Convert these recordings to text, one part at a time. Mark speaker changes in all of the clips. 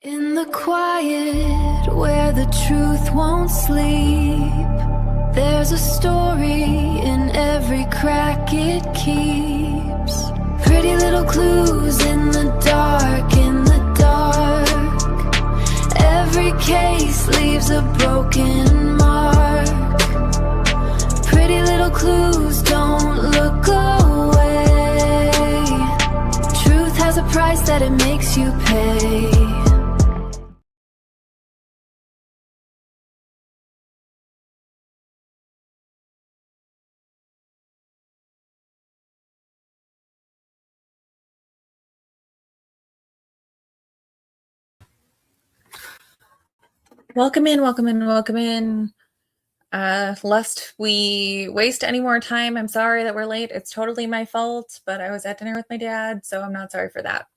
Speaker 1: In the quiet where the truth won't sleep, there's a story in every crack it keeps. Pretty little clues in the dark, in the dark. Every case leaves a broken mark. Pretty little clues, don't look away. Truth has a price that it makes you pay.
Speaker 2: Welcome in, welcome in, welcome in. Lest we waste any more time, I'm sorry that we're late. It's totally my fault, but I was at dinner with my dad, so I'm not sorry for that.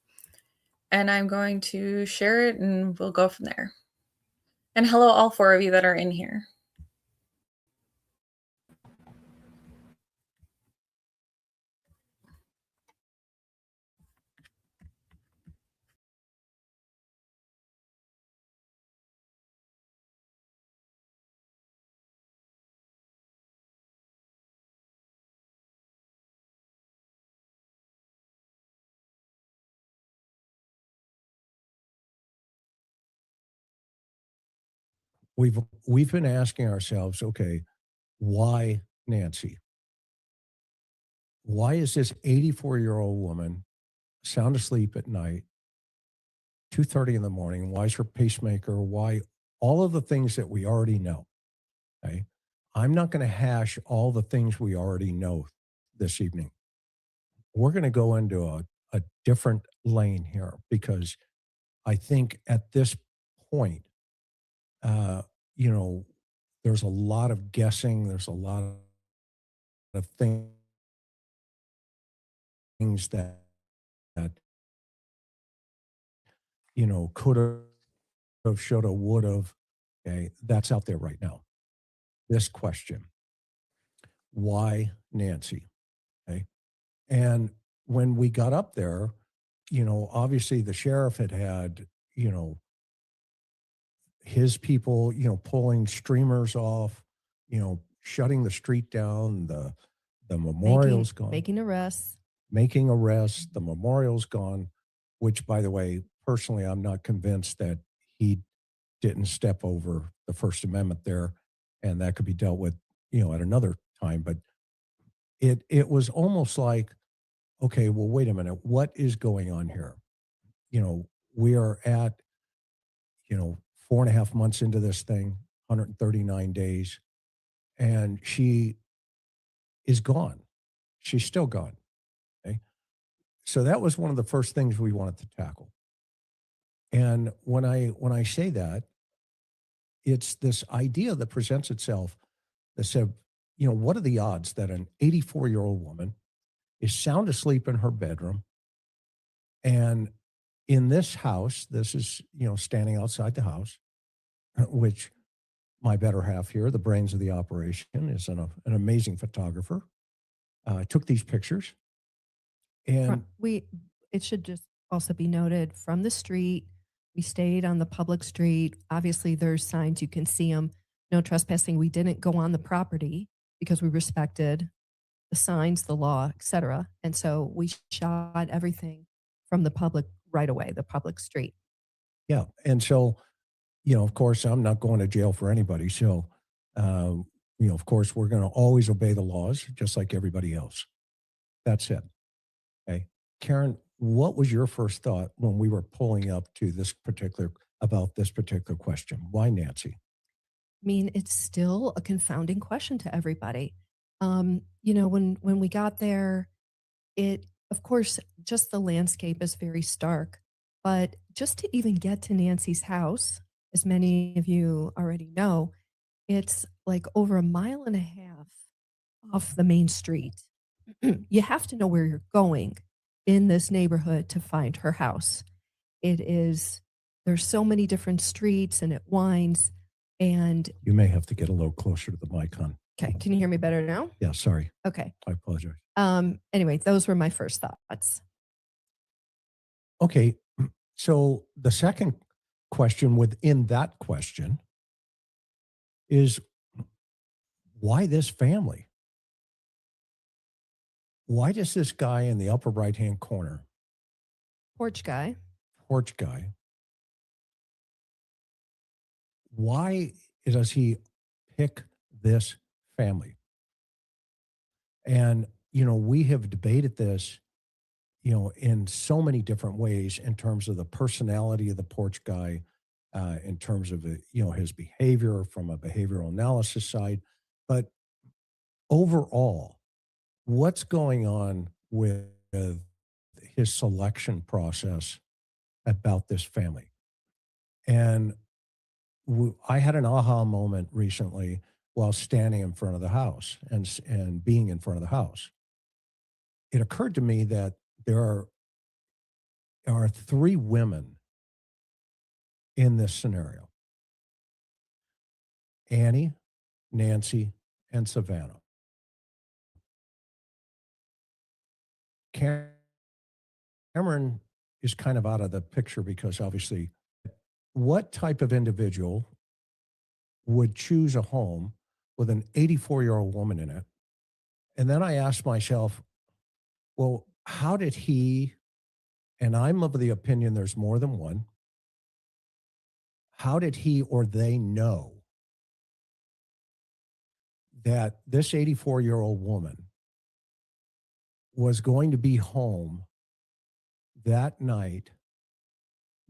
Speaker 2: And I'm going to share it and we'll go from there. And hello, all four of you that are in here.
Speaker 3: We've been asking ourselves, okay, why Nancy? Why is this 84-year-old woman sound asleep at night, 2:30 in the morning? Why is her pacemaker? Why all of the things that we already know? Okay. I'm not going to hash all the things we already know this evening. We're going to go into a different lane here because I think at this point, uh, you know, there's a lot of guessing. There's a lot of things that could have, should have, would have. Okay, that's out there right now. This question: why Nancy? Okay, and when we got up there, obviously the sheriff had his people, pulling streamers off, shutting the street down, the memorial's gone.
Speaker 4: Making arrests.
Speaker 3: Making arrests, the memorial's gone, which, by the way, personally, I'm not convinced that he didn't step over the First Amendment there, and that could be dealt with, at another time. But it was almost like, okay, well, wait a minute, what is going on here? We are at, 4.5 months into this thing, 139 days, and she is gone. She's still gone. Okay. So that was one of the first things we wanted to tackle. And when I say that, it's this idea that presents itself that said, what are the odds that an 84-year-old woman is sound asleep in her bedroom, and in this house, this is, standing outside the house, which my better half here, the brains of the operation, is an amazing photographer, took these pictures. And
Speaker 4: it should just also be noted, from the street, we stayed on the public street. Obviously, there's signs, you can see them. No trespassing. We didn't go on the property because we respected the signs, the law, etc. And so we shot everything from the public right away, the public street.
Speaker 3: Yeah. And so, of course, I'm not going to jail for anybody. So, of course, we're going to always obey the laws just like everybody else. That's it. Okay. Karen, what was your first thought when we were pulling up to about this particular question? Why Nancy?
Speaker 4: I mean, it's still a confounding question to everybody. When we got there, of course, just the landscape is very stark, but just to even get to Nancy's house, as many of you already know, it's like over 1.5 miles off the main street. You have to know where you're going in this neighborhood to find her house. There's so many different streets and it winds, and
Speaker 3: you may have to get a little closer to the mic, hon.
Speaker 4: Okay, can you hear me better now?
Speaker 3: Yeah, sorry.
Speaker 4: Okay.
Speaker 3: I apologize.
Speaker 4: Anyway, those were my first thoughts.
Speaker 3: Okay, so the second question within that question is, why this family? Why does this guy in the upper right-hand corner,
Speaker 4: Porch guy.
Speaker 3: porch guy, why does he pick this family? And, we have debated this, in so many different ways in terms of the personality of the porch guy, in terms of, his behavior from a behavioral analysis side. But overall, what's going on with his selection process about this family? And I had an aha moment recently while standing in front of the house and being in front of the house. It occurred to me that there are three women in this scenario: Annie, Nancy, and Savannah. Cameron is kind of out of the picture because obviously, what type of individual would choose a home with an 84-year-old woman in it? And then I asked myself, well, how did he, and I'm of the opinion there's more than one, how did he or they know that this 84-year-old woman was going to be home that night,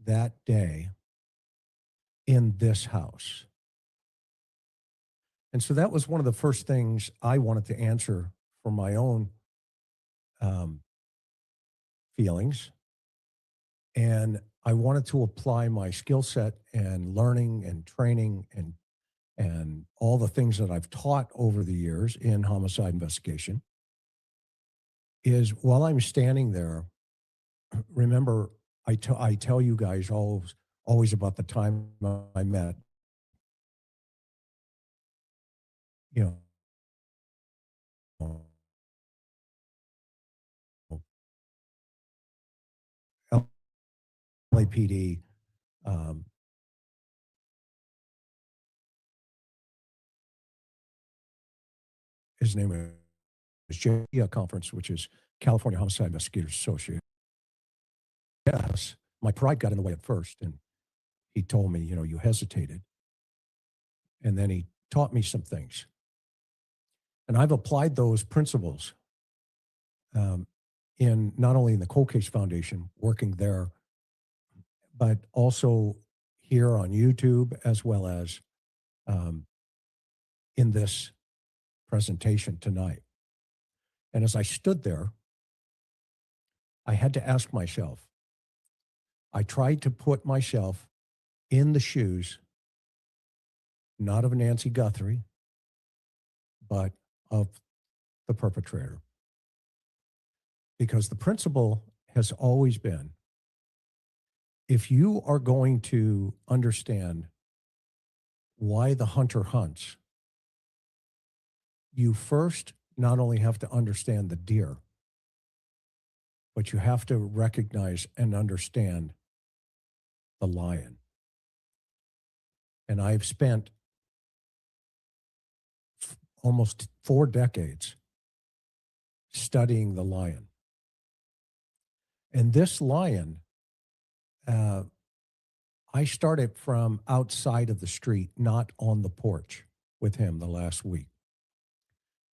Speaker 3: that day, in this house? And so that was one of the first things I wanted to answer for my own feelings. And I wanted to apply my skill set and learning and training and all the things that I've taught over the years in homicide investigation. Is while I'm standing there, remember, I tell you guys always about the time I met, you know, LAPD, his name is JIA conference, which is California Homicide Investigators Association. Yes, my pride got in the way at first, and he told me, you hesitated. And then he taught me some things. And I've applied those principles in not only in the Cold Case Foundation, working there, but also here on YouTube, as well as in this presentation tonight. And as I stood there, I had to ask myself, I tried to put myself in the shoes, not of Nancy Guthrie, but of the perpetrator. Because the principle has always been, if you are going to understand why the hunter hunts, you first not only have to understand the deer, but you have to recognize and understand the lion. And I've spent almost 4 decades studying the lion. And this lion, I started from outside of the street, not on the porch with him the last week.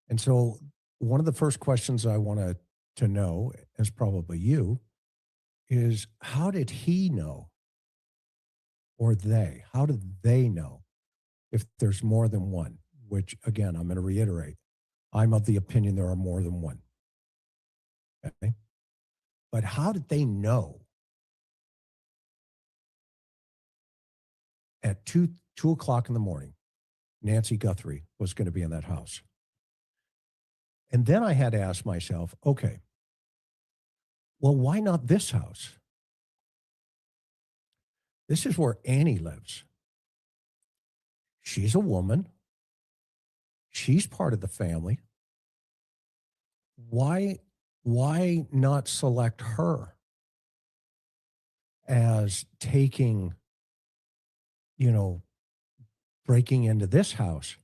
Speaker 3: And so one of the first questions I wanted to know, as probably you, is how did he know, or how did they know if there's more than one? Which, again, I'm going to reiterate, I'm of the opinion there are more than one. Okay? But how did they know at 2 o'clock in the morning, Nancy Guthrie was going to be in that house? And then I had to ask myself, okay, well, why not this house? This is where Annie lives. She's a woman. She's part of the family. Why not select her as taking breaking into this house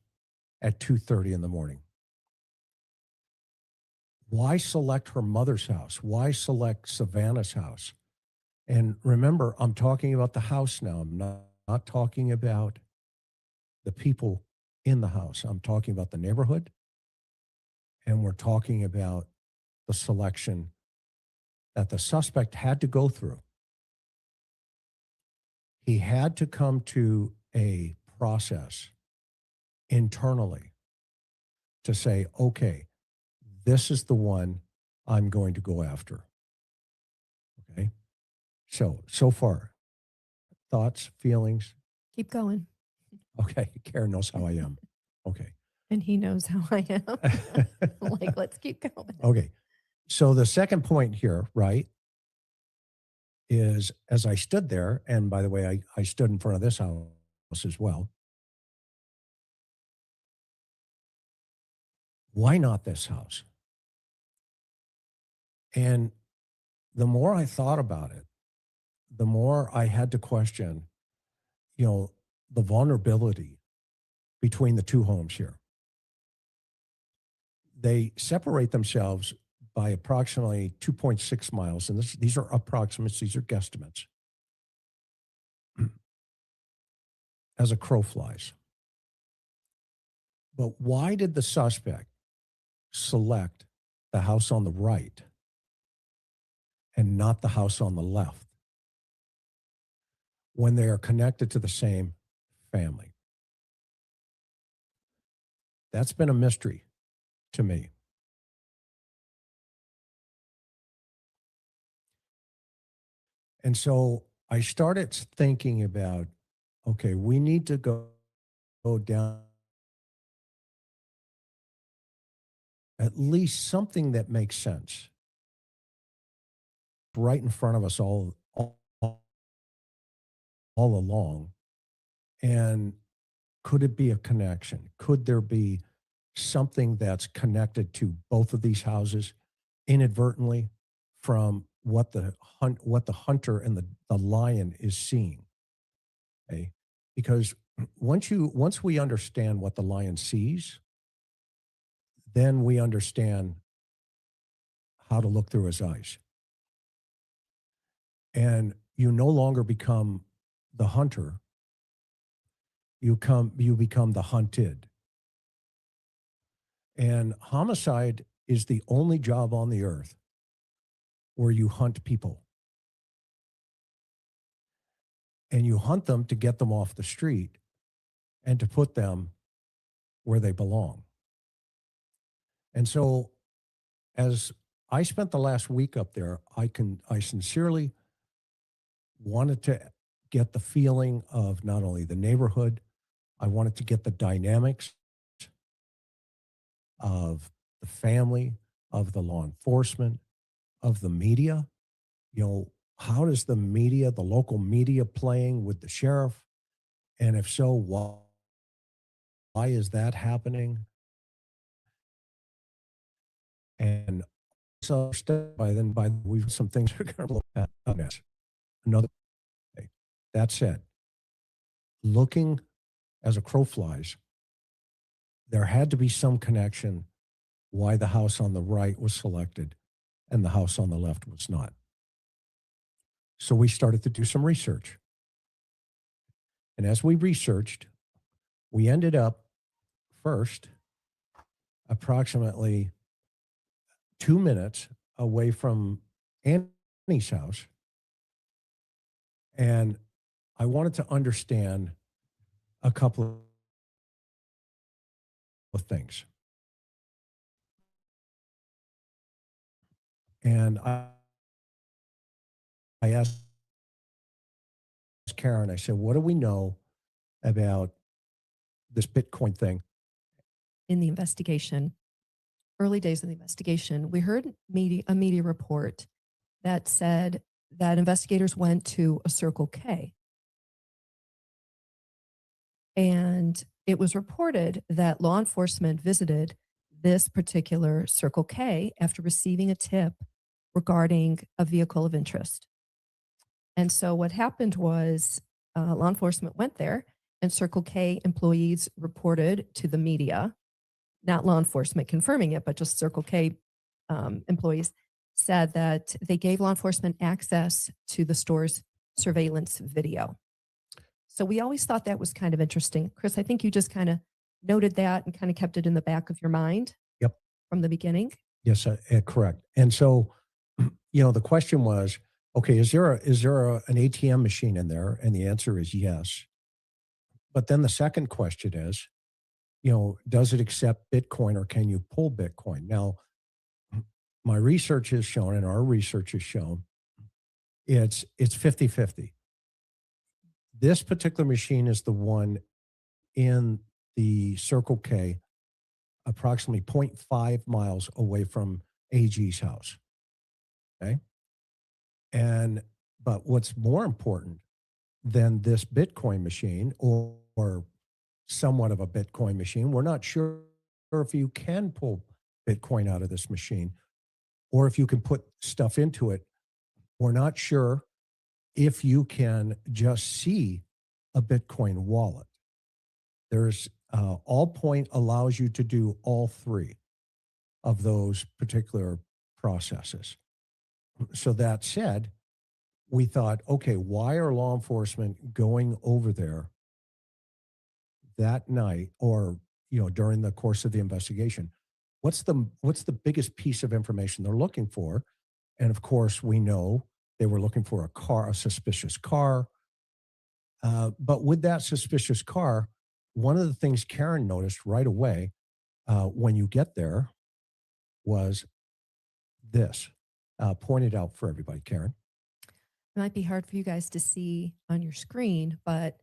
Speaker 3: at 2:30 in the morning? Why select her mother's house? Why select Savannah's house? And remember, I'm talking about the house now. I'm not talking about the people in the house. I'm talking about the neighborhood, and we're talking about the selection that the suspect had to go through. He had to come to a process internally to say, okay, this is the one I'm going to go after. Okay. So far, thoughts, feelings?
Speaker 4: Keep going.
Speaker 3: Okay. Karen knows how I am. Okay.
Speaker 4: And he knows how I am. Like, let's keep going.
Speaker 3: Okay. So the second point here, right, is as I stood there, and by the way, I stood in front of this house as well. Why not this house? And the more I thought about it, the more I had to question, the vulnerability between the two homes here. They separate themselves by approximately 2.6 miles, and these are approximates, these are guesstimates, as a crow flies. But why did the suspect select the house on the right and not the house on the left when they are connected to the same family? That's been a mystery to me. And so I started thinking about, okay, we need to go down at least something that makes sense right in front of us all along. And could it be a connection? Could there be something that's connected to both of these houses inadvertently from what the hunter and the lion is seeing? Okay? Because once we understand what the lion sees, then we understand how to look through his eyes. And you no longer become the hunter, you become the hunted. And homicide is the only job on the earth where you hunt people. And you hunt them to get them off the street and to put them where they belong. And so as I spent the last week up there, I sincerely wanted to get the feeling of not only the neighborhood, I wanted to get the dynamics of the family, of the law enforcement, of the media. How does the media, the local media, playing with the sheriff? And if so, why is that happening? And so we've some things are going to look at another day. That said, looking as a crow flies, there had to be some connection why the house on the right was selected and the house on the left was not. So we started to do some research. And as we researched, we ended up first approximately 2 minutes away from Annie's house. And I wanted to understand a couple of things. And I asked Karen, I said, what do we know about this Bitcoin thing?
Speaker 4: In the investigation, early days of the investigation, we heard a media report that said that investigators went to a Circle K. And it was reported that law enforcement visited this particular Circle K after receiving a tip regarding a vehicle of interest. And so what happened was law enforcement went there, and Circle K employees reported to the media, not law enforcement confirming it, but just Circle K employees said that they gave law enforcement access to the store's surveillance video. So we always thought that was kind of interesting. Chris, I think you just kind of noted that and kind of kept it in the back of your mind.
Speaker 3: Yep.
Speaker 4: From the beginning.
Speaker 3: Yes, correct. And so, the question was, okay, is there an ATM machine in there? And the answer is yes. But then the second question is, does it accept Bitcoin or can you pull Bitcoin? Now, my research has shown, and our research has shown, it's 50-50. This particular machine is the one in the Circle K, approximately 0.5 miles away from AG's house. Okay. But what's more important than this Bitcoin machine or somewhat of a Bitcoin machine, we're not sure if you can pull Bitcoin out of this machine or if you can put stuff into it. We're not sure if you can just see a Bitcoin wallet. There's Allpoint allows you to do all three of those particular processes. So that said, we thought, okay, why are law enforcement going over there that night or during the course of the investigation? What's the biggest piece of information they're looking for? And of course, we know they were looking for a suspicious car. But with that suspicious car, one of the things Karen noticed right away when you get there was this. Pointed out for everybody, Karen.
Speaker 4: It might be hard for you guys to see on your screen, but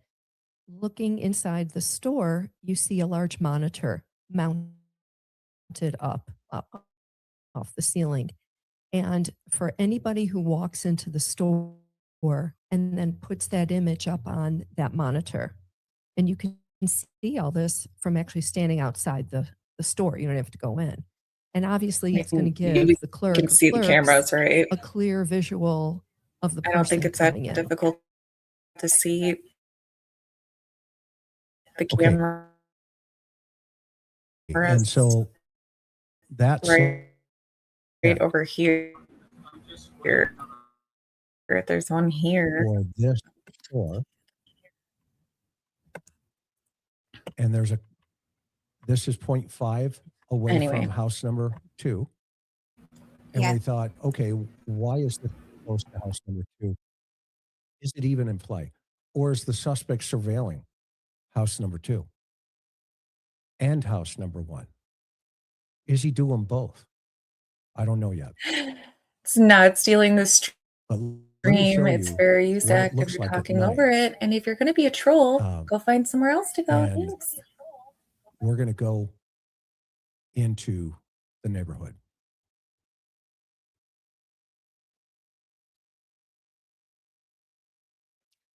Speaker 4: looking inside the store, you see a large monitor mounted up off the ceiling. And for anybody who walks into the store and then puts that image up on that monitor, and you can see all this from actually standing outside the store. You don't have to go in. And obviously, it's going to give the clerk
Speaker 2: can see the cameras, right?
Speaker 4: a clear visual of the person
Speaker 2: I don't think it's that
Speaker 4: coming in.
Speaker 2: difficult to see the camera.
Speaker 3: And so that's
Speaker 2: right over here. There's one here.
Speaker 3: For this store. And this is 0.5 away from house number 2. And we thought, okay, why is this close to house number 2? Is it even in play? Or is the suspect surveilling house number 2 and house number 1? Is he doing both? I don't know yet.
Speaker 2: It's not stealing the stream.
Speaker 3: It's
Speaker 2: very used to actively like talking over it. And if you're going to be a troll, go find somewhere else to go. Thanks.
Speaker 3: We're going to go into the neighborhood.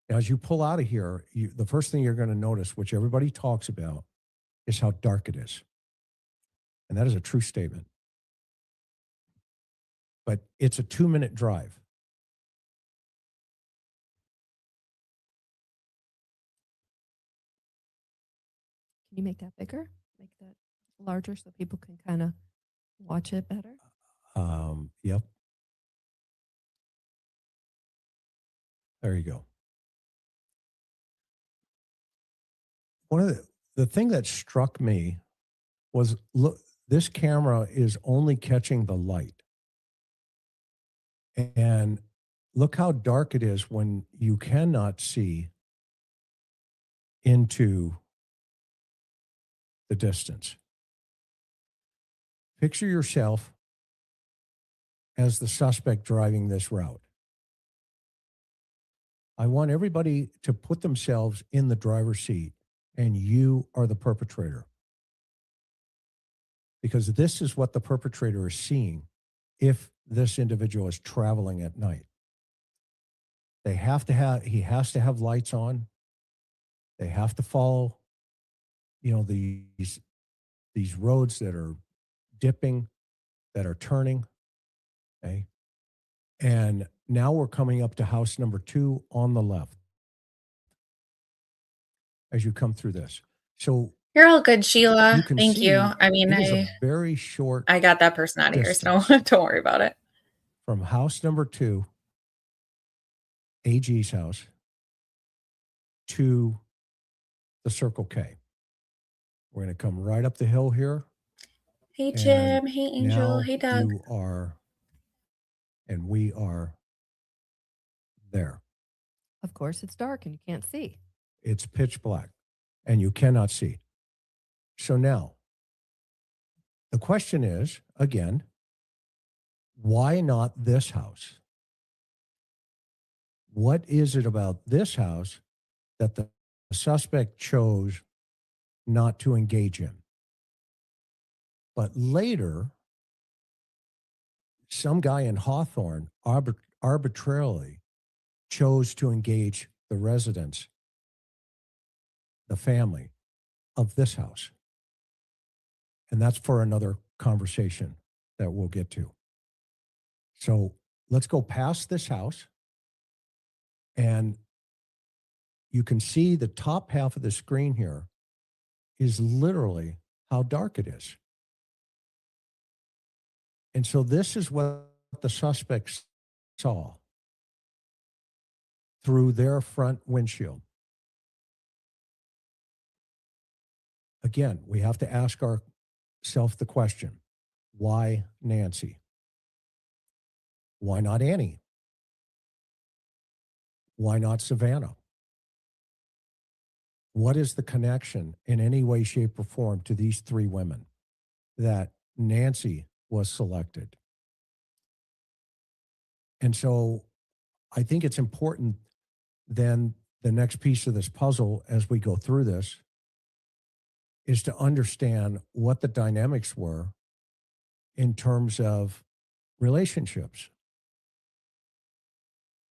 Speaker 3: Now, as you pull out of here, the first thing you're going to notice, which everybody talks about, is how dark it is. And that is a true statement. But it's a 2-minute drive.
Speaker 4: Can you make that bigger? Make that larger so people can kind of watch it better?
Speaker 3: Yep. There you go. One of the thing that struck me was, look, this camera is only catching the light. And look how dark it is when you cannot see into the distance. Picture yourself as the suspect driving this route. I want everybody to put themselves in the driver's seat, and you are the perpetrator. Because this is what the perpetrator is seeing if this individual is traveling at night. He has to have lights on. They have to follow, these roads that are dipping, that are turning. Okay. And now we're coming up to house number 2 on the left. as you come through this. So
Speaker 2: You're all good, Sheila.
Speaker 3: you can
Speaker 2: Thank
Speaker 3: see
Speaker 2: you. I mean,
Speaker 3: it is a very short
Speaker 2: I got that person out of here, so
Speaker 3: distance
Speaker 2: don't worry about it.
Speaker 3: from house number 2, AG's house, to the Circle K. We're going to come right up the hill here.
Speaker 2: Hey,
Speaker 3: And
Speaker 2: Jim. Hey, Angel.
Speaker 3: now
Speaker 2: Hey, Doug.
Speaker 3: you are, and we are there.
Speaker 4: Of course, it's dark and you can't see.
Speaker 3: It's pitch black and you cannot see. So now the question is, again, why not this house? What is it about this house that the suspect chose not to engage in? But later, some guy in Hawthorne arbitrarily chose to engage the residents, the family of this house. And that's for another conversation that we'll get to. So let's go past this house. And you can see the top half of the screen here is literally how dark it is. And so this is what the suspects saw through their front windshield. Again, we have to ask ourselves the question, why Nancy? Why not Annie? Why not Savannah? What is the connection in any way, shape, or form to these 3 women that Nancy was selected? And so I think it's important then the next piece of this puzzle as we go through this is to understand what the dynamics were in terms of relationships.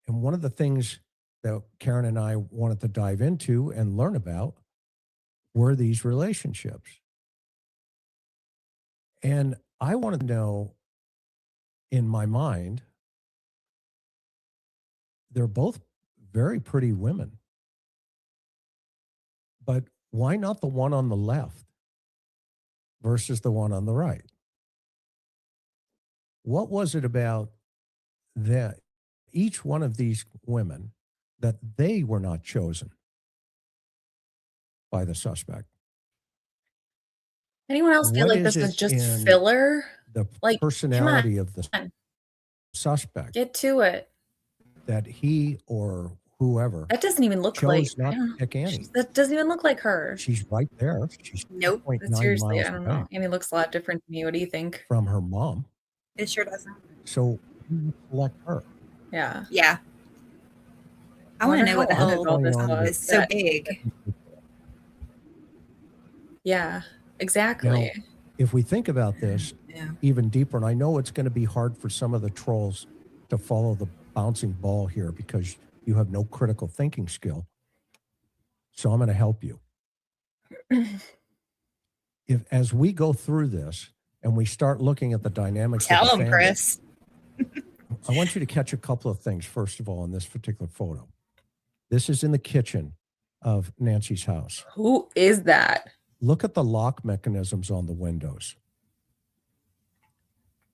Speaker 3: And one of the things that Karen and I wanted to dive into and learn about were these relationships. And I wanted to know, in my mind, they're both very pretty women. But why not the one on the left versus the one on the right? What was it about that each one of these women that they were not chosen by the suspect?
Speaker 2: Anyone else feel
Speaker 3: What
Speaker 2: like this
Speaker 3: is
Speaker 2: was
Speaker 3: it
Speaker 2: just
Speaker 3: in
Speaker 2: filler?
Speaker 3: the
Speaker 2: Like,
Speaker 3: personality of the
Speaker 2: on.
Speaker 3: suspect
Speaker 2: Get to it.
Speaker 3: that he or whoever
Speaker 2: That doesn't even look like.
Speaker 3: chose not to pick Annie?
Speaker 2: That doesn't even look like her.
Speaker 3: She's right there. She's
Speaker 2: Nope.
Speaker 3: 2.9
Speaker 2: Seriously,
Speaker 3: miles
Speaker 2: I don't
Speaker 3: away
Speaker 2: know. Annie looks a lot different to me. What do you think?
Speaker 3: from her mom.
Speaker 5: It sure doesn't.
Speaker 3: So you select her.
Speaker 2: Yeah.
Speaker 5: Yeah. I want to know what the hell
Speaker 2: all this
Speaker 3: going on
Speaker 2: was.
Speaker 5: is so big.
Speaker 2: Yeah, exactly.
Speaker 3: Now, if we think about this
Speaker 5: Yeah.
Speaker 3: even deeper, and I know it's going to be hard for some of the trolls to follow the bouncing ball here because you have no critical thinking skill. So I'm going to help you. If as we go through this and we start looking at the dynamics
Speaker 5: Tell
Speaker 3: of the
Speaker 5: him,
Speaker 3: family,
Speaker 5: Chris.
Speaker 3: I want you to catch a couple of things, first of all, in this particular photo. This is in the kitchen of Nancy's house.
Speaker 2: Who is that?
Speaker 3: Look at the lock mechanisms on the windows.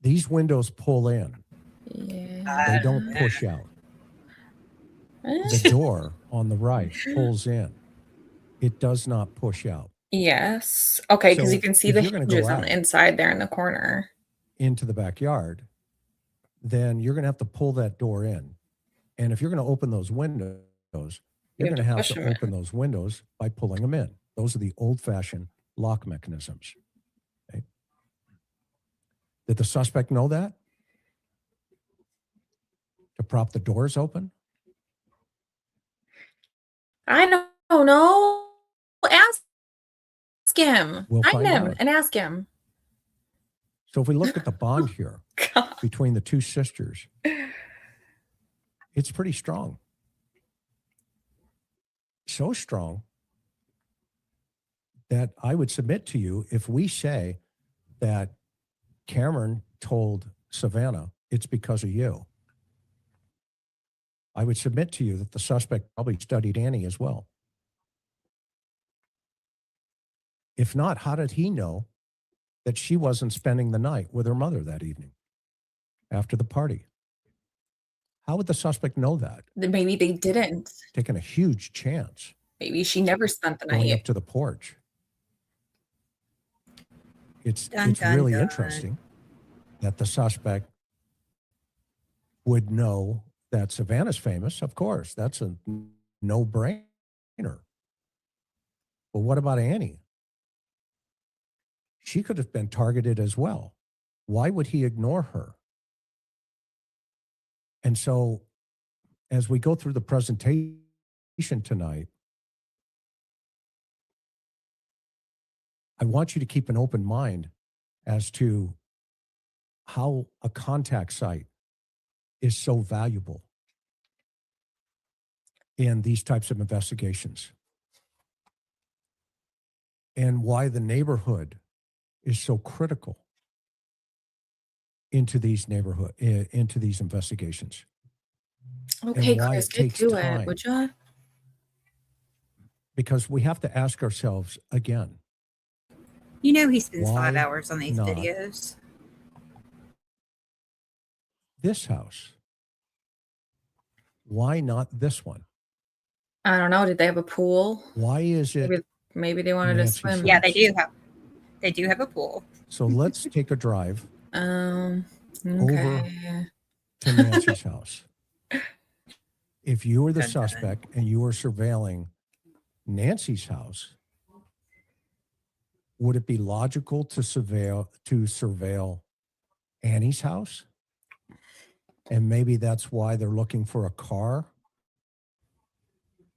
Speaker 3: These windows pull in.
Speaker 2: Yeah.
Speaker 3: They don't push out. The door on the right pulls in. It does not push out.
Speaker 2: Yes. Okay, because
Speaker 3: So
Speaker 2: you can see
Speaker 3: if
Speaker 2: the
Speaker 3: you're gonna go
Speaker 2: hinges on
Speaker 3: out
Speaker 2: the inside there in the corner.
Speaker 3: into the backyard, then you're going to have to pull that door in. And if you're going to open those windows, you're going to have
Speaker 2: push
Speaker 3: to
Speaker 2: them in.
Speaker 3: open those windows by pulling them in. Those are the old-fashioned lock mechanisms. Okay. Did the suspect know that? To prop the doors open?
Speaker 2: I don't know. Ask him.
Speaker 3: We'll
Speaker 2: Find
Speaker 3: find
Speaker 2: him
Speaker 3: out.
Speaker 2: and ask him.
Speaker 3: So if we look at the bond here
Speaker 2: God.
Speaker 3: between the two sisters, it's pretty strong. So strong that I would submit to you, if we say that Cameron told Savannah it's because of you, I would submit to you that the suspect probably studied Annie as well. If not, how did he know that she wasn't spending the night with her mother that evening after the party? How would the suspect know that?
Speaker 2: Then maybe they didn't.
Speaker 3: Taking a huge chance
Speaker 2: Maybe she never spent the
Speaker 3: going up
Speaker 2: night.
Speaker 3: to the porch. It's
Speaker 5: Dun, dun,
Speaker 3: really
Speaker 5: dun.
Speaker 3: interesting that the suspect would know that Savannah's famous. Of course, that's a no-brainer. But what about Annie? She could have been targeted as well. Why would he ignore her? And so as we go through the presentation tonight, I want you to keep an open mind as to how a contact site is so valuable in these types of investigations, and why the neighborhood is so critical into these investigations.
Speaker 2: Okay,
Speaker 3: and why
Speaker 2: Chris,
Speaker 3: it
Speaker 2: get
Speaker 3: takes
Speaker 2: to
Speaker 3: time.
Speaker 2: it, would you?
Speaker 3: Because we have to ask ourselves again,
Speaker 5: You know he spends
Speaker 3: Why
Speaker 5: 5 hours on these
Speaker 3: not?
Speaker 5: videos.
Speaker 3: this house, why not this one?
Speaker 2: I don't know. Did they have a pool?
Speaker 3: Why is it?
Speaker 2: Maybe they wanted to
Speaker 3: Nancy's
Speaker 2: swim.
Speaker 3: house?
Speaker 5: Yeah, they do have a pool.
Speaker 3: So let's take a drive
Speaker 2: Okay.
Speaker 3: to Nancy's house. If you were the
Speaker 5: Dun, dun.
Speaker 3: suspect and you were surveilling Nancy's house, would it be logical to surveil Annie's house? And maybe that's why they're looking for a car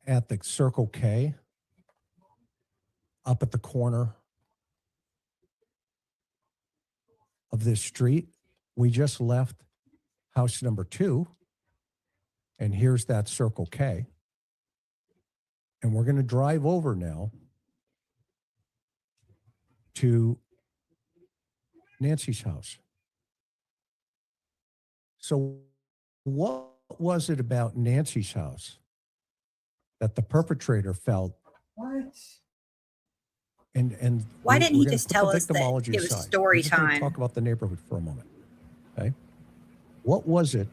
Speaker 3: at the Circle K up at the corner of this street. We just left house number 2, and here's that Circle K. And we're going to drive over now to Nancy's house. So what was it about Nancy's house that the perpetrator felt? And
Speaker 5: Why
Speaker 3: we're
Speaker 5: didn't he
Speaker 3: gonna
Speaker 5: just
Speaker 3: put
Speaker 5: tell
Speaker 3: the
Speaker 5: us that
Speaker 3: victimology
Speaker 5: it was
Speaker 3: aside.
Speaker 5: story
Speaker 3: We're just gonna
Speaker 5: time?
Speaker 3: talk about the neighborhood for a moment. Okay. What was it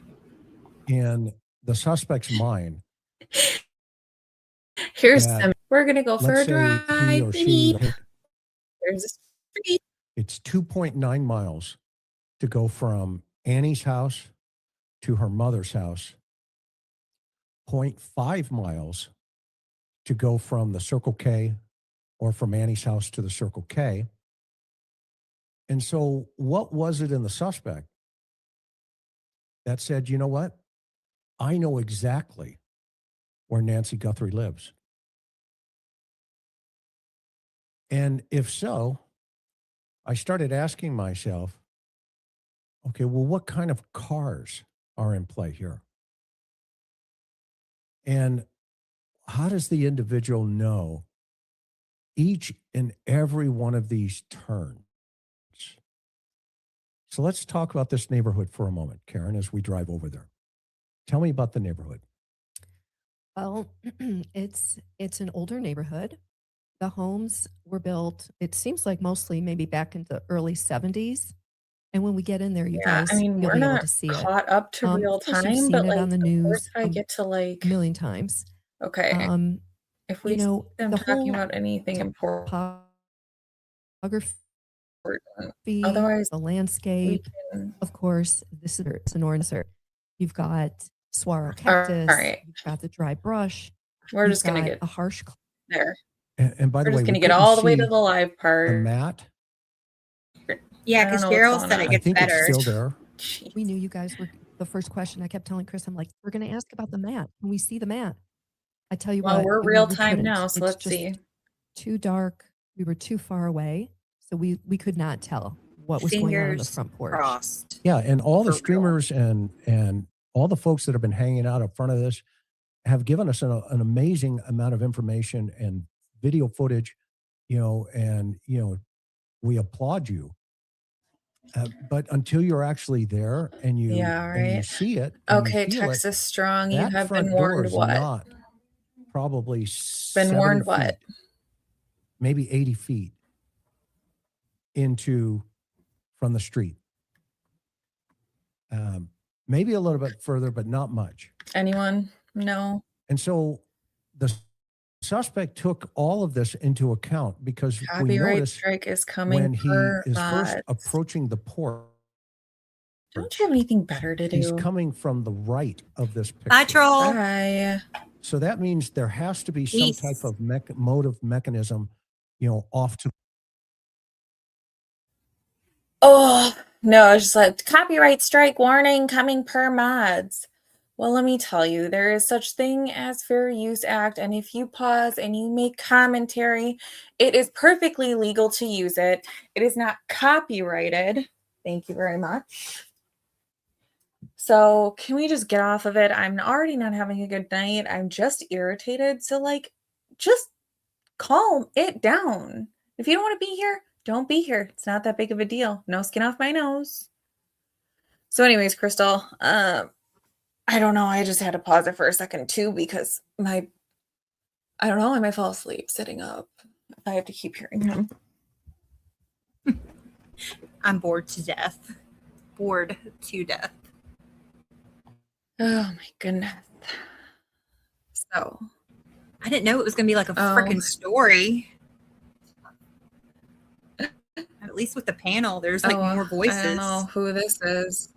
Speaker 3: in the suspect's mind?
Speaker 2: Here's
Speaker 3: that,
Speaker 2: some. We're gonna go for
Speaker 3: let's
Speaker 2: a
Speaker 3: say he or
Speaker 2: drive.
Speaker 3: she,
Speaker 2: There's a street.
Speaker 3: it's 2.9 miles to go from Annie's house to her mother's house, 0.5 miles to go from the Circle K or from Annie's house to the Circle K. And so what was it in the suspect that said, you know what? I know exactly where Nancy Guthrie lives. And if so, I started asking myself, okay, well, what kind of cars are in play here? And how does the individual know each and every one of these turns? So let's talk about this neighborhood for a moment, Karen, as we drive over there. Tell me about the neighborhood.
Speaker 4: Well, it's an older neighborhood. The homes were built, it seems like mostly maybe back into early 70s. And when we get in there, you guys,
Speaker 2: I mean,
Speaker 4: you'll
Speaker 2: we're
Speaker 4: be able
Speaker 2: not
Speaker 4: to see it.
Speaker 2: caught up to real
Speaker 4: Of course, you've
Speaker 2: time,
Speaker 4: seen
Speaker 2: but
Speaker 4: it
Speaker 2: like
Speaker 4: on the
Speaker 2: the
Speaker 4: news
Speaker 2: first I get to like
Speaker 4: a million times.
Speaker 2: okay, if we
Speaker 4: You know,
Speaker 2: see them
Speaker 4: the
Speaker 2: talking
Speaker 4: whole
Speaker 2: about anything important,
Speaker 4: topography,
Speaker 2: otherwise
Speaker 4: the
Speaker 2: we
Speaker 4: landscape,
Speaker 2: can.
Speaker 4: of course, this is an orange. You've got saguaro
Speaker 2: All
Speaker 4: cactus,
Speaker 2: right,
Speaker 4: you've got the dry brush,
Speaker 2: we're
Speaker 4: you've
Speaker 2: just gonna
Speaker 4: got
Speaker 2: get
Speaker 4: a harsh
Speaker 2: there.
Speaker 3: And by
Speaker 2: We're
Speaker 3: the way,
Speaker 2: just
Speaker 3: we
Speaker 2: gonna get
Speaker 3: couldn't
Speaker 2: all the way to
Speaker 3: see
Speaker 2: the live
Speaker 3: the
Speaker 2: part.
Speaker 3: mat.
Speaker 5: Yeah,
Speaker 2: I don't
Speaker 5: because
Speaker 2: know what's
Speaker 5: Gerald
Speaker 2: going
Speaker 5: said
Speaker 2: on.
Speaker 5: it
Speaker 3: I
Speaker 5: gets
Speaker 3: think
Speaker 5: better.
Speaker 3: it's still there.
Speaker 4: We knew you guys were the first question. I kept telling Chris, I'm like, we're going to ask about the mat. Can we see the mat? I tell you
Speaker 2: Well,
Speaker 4: what,
Speaker 2: we're
Speaker 4: we
Speaker 2: real time
Speaker 4: couldn't.
Speaker 2: now, so
Speaker 4: It's
Speaker 2: let's
Speaker 4: just
Speaker 2: see.
Speaker 4: too dark. We were too far away. So we could not tell what was going on the
Speaker 5: Fingers
Speaker 4: front porch.
Speaker 5: crossed.
Speaker 3: Yeah, and all the
Speaker 5: For real.
Speaker 3: streamers and all the folks that have been hanging out in front of this have given us an amazing amount of information and video footage, and we applaud you. But until you're actually there and you
Speaker 2: Yeah,
Speaker 3: and you
Speaker 2: right.
Speaker 3: see it, and
Speaker 2: Okay,
Speaker 3: you feel it,
Speaker 2: Texas Strong, you
Speaker 3: that
Speaker 2: have
Speaker 3: front
Speaker 2: been
Speaker 3: door
Speaker 2: warned.
Speaker 3: is
Speaker 2: What?
Speaker 3: not probably
Speaker 2: Been
Speaker 3: 70
Speaker 2: warned
Speaker 3: feet,
Speaker 2: what?
Speaker 3: maybe 80 feet from the street. Maybe a little bit further, but not much.
Speaker 2: Anyone? No.
Speaker 3: And so the suspect took all of this into account because we
Speaker 2: Copyright
Speaker 3: noticed
Speaker 2: strike is coming
Speaker 3: when he
Speaker 2: per
Speaker 3: is first
Speaker 2: mods.
Speaker 3: approaching the porch,
Speaker 2: Don't you have anything better to do?
Speaker 3: he's coming from the right of this picture.
Speaker 5: Bye, troll.
Speaker 2: Bye.
Speaker 3: So that means there has to be some
Speaker 5: Peace.
Speaker 3: type of motive mechanism, off to.
Speaker 2: Oh, no, it's just like copyright strike warning coming per mods. Well, let me tell you, there is such thing as Fair Use Act, and if you pause and you make commentary, it is perfectly legal to use it. It is not copyrighted. Thank you very much. So can we just get off of it? I'm already not having a good night. I'm just irritated. So just calm it down. If you don't want to be here, don't be here. It's not that big of a deal. No skin off my nose. So anyways, Crystal, I don't know. I just had to pause it for a second too because I don't know. I might fall asleep sitting up if I have to keep hearing him.
Speaker 5: I'm bored to death. Bored to death.
Speaker 2: Oh my goodness. So
Speaker 5: I didn't know it was going to be like a freaking story. At least with the panel, there's like more voices.
Speaker 2: I don't know who this is.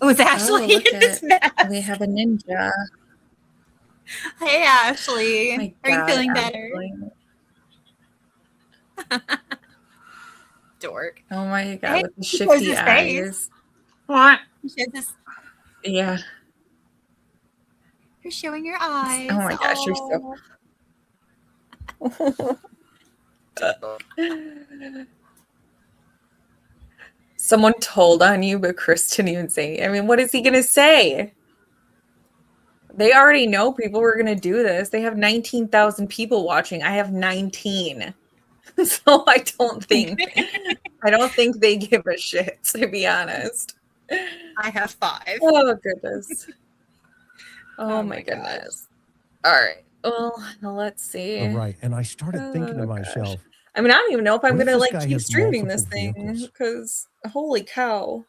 Speaker 5: Oh, it's Ashley
Speaker 2: look
Speaker 5: in this mask.
Speaker 2: We have a ninja.
Speaker 5: Hey, Ashley.
Speaker 2: My
Speaker 5: Are you
Speaker 2: God,
Speaker 5: feeling
Speaker 2: Ashley.
Speaker 5: better? Dork.
Speaker 2: Oh my God,
Speaker 5: Hey,
Speaker 2: with the
Speaker 5: he
Speaker 2: shifty
Speaker 5: shows his
Speaker 2: eyes.
Speaker 5: face.
Speaker 2: What?
Speaker 5: You showed this.
Speaker 2: Yeah.
Speaker 5: You're showing your eyes.
Speaker 2: Oh my gosh, you're so. Someone told on you, but Chris didn't even say. I mean, what is he going to say? They already know people were going to do this. They have 19,000 people watching. I have 19. So I don't think they give a shit, to be honest.
Speaker 5: I have 5.
Speaker 2: Oh, goodness. Oh my
Speaker 5: gosh.
Speaker 2: goodness. All right. Well, let's see.
Speaker 3: Oh, right. And I started thinking to
Speaker 2: gosh.
Speaker 3: myself,
Speaker 2: I mean, I don't even know if I'm
Speaker 3: what if
Speaker 2: going to
Speaker 3: this guy
Speaker 2: keep
Speaker 3: has
Speaker 2: streaming this
Speaker 3: multiple
Speaker 2: thing
Speaker 3: vehicles?
Speaker 2: because holy cow.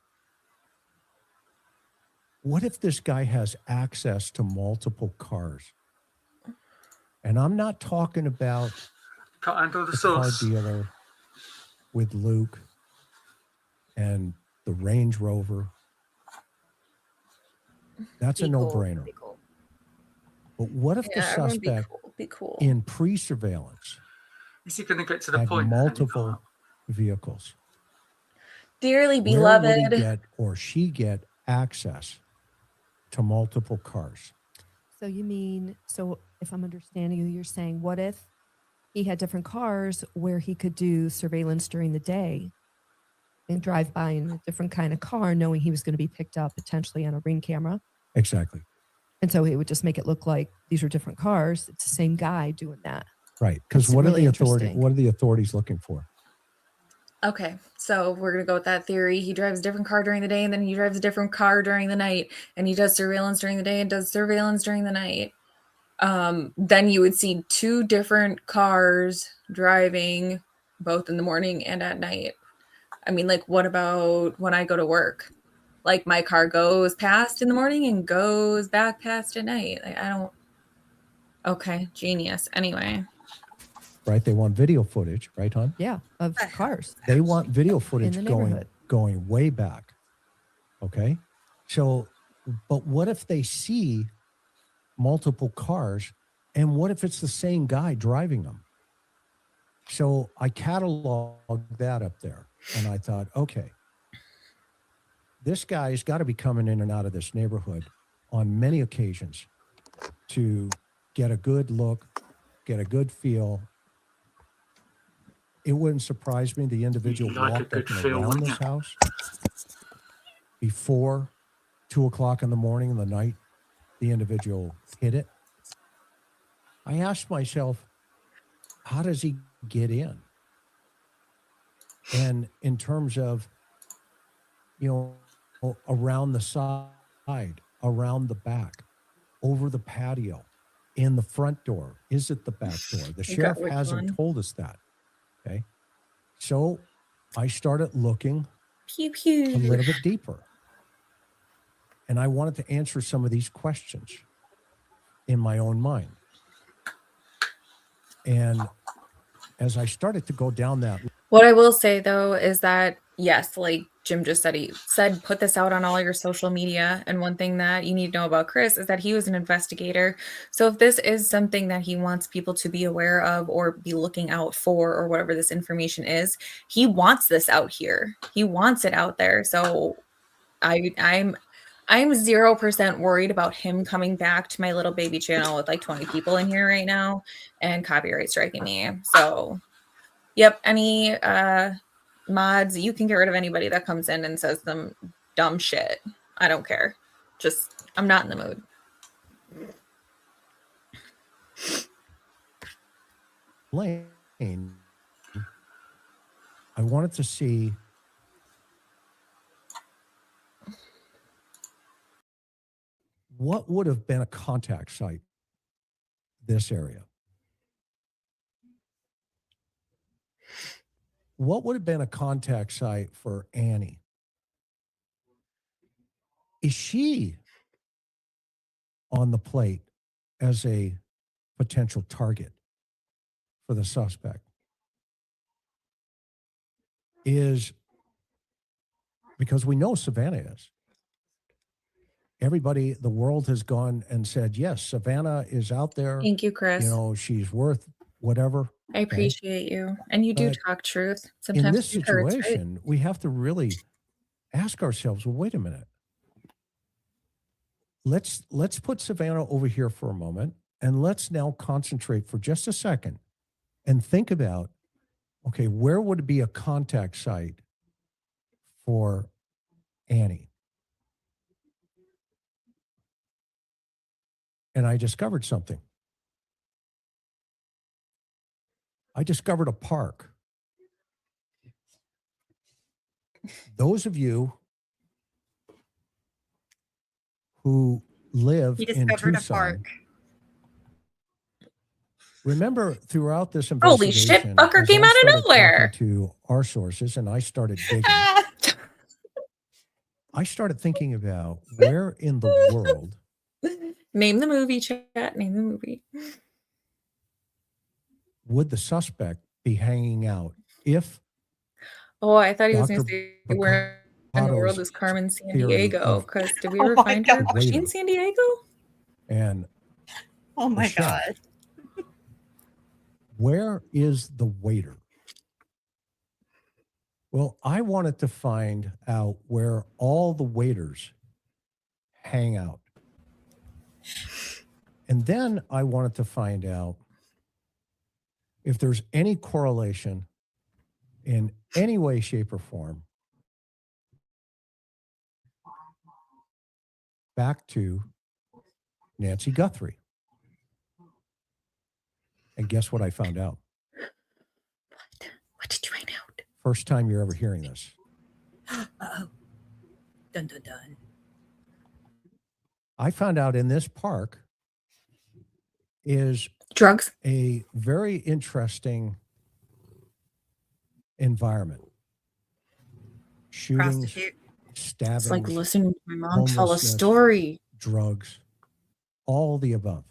Speaker 3: what if this guy has access to multiple cars? And I'm not talking about
Speaker 6: Can't handle the
Speaker 3: the car
Speaker 6: sauce.
Speaker 3: dealer with Luke and the Range Rover. That's a no-brainer. But what if the
Speaker 2: Yeah, everyone
Speaker 3: suspect
Speaker 2: be cool.
Speaker 3: in pre-surveillance
Speaker 6: Is he going to get to the
Speaker 3: had
Speaker 6: point? and then he
Speaker 3: multiple
Speaker 6: can't?
Speaker 3: vehicles?
Speaker 2: Dearly
Speaker 3: Where
Speaker 2: beloved.
Speaker 3: would he get or she get access to multiple cars?
Speaker 4: So you mean, so if I'm understanding you, you're saying, what if he had different cars where he could do surveillance during the day and drive by in a different kind of car, knowing he was going to be picked up potentially on a Ring camera?
Speaker 3: Exactly.
Speaker 4: And so it would just make it look like these are different cars. It's the same guy doing that.
Speaker 3: Right. Because
Speaker 4: That's
Speaker 3: what
Speaker 4: really
Speaker 3: are the
Speaker 4: interesting.
Speaker 3: what are the authorities looking for?
Speaker 2: Okay, so we're going to go with that theory. He drives a different car during the day and then he drives a different car during the night, and he does surveillance during the day and does surveillance during the night. Then you would see 2 different cars driving both in the morning and at night. I mean, like, what about when I go to work? Like, my car goes past in the morning and goes back past at night. Like, I don't. Okay, genius. Anyway.
Speaker 3: Right. They want video footage, right, hon?
Speaker 4: Yeah, of cars.
Speaker 3: They want video footage
Speaker 4: the
Speaker 3: going
Speaker 4: neighborhood.
Speaker 3: way back. Okay. So, but what if they see multiple cars, and what if it's the same guy driving them? So I cataloged that up there, and I thought, okay, this guy's got to be coming in and out of this neighborhood on many occasions to get a good look, get a good feel. It wouldn't surprise me the individual
Speaker 6: You like a
Speaker 3: walked
Speaker 6: good
Speaker 3: up and
Speaker 6: feel,
Speaker 3: around
Speaker 6: wouldn't
Speaker 3: this
Speaker 6: you?
Speaker 3: house before 2 o'clock in the morning in the night. The individual hit it. I asked myself, how does he get in? And in terms of, around the side, around the back, over the patio, in the front door, is it the back door? The sheriff
Speaker 2: which
Speaker 3: hasn't
Speaker 2: one?
Speaker 3: told us that. Okay. So I started looking
Speaker 2: Pew pew.
Speaker 3: a little bit deeper. And I wanted to answer some of these questions in my own mind. And as I started to go down that,
Speaker 2: What I will say though is that yes, like Jim just said, he said put this out on all your social media. And one thing that you need to know about Chris is that he was an investigator. So if this is something that he wants people to be aware of or be looking out for, or whatever this information is, he wants this out here. He wants it out there. So I'm 0% worried about him coming back to my little baby channel with like 20 people in here right now and copyright striking me. So yep, any mods, you can get rid of anybody that comes in and says some dumb shit. I don't care. Just, I'm not in the mood.
Speaker 3: lane, I wanted to see what would have been a contact site this area. What would have been a contact site for Annie? Is she on the plate as a potential target for the suspect? Is because we know Savannah is. Everybody, the world has gone and said, yes, Savannah is out there.
Speaker 2: Thank you, Chris.
Speaker 3: You know, she's worth whatever.
Speaker 2: I appreciate you. And you do
Speaker 3: But
Speaker 2: talk truth. Sometimes
Speaker 3: in this
Speaker 2: it hurts, right?
Speaker 3: situation, we have to really ask ourselves, well, wait a minute. Let's put Savannah over here for a moment, and let's now concentrate for just a second and think about, okay, where would be a contact site for Annie? And I discovered something. I discovered a park. Those of you who live
Speaker 5: He
Speaker 3: in
Speaker 5: discovered a
Speaker 3: Tucson,
Speaker 5: park.
Speaker 3: remember throughout this
Speaker 2: Holy shit,
Speaker 3: investigation,
Speaker 2: fucker
Speaker 3: as
Speaker 2: came
Speaker 3: I
Speaker 2: out of
Speaker 3: started
Speaker 2: nowhere.
Speaker 3: talking to our sources and I started digging, I started thinking about where in the world
Speaker 2: Name the movie, chat. Name the movie.
Speaker 3: would the suspect be hanging out if
Speaker 2: Oh, I thought he was
Speaker 3: Dr.
Speaker 2: going to say where in the world is Carmen San
Speaker 3: theory
Speaker 2: Diego?
Speaker 3: of
Speaker 2: Because did we
Speaker 5: Oh
Speaker 2: ever
Speaker 5: my
Speaker 2: find her?
Speaker 5: God.
Speaker 2: Was she in
Speaker 3: waiter
Speaker 2: San Diego?
Speaker 3: and
Speaker 5: Oh my
Speaker 3: chef.
Speaker 5: God.
Speaker 3: where is the waiter? Well, I wanted to find out where all the waiters hang out. And then I wanted to find out if there's any correlation in any way, shape, or form back to Nancy Guthrie. And guess what I found out?
Speaker 2: What did you find out?
Speaker 3: First time you're ever hearing this.
Speaker 5: Uh-oh. Dun dun dun.
Speaker 3: I found out in this park is
Speaker 2: Drugs?
Speaker 3: a very interesting environment. Shootings,
Speaker 5: Prostitute.
Speaker 3: stabbings,
Speaker 2: It's like listening to my mom tell a
Speaker 3: homelessness,
Speaker 2: story.
Speaker 3: drugs, all the above.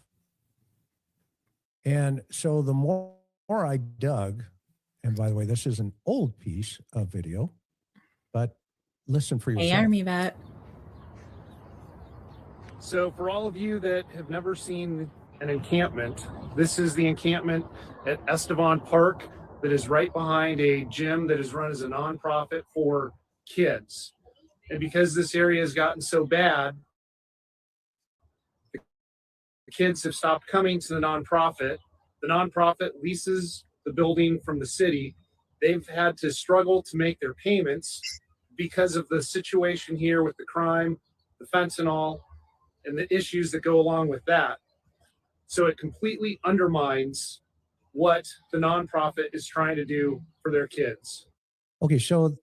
Speaker 3: And so the more I dug, and by the way, this is an old piece of video, but listen for
Speaker 2: Hey,
Speaker 3: yourself.
Speaker 2: Army vet.
Speaker 7: So for all of you that have never seen an encampment, this is the encampment at Estevan Park that is right behind a gym that is run as a nonprofit for kids. And because this area has gotten so bad, the kids have stopped coming to the nonprofit. The nonprofit leases the building from the city. They've had to struggle to make their payments because of the situation here with the crime, the fentanyl, and the issues that go along with that. So it completely undermines what the nonprofit is trying to do for their kids.
Speaker 3: Okay, so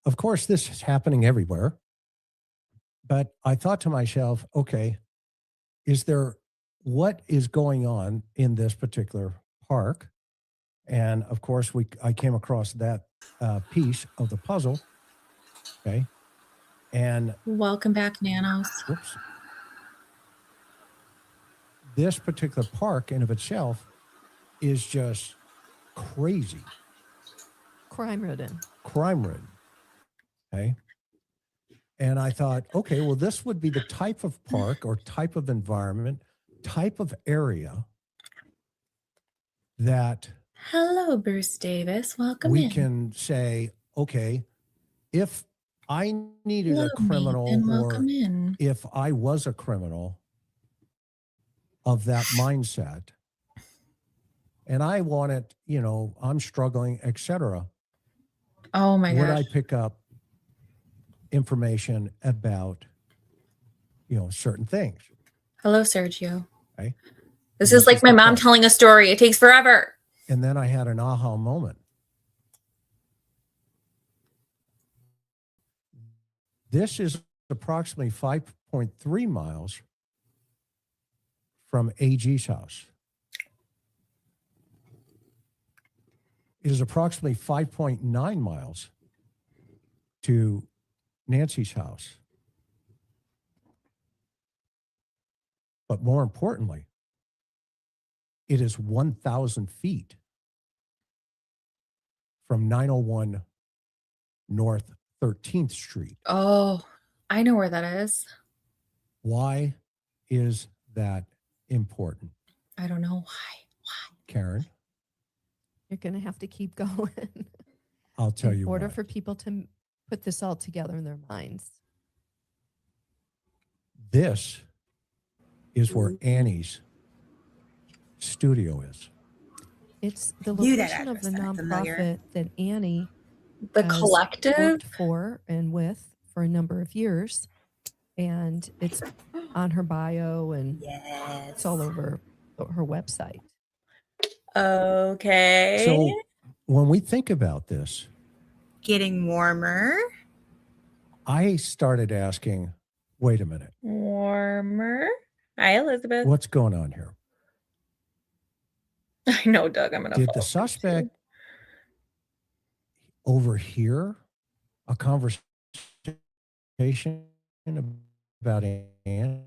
Speaker 3: of course this is happening everywhere, but I thought to myself, okay, what is going on in this particular park? And of course, I came across that piece of the puzzle. Okay. And
Speaker 2: Welcome back, Nanos.
Speaker 3: whoops. This particular park in of itself is just crazy.
Speaker 4: Crime ridden.
Speaker 3: Okay. And I thought, okay, well, this would be the type of park or type of environment, type of area that
Speaker 2: Hello, Bruce Davis. Welcome
Speaker 3: we
Speaker 2: in.
Speaker 3: can say, okay, if I needed
Speaker 2: Hello,
Speaker 3: a criminal
Speaker 2: Nathan.
Speaker 3: or
Speaker 2: Welcome in.
Speaker 3: if I was a criminal of that mindset and I want it, you know, I'm struggling, etc.
Speaker 2: Oh my
Speaker 3: would
Speaker 2: gosh.
Speaker 3: I pick up information about, you know, certain things?
Speaker 2: Hello, Sergio.
Speaker 3: Okay.
Speaker 2: This
Speaker 3: And
Speaker 2: is like my
Speaker 3: the
Speaker 2: mom
Speaker 3: part.
Speaker 2: telling a story. It takes forever.
Speaker 3: And then I had an aha moment. This is approximately 5.3 miles from AG's house. It is approximately 5.9 miles to Nancy's house. But more importantly, it is 1,000 feet from 901 North 13th Street.
Speaker 2: Oh, I know where that is.
Speaker 3: Why is that important?
Speaker 2: I don't know why.
Speaker 3: Karen?
Speaker 4: You're going to have to keep going.
Speaker 3: I'll tell you
Speaker 4: in order
Speaker 3: why.
Speaker 4: for people to put this all together in their minds.
Speaker 3: This is where Annie's studio is.
Speaker 4: It's the
Speaker 5: Knew that
Speaker 4: location of the
Speaker 5: address sounded familiar.
Speaker 4: nonprofit that Annie
Speaker 2: The
Speaker 4: has
Speaker 2: collective.
Speaker 4: worked for and with for a number of years. And it's on her bio and
Speaker 5: Yes.
Speaker 4: it's all over her website.
Speaker 2: Okay.
Speaker 3: So when we think about this,
Speaker 5: Getting warmer.
Speaker 3: I started asking, wait a minute,
Speaker 2: Warmer. Hi, Elizabeth.
Speaker 3: what's going on here?
Speaker 2: I know, Doug. I'm gonna.
Speaker 3: Did
Speaker 2: fall
Speaker 3: the
Speaker 2: asleep,
Speaker 3: suspect
Speaker 2: too.
Speaker 3: overhear a conversation about Annie?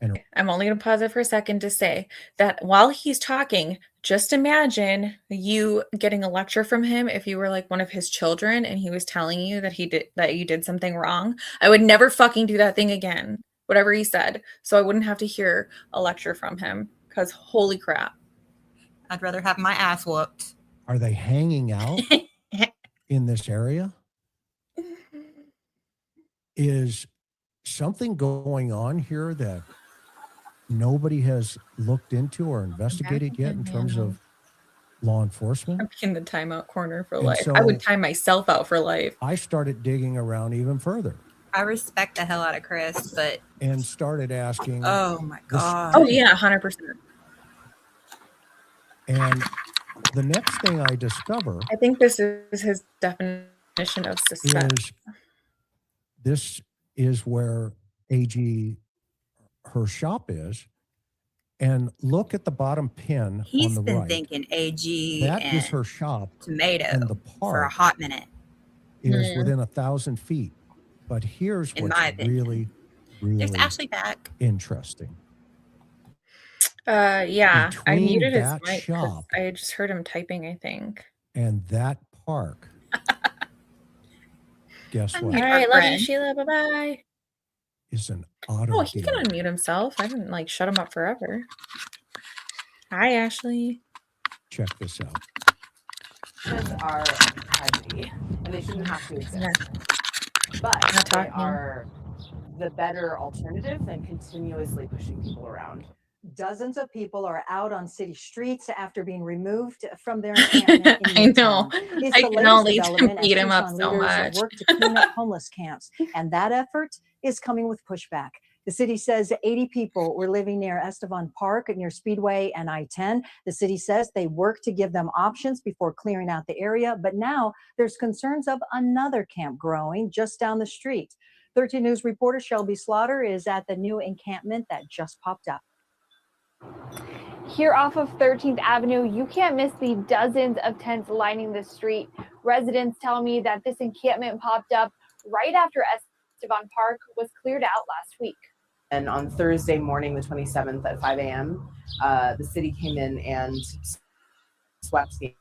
Speaker 3: And
Speaker 2: I'm only going to pause it for a second to say that while he's talking, just imagine you getting a lecture from him if you were like one of his children and he was telling you that you did something wrong. I would never fucking do that thing again, whatever he said. So I wouldn't have to hear a lecture from him because holy crap.
Speaker 5: I'd rather have my ass whooped.
Speaker 3: are they hanging out in this area? Is something going on here that nobody has looked into or investigated yet in terms of law enforcement?
Speaker 2: I'm in the timeout corner for
Speaker 3: And
Speaker 2: life.
Speaker 3: so
Speaker 2: I would time myself out for life.
Speaker 3: I started digging around even further
Speaker 5: I respect the hell out of Chris, but
Speaker 3: and started asking.
Speaker 5: oh my
Speaker 3: the
Speaker 5: god.
Speaker 2: Oh yeah, 100%.
Speaker 3: And the next thing I discover
Speaker 2: I think this is his definition of suspect.
Speaker 3: this is where AG, her shop is. And look at the bottom pin
Speaker 5: He's
Speaker 3: on the
Speaker 5: been
Speaker 3: right.
Speaker 5: thinking AG
Speaker 3: That
Speaker 5: and
Speaker 3: is her shop.
Speaker 5: tomato
Speaker 3: And the
Speaker 5: for a
Speaker 3: park
Speaker 5: hot minute.
Speaker 3: is within 1,000 feet. But here's
Speaker 5: In
Speaker 3: what's
Speaker 5: my opinion.
Speaker 3: really, really
Speaker 5: There's Ashley back.
Speaker 3: interesting.
Speaker 2: Yeah, I
Speaker 3: Between
Speaker 2: muted his
Speaker 3: that
Speaker 2: mic 'cause
Speaker 3: shop
Speaker 2: I just heard him typing, I think.
Speaker 3: and that park, guess
Speaker 5: I
Speaker 3: what?
Speaker 5: muted
Speaker 2: All
Speaker 5: our
Speaker 2: right, love you,
Speaker 5: friend.
Speaker 2: Sheila. Bye-bye.
Speaker 3: Is an auto
Speaker 2: Oh, he can
Speaker 3: dealer.
Speaker 2: unmute himself. I didn't like shut him up forever. Hi, Ashley.
Speaker 3: Check this out.
Speaker 8: Are heavy and they shouldn't have to exist.
Speaker 2: Yeah.
Speaker 8: But
Speaker 2: Not
Speaker 8: they
Speaker 2: talking.
Speaker 8: are the better alternative than continuously pushing people around.
Speaker 9: Dozens of people are out on city streets after being removed from their encampment in
Speaker 2: I know.
Speaker 9: Midtown. It's
Speaker 2: I
Speaker 9: the
Speaker 2: can
Speaker 9: latest
Speaker 2: only
Speaker 9: development as
Speaker 2: beat him up
Speaker 9: Tucson
Speaker 2: so
Speaker 9: leaders
Speaker 2: much.
Speaker 9: work to clean up homeless camps, and that effort is coming with pushback. The city says 80 people were living near Estevan Park near Speedway and I-10. The city says they worked to give them options before clearing out the area, but now there's concerns of another camp growing just down the street. 13 News reporter Shelby Slaughter is at the new encampment that just popped up.
Speaker 10: Here off of 13th Avenue, you can't miss the dozens of tents lining the street. Residents tell me that this encampment popped up right after Esteban Park was cleared out last week.
Speaker 8: And on Thursday morning, the 27th at 5 a.m., the city came in and swept the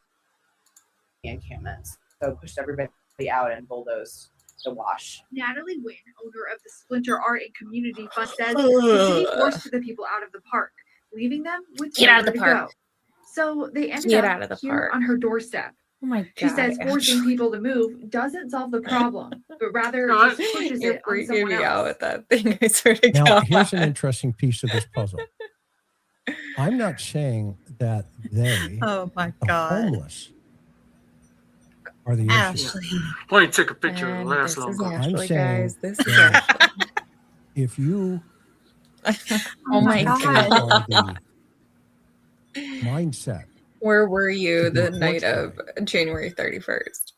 Speaker 8: encampments. So pushed everybody out and bulldozed the wash.
Speaker 11: Natalie Wynn, owner of the Splinter Art and Community Fund, says the city forced the people out of the park, leaving them with
Speaker 2: Get out of the
Speaker 11: nowhere to
Speaker 2: park.
Speaker 11: go. So they ended
Speaker 2: Get
Speaker 11: up
Speaker 2: out of the
Speaker 11: here
Speaker 2: park.
Speaker 11: on her doorstep.
Speaker 2: Oh my God.
Speaker 11: She says forcing people to move doesn't solve the problem, but rather just pushes
Speaker 2: You're
Speaker 11: it on
Speaker 2: freaking
Speaker 11: someone
Speaker 2: me out
Speaker 11: else.
Speaker 2: with that thing. I swear to
Speaker 3: Now,
Speaker 2: God.
Speaker 3: here's an interesting piece of this puzzle. I'm not saying that they,
Speaker 5: Oh my
Speaker 3: the
Speaker 5: God.
Speaker 3: homeless, are the issue.
Speaker 5: Ashley.
Speaker 6: Well, you took a picture of
Speaker 2: And
Speaker 6: the last
Speaker 2: this is
Speaker 6: longer.
Speaker 2: Ashley,
Speaker 3: saying
Speaker 2: guys. This is
Speaker 3: that
Speaker 2: Ashley.
Speaker 3: if you
Speaker 2: Oh my
Speaker 3: potentially
Speaker 2: God.
Speaker 3: are the mindset,
Speaker 2: Where were you
Speaker 3: to be
Speaker 2: the
Speaker 3: a
Speaker 2: night
Speaker 3: porch
Speaker 2: of January 31st?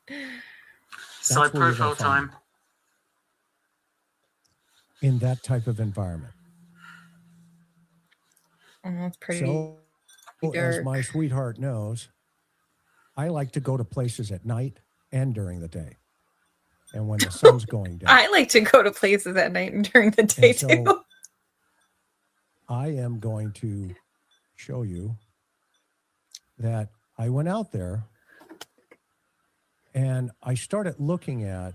Speaker 6: Side
Speaker 3: where you're
Speaker 6: profile
Speaker 3: gonna find
Speaker 6: time.
Speaker 3: in that type of environment.
Speaker 2: Oh, that's pretty
Speaker 3: So, as
Speaker 2: dark.
Speaker 3: my sweetheart knows, I like to go to places at night and during the day. And when the sun's going down.
Speaker 2: I like to go to places at night and during the day
Speaker 3: And so
Speaker 2: too.
Speaker 3: I am going to show you that I went out there and I started looking at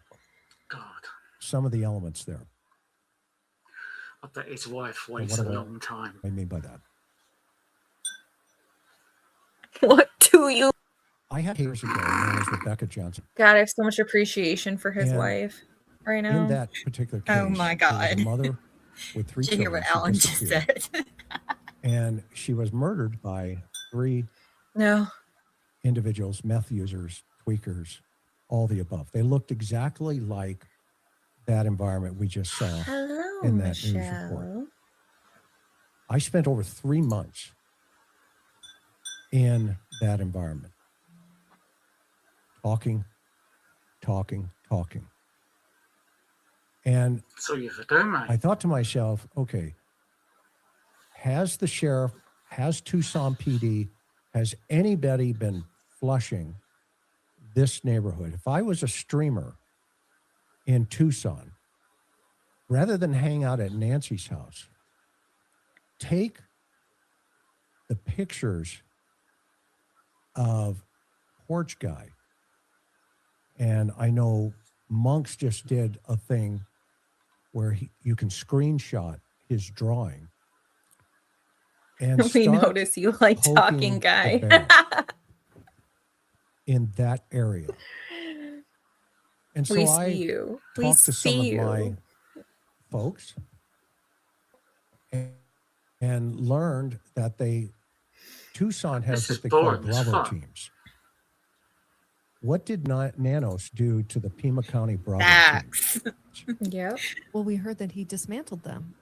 Speaker 6: God,
Speaker 3: some of the elements there.
Speaker 6: I bet his wife
Speaker 3: And
Speaker 6: waits
Speaker 3: what
Speaker 6: a
Speaker 3: do
Speaker 6: long time.
Speaker 3: I mean by that?
Speaker 2: What do you?
Speaker 3: I had years ago, her name was Rebecca Johnson.
Speaker 2: God, I have so much appreciation for his
Speaker 3: And
Speaker 2: wife right now.
Speaker 3: In that particular case,
Speaker 5: Oh my
Speaker 3: there was
Speaker 5: God.
Speaker 3: a mother with 3
Speaker 5: Did you hear
Speaker 3: children.
Speaker 5: what
Speaker 3: She
Speaker 5: Alan just
Speaker 3: disappeared.
Speaker 5: said?
Speaker 3: And she was murdered by 3
Speaker 2: No.
Speaker 3: individuals, meth users, tweakers, all the above. They looked exactly like that environment we just saw
Speaker 2: Hello,
Speaker 3: in that news report.
Speaker 2: Michelle.
Speaker 3: I spent over 3 months in that environment. Talking. And
Speaker 6: So you have done, mate.
Speaker 3: I thought to myself, okay, has the sheriff, has Tucson PD, has anybody been flushing this neighborhood? If I was a streamer in Tucson, rather than hang out at Nancy's house, take the pictures of Porch Guy. And I know Monks just did a thing where you can screenshot his drawing. And
Speaker 2: We
Speaker 3: start
Speaker 2: notice you like
Speaker 3: poking
Speaker 2: talking
Speaker 3: the
Speaker 2: guy.
Speaker 3: bear in that area. And so
Speaker 2: We
Speaker 3: I
Speaker 2: see you. We
Speaker 3: talked to some
Speaker 2: see
Speaker 3: of
Speaker 2: you.
Speaker 3: my folks and learned that Tucson has
Speaker 6: This
Speaker 3: what
Speaker 6: is
Speaker 3: they call
Speaker 6: boring as
Speaker 3: Bravo
Speaker 6: fuck.
Speaker 3: teams. What did Nanos do to the Pima County Bravo
Speaker 5: Facts.
Speaker 3: team?
Speaker 2: Yep.
Speaker 4: Well, we heard that he dismantled them,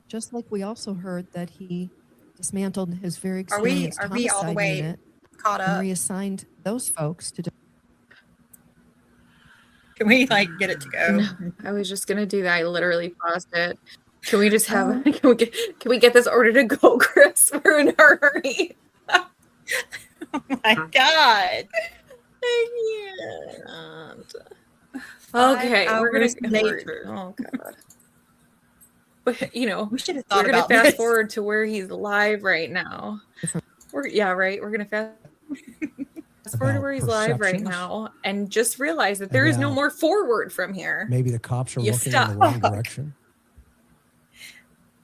Speaker 4: just like we also heard that he dismantled his very
Speaker 5: Are we
Speaker 4: experienced
Speaker 5: all the
Speaker 4: homicide
Speaker 5: way
Speaker 4: unit
Speaker 5: caught
Speaker 4: and
Speaker 5: up?
Speaker 4: reassigned those folks to.
Speaker 5: Can we like get it to go?
Speaker 2: I was just gonna do that. I literally paused it. Can we just have? Can we get this order to go, Chris? We're in a hurry.
Speaker 5: Oh my God.
Speaker 2: I can't. Okay, we're gonna.
Speaker 5: 5 hours later.
Speaker 2: Oh God. But you know,
Speaker 5: We should have
Speaker 2: we're
Speaker 5: thought
Speaker 2: gonna
Speaker 5: about
Speaker 2: fast
Speaker 5: this.
Speaker 2: forward to where he's live right now. We're gonna fast forward to
Speaker 3: About
Speaker 2: where he's live right
Speaker 3: perceptions?
Speaker 2: now, and just realize that there is no
Speaker 3: About-
Speaker 2: more forward from here.
Speaker 3: Maybe the cops are
Speaker 2: You
Speaker 3: looking in the
Speaker 2: stop.
Speaker 3: wrong direction.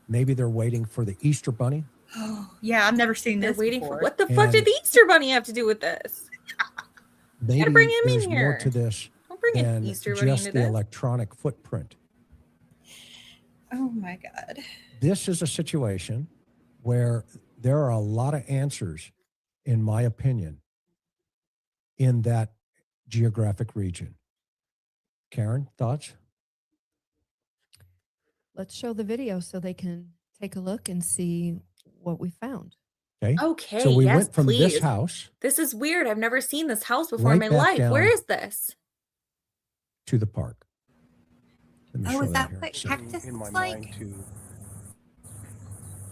Speaker 3: Maybe they're waiting for the Easter Bunny.
Speaker 5: Oh, yeah, I've never seen
Speaker 2: They're
Speaker 5: this
Speaker 2: waiting
Speaker 5: before.
Speaker 2: for what the fuck did
Speaker 3: And-
Speaker 2: the Easter Bunny have to do with this?
Speaker 3: Maybe
Speaker 2: bring him in
Speaker 3: there's more
Speaker 2: here.
Speaker 3: to this
Speaker 2: Don't bring an
Speaker 3: than
Speaker 2: Easter Bunny
Speaker 3: just
Speaker 2: into
Speaker 3: the
Speaker 2: this.
Speaker 3: electronic footprint.
Speaker 5: Oh my God.
Speaker 3: This is a situation where there are a lot of answers, in my opinion, in that geographic region. Karen, thoughts?
Speaker 4: Let's show the video so they can take a look and see what we found.
Speaker 3: Okay.
Speaker 2: Okay,
Speaker 3: So we
Speaker 2: yes,
Speaker 3: went from
Speaker 2: please.
Speaker 3: this house
Speaker 2: This is weird. I've never seen this house before in
Speaker 3: Right
Speaker 2: my
Speaker 3: back
Speaker 2: life. Where
Speaker 3: down.
Speaker 2: is this?
Speaker 3: to the park. Let me
Speaker 5: Oh,
Speaker 3: show
Speaker 5: is that
Speaker 3: here.
Speaker 5: what
Speaker 3: So
Speaker 5: cactus
Speaker 3: in my
Speaker 5: looks
Speaker 3: mind
Speaker 5: like?
Speaker 3: to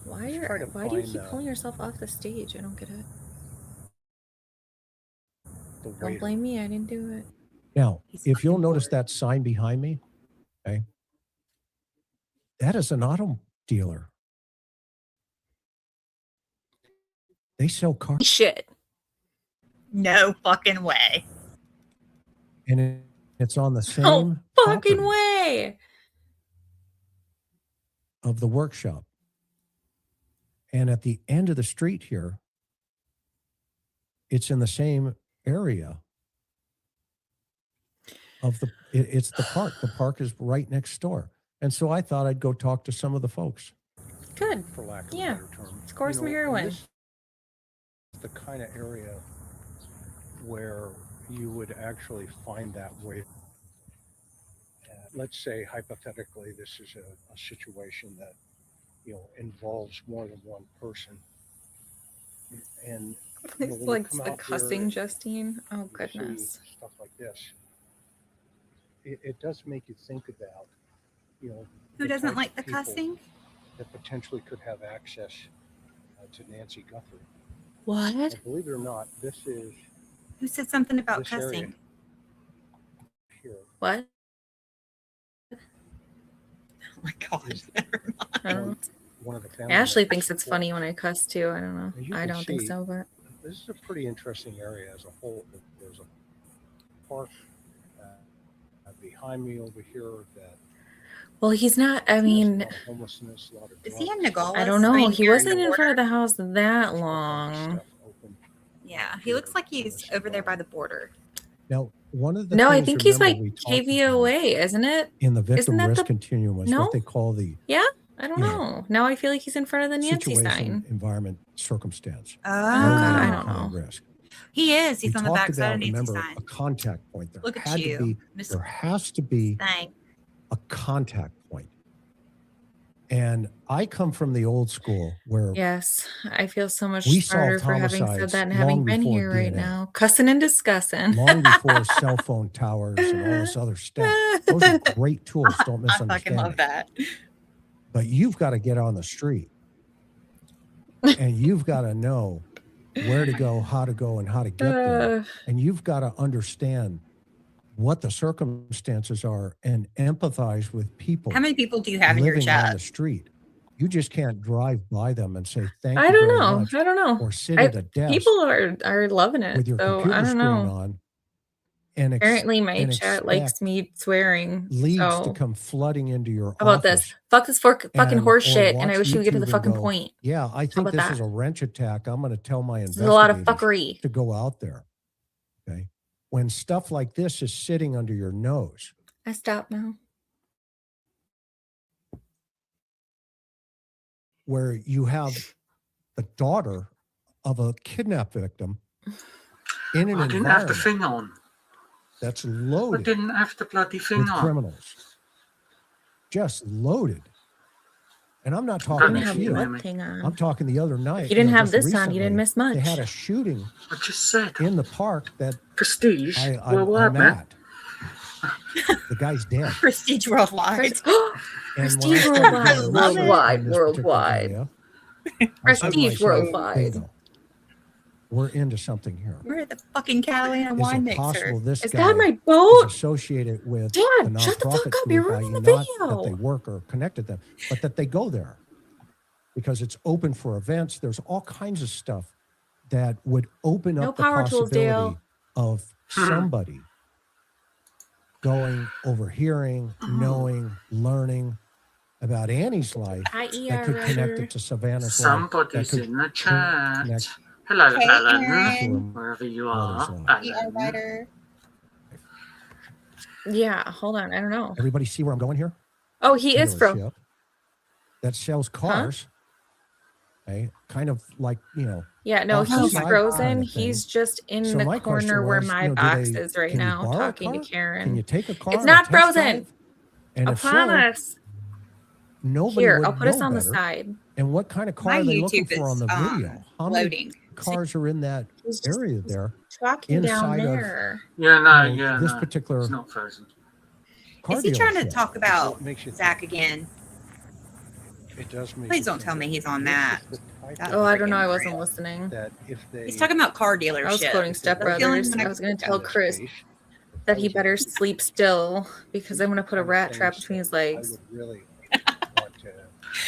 Speaker 2: Why do you keep pulling yourself off the stage? I don't get it. Don't blame me. I didn't do it.
Speaker 3: Now, if you'll notice that sign behind me, okay, that is an auto dealer. They sell cars.
Speaker 5: Shit. No fucking way.
Speaker 3: And it's on the same
Speaker 2: No fucking
Speaker 3: property
Speaker 2: way.
Speaker 3: of the workshop. And at the end of the street here, it's in the same area of it's the park. The park is right next door. And so I thought I'd go talk to some of the folks.
Speaker 2: Good.
Speaker 3: For lack of a
Speaker 2: Yeah.
Speaker 3: better term.
Speaker 2: Score some heroin.
Speaker 3: This is the kind of area where you would actually find that way. Let's say hypothetically, this is a situation that, involves more than one person. And
Speaker 2: It's
Speaker 3: when
Speaker 2: like
Speaker 3: you come
Speaker 2: the
Speaker 3: out
Speaker 2: cussing,
Speaker 3: here
Speaker 2: Justine. Oh,
Speaker 3: and you see
Speaker 2: goodness.
Speaker 3: stuff like this. It does make you think about,
Speaker 5: Who
Speaker 3: the
Speaker 5: doesn't
Speaker 3: types
Speaker 5: like
Speaker 3: of
Speaker 5: the
Speaker 3: people
Speaker 5: cussing?
Speaker 3: that potentially could have access to Nancy Guthrie.
Speaker 2: What?
Speaker 3: Now, believe it or not, this is
Speaker 5: Who said something about
Speaker 3: this area
Speaker 5: cussing?
Speaker 3: here.
Speaker 2: What?
Speaker 5: Oh my god.
Speaker 3: Is
Speaker 2: I don't know.
Speaker 3: one of the family
Speaker 2: Ashley
Speaker 3: members
Speaker 2: thinks it's
Speaker 3: support.
Speaker 2: funny when I cuss too. I don't know.
Speaker 3: As you
Speaker 2: I
Speaker 3: can
Speaker 2: don't think
Speaker 3: see,
Speaker 2: so, but
Speaker 3: this is a pretty interesting area as a whole. There's a park behind me over here that
Speaker 2: well, he's not. I
Speaker 3: has a
Speaker 2: mean,
Speaker 3: lot of homelessness, a lot of
Speaker 5: Is he in
Speaker 3: drugs,
Speaker 5: Nogales?
Speaker 2: I don't know.
Speaker 5: I mean,
Speaker 2: He
Speaker 5: here
Speaker 2: wasn't
Speaker 5: the
Speaker 2: in front of
Speaker 5: border?
Speaker 2: the house that
Speaker 3: all kinds of
Speaker 2: long.
Speaker 3: stuff open.
Speaker 5: Yeah, he looks like he's over there by the border.
Speaker 3: Now, one of the
Speaker 2: No, I
Speaker 3: things,
Speaker 2: think he's
Speaker 3: remember,
Speaker 2: like
Speaker 3: we talked
Speaker 2: KVOA, isn't it?
Speaker 3: in the
Speaker 2: Isn't
Speaker 3: victim
Speaker 2: that
Speaker 3: risk
Speaker 2: the
Speaker 3: continuum was
Speaker 2: no?
Speaker 3: what they call the
Speaker 2: Yeah, I don't
Speaker 3: you know,
Speaker 2: know. Now I feel like he's in front of the Nancy
Speaker 3: situation,
Speaker 2: sign.
Speaker 3: environment, circumstance.
Speaker 2: Oh God, I
Speaker 3: Low,
Speaker 2: don't
Speaker 3: high
Speaker 2: know.
Speaker 3: risk.
Speaker 5: He is.
Speaker 3: We
Speaker 5: He's on the
Speaker 3: talked
Speaker 5: backside of
Speaker 3: about,
Speaker 5: Nancy's
Speaker 3: remember,
Speaker 5: sign.
Speaker 3: a contact point. There
Speaker 5: Look at
Speaker 3: had to
Speaker 5: you,
Speaker 3: be,
Speaker 5: Miss
Speaker 3: there has to be
Speaker 5: Thang.
Speaker 3: a contact point. And I come from the old school where
Speaker 2: Yes, I feel so much
Speaker 3: we
Speaker 2: smarter
Speaker 3: solved
Speaker 2: for having said
Speaker 3: homicides
Speaker 2: that and having
Speaker 3: long
Speaker 2: been
Speaker 3: before
Speaker 2: here right
Speaker 3: DNA,
Speaker 2: now, cussing and discussing.
Speaker 3: long before cell phone towers and all this other stuff. Those are great tools. Don't
Speaker 5: I fucking
Speaker 3: misunderstand
Speaker 5: love
Speaker 3: me.
Speaker 5: that.
Speaker 3: But you've got to get on the street and you've got to know where to go, how to go, and how to get there. And you've got to understand what the circumstances are and empathize with people
Speaker 5: How many people do you have in your
Speaker 3: living on
Speaker 5: chat?
Speaker 3: the street. You just can't drive by them and say thank
Speaker 2: I
Speaker 3: you
Speaker 2: don't
Speaker 3: very
Speaker 2: know.
Speaker 3: much,
Speaker 2: I don't know.
Speaker 3: or sit at a desk
Speaker 2: People are loving it,
Speaker 3: with your
Speaker 2: so I
Speaker 3: computer
Speaker 2: don't
Speaker 3: screen
Speaker 2: know.
Speaker 3: on and
Speaker 2: Apparently, my chat
Speaker 3: expect
Speaker 2: likes me swearing.
Speaker 3: leads to
Speaker 2: So
Speaker 3: come flooding into your
Speaker 2: how about this?
Speaker 3: office
Speaker 2: Fuck this fucking horse
Speaker 3: or
Speaker 2: shit, and I
Speaker 3: watch
Speaker 2: wish you would get to the
Speaker 3: YouTube and
Speaker 2: fucking
Speaker 3: go,
Speaker 2: point.
Speaker 3: yeah, I
Speaker 2: How
Speaker 3: think
Speaker 2: about
Speaker 3: this
Speaker 2: that?
Speaker 3: is a wrench attack. I'm going to tell my
Speaker 2: This is a lot of
Speaker 3: investigators
Speaker 2: fuckery.
Speaker 3: to go out there. Okay. When stuff like this is sitting under your nose,
Speaker 2: I stop now.
Speaker 3: where you have the daughter of a kidnap victim in an
Speaker 6: I didn't have the
Speaker 3: environment
Speaker 6: thing on.
Speaker 3: that's
Speaker 6: I
Speaker 3: loaded
Speaker 6: didn't have the bloody thing
Speaker 3: with
Speaker 6: on.
Speaker 3: criminals, just loaded. And I'm not
Speaker 2: You
Speaker 3: talking
Speaker 2: didn't
Speaker 3: a
Speaker 2: have
Speaker 3: few.
Speaker 2: what thing on?
Speaker 3: I'm talking the other night.
Speaker 2: If you didn't have
Speaker 3: just
Speaker 2: this on, you didn't
Speaker 3: recently,
Speaker 2: miss
Speaker 3: They had
Speaker 2: much.
Speaker 3: a shooting
Speaker 6: I just said
Speaker 3: in the park that
Speaker 6: prestige.
Speaker 3: I'm
Speaker 6: man.
Speaker 3: at. The guy's dead.
Speaker 5: Prestige Worldwide.
Speaker 3: And when
Speaker 2: Prestige
Speaker 3: I started
Speaker 2: Worldwide.
Speaker 3: doing research
Speaker 2: Worldwide,
Speaker 3: on this particular
Speaker 2: worldwide.
Speaker 3: area, I said to
Speaker 2: Prestige
Speaker 3: myself,
Speaker 2: Worldwide.
Speaker 3: bingo, we're into something here.
Speaker 5: We're at the fucking Catalina
Speaker 3: Is
Speaker 5: wine
Speaker 3: it possible
Speaker 5: mixer.
Speaker 3: this
Speaker 2: Is
Speaker 3: guy
Speaker 2: that my
Speaker 3: is
Speaker 2: boat?
Speaker 3: associated with
Speaker 2: Dad,
Speaker 3: the
Speaker 2: shut the fuck
Speaker 3: nonprofit
Speaker 2: up. You're
Speaker 3: group,
Speaker 2: ruining
Speaker 3: i.e.
Speaker 2: the
Speaker 3: not that they
Speaker 2: video.
Speaker 3: work or connected them, but that they go there because it's open for events. There's all kinds of stuff that would open
Speaker 2: No
Speaker 3: up the
Speaker 2: power tools,
Speaker 3: possibility
Speaker 2: Dale.
Speaker 3: of somebody going, overhearing, knowing, learning about Annie's life
Speaker 2: IE
Speaker 3: that could connect
Speaker 2: writer.
Speaker 3: it to Savannah's life. That
Speaker 6: Somebody's
Speaker 3: could
Speaker 6: in the chat.
Speaker 3: connect
Speaker 6: Hello,
Speaker 5: Hey,
Speaker 6: Alan.
Speaker 5: Aaron.
Speaker 6: Wherever you
Speaker 3: mother's
Speaker 6: are.
Speaker 3: life.
Speaker 6: Alan.
Speaker 5: writer.
Speaker 2: Yeah, hold on. I don't know.
Speaker 3: Everybody see where I'm going here?
Speaker 2: Oh, he is from.
Speaker 3: Dealership that sells cars. Okay, kind of like,
Speaker 2: Yeah, no,
Speaker 3: off the
Speaker 2: he's
Speaker 3: side
Speaker 2: frozen.
Speaker 3: kind of
Speaker 2: He's
Speaker 3: thing.
Speaker 2: just in
Speaker 3: So
Speaker 2: the
Speaker 3: my question
Speaker 2: corner where
Speaker 3: was,
Speaker 2: my
Speaker 3: do
Speaker 2: box
Speaker 3: they-
Speaker 2: is right
Speaker 3: can you
Speaker 2: now,
Speaker 3: borrow a
Speaker 2: talking to
Speaker 3: car?
Speaker 2: Karen.
Speaker 3: Can you take a car?
Speaker 2: It's
Speaker 3: on
Speaker 2: not
Speaker 3: a test
Speaker 2: frozen.
Speaker 3: drive? And
Speaker 2: I
Speaker 3: if so,
Speaker 2: promise.
Speaker 3: nobody
Speaker 2: Here,
Speaker 3: would
Speaker 2: I'll put us
Speaker 3: know
Speaker 2: on the
Speaker 3: better.
Speaker 2: side.
Speaker 3: And what kind of car
Speaker 5: My
Speaker 3: are they looking
Speaker 5: YouTube
Speaker 3: for on
Speaker 5: is
Speaker 3: the video? How many
Speaker 5: loading.
Speaker 3: cars are in that
Speaker 2: He's just
Speaker 3: area there?
Speaker 2: talking down
Speaker 3: inside of-
Speaker 2: there.
Speaker 6: Yeah, no, yeah,
Speaker 3: this
Speaker 6: no.
Speaker 3: particular
Speaker 6: It's not frozen.
Speaker 3: car
Speaker 5: Is he trying to
Speaker 3: dealership.
Speaker 5: talk about
Speaker 3: What makes you
Speaker 5: Zach again?
Speaker 3: It does make.
Speaker 12: Please don't tell me he's on that.
Speaker 2: Oh, I don't know. I wasn't listening.
Speaker 3: That if they,
Speaker 12: He's talking about car dealership.
Speaker 2: I was quoting Step
Speaker 12: That feeling
Speaker 2: Brothers.
Speaker 12: when
Speaker 2: I was going to tell Chris that he better sleep still because I'm going to put a rat trap between his legs.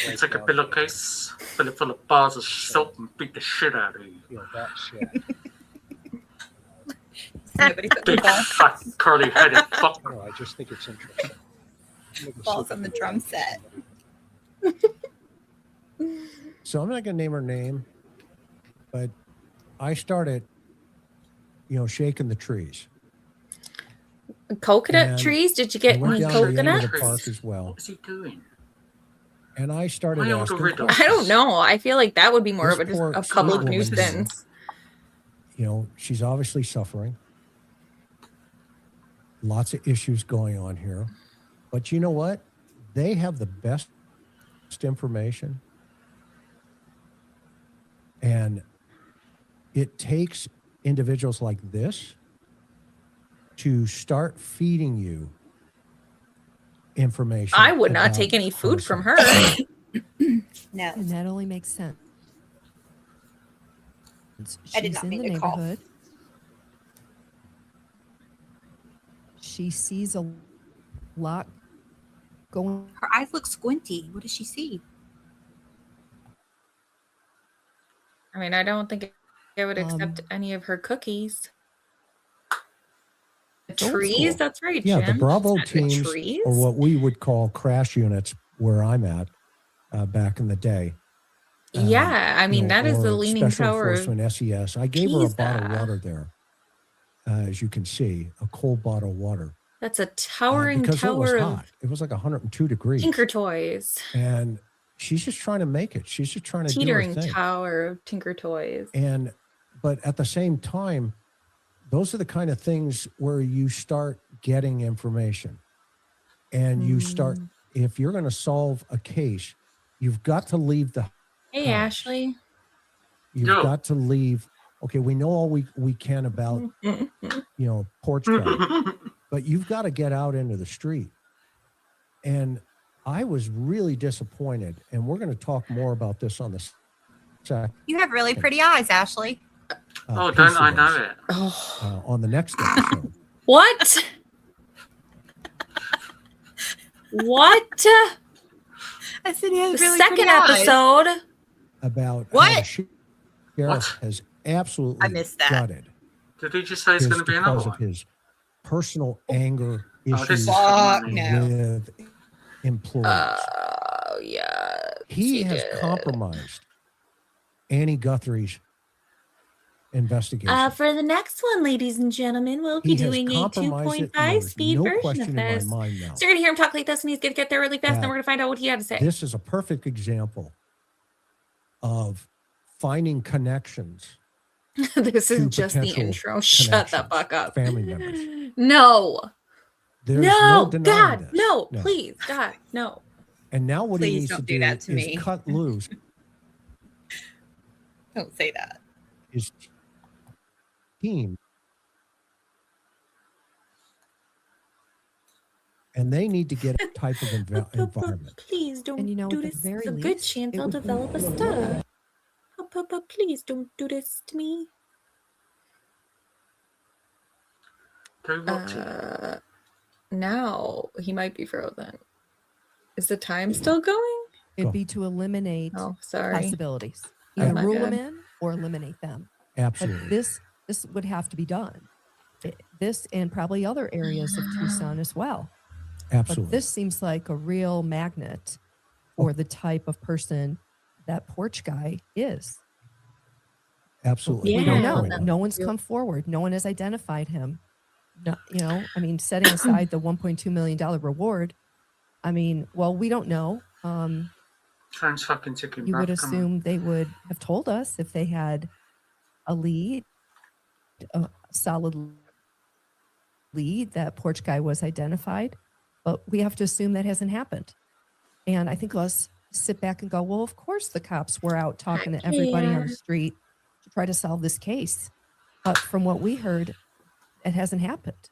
Speaker 6: It's like a pillowcase, fill it full of bars of soap and beat the shit out of you.
Speaker 3: You know, that shit.
Speaker 12: Nobody put the
Speaker 6: Big fat curly headed fuck.
Speaker 3: I don't know, I just think it's interesting.
Speaker 12: balls on the drum set.
Speaker 3: So I'm not going to name her name, but I started, shaking the trees.
Speaker 2: Coconut
Speaker 3: And
Speaker 2: trees? Did you get
Speaker 3: I went
Speaker 2: any
Speaker 3: down to the end of
Speaker 2: coconut?
Speaker 3: the park as well.
Speaker 6: What is he doing?
Speaker 3: And I started
Speaker 6: Why all the
Speaker 3: asking
Speaker 6: riddles?
Speaker 2: I don't know. I feel like that would be more
Speaker 3: This
Speaker 2: of
Speaker 3: poor
Speaker 2: a public
Speaker 3: woman,
Speaker 2: nuisance.
Speaker 3: She's obviously suffering. Lots of issues going on here. But you know what? They have the best information. And it takes individuals like this to start feeding you information.
Speaker 2: I would not
Speaker 3: about
Speaker 2: take any food from her.
Speaker 12: No.
Speaker 4: And that only makes sense.
Speaker 12: I did
Speaker 4: She's
Speaker 12: not
Speaker 4: in
Speaker 12: mean
Speaker 4: the
Speaker 12: to cough.
Speaker 4: neighborhood. She sees a lot going.
Speaker 12: Her eyes look squinty. What does she see?
Speaker 2: I mean, I don't think I would accept any of her cookies. The trees? That's right,
Speaker 3: Yeah,
Speaker 2: Jim.
Speaker 3: the Bravo
Speaker 2: Not the
Speaker 3: teams,
Speaker 2: trees.
Speaker 3: or what we would call crash units, where I'm at back in the day.
Speaker 2: Yeah, I mean, that is the
Speaker 3: or
Speaker 2: leaning
Speaker 3: Special
Speaker 2: tower of
Speaker 3: Enforcement SES. I gave her a bottle of
Speaker 2: Pisa.
Speaker 3: water there, as you can see, a cold bottle of water.
Speaker 2: That's a towering
Speaker 3: Because it was
Speaker 2: tower of
Speaker 3: hot. It was like 102 degrees.
Speaker 2: Tinker Toys.
Speaker 3: And she's just trying to make it. She's just trying to do her
Speaker 2: Teetering
Speaker 3: thing.
Speaker 2: tower of Tinker Toys.
Speaker 3: But at the same time, those are the kind of things where you start getting information. And you start, if you're going to solve a case, you've got to leave the
Speaker 2: Hey, Ashley.
Speaker 3: You've got to leave. Okay, we know all we can about, porch guy, but you've got to get out into the street. And I was really disappointed, and we're going to talk more about this on the second.
Speaker 12: You have really pretty eyes, Ashley.
Speaker 6: Oh,
Speaker 3: piece
Speaker 6: don't
Speaker 3: of
Speaker 6: I know
Speaker 3: this,
Speaker 6: it?
Speaker 3: on the next episode.
Speaker 2: What? What?
Speaker 12: I said he has
Speaker 2: The
Speaker 12: really
Speaker 2: second
Speaker 12: pretty eyes.
Speaker 2: episode.
Speaker 3: About
Speaker 12: What?
Speaker 3: how the sheriff has absolutely
Speaker 12: I missed that.
Speaker 3: gutted
Speaker 6: Did he just say it's going to be another
Speaker 3: because of
Speaker 6: one?
Speaker 3: his personal anger
Speaker 6: Oh, this
Speaker 3: issues
Speaker 6: is
Speaker 12: Fuck
Speaker 6: funny.
Speaker 12: no.
Speaker 3: with employees.
Speaker 2: Oh, yeah.
Speaker 3: He has compromised Annie Guthrie's investigation.
Speaker 2: For the next one, ladies and gentlemen, we'll be
Speaker 3: He has
Speaker 2: doing a
Speaker 3: compromised it, and
Speaker 2: 2.5
Speaker 3: there's
Speaker 2: speed
Speaker 3: no
Speaker 2: version
Speaker 3: question
Speaker 2: of
Speaker 3: in my
Speaker 2: this.
Speaker 3: mind now.
Speaker 2: So you're going to hear him talk like this, and he's going to get there really fast, and
Speaker 3: that
Speaker 2: we're going to find out what he had to say.
Speaker 3: This is a perfect example of finding connections.
Speaker 2: This is
Speaker 3: to
Speaker 2: just the
Speaker 3: potential
Speaker 2: intro. Shut the
Speaker 3: connections,
Speaker 2: fuck up.
Speaker 3: family members.
Speaker 2: No.
Speaker 3: There's
Speaker 2: No,
Speaker 3: denying
Speaker 2: God,
Speaker 3: this.
Speaker 2: no, please, God, no.
Speaker 3: And now what he
Speaker 12: Please
Speaker 3: needs to
Speaker 12: don't
Speaker 3: do
Speaker 12: do that to
Speaker 3: is
Speaker 12: me.
Speaker 3: cut loose
Speaker 12: Don't say that.
Speaker 3: his team. And they need to get a type of environment.
Speaker 2: Please don't
Speaker 4: And
Speaker 2: do
Speaker 4: at the
Speaker 2: this.
Speaker 4: very
Speaker 2: It's a good
Speaker 4: least,
Speaker 2: chance
Speaker 4: it
Speaker 2: I'll
Speaker 4: would be-
Speaker 2: develop a stutter. Please don't do this to me.
Speaker 6: Do what to-
Speaker 2: Now he might be frozen. Is the time still going?
Speaker 4: It'd be to eliminate
Speaker 2: Oh, sorry.
Speaker 4: possibilities.
Speaker 2: Oh
Speaker 4: Either
Speaker 2: my
Speaker 4: rule
Speaker 2: God.
Speaker 4: them in or eliminate them.
Speaker 3: Absolutely.
Speaker 4: But this would have to be done. This and probably other areas of Tucson as well.
Speaker 3: Absolutely.
Speaker 4: But this seems like a real magnet for the type of person that porch guy is.
Speaker 3: Absolutely.
Speaker 4: We don't
Speaker 2: Yeah.
Speaker 4: know. No one's come forward. No one has identified him. No, setting aside the $1.2 million reward, we don't know.
Speaker 6: Sounds fucking chicken.
Speaker 4: You would
Speaker 6: bruv, come on.
Speaker 4: assume they would have told us if they had a lead, a solid lead that porch guy was identified, but we have to assume that hasn't happened. And I think let's sit back and go, well, of course the cops were out talking to everybody on the street to try to solve this case. But from what we heard, it hasn't happened.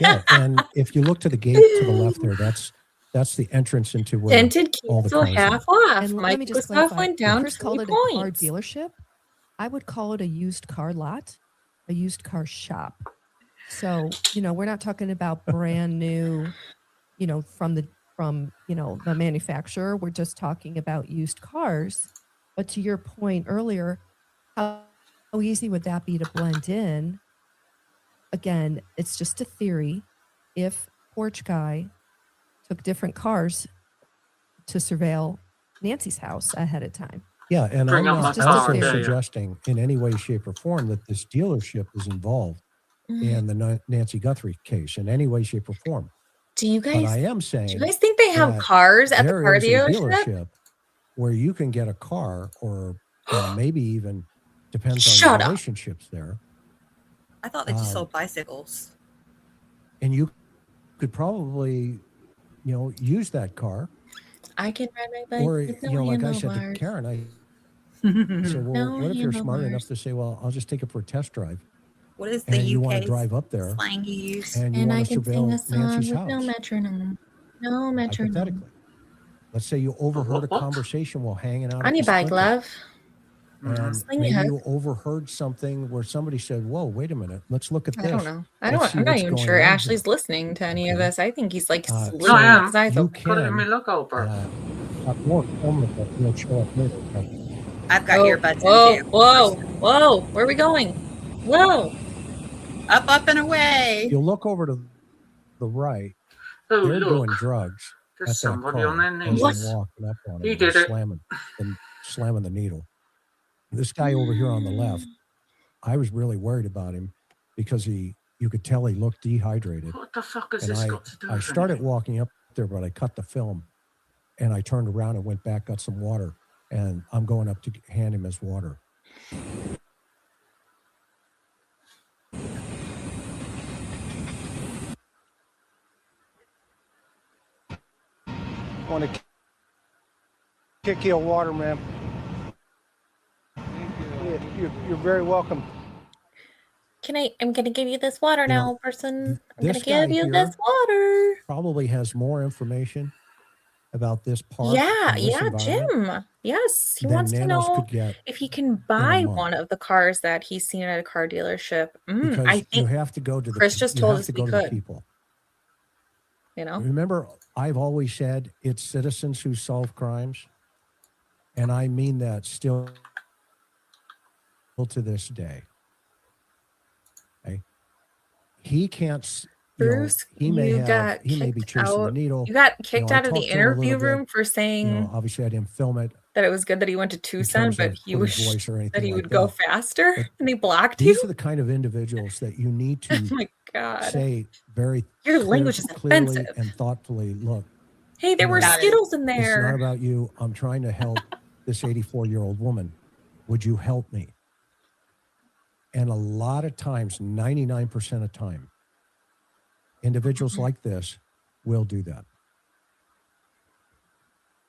Speaker 3: Yeah, and if you look to the gate to the left there, that's That's the entrance into where
Speaker 2: Dented
Speaker 3: all the
Speaker 2: cancel
Speaker 3: cars
Speaker 2: half
Speaker 3: are.
Speaker 2: off.
Speaker 4: And
Speaker 2: Mike
Speaker 4: let me just
Speaker 2: Gustav
Speaker 4: clarify.
Speaker 2: went down
Speaker 4: Chris
Speaker 2: 20
Speaker 4: called it a car
Speaker 2: points.
Speaker 4: dealership. I would call it a used car lot, a used car shop. So, you know, we're not talking about brand new, you know, from the manufacturer. We're just talking about used cars. But to your point earlier, how easy would that be to blend in? Again, it's just a theory. If Porch Guy took different cars to surveil Nancy's house ahead of time.
Speaker 3: Yeah, and
Speaker 6: Bring
Speaker 3: I'm
Speaker 6: up
Speaker 3: not
Speaker 6: my car,
Speaker 3: also
Speaker 6: yeah, yeah.
Speaker 3: suggesting in any way, shape, or form that this dealership is involved in the Nancy Guthrie case in any way, shape, or form.
Speaker 2: Do you
Speaker 3: But
Speaker 2: guys?
Speaker 3: I am
Speaker 2: Do
Speaker 3: saying
Speaker 2: you guys think they have
Speaker 3: that
Speaker 2: cars at the
Speaker 3: there
Speaker 2: car
Speaker 3: is a
Speaker 2: dealership?
Speaker 3: where you can get a car, or maybe even depends on
Speaker 2: Shut
Speaker 3: the
Speaker 2: up.
Speaker 3: relationships there,
Speaker 12: I thought they just sold bicycles.
Speaker 3: and you could probably, you know, use that car.
Speaker 2: I can ride my bike
Speaker 3: Or,
Speaker 2: with no
Speaker 3: you know, like I said to
Speaker 2: handlebars.
Speaker 3: Karen, I said, well,
Speaker 2: No
Speaker 3: what if you're smart enough
Speaker 2: handlebars.
Speaker 3: to say, well, I'll just take it for a test drive,
Speaker 12: What is
Speaker 3: and
Speaker 12: the
Speaker 3: you want to
Speaker 12: UK
Speaker 3: drive up there
Speaker 12: slang you use?
Speaker 3: and you
Speaker 2: And I
Speaker 3: want to
Speaker 2: can sing a
Speaker 3: surveil
Speaker 2: song
Speaker 3: Nancy's
Speaker 2: with no
Speaker 3: house,
Speaker 2: metronome. No metronome.
Speaker 3: hypothetically. Let's say you overheard a
Speaker 6: What?
Speaker 3: conversation while hanging out
Speaker 2: On
Speaker 3: at
Speaker 2: your
Speaker 3: the
Speaker 2: bike,
Speaker 3: Splinter.
Speaker 2: love.
Speaker 3: And
Speaker 2: Sling
Speaker 3: maybe
Speaker 2: your
Speaker 3: you
Speaker 2: hook.
Speaker 3: overheard something where somebody said, whoa, wait a minute, let's look at
Speaker 2: I
Speaker 3: this.
Speaker 2: don't know.
Speaker 3: Let's see
Speaker 2: I'm not
Speaker 3: what's
Speaker 2: even
Speaker 3: going
Speaker 2: sure
Speaker 3: on here.
Speaker 2: Ashley's listening to any of
Speaker 3: Okay.
Speaker 2: this. I think he's like
Speaker 3: So
Speaker 2: sleeping with his eyes
Speaker 3: you
Speaker 2: open.
Speaker 6: Put it in my
Speaker 3: can
Speaker 6: look over.
Speaker 3: talk more informative, but you'll show up later. But
Speaker 12: I've got earbuds
Speaker 2: Whoa,
Speaker 12: in too.
Speaker 2: whoa, whoa. Where are we going? Whoa.
Speaker 12: Up and away.
Speaker 3: if you look over to the right,
Speaker 6: Oh,
Speaker 3: they're
Speaker 6: look.
Speaker 3: doing drugs
Speaker 6: There's
Speaker 3: at that
Speaker 6: somebody on
Speaker 3: car
Speaker 6: their
Speaker 3: as
Speaker 6: knees.
Speaker 3: I'm walking up on
Speaker 6: He
Speaker 3: them and
Speaker 6: did it.
Speaker 3: slamming the needle. This guy over here on the left, I was really worried about him because you could tell he looked dehydrated.
Speaker 6: What the fuck has
Speaker 3: And
Speaker 6: this got to do
Speaker 3: I
Speaker 6: with
Speaker 3: started
Speaker 6: anything?
Speaker 3: walking up there, but I cut the film and I turned around and went back, got some water, and I'm going up to hand him his water. I want to kick you a water, man. You're very welcome.
Speaker 2: I'm gonna give you this water now, person. I'm gonna
Speaker 3: This guy
Speaker 2: give you
Speaker 3: here
Speaker 2: this water.
Speaker 3: probably has more information about this park
Speaker 2: Yeah,
Speaker 3: and this
Speaker 2: yeah,
Speaker 3: environment
Speaker 2: Jim. Yes, he
Speaker 3: than
Speaker 2: wants to
Speaker 3: Nanos
Speaker 2: know
Speaker 3: could get
Speaker 2: if he can
Speaker 3: in a
Speaker 2: buy
Speaker 3: month.
Speaker 2: one of the cars that he's seen at a car dealership.
Speaker 3: Because
Speaker 2: I
Speaker 3: you
Speaker 2: think
Speaker 3: have to go to
Speaker 2: Chris just told us we
Speaker 3: the
Speaker 2: could.
Speaker 3: people.
Speaker 2: You know,
Speaker 3: Remember, I've always said it's citizens who solve crimes, and I mean that still to this day. Okay, he can't.
Speaker 2: Bruce,
Speaker 3: he may be
Speaker 2: kicked
Speaker 3: chasing the
Speaker 2: out.
Speaker 3: needle.
Speaker 2: You got kicked
Speaker 3: I
Speaker 2: out of the
Speaker 3: talked to him a
Speaker 2: interview
Speaker 3: little bit.
Speaker 2: room for saying
Speaker 3: Obviously, I didn't film it
Speaker 2: that it was good that he went to
Speaker 3: in
Speaker 2: Tucson,
Speaker 3: terms
Speaker 2: but
Speaker 3: of
Speaker 2: he
Speaker 3: putting
Speaker 2: was
Speaker 3: voice or
Speaker 2: that
Speaker 3: anything
Speaker 2: he
Speaker 3: like
Speaker 2: would go
Speaker 3: that.
Speaker 2: faster,
Speaker 3: But
Speaker 2: and they blocked
Speaker 3: These
Speaker 2: you.
Speaker 3: are the kind of individuals that you need
Speaker 2: Oh
Speaker 3: to
Speaker 2: my god!
Speaker 3: say very
Speaker 2: Your language is
Speaker 3: clearly
Speaker 2: offensive.
Speaker 3: and thoughtfully, look,
Speaker 2: Hey, there were
Speaker 12: That is-
Speaker 2: Skittles in
Speaker 3: it's not
Speaker 2: there.
Speaker 3: about you. I'm trying to help this 84-year-old woman. Would you help me? And a lot of times, 99% of time, individuals like this will do that.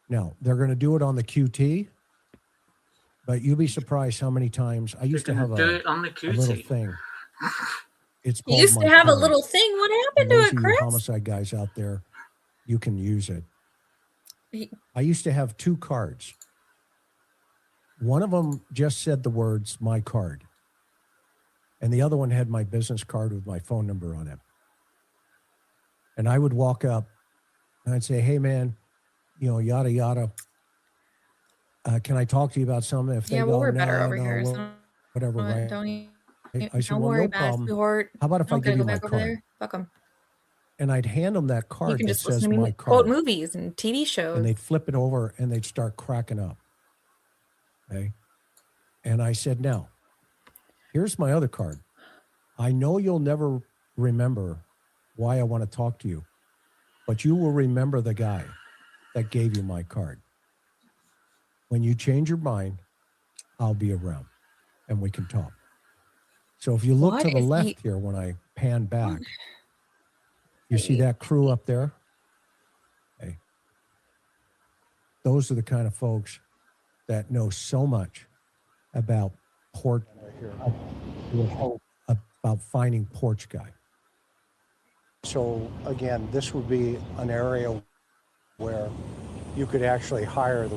Speaker 3: Now, they're going to do it on the QT, but you'd be surprised how many times I used to have
Speaker 6: Do
Speaker 3: a
Speaker 6: it on the
Speaker 3: little
Speaker 6: QT.
Speaker 3: thing. It's
Speaker 2: You
Speaker 3: called
Speaker 2: used
Speaker 3: my
Speaker 2: to have a
Speaker 3: card.
Speaker 2: little thing. What
Speaker 3: And
Speaker 2: happened to
Speaker 3: those
Speaker 2: it,
Speaker 3: of you
Speaker 2: Chris?
Speaker 3: homicide guys out there, you can use it.
Speaker 2: He-
Speaker 3: I used to have 2 cards. One of them just said the words, my card. And the other one had my business card with my phone number on it. And I would walk up and I'd say, hey, man, yada, yada. Can I talk to you about something? If they
Speaker 2: Yeah,
Speaker 3: go,
Speaker 2: we're better
Speaker 3: no,
Speaker 2: over
Speaker 3: no,
Speaker 2: here.
Speaker 3: well,
Speaker 2: So
Speaker 3: whatever, right? I said,
Speaker 2: don't
Speaker 3: well,
Speaker 2: worry
Speaker 3: no
Speaker 2: about it,
Speaker 3: problem.
Speaker 2: sweetheart.
Speaker 3: How about if I
Speaker 2: Don't gotta
Speaker 3: give you
Speaker 2: go
Speaker 3: my
Speaker 2: back over
Speaker 3: card?
Speaker 2: there. Fuck 'em.
Speaker 3: And I'd hand them that
Speaker 2: You
Speaker 3: card
Speaker 2: can
Speaker 3: that
Speaker 2: just listen
Speaker 3: says
Speaker 2: to
Speaker 3: my
Speaker 2: me quote
Speaker 3: card.
Speaker 2: movies and TV shows.
Speaker 3: And they'd flip it over and they'd start cracking up. Okay. And I said, now, here's my other card. I know you'll never remember why I want to talk to you, but you will remember the guy that gave you my card. When you change your mind, I'll be around and we can talk. So if you look
Speaker 2: What
Speaker 3: to the
Speaker 2: is
Speaker 3: left
Speaker 2: he-
Speaker 3: here, when I pan back, you see that crew up there? Hey, those are the kind of folks that know so much about about finding Porch Guy. So again, this would be an area where you could actually hire the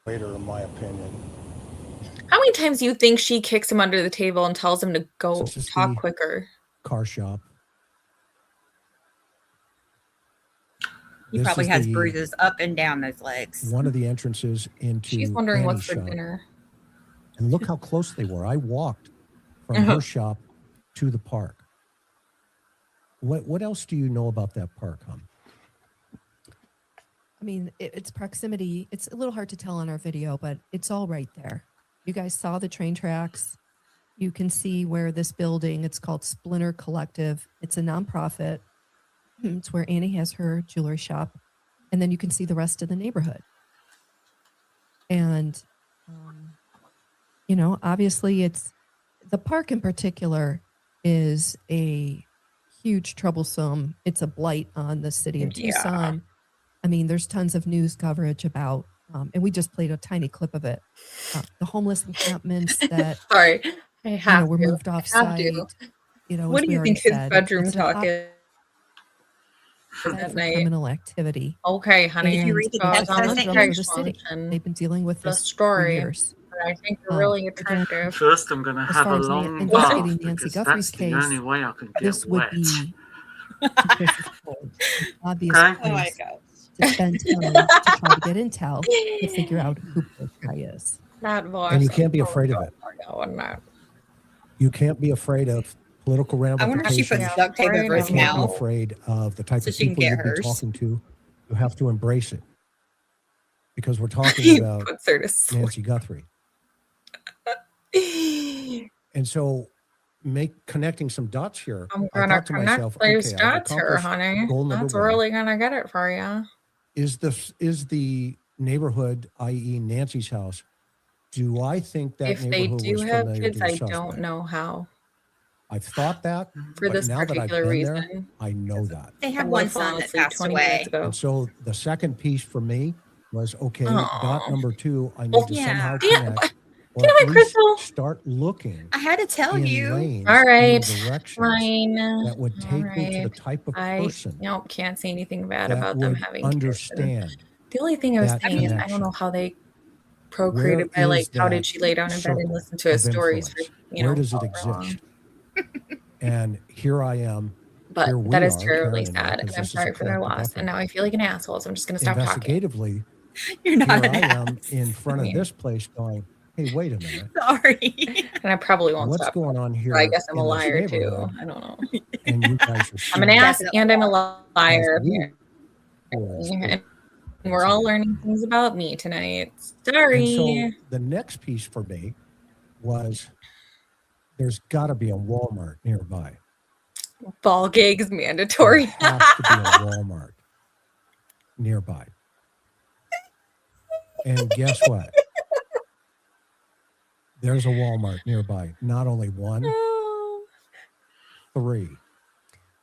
Speaker 3: waiter, in my opinion.
Speaker 2: How many times do you think she kicks him under the table and tells him to go
Speaker 3: This is
Speaker 2: talk
Speaker 3: the
Speaker 2: quicker?
Speaker 3: car shop.
Speaker 12: He
Speaker 3: This
Speaker 12: probably
Speaker 3: is
Speaker 12: has
Speaker 3: the-
Speaker 12: bruises up and down those legs.
Speaker 3: One of the entrances into
Speaker 2: She's wondering
Speaker 3: Annie's
Speaker 2: what's for
Speaker 3: shop.
Speaker 2: dinner.
Speaker 3: And look how close they were. I walked from her shop to the park. What else do you know about that park, hon?
Speaker 4: I mean, its proximity, it's a little hard to tell on our video, but it's all right there. You guys saw the train tracks. You can see where this building, it's called Splinter Collective. It's a nonprofit. It's where Annie has her jewelry shop. And then you can see the rest of the neighborhood. And, you know, obviously it's, the park in particular is a huge troublesome, it's a blight on the city of
Speaker 2: Yeah.
Speaker 4: Tucson. I mean, there's tons of news coverage about, and we just played a tiny clip of it. The homeless encampments that
Speaker 2: Sorry, I have
Speaker 4: were
Speaker 2: to.
Speaker 4: moved
Speaker 2: I
Speaker 4: off
Speaker 2: have
Speaker 4: site.
Speaker 2: to.
Speaker 4: You know,
Speaker 2: What
Speaker 4: as
Speaker 2: do
Speaker 4: we
Speaker 2: you
Speaker 4: already
Speaker 2: think his
Speaker 4: said,
Speaker 2: bedroom
Speaker 4: it's an
Speaker 2: talk is
Speaker 4: outlet
Speaker 2: at
Speaker 4: for
Speaker 2: night?
Speaker 4: criminal activity.
Speaker 2: Okay, honey.
Speaker 12: Did you read the
Speaker 2: So
Speaker 12: text
Speaker 2: on
Speaker 12: I
Speaker 2: the
Speaker 12: sent
Speaker 4: Drums
Speaker 12: you?
Speaker 4: of the city.
Speaker 2: and
Speaker 4: They've been dealing with
Speaker 2: the
Speaker 4: this for
Speaker 2: story,
Speaker 4: years.
Speaker 2: but I think they're really attractive.
Speaker 6: First, I'm going to
Speaker 4: As
Speaker 6: have
Speaker 4: far
Speaker 6: a
Speaker 4: as
Speaker 6: long
Speaker 4: investigating
Speaker 6: bath
Speaker 4: Nancy
Speaker 6: because
Speaker 4: Guthrie's
Speaker 6: that's the
Speaker 4: case,
Speaker 6: only way I can get
Speaker 4: this would
Speaker 6: wet.
Speaker 4: be Chris's point. An obvious
Speaker 6: Okay.
Speaker 12: Oh my
Speaker 4: place
Speaker 12: gosh.
Speaker 4: to spend time to try to get intel to figure out who this guy is.
Speaker 2: That voice.
Speaker 3: And you can't be afraid of it. You can't be afraid of political
Speaker 12: I wonder if she
Speaker 3: ramifications.
Speaker 12: puts duct tape over
Speaker 3: You
Speaker 12: his
Speaker 3: can't be
Speaker 12: mouth.
Speaker 3: afraid of the type
Speaker 12: so
Speaker 3: of
Speaker 12: she can
Speaker 3: people
Speaker 12: get
Speaker 3: you'd be
Speaker 12: hers.
Speaker 3: talking to. You have to embrace it. Because we're talking about
Speaker 2: puts her to sleep.
Speaker 3: Nancy Guthrie. And so connecting some dots here.
Speaker 2: I'm
Speaker 3: I
Speaker 2: gonna
Speaker 3: thought to
Speaker 2: connect
Speaker 3: myself,
Speaker 2: those
Speaker 3: okay, I've
Speaker 2: dots here,
Speaker 3: accomplished
Speaker 2: honey.
Speaker 3: goal number
Speaker 2: That's
Speaker 3: one.
Speaker 2: really gonna get it for you.
Speaker 3: Is the neighborhood, i.e. Nancy's house, do I think that
Speaker 2: If they
Speaker 3: neighborhood
Speaker 2: do
Speaker 3: was
Speaker 2: have
Speaker 3: familiar
Speaker 2: kids,
Speaker 3: to the
Speaker 2: I
Speaker 3: suspect?
Speaker 2: don't know how.
Speaker 3: I've thought that,
Speaker 2: For
Speaker 3: but
Speaker 2: this
Speaker 3: now that I've
Speaker 2: particular
Speaker 3: been there,
Speaker 2: reason.
Speaker 3: I know that.
Speaker 12: They had
Speaker 2: I
Speaker 12: one
Speaker 2: would've fallen
Speaker 12: son that
Speaker 2: asleep
Speaker 12: passed
Speaker 2: 20
Speaker 12: away.
Speaker 2: minutes ago.
Speaker 3: And so the second piece for me was, okay,
Speaker 2: Aw.
Speaker 3: dot number two, I need
Speaker 2: Well,
Speaker 3: to
Speaker 12: yeah.
Speaker 3: somehow
Speaker 2: Damn,
Speaker 3: connect or
Speaker 2: damn
Speaker 3: at
Speaker 2: it,
Speaker 3: least
Speaker 2: Crystal.
Speaker 3: start looking
Speaker 12: I had to tell
Speaker 3: in
Speaker 12: you.
Speaker 3: lanes,
Speaker 2: All right,
Speaker 3: in directions
Speaker 2: fine.
Speaker 3: that would take me to the
Speaker 2: Alright.
Speaker 3: type of
Speaker 2: I
Speaker 3: person
Speaker 2: can't say anything bad
Speaker 3: that
Speaker 2: about them
Speaker 3: would
Speaker 2: having kids. And
Speaker 3: understand
Speaker 2: the only thing I was
Speaker 3: that
Speaker 2: saying is I don't
Speaker 3: connection.
Speaker 2: know how they
Speaker 3: Where
Speaker 2: procreated by
Speaker 3: is
Speaker 2: how did
Speaker 3: that
Speaker 2: she lay down in bed and
Speaker 3: circle
Speaker 2: listen to his
Speaker 3: of
Speaker 2: stories for
Speaker 3: influence? Where does it
Speaker 2: however long.
Speaker 3: exist? And here I am.
Speaker 2: But
Speaker 3: Here we
Speaker 2: that is
Speaker 3: are,
Speaker 2: terribly
Speaker 3: Karen and I,
Speaker 2: sad,
Speaker 3: 'cause
Speaker 2: and I'm
Speaker 3: this is a
Speaker 2: sorry for their
Speaker 3: collective
Speaker 2: loss.
Speaker 3: effort.
Speaker 2: And now I feel like an asshole, so I'm just gonna stop talking.
Speaker 3: Investigatively,
Speaker 12: You're
Speaker 3: here
Speaker 12: not
Speaker 3: I
Speaker 12: an
Speaker 3: am
Speaker 12: ass.
Speaker 3: in front
Speaker 2: I
Speaker 3: of
Speaker 2: mean-
Speaker 3: this place going, hey, wait a minute.
Speaker 12: Sorry.
Speaker 2: And I probably won't
Speaker 3: What's
Speaker 2: stop.
Speaker 3: going on here?
Speaker 2: So I guess I'm a
Speaker 3: in this
Speaker 2: liar too.
Speaker 3: neighborhood?
Speaker 2: I don't know.
Speaker 3: And you guys are
Speaker 2: I'm an
Speaker 3: seeing
Speaker 2: ass
Speaker 12: Definitely.
Speaker 2: and I'm a liar.
Speaker 3: as we
Speaker 2: apparently. And we're all learning things about me tonight.
Speaker 3: And
Speaker 2: Sorry.
Speaker 3: so the next piece for me was there's got to be a Walmart nearby.
Speaker 2: Ball gigs
Speaker 3: There
Speaker 2: mandatory.
Speaker 3: has to be a Walmart nearby. And guess what? There's a Walmart nearby. Not only one,
Speaker 2: Oh.
Speaker 3: 3.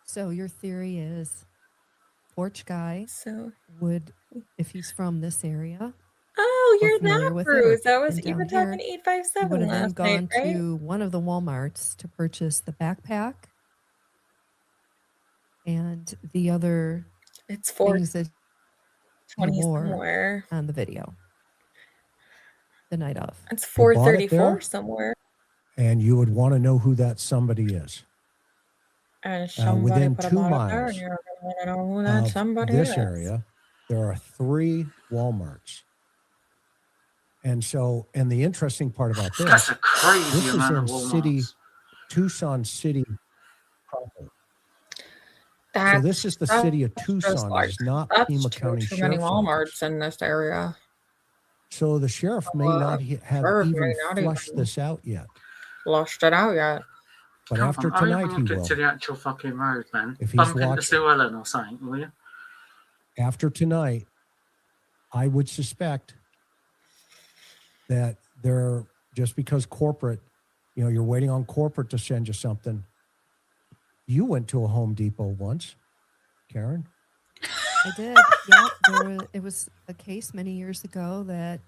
Speaker 4: So your theory is Porch Guy
Speaker 2: So,
Speaker 4: would, if he's from this area,
Speaker 2: oh,
Speaker 4: We're
Speaker 2: you're
Speaker 4: familiar
Speaker 2: that
Speaker 4: with
Speaker 2: Bruce.
Speaker 4: it.
Speaker 2: I was
Speaker 4: And
Speaker 2: even
Speaker 4: down
Speaker 2: talking
Speaker 4: here, he
Speaker 2: 857
Speaker 4: would have then
Speaker 2: last night,
Speaker 4: gone
Speaker 2: right?
Speaker 4: to one of the Walmarts to purchase the backpack and the other
Speaker 2: It's
Speaker 4: things that he
Speaker 2: 420
Speaker 4: wore
Speaker 2: somewhere.
Speaker 4: on the video the night of.
Speaker 2: It's
Speaker 3: They bought it
Speaker 2: 434
Speaker 3: there,
Speaker 2: somewhere.
Speaker 3: and you would want to know who that somebody is.
Speaker 2: And somebody
Speaker 3: Within
Speaker 2: put a
Speaker 3: 2
Speaker 2: bottle there,
Speaker 3: miles
Speaker 2: and you're gonna want to know who that
Speaker 3: of
Speaker 2: somebody
Speaker 3: this
Speaker 2: is.
Speaker 3: area, there are 3 Walmarts. And so, and the interesting part about
Speaker 6: That's
Speaker 3: this,
Speaker 6: a crazy
Speaker 3: this is
Speaker 6: amount
Speaker 3: in
Speaker 6: of Walmarts.
Speaker 3: Tucson City proper. So
Speaker 2: That's
Speaker 3: this is the city of
Speaker 2: just
Speaker 3: Tucson.
Speaker 2: like
Speaker 3: It's not
Speaker 2: that's
Speaker 3: Pima
Speaker 2: too
Speaker 3: County
Speaker 2: many
Speaker 3: Sheriff's Office.
Speaker 2: Walmarts in this area.
Speaker 3: So the sheriff may not have
Speaker 2: sheriff
Speaker 3: even
Speaker 2: may not
Speaker 3: flushed
Speaker 2: even-
Speaker 3: this out yet.
Speaker 2: Flushed it out yet.
Speaker 3: But
Speaker 6: Come
Speaker 3: after
Speaker 6: on, hurry
Speaker 3: tonight,
Speaker 6: up
Speaker 3: he
Speaker 6: and get
Speaker 3: will.
Speaker 6: to the actual fucking road, man.
Speaker 3: If he's
Speaker 6: Bump into
Speaker 3: watching.
Speaker 6: Sue Ellen or something, will you?
Speaker 3: After tonight, I would suspect that they're just because corporate, you're waiting on corporate to send you something. You went to a Home Depot once, Karen.
Speaker 4: I did. Yeah, it was a case many years ago that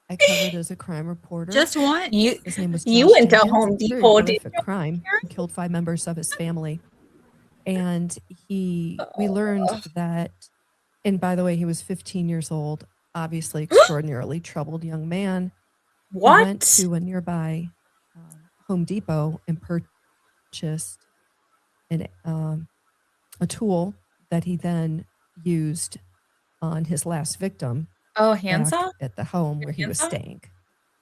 Speaker 4: I covered as a crime reporter.
Speaker 12: Just one.
Speaker 4: His name was
Speaker 2: You
Speaker 4: Josh
Speaker 2: went to
Speaker 4: Jenkins.
Speaker 2: Home
Speaker 4: It's a very
Speaker 2: Depot, did
Speaker 4: horrific crime. He killed 5 members of his family. And we learned that And by the way, he was 15 years old, obviously extraordinarily troubled young man. He went
Speaker 2: What?
Speaker 4: to a nearby Home Depot and purchased a tool that he then used on his last victim
Speaker 2: Oh,
Speaker 4: back
Speaker 2: handsaw?
Speaker 4: at the home where he was
Speaker 2: Handsaw?
Speaker 4: staying.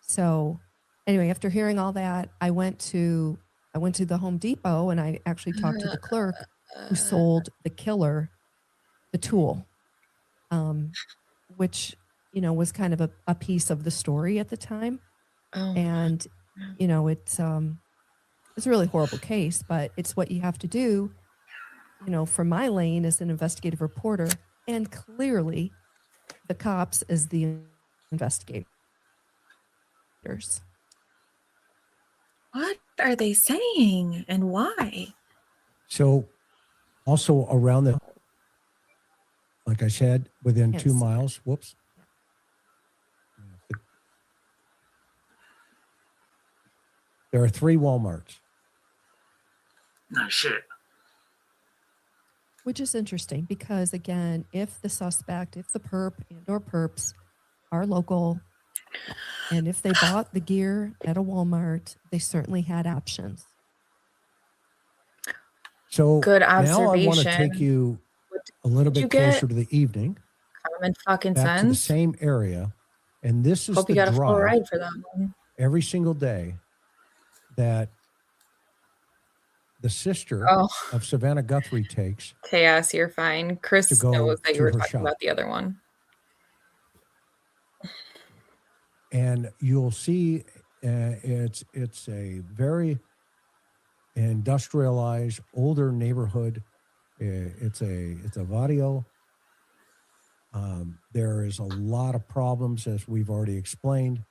Speaker 4: So anyway, after hearing all that, I went to the Home Depot and I actually talked to the clerk who sold the killer the tool, which, you know, was kind of a piece of the story at the time.
Speaker 2: Oh.
Speaker 4: And, you know, it's a really horrible case, but it's what you have to do, you know, for my lane as an investigative reporter, and clearly the cops as the investigators.
Speaker 2: What are they saying and why?
Speaker 3: So also around the, like I said, within 2
Speaker 4: Yes.
Speaker 3: miles, whoops. There are 3 Walmarts.
Speaker 6: No shit.
Speaker 4: Which is interesting because, again, if the suspect, if the perp and or perps are local, and if they bought the gear at a Walmart, they certainly had options.
Speaker 3: So
Speaker 2: Good
Speaker 3: now I want to
Speaker 2: observation.
Speaker 3: take you a little
Speaker 2: Did you
Speaker 3: bit closer
Speaker 2: get
Speaker 3: to the evening,
Speaker 2: common fucking
Speaker 3: back to the
Speaker 2: sense?
Speaker 3: same area. And this is
Speaker 2: Hope you
Speaker 3: the
Speaker 2: got a full
Speaker 3: drive
Speaker 2: ride for that one.
Speaker 3: every single day that the sister
Speaker 2: Oh,
Speaker 3: of Savannah Guthrie takes
Speaker 2: chaos, you're fine.
Speaker 3: to
Speaker 2: Chris
Speaker 3: go
Speaker 2: knows that
Speaker 3: to
Speaker 2: you were
Speaker 3: her
Speaker 2: talking
Speaker 3: shop.
Speaker 2: about the other one.
Speaker 3: And you'll see it's a very industrialized older neighborhood. It's a barrio. There is a lot of problems, as we've already explained.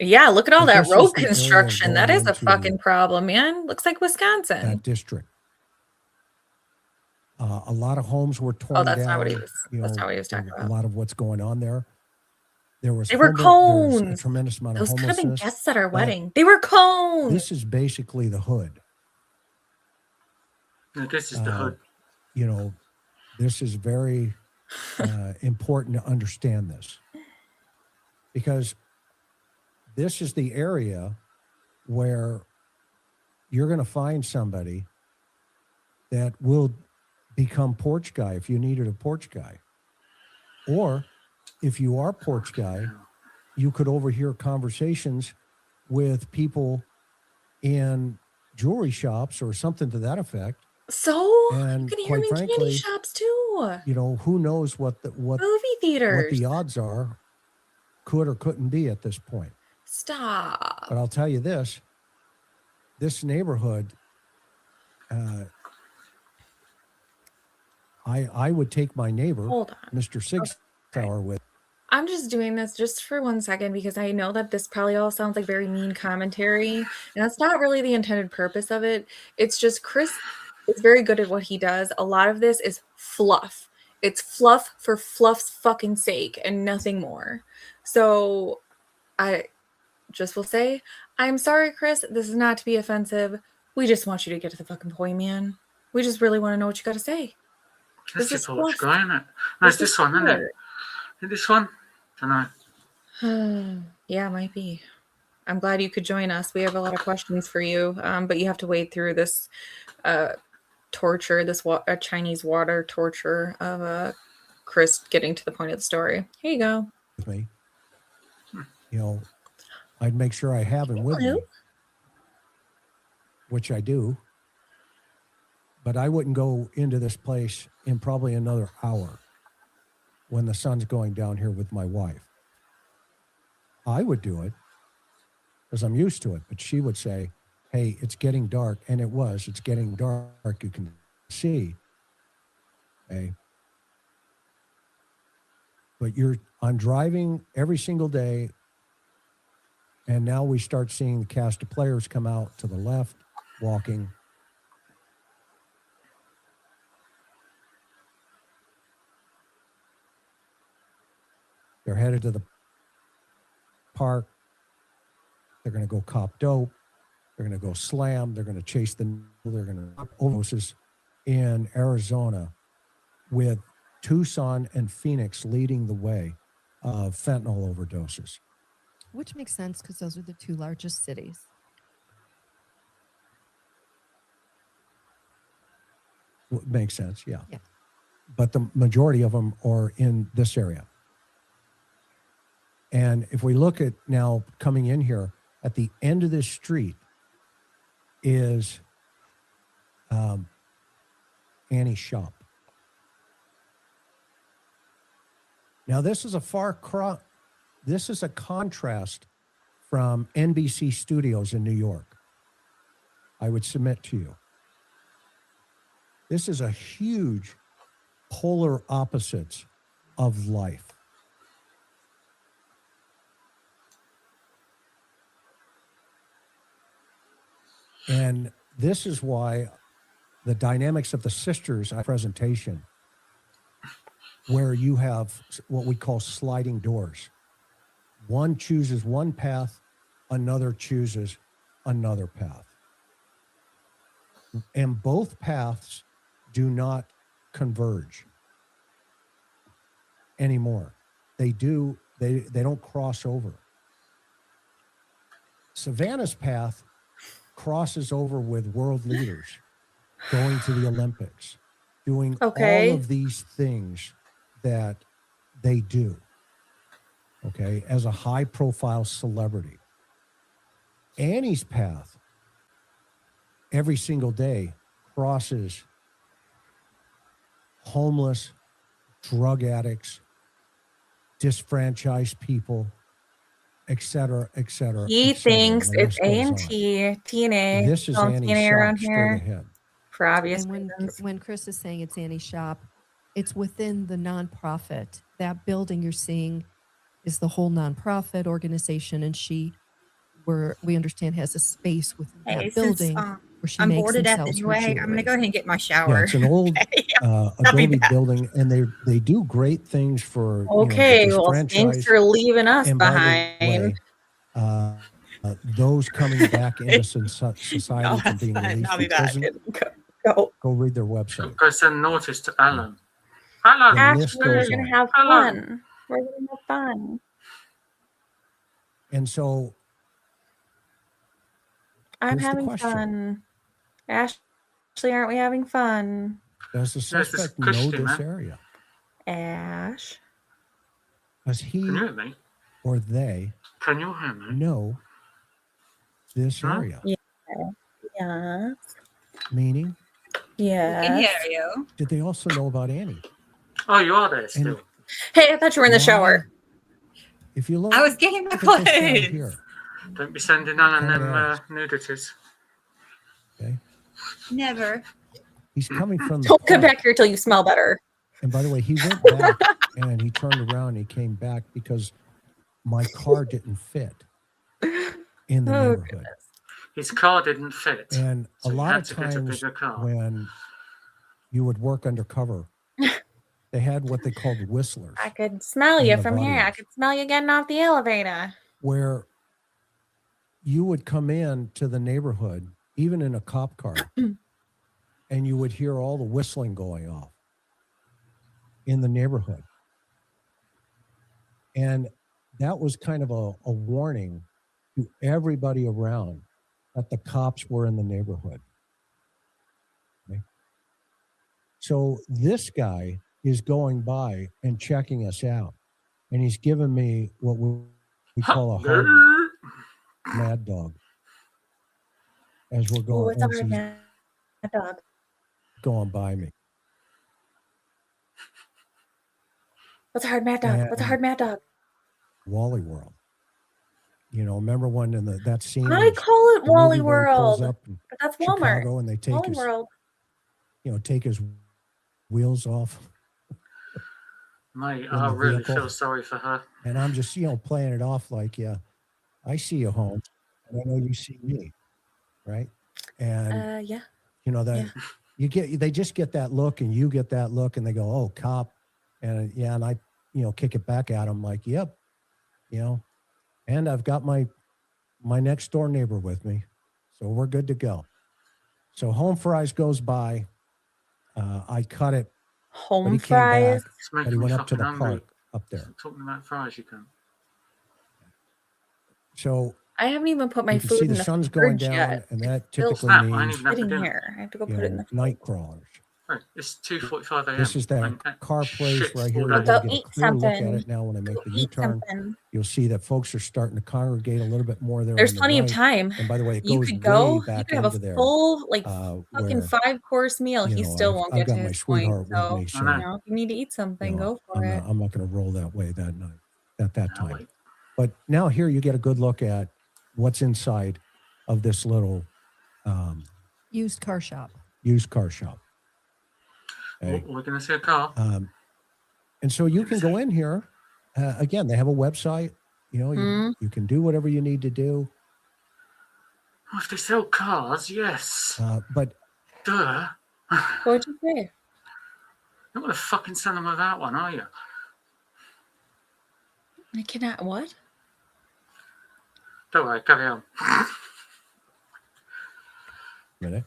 Speaker 2: Yeah, look at all
Speaker 3: But
Speaker 2: that
Speaker 3: this is
Speaker 2: road
Speaker 3: the area
Speaker 2: construction. That
Speaker 3: going
Speaker 2: is a
Speaker 3: into
Speaker 2: fucking problem, man. Looks like Wisconsin.
Speaker 3: that district. A lot of homes were torn
Speaker 2: Oh, that's
Speaker 3: down.
Speaker 2: not what he was.
Speaker 3: You
Speaker 2: That's
Speaker 3: know,
Speaker 2: not what he was talking
Speaker 3: a
Speaker 2: about.
Speaker 3: lot of what's going on there. There was
Speaker 2: They were
Speaker 3: there's a
Speaker 2: cones.
Speaker 3: tremendous amount of
Speaker 2: Those could have been
Speaker 3: homelessness.
Speaker 2: guests at our
Speaker 3: but
Speaker 2: wedding. They were cones.
Speaker 3: This is basically the hood.
Speaker 6: This is the hood.
Speaker 3: You know, this is very important to understand this, because this is the area where you're going to find somebody that will become porch guy if you needed a porch guy. Or if you are porch guy, you could overhear conversations with people in jewelry shops or something to that effect.
Speaker 2: So
Speaker 3: And
Speaker 2: you can hear
Speaker 3: quite
Speaker 2: them in candy
Speaker 3: frankly,
Speaker 2: shops too.
Speaker 3: you know, who knows what
Speaker 2: Movie theaters.
Speaker 3: the odds are could or couldn't be at this point.
Speaker 2: Stop.
Speaker 3: But I'll tell you this neighborhood, I would take my neighbor,
Speaker 2: Hold on.
Speaker 3: Mr. Sigstauer, with.
Speaker 2: I'm just doing this just for 1 second because I know that this probably all sounds like very mean commentary, and that's not really the intended purpose of it. It's just Chris is very good at what he does. A lot of this is fluff. It's fluff for fluff's fucking sake and nothing more. So I just will say, I'm sorry, Chris. This is not to be offensive. We just want you to get to the fucking point, man. We just really want to know what you got to say.
Speaker 6: That's
Speaker 2: This
Speaker 6: the
Speaker 2: is
Speaker 6: porch
Speaker 2: fluff.
Speaker 6: guy, isn't it? No, it's
Speaker 2: This
Speaker 6: this
Speaker 2: is
Speaker 6: one, isn't it?
Speaker 2: fluff.
Speaker 6: Is this one? Don't know.
Speaker 2: Yeah, it might be. I'm glad you could join us. We have a lot of questions for you, but you have to wade through this torture, this Chinese water torture of Chris getting to the point of the story. Here you go.
Speaker 3: With me, you know, I'd make sure I have him with me, which I do. But I wouldn't go into this place in probably another hour when the sun's going down here with my wife. I would do it because I'm used to it. But she would say, hey, it's getting dark. And it's getting dark. You can see. Okay. But I'm driving every single day. And now we start seeing the cast of players come out to the left, walking. They're headed to the park. They're going to go cop dope. They're going to go slam. They're going to chase they're going to overdoses in Arizona with Tucson and Phoenix leading the way of fentanyl overdoses.
Speaker 4: Which makes sense because those are the two largest cities.
Speaker 3: Makes sense, yeah.
Speaker 4: Yeah.
Speaker 3: But the majority of them are in this area. And if we look at now coming in here, at the end of this street is Annie's shop. Now this is this is a contrast from NBC Studios in New York. I would submit to you. This is a huge polar opposites of life. And this is why the dynamics of the sisters presentation, where you have what we call sliding doors. One chooses one path, another chooses another path. And both paths do not converge anymore. They don't cross over. Savannah's path crosses over with world leaders, going to the Olympics, doing all of these things that they do, okay, as a high-profile celebrity. Annie's path, every single day, crosses homeless, drug addicts, disfranchised people, et cetera, et cetera.
Speaker 2: He
Speaker 3: et cetera.
Speaker 2: thinks
Speaker 3: The
Speaker 2: it's
Speaker 3: list goes on.
Speaker 2: A&T, TNA.
Speaker 3: This is
Speaker 2: Don't
Speaker 3: Annie's
Speaker 2: TNA
Speaker 3: shop
Speaker 2: around
Speaker 3: straight
Speaker 2: here
Speaker 3: ahead.
Speaker 2: for obvious
Speaker 4: And
Speaker 2: reasons.
Speaker 4: when Chris is saying it's Annie's shop, it's within the nonprofit. That building you're seeing is the whole nonprofit organization, and we understand has a space within that building where she
Speaker 12: I'm
Speaker 4: makes
Speaker 12: bored to death
Speaker 4: themselves her
Speaker 12: anyway. I'm going to
Speaker 4: jewelry.
Speaker 12: go ahead and get my shower.
Speaker 3: Yeah, it's an old Adobe building, and they do great things for
Speaker 2: Okay,
Speaker 3: the
Speaker 2: well, thanks
Speaker 3: disfranchised.
Speaker 2: for leaving us
Speaker 3: And by the
Speaker 2: behind.
Speaker 3: way, those coming back into society
Speaker 12: Y'all
Speaker 3: from
Speaker 12: have
Speaker 3: being
Speaker 12: fun.
Speaker 3: released
Speaker 12: I'll be
Speaker 3: from
Speaker 12: back.
Speaker 3: prison,
Speaker 2: Go.
Speaker 3: go read their website.
Speaker 6: Go send notice to Alan. Alan,
Speaker 3: The list
Speaker 2: Ashley, we're
Speaker 3: goes
Speaker 2: going
Speaker 3: on.
Speaker 2: to have
Speaker 6: Hello.
Speaker 2: fun. We're going to have fun.
Speaker 3: And so
Speaker 2: I'm
Speaker 3: here's the
Speaker 2: having
Speaker 3: question.
Speaker 2: fun. Ashley, aren't we having fun?
Speaker 3: Does the
Speaker 6: Yes, this
Speaker 3: suspect
Speaker 6: is
Speaker 3: know
Speaker 6: Christy,
Speaker 3: this
Speaker 6: man.
Speaker 3: area?
Speaker 2: Ash.
Speaker 3: Does
Speaker 6: Can
Speaker 3: he
Speaker 6: you hear me?
Speaker 3: or they
Speaker 6: Can you hear me?
Speaker 3: know this
Speaker 6: Huh?
Speaker 3: area?
Speaker 2: Yeah. Yes.
Speaker 3: Meaning,
Speaker 2: Yes.
Speaker 12: can hear you.
Speaker 3: did they also know about Annie?
Speaker 6: Oh, you are there still.
Speaker 2: Hey, I thought you were in the
Speaker 3: Why?
Speaker 2: shower.
Speaker 3: If you look,
Speaker 12: I was getting my
Speaker 3: look at this guy
Speaker 12: clothes.
Speaker 3: here,
Speaker 6: Don't be sending Alan
Speaker 3: Can't
Speaker 6: them
Speaker 3: ask.
Speaker 6: nudities.
Speaker 3: okay?
Speaker 12: Never.
Speaker 3: He's coming from the
Speaker 2: Don't come
Speaker 3: park.
Speaker 2: back here till you smell better.
Speaker 3: And by the way, he went back and he turned around and he came back because my car didn't fit in the
Speaker 2: Oh,
Speaker 3: neighborhood.
Speaker 6: His car didn't fit.
Speaker 3: And a
Speaker 6: So he
Speaker 3: lot
Speaker 6: had
Speaker 3: of
Speaker 6: to get a
Speaker 3: times
Speaker 6: bigger car.
Speaker 3: when you would work undercover, they had what they called whistlers,
Speaker 2: I could smell
Speaker 3: And
Speaker 2: you
Speaker 3: the
Speaker 2: from here. I
Speaker 3: bodies.
Speaker 2: could smell you getting off the elevator.
Speaker 3: where you would come in to the neighborhood, even in a cop car, and you would hear all the whistling going off in the neighborhood. And that was kind of a warning to everybody around that the cops were in the neighborhood. Okay? So this guy is going by and checking us out. And he's given me what we call a hard mad dog as we're
Speaker 2: Oh,
Speaker 3: going,
Speaker 2: it's a
Speaker 3: as
Speaker 2: hard
Speaker 3: he's
Speaker 2: mad dog.
Speaker 3: going by me.
Speaker 2: What's a hard mad dog? What's a hard mad dog?
Speaker 3: Wally World. You know, remember when in that scene?
Speaker 2: I call it
Speaker 3: the
Speaker 2: Wally
Speaker 3: movie where he pulls
Speaker 2: World,
Speaker 3: up in
Speaker 2: but that's Walmart.
Speaker 3: Chicago and they take
Speaker 2: Wally
Speaker 3: his,
Speaker 2: World.
Speaker 3: take his wheels off.
Speaker 6: Mate,
Speaker 3: in
Speaker 6: I
Speaker 3: the
Speaker 6: really
Speaker 3: vehicle.
Speaker 6: feel sorry for her.
Speaker 3: And I'm just, playing it off like, yeah, I see you, Holmes, and I know you see me, right? And
Speaker 2: Yeah.
Speaker 3: they just get that look, and you get that look, and they go, "Oh, cop," and and I, kick it back at them like, "Yep," and I've got my next door neighbor with me, so we're good to go. So Home Fries goes by, I cut it But
Speaker 2: Home
Speaker 3: he came
Speaker 2: fries.
Speaker 3: back,
Speaker 6: It's
Speaker 3: but he
Speaker 6: making me
Speaker 3: went up to
Speaker 6: fucking
Speaker 3: the
Speaker 6: hungry.
Speaker 3: park up there.
Speaker 6: Stop talking about fries, you can.
Speaker 3: So
Speaker 2: I haven't even put my
Speaker 3: you can
Speaker 2: food
Speaker 3: see
Speaker 2: in
Speaker 3: the
Speaker 2: the
Speaker 3: sun's going
Speaker 2: fridge
Speaker 3: down,
Speaker 2: yet.
Speaker 3: and
Speaker 2: It's
Speaker 3: that
Speaker 2: still
Speaker 3: typically
Speaker 6: Snap, I ain't
Speaker 3: means,
Speaker 6: even had for
Speaker 2: sitting
Speaker 6: dinner.
Speaker 2: here. I have to go
Speaker 3: you
Speaker 2: put it in
Speaker 3: know,
Speaker 2: the fridge.
Speaker 3: night crawlers.
Speaker 6: Right, it's 2:45 a.m.
Speaker 3: This is that
Speaker 6: and
Speaker 3: car place
Speaker 6: shit's
Speaker 3: right here.
Speaker 6: all
Speaker 3: You're
Speaker 6: day.
Speaker 3: going
Speaker 2: Go
Speaker 3: to get a
Speaker 2: eat
Speaker 3: clear look at
Speaker 2: something.
Speaker 3: it now when I make
Speaker 2: Go
Speaker 3: the
Speaker 2: eat
Speaker 3: U-turn.
Speaker 2: something.
Speaker 3: You'll see that folks are starting to congregate a little bit more there
Speaker 2: There's
Speaker 3: on the
Speaker 2: plenty of
Speaker 3: right.
Speaker 2: time.
Speaker 3: And by the way, it
Speaker 2: You
Speaker 3: goes
Speaker 2: could
Speaker 3: way
Speaker 2: go. You
Speaker 3: back
Speaker 2: could have
Speaker 3: into
Speaker 2: a
Speaker 3: there,
Speaker 2: full, like, fucking
Speaker 3: where,
Speaker 2: 5-course meal.
Speaker 3: you
Speaker 2: He
Speaker 3: know,
Speaker 2: still won't
Speaker 3: I've
Speaker 2: get to
Speaker 3: got my
Speaker 2: his point.
Speaker 3: sweetheart with
Speaker 2: So,
Speaker 3: me,
Speaker 6: I
Speaker 3: so,
Speaker 6: know.
Speaker 2: you know, if you need to eat something, go for it.
Speaker 3: I'm not going to roll that way that night, at that
Speaker 6: No,
Speaker 3: time.
Speaker 6: wait.
Speaker 3: But now here you get a good look at what's inside of this little
Speaker 4: Used car shop.
Speaker 3: used car shop. Okay.
Speaker 6: We're going to see a car.
Speaker 3: And so you can go in here. Again, they have a website. You know, you can do whatever you need to do.
Speaker 6: Oh, if they sell cars, yes.
Speaker 3: But
Speaker 6: Duh.
Speaker 2: What'd you say?
Speaker 6: You're not going to fucking sell them without one, are you?
Speaker 2: I cannot. What?
Speaker 6: Don't worry, carry on.
Speaker 3: minute.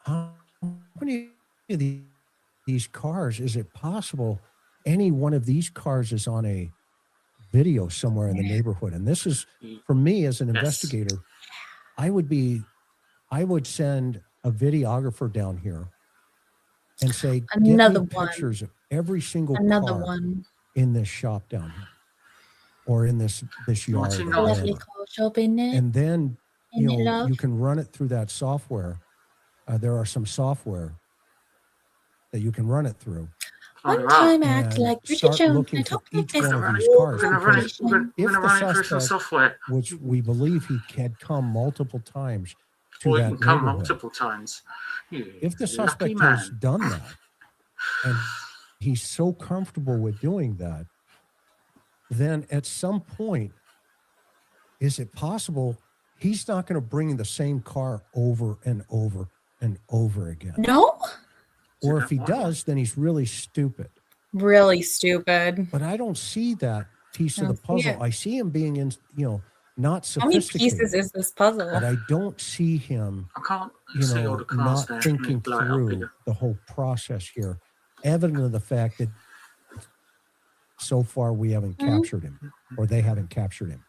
Speaker 3: How many of these cars is it possible any one of these cars is on a video somewhere in the neighborhood? And this is, for me as an investigator, I would send a videographer down here and say,
Speaker 2: Another
Speaker 3: get me
Speaker 2: one.
Speaker 3: pictures of every single
Speaker 2: Another
Speaker 3: car
Speaker 2: one.
Speaker 3: in this shop down here or in this yard.
Speaker 6: What's
Speaker 3: or
Speaker 6: in
Speaker 2: A lovely
Speaker 3: whatever.
Speaker 2: car shop, isn't it?
Speaker 3: And then,
Speaker 2: Isn't
Speaker 3: you
Speaker 2: it,
Speaker 3: know,
Speaker 2: love?
Speaker 3: you can run it through that software. There are some software that you can run it through.
Speaker 2: One time I acted
Speaker 3: and
Speaker 2: like Bridget
Speaker 3: start
Speaker 2: Jones.
Speaker 3: looking
Speaker 2: I
Speaker 3: for
Speaker 2: talked like
Speaker 3: each
Speaker 2: this.
Speaker 3: one of these
Speaker 2: Whole
Speaker 3: cars.
Speaker 6: We're going
Speaker 3: Because
Speaker 6: to run
Speaker 3: if
Speaker 6: it through some
Speaker 3: the suspect,
Speaker 6: software.
Speaker 3: which we believe he had come multiple times to
Speaker 6: Or you
Speaker 3: that
Speaker 6: can come
Speaker 3: neighborhood,
Speaker 6: multiple times.
Speaker 3: if the
Speaker 6: Lucky
Speaker 3: suspect
Speaker 6: man.
Speaker 3: has done that and he's so comfortable with doing that, then at some point, is it possible he's not going to bring the same car over and over and over again?
Speaker 2: No?
Speaker 3: Or if he does, then he's really stupid.
Speaker 2: Really stupid.
Speaker 3: But I don't see that piece of
Speaker 2: I
Speaker 3: the
Speaker 2: don't see
Speaker 3: puzzle.
Speaker 2: it.
Speaker 3: I see him being not
Speaker 2: How many
Speaker 3: sophisticated.
Speaker 2: pieces is this puzzle?
Speaker 3: But I don't see him,
Speaker 6: I can't see all the cars
Speaker 3: not
Speaker 6: there.
Speaker 3: thinking
Speaker 6: Blow it up
Speaker 3: through
Speaker 6: bigger.
Speaker 3: the whole process here. Evident of the fact that so far we haven't captured him, or they haven't captured him.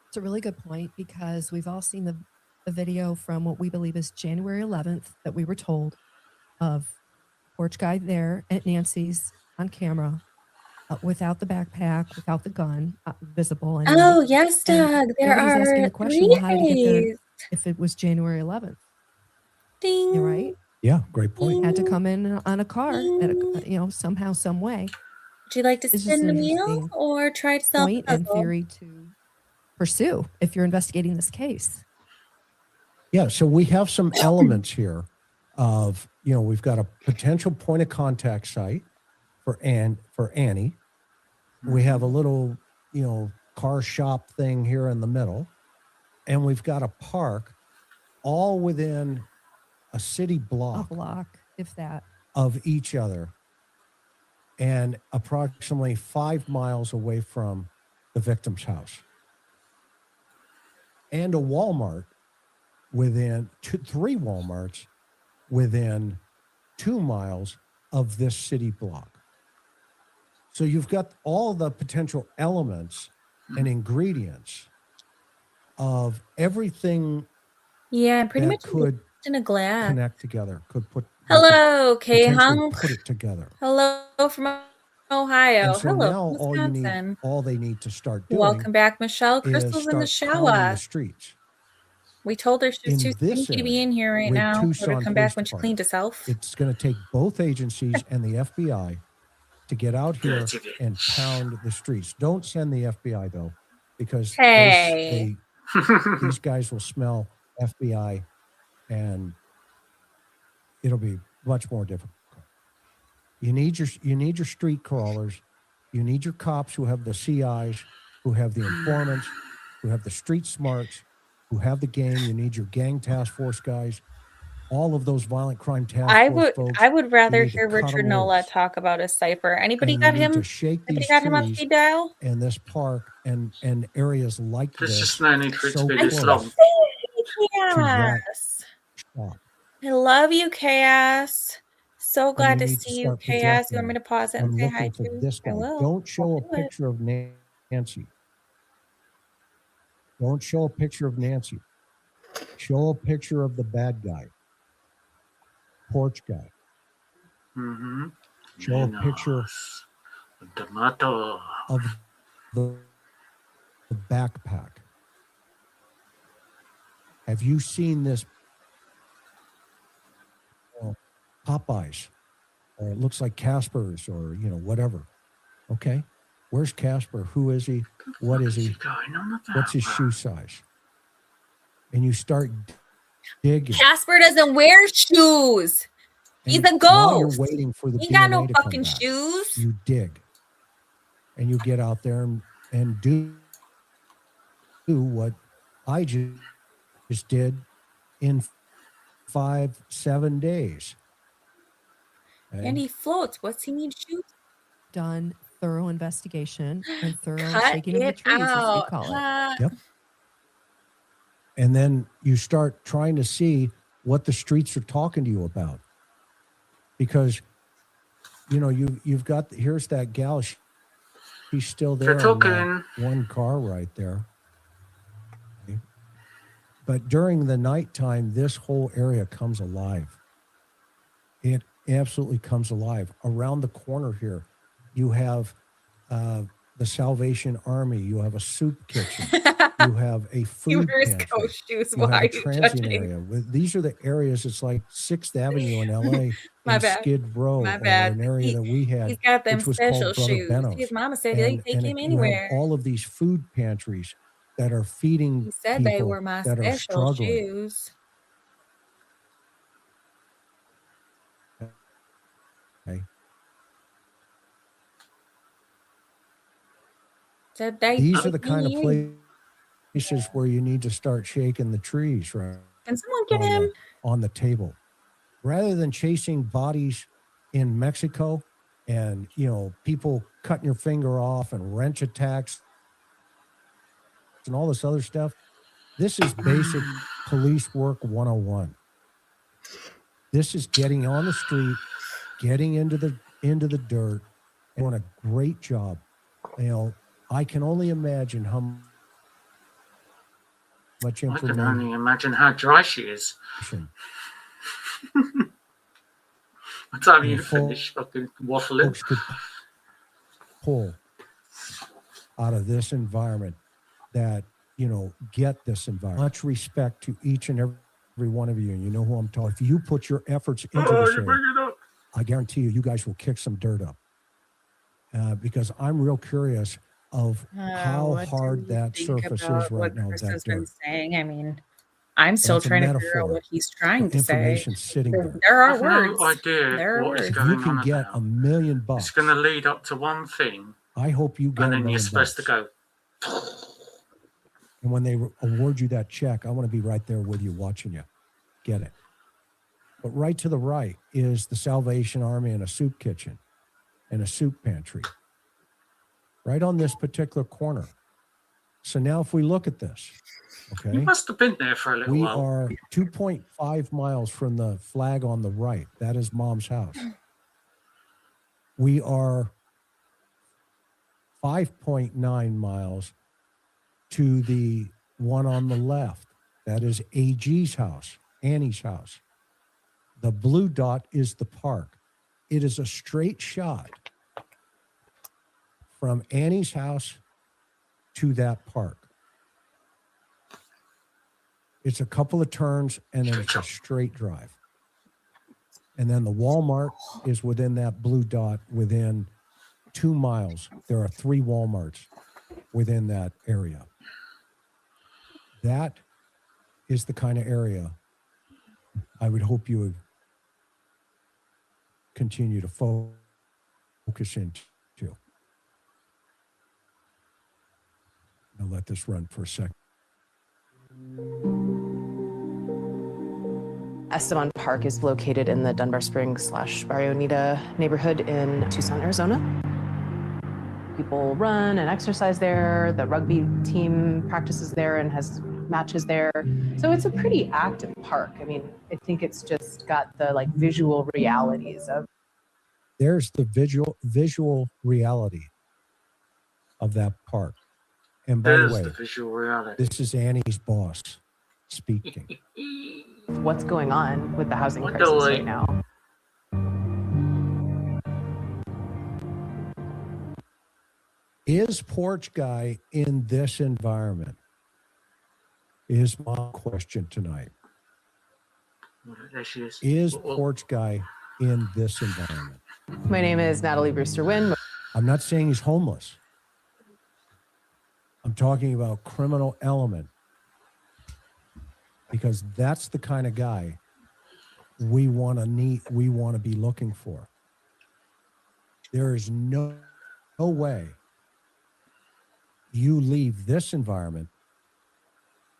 Speaker 4: It's a really good point because we've all seen the video from what we believe is January 11th that we were told of porch guy there at Nancy's on camera without the backpack, without the gun visible. Anyway.
Speaker 2: Oh, yes,
Speaker 4: And
Speaker 2: Doug. There
Speaker 4: nobody's asking
Speaker 2: are
Speaker 4: the question,
Speaker 2: 3
Speaker 4: well, how did he get there
Speaker 2: days.
Speaker 4: if it was January 11th?
Speaker 2: Ding.
Speaker 4: You're right.
Speaker 3: Yeah, great point.
Speaker 4: Had to come in on a car, at a, somehow, some way.
Speaker 2: Would you like to
Speaker 4: This is
Speaker 2: spin the
Speaker 4: an
Speaker 2: wheel
Speaker 4: interesting
Speaker 2: or try to solve the
Speaker 4: point and
Speaker 2: puzzle?
Speaker 4: theory to pursue if you're investigating this case.
Speaker 3: Yeah, so we have some elements here of, we've got a potential point of contact site for Annie. We have a little, car shop thing here in the middle. And we've got a park all within a city block.
Speaker 4: A block, if that.
Speaker 3: Of each other. And approximately 5 miles away from the victim's house. And a Walmart within 3 Walmarts within 2 miles of this city block. So you've got all the potential elements and ingredients of everything.
Speaker 2: Yeah, pretty
Speaker 3: that
Speaker 2: much
Speaker 3: could
Speaker 2: in a glass.
Speaker 3: connect together.
Speaker 2: Hello, K
Speaker 3: potentially
Speaker 2: Hunk.
Speaker 3: put it together.
Speaker 2: Hello from Ohio.
Speaker 3: And so
Speaker 2: Hello
Speaker 3: now
Speaker 2: from Wisconsin.
Speaker 3: all they need to start doing.
Speaker 2: Welcome back, Michelle.
Speaker 3: is
Speaker 2: Crystal's in the
Speaker 3: start pounding
Speaker 2: shower.
Speaker 3: the streets.
Speaker 2: We told her she was
Speaker 3: In
Speaker 2: too
Speaker 3: this
Speaker 2: stinky to be
Speaker 3: area
Speaker 2: in here right
Speaker 3: with
Speaker 2: now. Let her
Speaker 3: Tucson
Speaker 2: come back
Speaker 3: Police
Speaker 2: when she
Speaker 3: Department.
Speaker 2: cleaned herself.
Speaker 3: It's going to take both agencies and the FBI to get out here and pound the streets. Don't send the FBI though, because
Speaker 2: Hey.
Speaker 3: these guys will smell FBI, and it'll be much more difficult. You need your street crawlers. You need your cops who have the CIs, who have the informants, who have the street smarts, who have the game. You need your gang task force guys. All of those violent crime task force folks.
Speaker 2: I would rather
Speaker 3: need to
Speaker 2: hear
Speaker 3: cut 'em
Speaker 2: Richard Nola
Speaker 3: loose.
Speaker 2: talk about his cipher. Anybody
Speaker 3: And
Speaker 2: got
Speaker 3: you need
Speaker 2: him?
Speaker 3: to shake
Speaker 2: Anybody
Speaker 3: these
Speaker 2: got him on
Speaker 3: trees
Speaker 2: speed dial?
Speaker 3: in this park and areas like
Speaker 6: There's
Speaker 3: this.
Speaker 6: just no need for it to
Speaker 3: so
Speaker 6: be this
Speaker 3: close
Speaker 6: long.
Speaker 3: to that
Speaker 2: Chaos.
Speaker 3: shop.
Speaker 2: I love you, Chaos. So
Speaker 3: and
Speaker 2: glad
Speaker 3: you
Speaker 2: to
Speaker 3: need to
Speaker 2: see you,
Speaker 3: start
Speaker 2: KS. You want me
Speaker 3: projecting,
Speaker 2: to pause it and
Speaker 3: I'm
Speaker 2: say hi
Speaker 3: looking for
Speaker 2: to?
Speaker 3: this
Speaker 2: I
Speaker 3: guy.
Speaker 2: will.
Speaker 3: Don't show
Speaker 2: I'll
Speaker 3: a
Speaker 2: do it.
Speaker 3: picture of Nancy. Don't show a picture of Nancy. Show a picture of the bad guy, porch guy.
Speaker 6: Mm-hmm.
Speaker 3: Show a picture
Speaker 6: Tomato.
Speaker 3: of the backpack. Have you seen this? Popeyes, or it looks like Casper's, or whatever. Okay, where's Casper? Who is he? What is he? What's his shoe size? And you start digging.
Speaker 2: Casper doesn't wear shoes. He's a
Speaker 3: While you're
Speaker 2: ghost.
Speaker 3: waiting for the
Speaker 2: He ain't got no
Speaker 3: DNA to come
Speaker 2: fucking
Speaker 3: back,
Speaker 2: shoes.
Speaker 3: you dig, and you get out there and do what I just did in 5-7 days. Okay?
Speaker 2: And he floats. What's he need shoes?
Speaker 4: Done thorough investigation and thorough
Speaker 2: Cut
Speaker 4: shaking of the
Speaker 2: it
Speaker 4: trees, as you
Speaker 2: out.
Speaker 4: call it.
Speaker 3: Yep. And then you start trying to see what the streets are talking to you about, because you've got here's that gal. She's still there in that one car right there. Okay. But during the nighttime, this whole area comes alive. It absolutely comes alive. Around the corner here, you have the Salvation Army. You have a soup kitchen. You have a food pantry.
Speaker 2: Shoes.
Speaker 3: You have
Speaker 2: Why
Speaker 3: a
Speaker 2: are you
Speaker 3: transient
Speaker 2: judging?
Speaker 3: area. These are the areas. It's like 6th Avenue in LA
Speaker 2: My
Speaker 3: and
Speaker 2: bad.
Speaker 3: Skid Row,
Speaker 2: My
Speaker 3: or
Speaker 2: bad.
Speaker 3: an area that we had,
Speaker 2: He's got them
Speaker 3: which was
Speaker 2: special
Speaker 3: called Brother
Speaker 2: shoes.
Speaker 3: Benno's.
Speaker 2: His mama said they take him
Speaker 3: You have
Speaker 2: anywhere.
Speaker 3: all of these food pantries that are feeding
Speaker 2: He said
Speaker 3: people
Speaker 2: they were my
Speaker 3: that are
Speaker 2: special
Speaker 3: struggling.
Speaker 2: shoes.
Speaker 3: Okay.
Speaker 2: Said they
Speaker 3: These are
Speaker 2: take
Speaker 3: the kind of
Speaker 2: me.
Speaker 3: places where you need to start shaking the trees, right?
Speaker 2: Can someone get him?
Speaker 3: On the table, rather than chasing bodies in Mexico and people cutting your finger off and wrench attacks and all this other stuff. This is basic police work 101. This is getting on the street, getting into the dirt, and doing a great job. I can only imagine how much
Speaker 6: I
Speaker 3: information.
Speaker 6: can only imagine how dry she is. What time you finish fucking waffling?
Speaker 3: Folks could pull out of this environment that, get this environment. Much respect to each and every one of you. And you know who I'm talking. If you put your efforts into this area, I guarantee you guys will kick some dirt up. Because I'm real curious of how hard that surface is right now.
Speaker 13: Chris has been saying. I mean, I'm still trying to figure out what he's trying to say.
Speaker 3: Information sitting there.
Speaker 10: There are
Speaker 6: I've
Speaker 10: words.
Speaker 6: no idea
Speaker 10: There are
Speaker 6: what is
Speaker 10: words.
Speaker 6: going
Speaker 3: You can
Speaker 6: on
Speaker 3: get
Speaker 6: about.
Speaker 3: $1 million.
Speaker 6: It's going to lead up to one thing,
Speaker 3: I hope you get
Speaker 6: and
Speaker 3: $1
Speaker 6: then
Speaker 3: million.
Speaker 6: you're supposed to go.
Speaker 3: And when they award you that check, I want to be right there with you, watching you get it. But right to the right is the Salvation Army and a soup kitchen and a soup pantry. Right on this particular corner. So now if we look at this, okay.
Speaker 6: You must have been there for a little
Speaker 3: We
Speaker 6: while.
Speaker 3: are 2.5 miles from the flag on the right. That is Mom's house. We are 5.9 miles to the one on the left. That is AG's house, Annie's house. The blue dot is the park. It is a straight shot from Annie's house to that park. It's a couple of turns and then it's a straight drive. And then the Walmart is within that blue dot within 2 miles. There are 3 Walmarts within that area. That is the kind of area I would hope you would continue to focus into. I'll let this run for a second.
Speaker 8: Esteban Park is located in the Dunbar Springs / Barrio Nita neighborhood in Tucson, Arizona. People run and exercise there. The rugby team practices there and has matches there. So it's a pretty active park. I mean, I think it's just got the like visual realities of.
Speaker 3: There's the visual reality of that park. And by the
Speaker 6: There's
Speaker 3: way,
Speaker 6: the visual reality.
Speaker 3: this is Annie's boss speaking.
Speaker 8: What's going on with the housing
Speaker 6: What
Speaker 8: crisis
Speaker 6: the
Speaker 8: right now?
Speaker 3: Is Porch Guy in this environment? Is my question tonight.
Speaker 6: There she is.
Speaker 3: Is
Speaker 6: Uh-oh.
Speaker 3: Porch Guy in this environment?
Speaker 8: My name is Natalie Brewster-Wynn.
Speaker 3: I'm not saying he's homeless. I'm talking about criminal element, because that's the kind of guy we want to be looking for. There is no way you leave this environment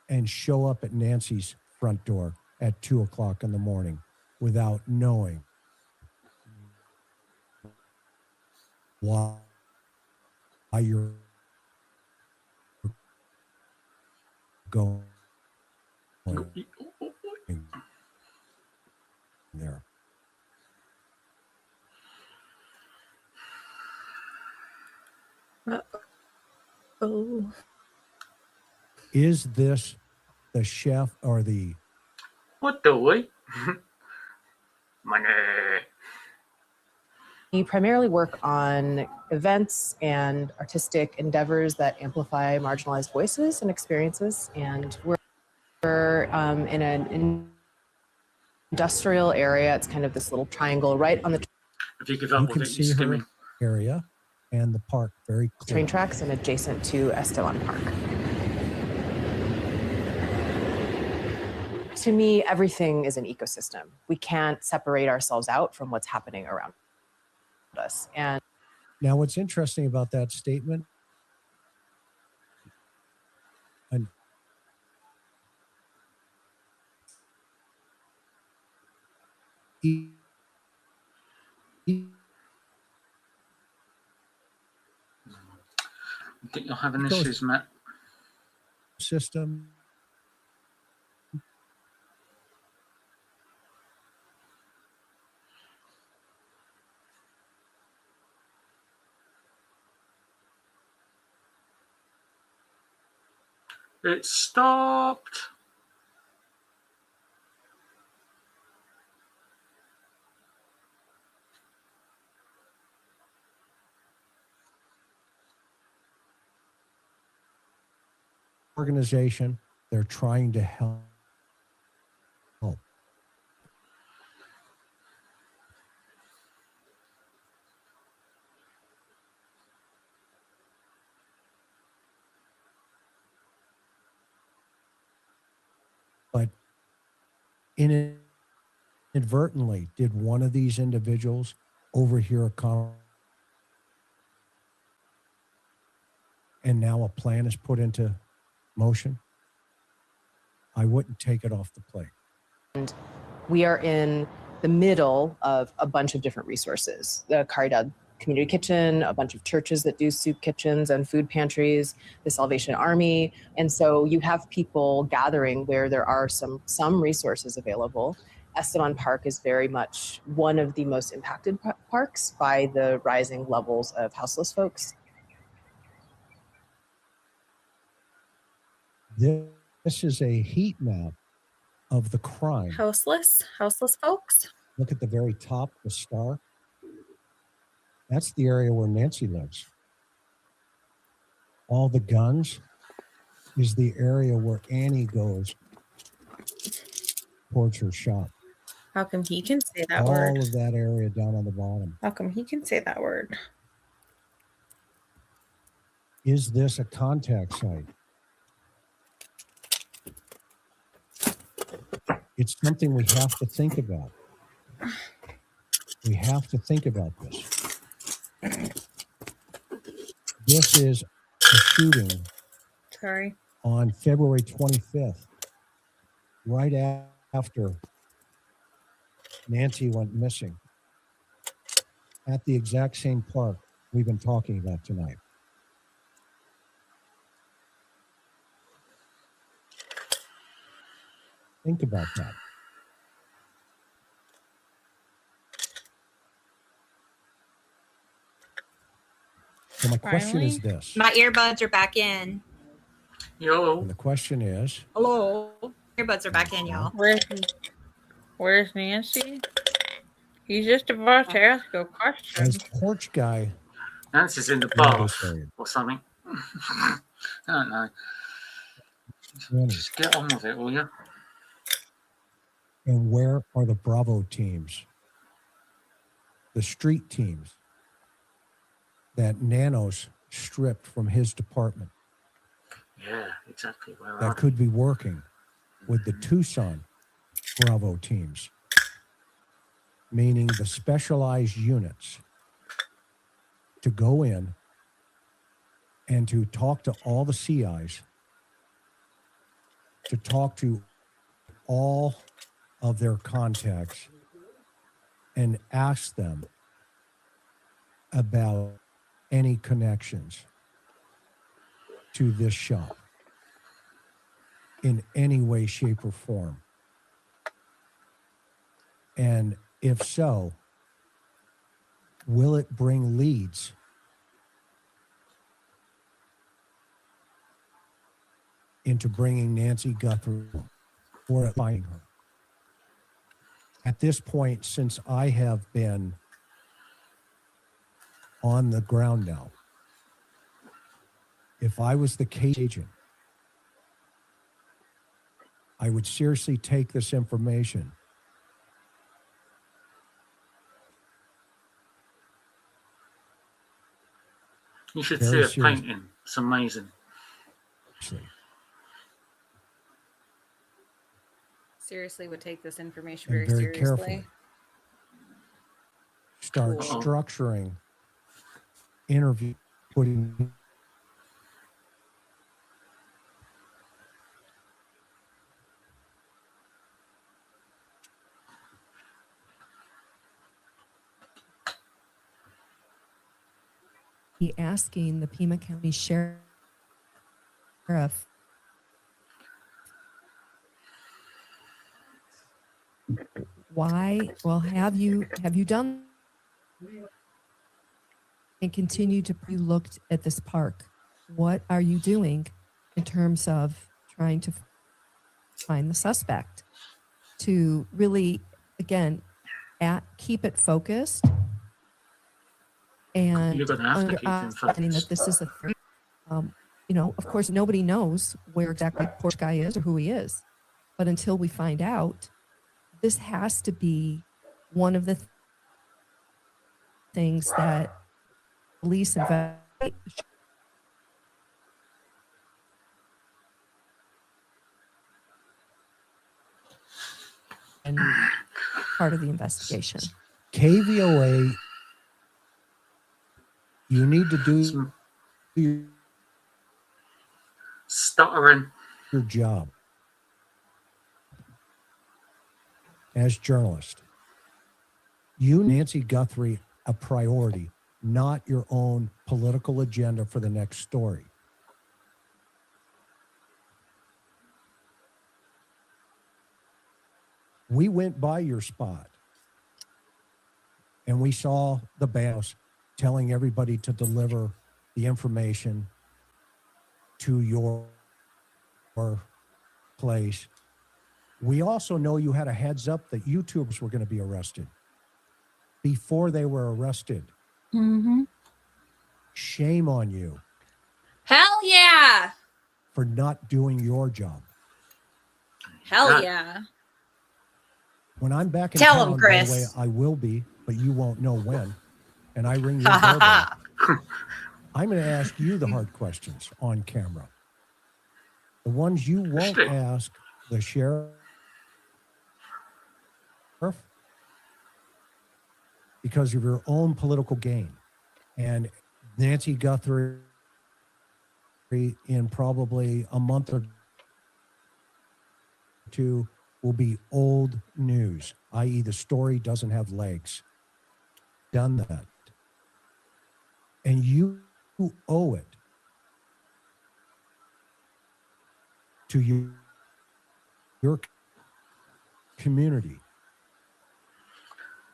Speaker 3: and show up at Nancy's front door at 2:00 in the morning without knowing why you're going there.
Speaker 2: Oh.
Speaker 3: Is this the chef or the...
Speaker 6: What the way? Money.
Speaker 8: We primarily work on events and artistic endeavors that amplify marginalized voices and experiences. And we're in an industrial area. It's kind of this little triangle right on the
Speaker 6: If you give up
Speaker 3: You
Speaker 6: with
Speaker 3: can
Speaker 6: it, you
Speaker 3: see
Speaker 6: skim
Speaker 3: her
Speaker 6: me.
Speaker 3: area and the park very clear.
Speaker 8: train tracks and adjacent to Esteban Park. To me, everything is an ecosystem. We can't separate ourselves out from what's happening around us. And
Speaker 3: Now, what's interesting about that statement, and
Speaker 6: I think you're having issues, Matt.
Speaker 3: system
Speaker 6: It stopped.
Speaker 3: organization, they're trying to help. But inadvertently, did one of these individuals overhear a comment, and now a plan is put into motion? I wouldn't take it off the plate.
Speaker 8: And we are in the middle of a bunch of different resources. The Caridad Community Kitchen, a bunch of churches that do soup kitchens and food pantries, the Salvation Army. And so you have people gathering where there are some resources available. Esteban Park is very much one of the most impacted parks by the rising levels of houseless folks.
Speaker 3: This is a heat map of the crime.
Speaker 2: Houseless folks.
Speaker 3: Look at the very top, the star. That's the area where Nancy lives. All the guns is the area where Annie goes towards her shop.
Speaker 2: How come he can say that
Speaker 3: All
Speaker 2: word?
Speaker 3: of that area down on the bottom.
Speaker 2: How come he can say that word?
Speaker 3: Is this a contact site? It's something we have to think about. We have to think about this. This is a shooting
Speaker 2: Sorry.
Speaker 3: on February 25th, right after Nancy went missing, at the exact same park we've been talking about tonight. Think about that. So my question is this.
Speaker 12: My earbuds are back in.
Speaker 6: Yo.
Speaker 3: And the question is.
Speaker 12: Hello. Earbuds are back in, y'all.
Speaker 13: Where's Nancy? He's just about to ask a question.
Speaker 3: As porch guy.
Speaker 6: Nancy's in the bath or something. I don't know. Just get on with it, will you?
Speaker 3: And where are the Bravo teams? The street teams that Nanos stripped from his department.
Speaker 6: Yeah, exactly.
Speaker 3: That could be working with the Tucson Bravo teams, meaning the specialized units to go in and to talk to all the CIs, to talk to all of their contacts and ask them about any connections to this shop in any way, shape, or form. And if so, will it bring leads into bringing Nancy Guthrie or finding her? At this point, since I have been on the ground now, if I was the case agent, I would seriously take this information
Speaker 6: you should see a painting. It's amazing.
Speaker 13: Seriously, would take this information
Speaker 3: and
Speaker 13: very
Speaker 3: very
Speaker 13: seriously.
Speaker 3: carefully. Start structuring interview, putting
Speaker 4: asking the Pima County Sheriff why, well, have you done and continue to be looked at this park? What are you doing in terms of trying to find the suspect to really, again, keep it focused and understanding that this is a threat. You know, of course, nobody knows where exactly Porch Guy is or who he is, but until we find out, this has to be one of the things that police investigate. And part of the investigation.
Speaker 3: KVOA, you need to do
Speaker 6: stuttering
Speaker 3: your job as journalist. You, Nancy Guthrie, a priority, not your own political agenda for the next story. We went by your spot and we saw the banners telling everybody to deliver the information to your place. We also know you had a heads up that YouTubers were going to be arrested before they were arrested.
Speaker 13: Mm-hmm.
Speaker 3: Shame on you.
Speaker 13: Hell yeah.
Speaker 3: For not doing your job.
Speaker 13: Hell yeah.
Speaker 3: When I'm back in
Speaker 12: Tell
Speaker 3: town,
Speaker 12: him, Chris.
Speaker 3: by the way, I will be, but you won't know when. And I ring your doorbell. I'm going to ask you the hard questions on camera. The ones you won't ask the sheriff because of your own political gain. And Nancy Guthrie, in probably a month or two, will be old news, i.e. the story doesn't have legs. Done that. And you owe it to your community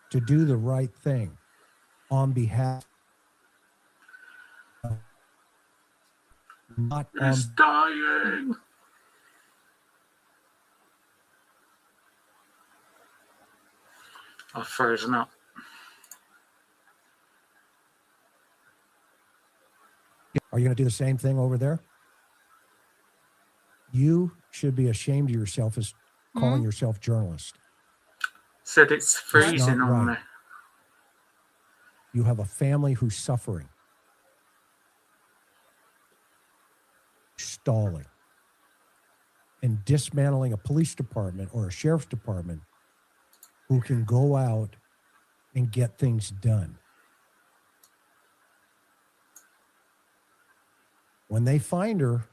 Speaker 3: to do the right thing on behalf of not
Speaker 6: It's dying. I've frozen up.
Speaker 3: Are you going to do the same thing over there? You should be ashamed of yourself as calling yourself journalist.
Speaker 6: Said it's freezing
Speaker 3: not
Speaker 6: on
Speaker 3: right.
Speaker 6: me.
Speaker 3: You have a family who's suffering, stalling, and dismantling a police department or a sheriff's department who can go out and get things done. When they find her,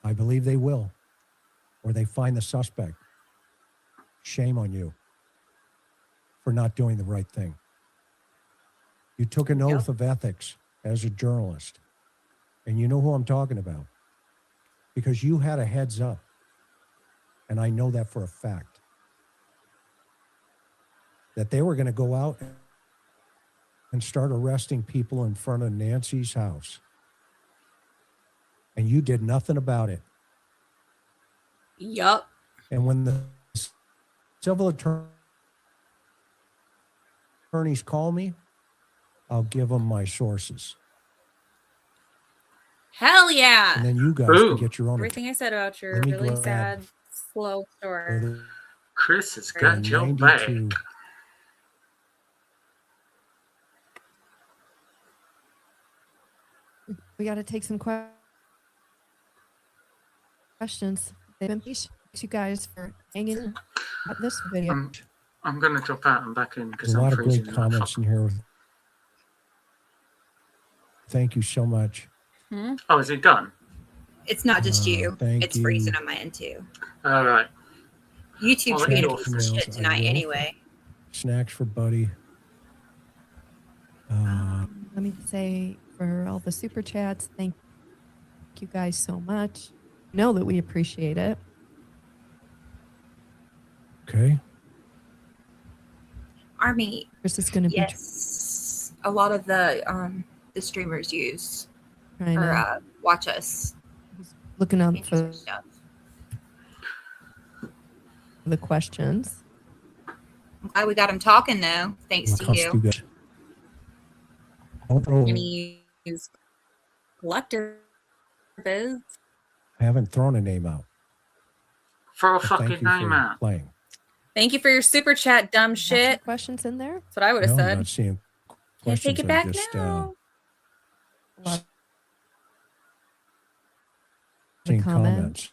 Speaker 3: I believe they will, or they find the suspect, shame on you for not doing the right thing. You took an oath of ethics as a journalist, and you know who I'm talking about because you had a heads up, and I know that for a fact, that they were going to go out and start arresting people in front of Nancy's house, and you did nothing about it.
Speaker 12: Yup.
Speaker 3: And when the civil attorneys call me, I'll give them my sources.
Speaker 12: Hell yeah.
Speaker 3: And then you guys can get your own.
Speaker 2: Everything I said about your really sad, slow story.
Speaker 6: Chris has got your back.
Speaker 4: We got to take some questions. They've been patient. Thanks you guys for hanging in at this video.
Speaker 6: I'm going to drop out and back in because
Speaker 3: a
Speaker 6: I'm
Speaker 3: lot of
Speaker 6: freezing.
Speaker 3: great comments in here. Thank you so much.
Speaker 6: Oh, is it done?
Speaker 12: It's not just you. It's
Speaker 3: you.
Speaker 12: freezing on my end too.
Speaker 6: All right.
Speaker 12: YouTube's being a piece of shit tonight anyway.
Speaker 3: Snacks for Buddy.
Speaker 4: Let me say for all the super chats, thank you guys so much. Know that we appreciate it.
Speaker 3: Okay.
Speaker 12: Army.
Speaker 4: Chris is going to be.
Speaker 12: Yes. A lot of the streamers use or watch us.
Speaker 4: Looking up for the questions.
Speaker 12: I'm glad we got him talking though. Thanks to you.
Speaker 2: Any collective is.
Speaker 3: I haven't thrown a name out.
Speaker 6: Throw a fucking name out.
Speaker 3: Playing.
Speaker 2: Thank you for your super chat, dumb shit.
Speaker 4: Questions in there?
Speaker 2: That's what I would have
Speaker 3: No,
Speaker 2: said.
Speaker 3: I'm not seeing
Speaker 2: Can't take it back
Speaker 3: just,
Speaker 2: now.
Speaker 3: Seeing comments.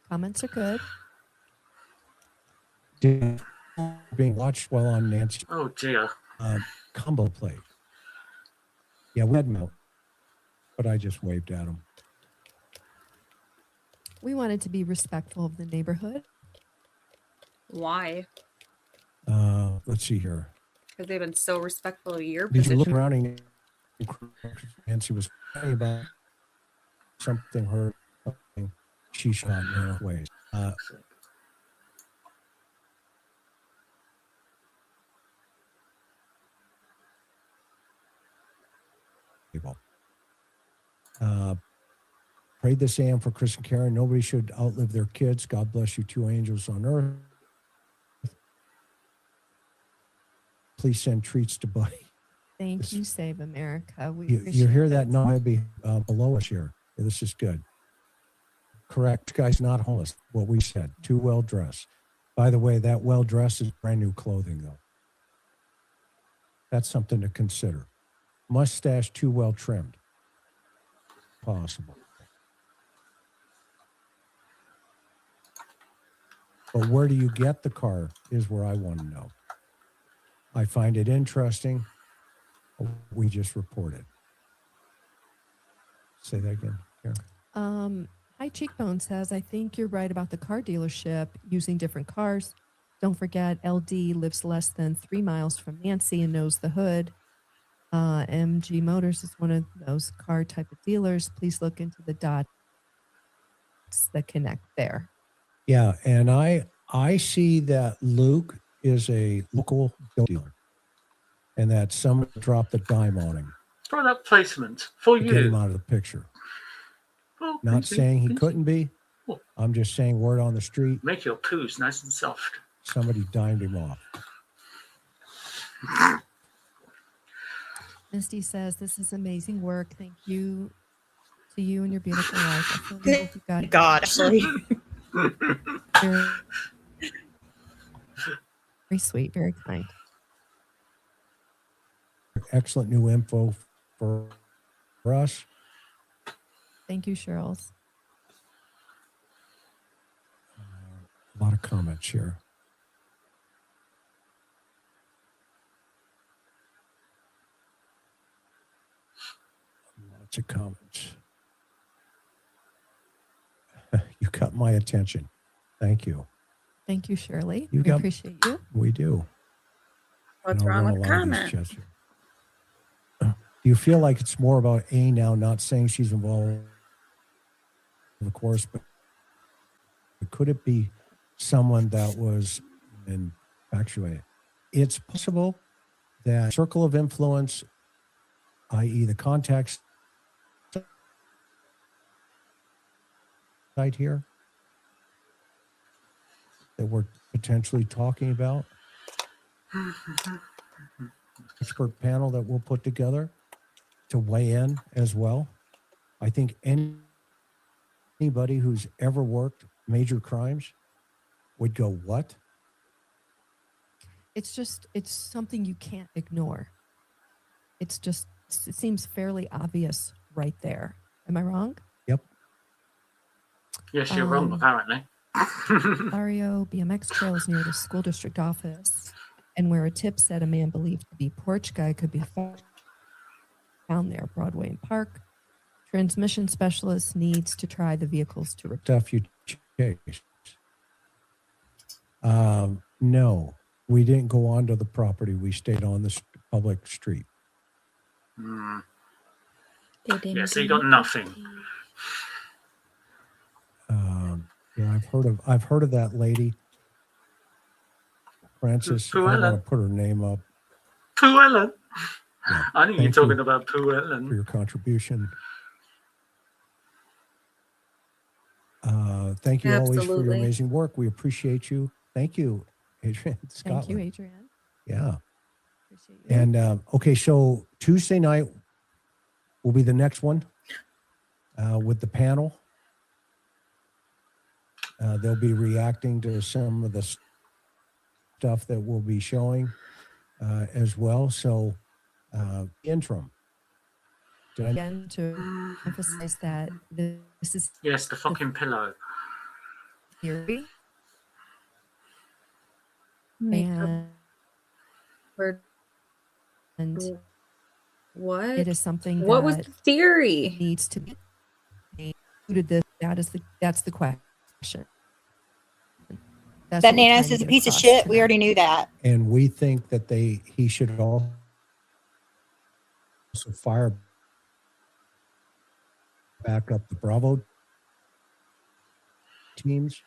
Speaker 4: Comments are good.
Speaker 3: Being watched while on Nancy.
Speaker 6: Oh dear.
Speaker 3: Combo play. Yeah, we had milk, but I just waved at him.
Speaker 4: We wanted to be respectful of the neighborhood.
Speaker 2: Why?
Speaker 3: Let's see here.
Speaker 2: Because they've been so respectful of your
Speaker 3: Did
Speaker 2: position.
Speaker 3: you look around and Nancy was talking about something her she shot in her ways. Prayed this AM for Chris and Karen. Nobody should outlive their kids. God bless you, two angels on earth. Please send treats to Buddy.
Speaker 4: Thank you, Save America.
Speaker 3: You hear that? No, I'd be below us here. Yeah, this is good. Correct. Guy's not homeless. What we said. Too well dressed. By the way, that well dressed is brand new clothing, though. That's something to consider. Mustache too well trimmed. Possible. But where do you get the car is where I want to know. I find it interesting. We just reported. Say that again, Karen.
Speaker 4: High Cheekbone says, I think you're right about the car dealership using different cars. Don't forget, LD lives less than 3 miles from Nancy and knows the hood. MG Motors is one of those car type of dealers. Please look into the dots that connect there.
Speaker 3: Yeah, and I see that Luke is a local dealer, and that someone dropped a dime on him.
Speaker 6: Product placement for
Speaker 3: to
Speaker 6: you.
Speaker 3: Get him out of the picture.
Speaker 6: Oh,
Speaker 3: Not saying he couldn't be.
Speaker 6: Oh.
Speaker 3: I'm just saying word on the street.
Speaker 6: Make your poos nice and soft.
Speaker 3: Somebody dimed him off.
Speaker 4: Misty says, "This is amazing work. Thank you to you and your beautiful wife. I feel you got
Speaker 5: God, Ashley.
Speaker 4: very, very sweet, very kind."
Speaker 3: Excellent new info for us.
Speaker 4: Thank you, Cheryl's.
Speaker 3: A lot of comments here. Lots of comments. You got my attention. Thank you.
Speaker 4: Thank you, Shirley.
Speaker 3: We
Speaker 4: appreciate you.
Speaker 3: We do.
Speaker 2: What's wrong with the comment?
Speaker 3: Do you feel like it's more about A now, not saying she's involved, of course, but could it be someone that was infatuated? It's possible that circle of influence, i.e. the context right here that we're potentially talking about, expert panel that we'll put together to weigh in as well. I think anybody who's ever worked major crimes would go, what?
Speaker 4: It's something you can't ignore. It seems fairly obvious right there. Am I wrong?
Speaker 3: Yep.
Speaker 6: Yes, you're wrong, apparently.
Speaker 4: Mario BMX trails near the school district office, and where a tip said a man believed to be porch guy could be found there, Broadway and Park. Transmission specialist needs to try the vehicles to
Speaker 3: stuff you chased. No, we didn't go onto the property. We stayed on the public street.
Speaker 6: Yeah, so you got nothing.
Speaker 3: Yeah, I've heard of that lady, Frances. I don't want to put her name up.
Speaker 6: Pooh Ellen.
Speaker 3: Yeah.
Speaker 6: I think you're talking about Pooh Ellen.
Speaker 3: For your contribution. Thank you always for your amazing work. We appreciate you. Thank you, Adrian.
Speaker 4: Thank you, Adrian.
Speaker 3: Yeah.
Speaker 4: Appreciate you.
Speaker 3: And okay, so Tuesday night will be the next one with the panel. They'll be reacting to some of the stuff that we'll be showing as well. So interim.
Speaker 4: Again, to emphasize that this is
Speaker 6: yes, the fucking pillow.
Speaker 4: Theory. And
Speaker 2: what?
Speaker 4: It is something that
Speaker 2: what was the theory?
Speaker 4: Needs to be included. That's the question.
Speaker 5: That Nanos is a piece of shit. We already knew that.
Speaker 3: And we think that he should also fire back up the Bravo teams,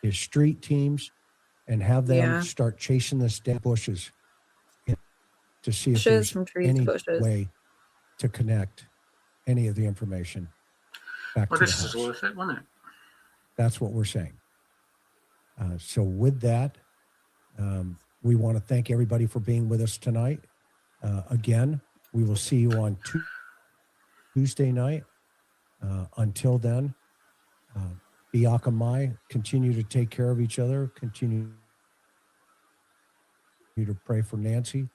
Speaker 3: his street teams, and have them start chasing this dead bushes to see if there's any way to connect any of the information back to the house.
Speaker 6: This is worth it, wasn't it?
Speaker 3: That's what we're saying. So with that, we want to thank everybody for being with us tonight. Again, we will see you on Tuesday night. Until then, Biakamai, continue to take care of each other, continue to pray for Nancy,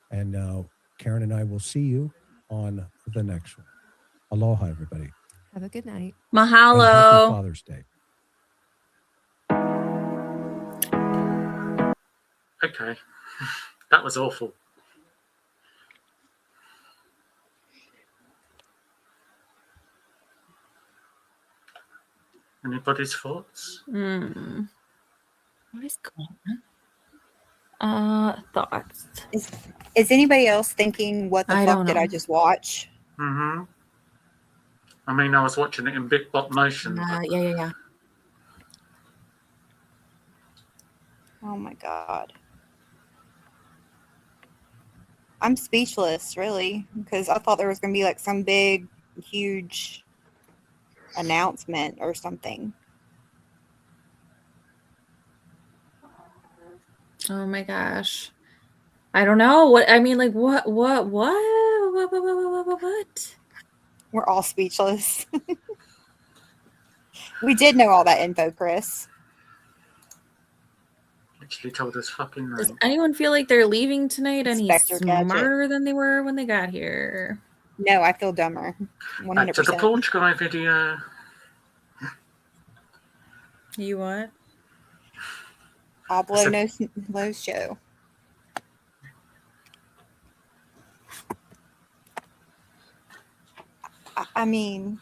Speaker 3: and Karen and I will see you on the next one. Aloha, everybody.
Speaker 4: Have a good night.
Speaker 2: Mahalo.
Speaker 3: And happy Father's Day.
Speaker 6: Okay, that was awful. Anybody's thoughts?
Speaker 13: What is going on? Thoughts.
Speaker 5: Is anybody else thinking, what the fuck did I just watch?
Speaker 6: Mm-hmm. I mean, I was watching it in big block motion.
Speaker 12: Yeah. Oh my God. I'm speechless, really, because I thought there was going to be like some big, huge announcement or something.
Speaker 2: Oh my gosh. I don't know. What I mean, like what?
Speaker 12: We're all speechless. We did know all that info, Chris.
Speaker 6: Actually told us fucking
Speaker 2: Does
Speaker 6: name.
Speaker 2: anyone feel like they're leaving tonight any
Speaker 12: Inspector
Speaker 2: smarter than they were when they got here?
Speaker 12: No, I feel dumber. 100%.
Speaker 6: Back to the porch guy video.
Speaker 2: You what?
Speaker 12: I'll blow no show. I mean,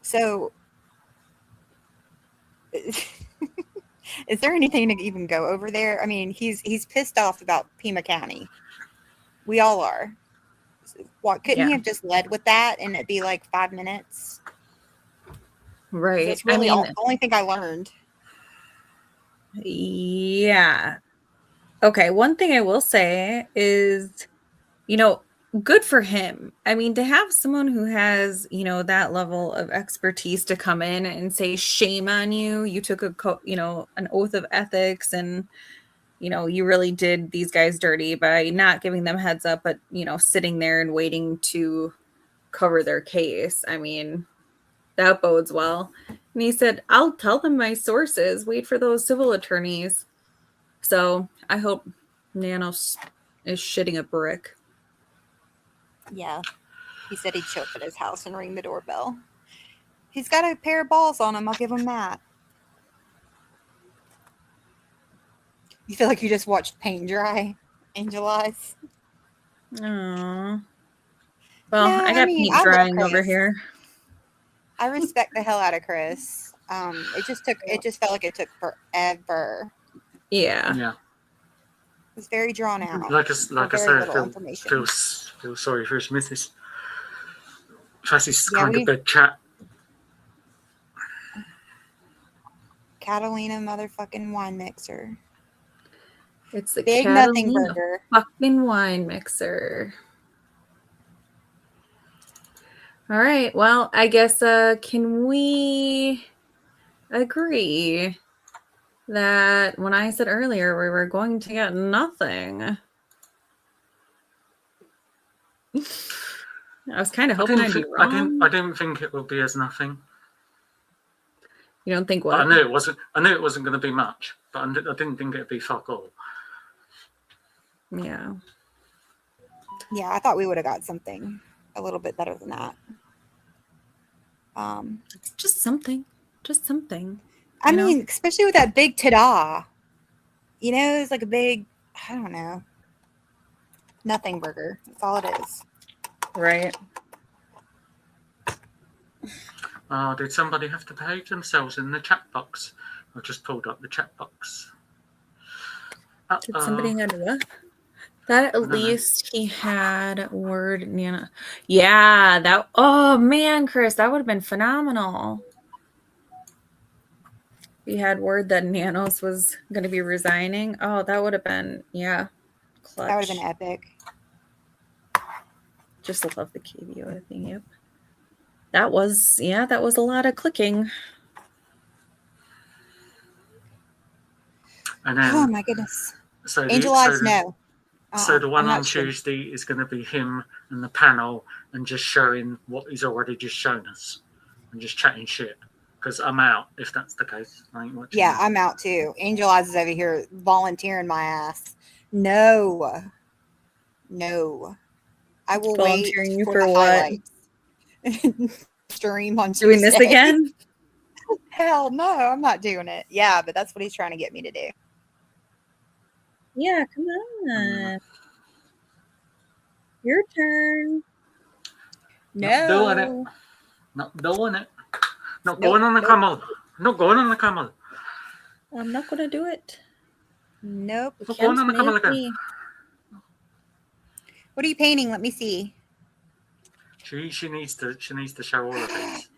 Speaker 12: so is there anything to even go over there? I mean, he's pissed off about Pima County. We all are. What couldn't he have just led with that and it'd be like 5 minutes?
Speaker 2: Right.
Speaker 12: That's really the only thing I learned.
Speaker 2: Yeah. Okay. One thing I will say is, good for him. I mean, to have someone who has, that level of expertise to come in and say, shame on you. You took an oath of ethics and, you really did these guys dirty by not giving them heads up, but, sitting there and waiting to cover their case. I mean, that bodes well. And he said, I'll tell them my sources. Wait for those civil attorneys. So I hope Nanos is shitting a brick.
Speaker 12: Yeah. He said he'd show up at his house and ring the doorbell. He's got a pair of balls on him. I'll give him that. You feel like you just watched paint dry, Angel Eyes?
Speaker 2: Aww. Well, no, I got paint drying over here.
Speaker 12: I respect the hell out of Chris. It just felt like it took forever.
Speaker 2: Yeah.
Speaker 6: Yeah.
Speaker 12: It was very drawn out.
Speaker 6: Like I said, I feel sorry for his missus. Tracy's kind of big chat.
Speaker 12: Catalina motherfucking wine mixer.
Speaker 2: It's the
Speaker 12: big nothing
Speaker 2: Catalina
Speaker 12: burger.
Speaker 2: Fucking wine mixer. All right. Well, I guess can we agree that when I said earlier we were going to get nothing, I was kind of hoping I'd be wrong.
Speaker 6: I didn't think it would be as nothing.
Speaker 2: You don't think what?
Speaker 6: But I knew it wasn't going to be much, but I didn't think it'd be fuck all.
Speaker 2: Yeah.
Speaker 12: Yeah, I thought we would have got something a little bit better than that.
Speaker 2: Just something.
Speaker 12: I mean, especially with that big ta-da. It's like a big, I don't know, nothing burger. That's all it is.
Speaker 2: Right.
Speaker 6: Did somebody have to behave themselves in the chat box? I just pulled up the chat box.
Speaker 2: Did somebody have what? That at least he had word Nana. Yeah, that. Oh man, Chris, that would have been phenomenal. We had word that Nanos was going to be resigning. Oh, that would have been clutch.
Speaker 12: That would have been epic.
Speaker 2: Just love the KVO thing. Yep. That was a lot of clicking.
Speaker 6: And then,
Speaker 12: oh my goodness.
Speaker 6: So
Speaker 12: Angel Eyes, no.
Speaker 6: So the one on Tuesday is going to be him and the panel and just showing what he's already just shown us and just chatting shit. Because I'm out if that's the case.
Speaker 12: Yeah, I'm out too. Angel Eyes is over here volunteering my ass. No. I will
Speaker 2: volunteering
Speaker 12: wait
Speaker 2: you
Speaker 12: for the
Speaker 2: what?
Speaker 12: Highlights. Stream on Tuesday.
Speaker 2: Doing this again?
Speaker 12: Hell no, I'm not doing it. Yeah, but that's what he's trying to get me to do.
Speaker 2: Yeah, come on. Your turn.
Speaker 12: No.
Speaker 6: Not doing it. Not going on the camel. Not going on the camel.
Speaker 2: I'm not going to do it.
Speaker 12: Nope.
Speaker 6: Not going on the camel again.
Speaker 12: What are you painting? Let me see.
Speaker 6: She needs to show all of these.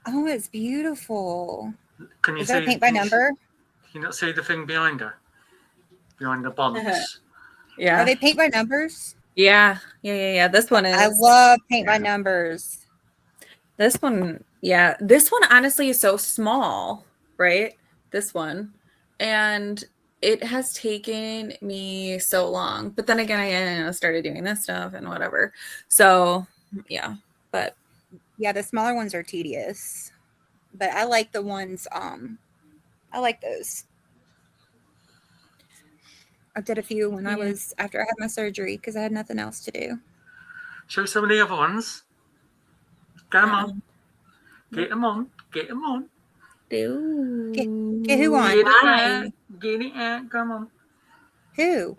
Speaker 12: Oh, it's beautiful.
Speaker 6: Can you
Speaker 12: Is
Speaker 6: see?
Speaker 12: that a paint by number?
Speaker 6: Can you not see the thing behind her? Behind the bonds.
Speaker 2: Yeah.
Speaker 12: Are they paint by numbers?
Speaker 2: Yeah. This one is.
Speaker 12: I love paint by numbers.
Speaker 2: This one, yeah. This one honestly is so small, right? This one. And it has taken me so long. But then again, I started doing this stuff and whatever. So, yeah. But
Speaker 12: yeah, the smaller ones are tedious. But I like the ones, I like those. I did a few when I was after I had my surgery because I had nothing else to do.
Speaker 6: Show some of the other ones. Come on. Get them on. Get them on.
Speaker 12: Get who on?
Speaker 6: Get it out. Come on.
Speaker 12: Who?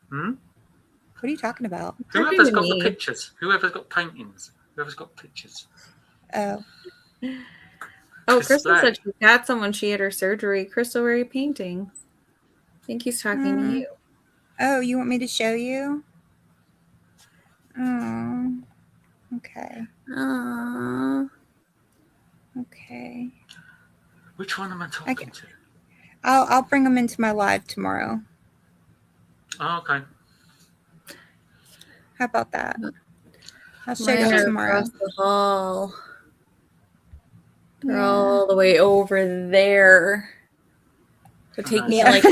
Speaker 6: Hmm?
Speaker 12: What are you talking about?
Speaker 6: Whoever's got the pictures. Whoever's got paintings. Whoever's got pictures.
Speaker 12: Oh.
Speaker 2: Crystal said she got some when she had her surgery. Crystal, where are you painting? I think he's talking to you.
Speaker 12: Oh, you want me to show you? Oh. Okay. Okay.
Speaker 6: Which one am I talking to?
Speaker 12: I'll bring them into my live tomorrow.
Speaker 6: Oh, okay.
Speaker 12: How about that? I'll show you tomorrow.
Speaker 2: Across the hall. They're all the way over there. It would take me like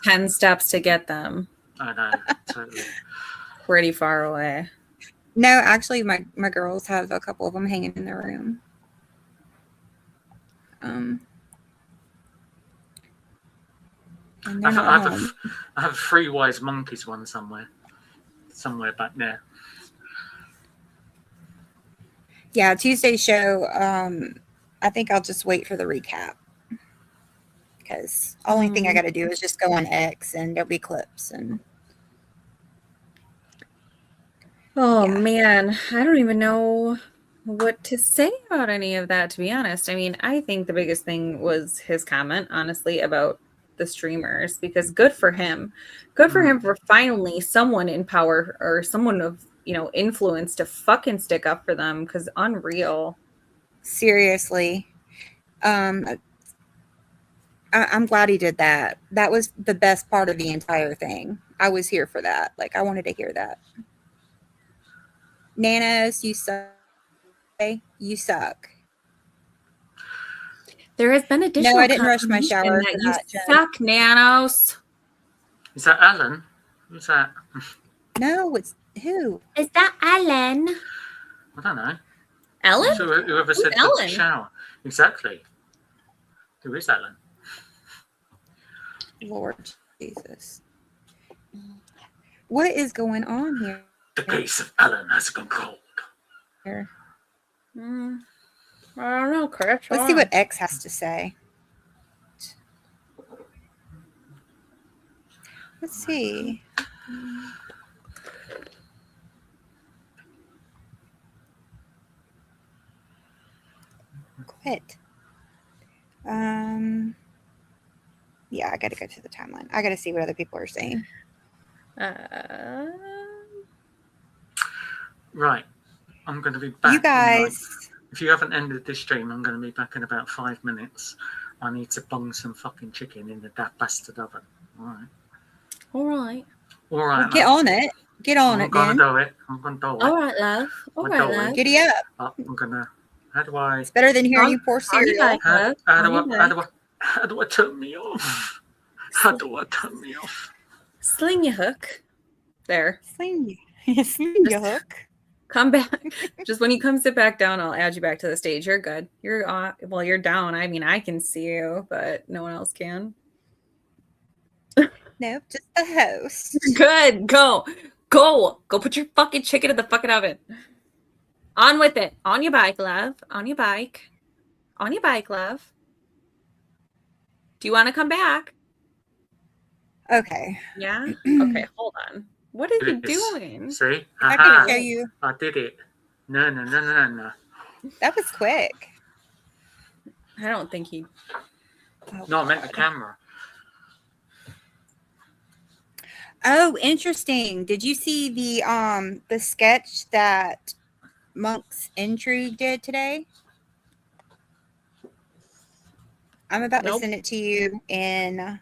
Speaker 2: 10 steps to get them.
Speaker 6: I know, totally.
Speaker 2: Pretty far away.
Speaker 12: No, actually, my girls have a couple of them hanging in their room. And they're not home.
Speaker 6: I have 3 Wise Monkeys one somewhere back there.
Speaker 12: Yeah, Tuesday's show. I think I'll just wait for the recap because the only thing I got to do is just go on X and there'll be clips and.
Speaker 2: Oh man, I don't even know what to say about any of that, to be honest. I mean, I think the biggest thing was his comment, honestly, about the streamers, because good for him. Good for him for finally someone in power or someone of, influence to fucking stick up for them, because unreal.
Speaker 12: Seriously. I'm glad he did that. That was the best part of the entire thing. I was here for that. Like, I wanted to hear that. Nanos, you suck. You suck.
Speaker 2: There has been additional.
Speaker 12: No, I didn't rush my shower.
Speaker 2: You suck, Nanos.
Speaker 6: Is that Alan? Who's that?
Speaker 12: No, it's who?
Speaker 2: Is that Alan?
Speaker 6: I don't know.
Speaker 2: Ellen?
Speaker 6: So whoever said
Speaker 2: Ellen?
Speaker 6: The shower. Exactly. Who is Alan?
Speaker 12: Lord Jesus. What is going on here?
Speaker 6: The case of Alan has gone cold.
Speaker 12: Here.
Speaker 2: I don't know, Chris.
Speaker 12: Let's see what X has to say. Let's see. Quit. Yeah, I gotta go to the timeline. I gotta see what other people are saying.
Speaker 6: Right. I'm going to be back.
Speaker 12: You guys.
Speaker 6: If you haven't ended this stream, I'm going to be back in about 5 minutes. I need to bung some fucking chicken in the bastard oven. All right.
Speaker 2: All right.
Speaker 6: All right.
Speaker 12: Well, get on it. Get on it, then.
Speaker 6: I'm going to do it.
Speaker 2: All right, love. All right, love.
Speaker 12: Giddy up.
Speaker 6: I'm going to... How do I...
Speaker 12: It's better than hearing you pour cereal.
Speaker 6: How do I turn me off? How do I turn me off?
Speaker 2: Sling your hook. There.
Speaker 12: Sling your hook.
Speaker 2: Come back. Just when you come sit back down, I'll add you back to the stage. You're good. You're down. I mean, I can see you, but no one else can.
Speaker 12: Nope, just the host.
Speaker 2: Good. Go put your fucking chicken in the fucking oven. On with it. On your bike, love. On your bike, love. Do you want to come back?
Speaker 12: Okay.
Speaker 2: Yeah? Okay, hold on. What are you doing?
Speaker 6: See?
Speaker 12: I can show you.
Speaker 6: I did it. No.
Speaker 12: That was quick.
Speaker 2: I don't think he...
Speaker 6: No, I meant the camera.
Speaker 12: Oh, interesting. Did you see the sketch that Monk's Intrigue did today. I'm about to send it to you in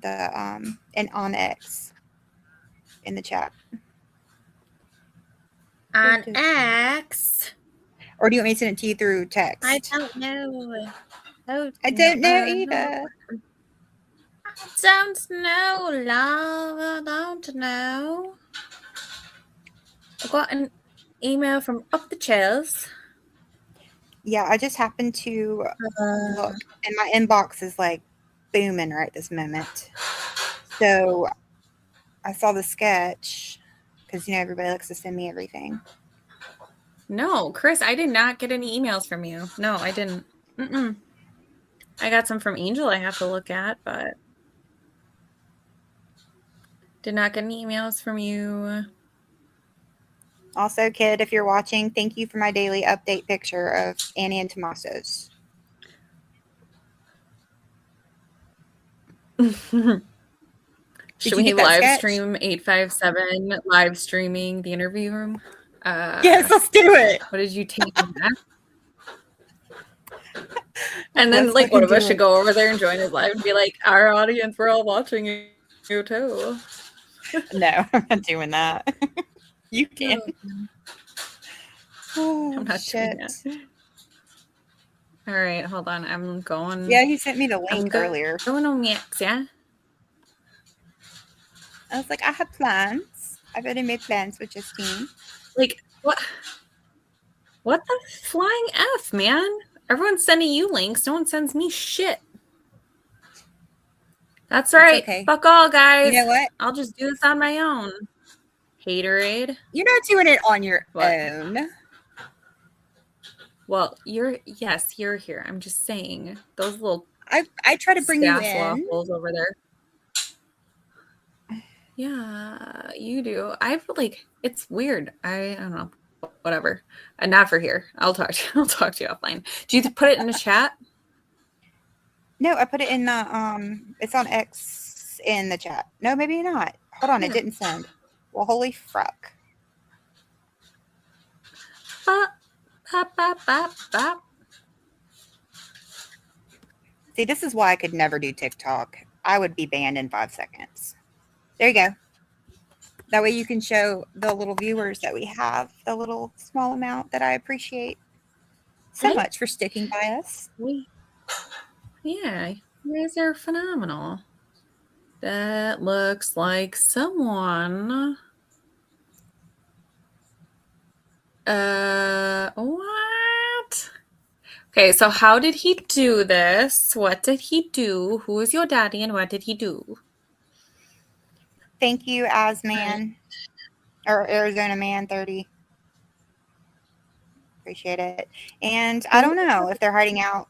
Speaker 12: and on X in the chat.
Speaker 2: On X?
Speaker 12: Or do you want me to send it to you through text?
Speaker 2: I don't know.
Speaker 12: I don't know either.
Speaker 2: I don't know, love. I don't know. I got an email from up the chairs.
Speaker 12: Yeah, I just happened to look, and my inbox is like booming right this moment. So I saw the sketch because, you know, everybody likes to send me everything.
Speaker 2: No, Chris, I did not get any emails from you. No, I didn't. I got some from Angel I have to look at, but did not get any emails from you.
Speaker 12: Also, kid, if you're watching, thank you for my daily update picture of Annie and Tommaso's.
Speaker 2: Should we live stream 857 live streaming the interview room?
Speaker 12: Yes, let's do it.
Speaker 2: What did you take from that? And then like one of us should go over there and join his live and be like, our audience, we're all watching you too.
Speaker 12: No, I'm not doing that. You can.
Speaker 2: Oh, I'm not doing that. All right, hold on. I'm going.
Speaker 12: Yeah, he sent me the link earlier.
Speaker 2: Going on X, yeah.
Speaker 12: I was like, I have plans. I've already made plans with Justine.
Speaker 2: Like, what? What the flying F, man? Everyone's sending you links. No one sends me shit. That's right.
Speaker 12: Okay.
Speaker 2: Fuck all, guys.
Speaker 12: You know what?
Speaker 2: I'll just do this on my own. Haterade.
Speaker 12: You're not doing it on your own.
Speaker 2: Well, you're here. I'm just saying those little.
Speaker 12: I try to bring you in.
Speaker 2: Waffles over there. Yeah, you do. I've like it's weird. I don't know. Whatever. And not for here. I'll talk to you offline. Do you put it in the chat?
Speaker 12: No, I put it in the it's on X in the chat. No, maybe not. Hold on, it didn't send. Well, holy fuck. See, this is why I could never do TikTok. I would be banned in 5 seconds. There you go. That way you can show the little viewers that we have, the little small amount that I appreciate so much for sticking by us.
Speaker 2: Yeah, you guys are phenomenal. That looks like someone. What? Okay, so how did he do this? What did he do? Who is your daddy and what did he do?
Speaker 12: Thank you, Asman. Or Arizona Man 30. Appreciate it. And I don't know if they're hiding out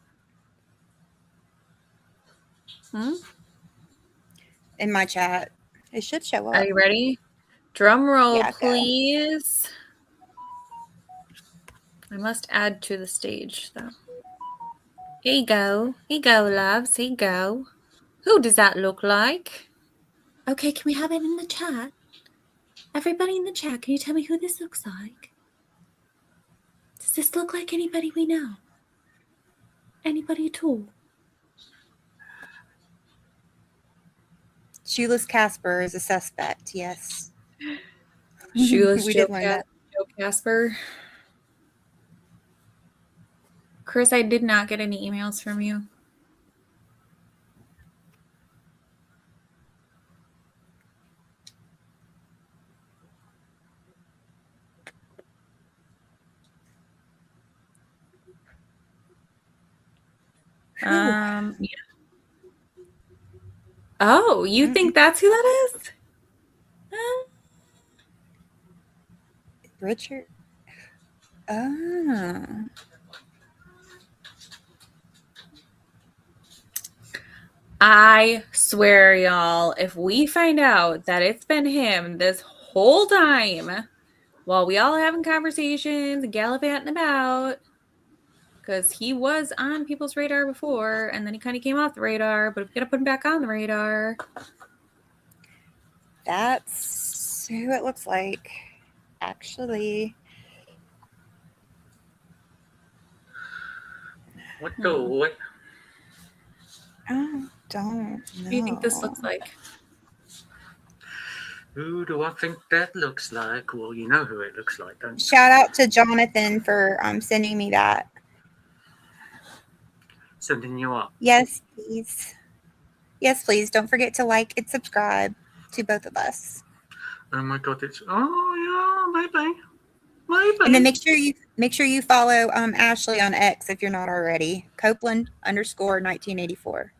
Speaker 12: in my chat. It should show up.
Speaker 2: Are you ready? Drum roll,
Speaker 12: Yeah,
Speaker 2: please. I must add to the stage, though. Here you go. Here you go, loves. Here you go. Who does that look like? Okay, can we have it in the chat? Everybody in the chat, can you tell me who this looks like? Does this look like anybody we know? Anybody at all?
Speaker 12: Shoeless Casper is a suspect, yes.
Speaker 2: Shoeless
Speaker 12: we
Speaker 2: Joe,
Speaker 12: did learn that.
Speaker 2: Joe Casper. Chris, I did not get any emails from you. Yeah. Oh, you think that's who that is?
Speaker 12: Richard? Oh.
Speaker 2: I swear, y'all, if we find out that it's been him this whole time while we all having conversations and gallivanting about, because he was on people's radar before and then he kind of came off the radar, but we got to put him back on the radar.
Speaker 12: That's who it looks like. actually.
Speaker 6: What do?
Speaker 12: I don't know.
Speaker 2: What do you think this looks like?
Speaker 6: Who do I think that looks like? Well, you know who it looks like, don't you?
Speaker 12: Shout out to Jonathan for sending me that.
Speaker 6: Sending you up.
Speaker 12: Yes, please. Yes, please. Don't forget to like and subscribe to both of us.
Speaker 6: Oh my god, it's maybe.
Speaker 12: And then make sure you follow Ashley on X if you're not already. Copeland_1984.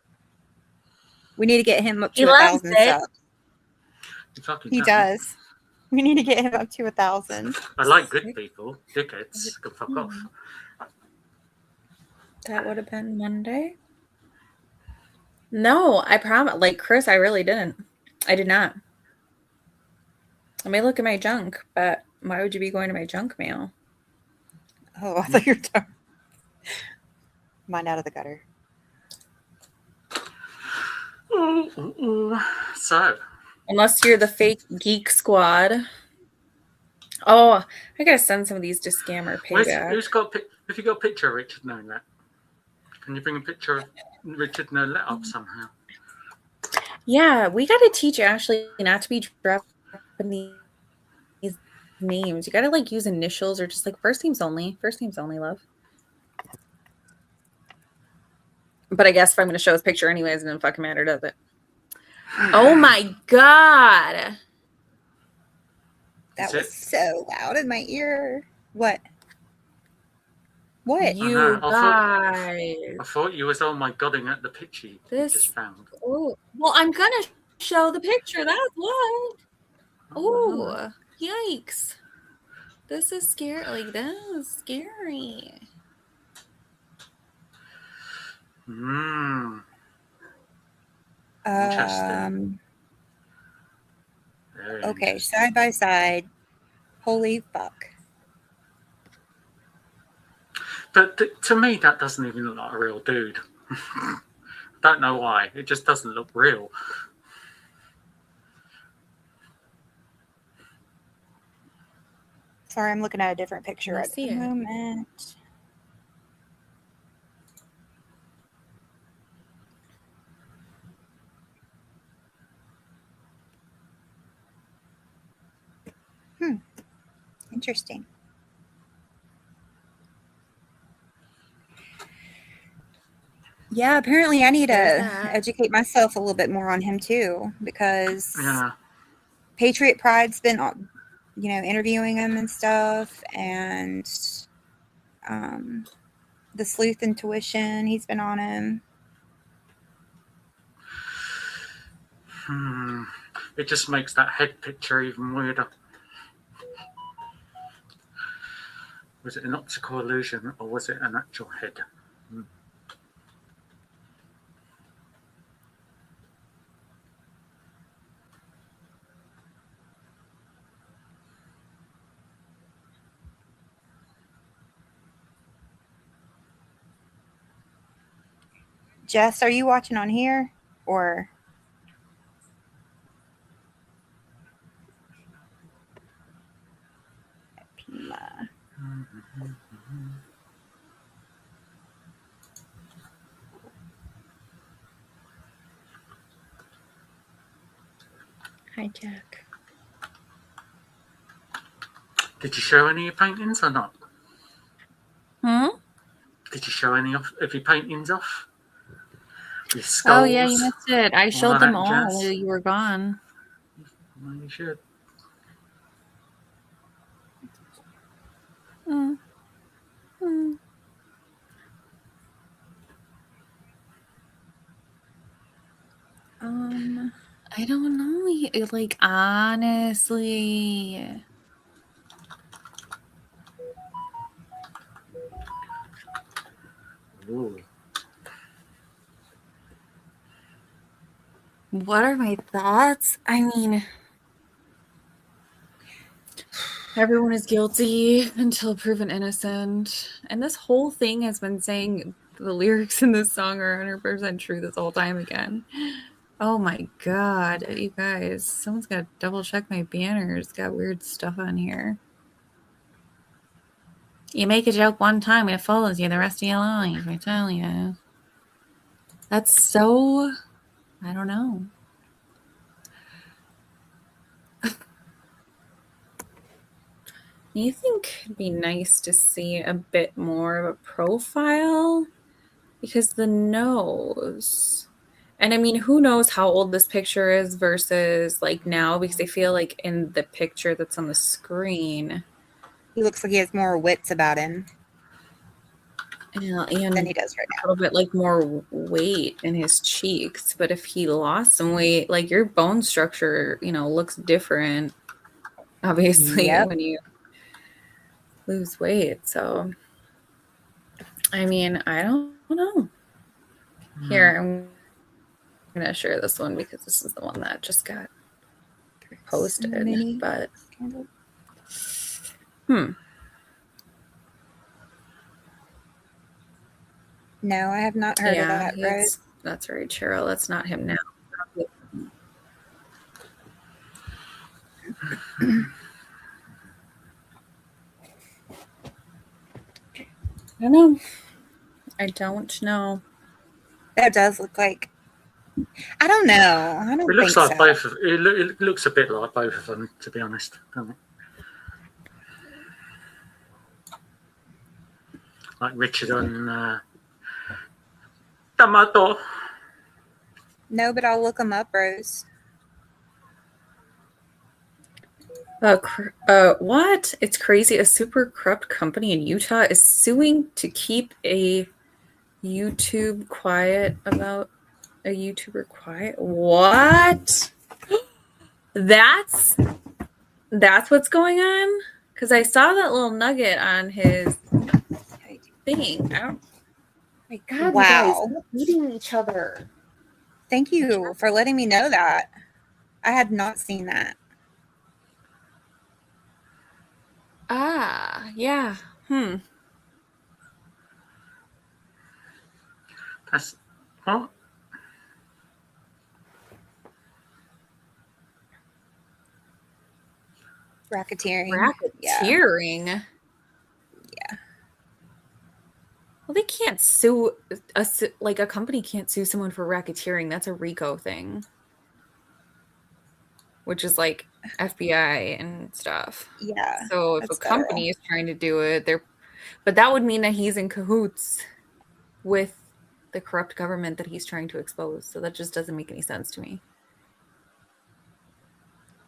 Speaker 12: We need to get him up to 1,000 subs. He does. We need to get him up to 1,000.
Speaker 6: I like good people. Dickheads can fuck off.
Speaker 2: That would have been Monday. No, I promise. Like Chris, I really didn't. I did not. Let me look at my junk, but why would you be going to my junk mail?
Speaker 12: Oh, I thought you were talking. Mine out of the gutter.
Speaker 6: So,
Speaker 2: unless you're the fake geek squad. Oh, I gotta send some of these to Scammer Payback.
Speaker 6: If you got a picture of Richard Nolet, can you bring a picture of Richard Nolet up somehow?
Speaker 2: Yeah, we gotta teach Ashley not to be dropping these names. You gotta like use initials or just like first names only. First names only, love. But I guess if I'm gonna show his picture anyways, it doesn't fucking matter, does it? Oh my god.
Speaker 12: That was so loud in my ear. What? What?
Speaker 2: You guys.
Speaker 6: I thought you was oh my godding at the picture you just found.
Speaker 2: Oh, well, I'm gonna show the picture. That's what. Oh, yikes! This is scary. Like that is scary.
Speaker 12: Okay, side by side. Holy fuck.
Speaker 6: But to me, that doesn't even look like a real dude. Don't know why. It just doesn't look real.
Speaker 12: Sorry, I'm looking at a different picture at the moment. Interesting. Yeah, apparently I need to educate myself a little bit more on him too, because Patriot Pride's been, interviewing him and stuff, and the Sleuth Intuition, he's been on him.
Speaker 6: It just makes that head picture even weirder. Was it an optical illusion or was it an actual head?
Speaker 12: Jess, are you watching on here or?
Speaker 2: Hi, Jack.
Speaker 6: Did you show any of your paintings or not? Did you show any of your paintings off? Your skulls,
Speaker 2: oh yeah, you missed it. I showed them all while you were gone.
Speaker 6: Well, you should.
Speaker 2: I don't know. Like honestly.
Speaker 6: Ooh.
Speaker 2: What are my thoughts? I mean, everyone is guilty until proven innocent. And this whole thing has been saying the lyrics in this song are 100% true this whole time again. Oh my God, you guys. Someone's got to double check my banners. Got weird stuff on here. You make a joke one time and it follows you the rest of your life. I tell you. That's so, I don't know. You think it'd be nice to see a bit more of a profile? Because the nose. And I mean, who knows how old this picture is versus like now, because I feel like in the picture that's on the screen,
Speaker 12: he looks like he has more wits about him
Speaker 2: and
Speaker 12: than he does right
Speaker 2: a little bit like more weight in his cheeks. But if he lost some weight, like your bone structure, looks different, obviously,
Speaker 12: Yep.
Speaker 2: when you lose weight. So, I mean, I don't know. Here, I'm going to share this one because this is the one that just got posted. But,
Speaker 12: No, I have not heard of that, Rose.
Speaker 2: That's right, Cheryl. That's not him now. I don't know. I don't know.
Speaker 12: That does look like. I don't know. I don't.
Speaker 6: It looks
Speaker 12: think
Speaker 6: like
Speaker 12: so.
Speaker 6: both of it looks a bit like both of them, to be honest. Doesn't it? Like Richard and Tomato.
Speaker 12: No, but I'll look them up, Rose.
Speaker 2: What? It's crazy. A super corrupt company in Utah is suing to keep a YouTuber quiet about a YouTuber quiet. What? That's what's going on? Because I saw that little nugget on his thing. My God,
Speaker 12: wow.
Speaker 2: you guys, they're eating each other.
Speaker 12: Thank you for letting me know that. I had not seen that.
Speaker 2: Yeah.
Speaker 6: That's what?
Speaker 12: Racketeering.
Speaker 2: Yeah. Well, they can't sue like a company can't sue someone for racketeering. That's a RICO thing, which is like FBI and stuff.
Speaker 12: Yeah.
Speaker 2: So if a company is trying to do it, but that would mean that he's in cahoots with the corrupt government that he's trying to expose. So that just doesn't make any sense to me.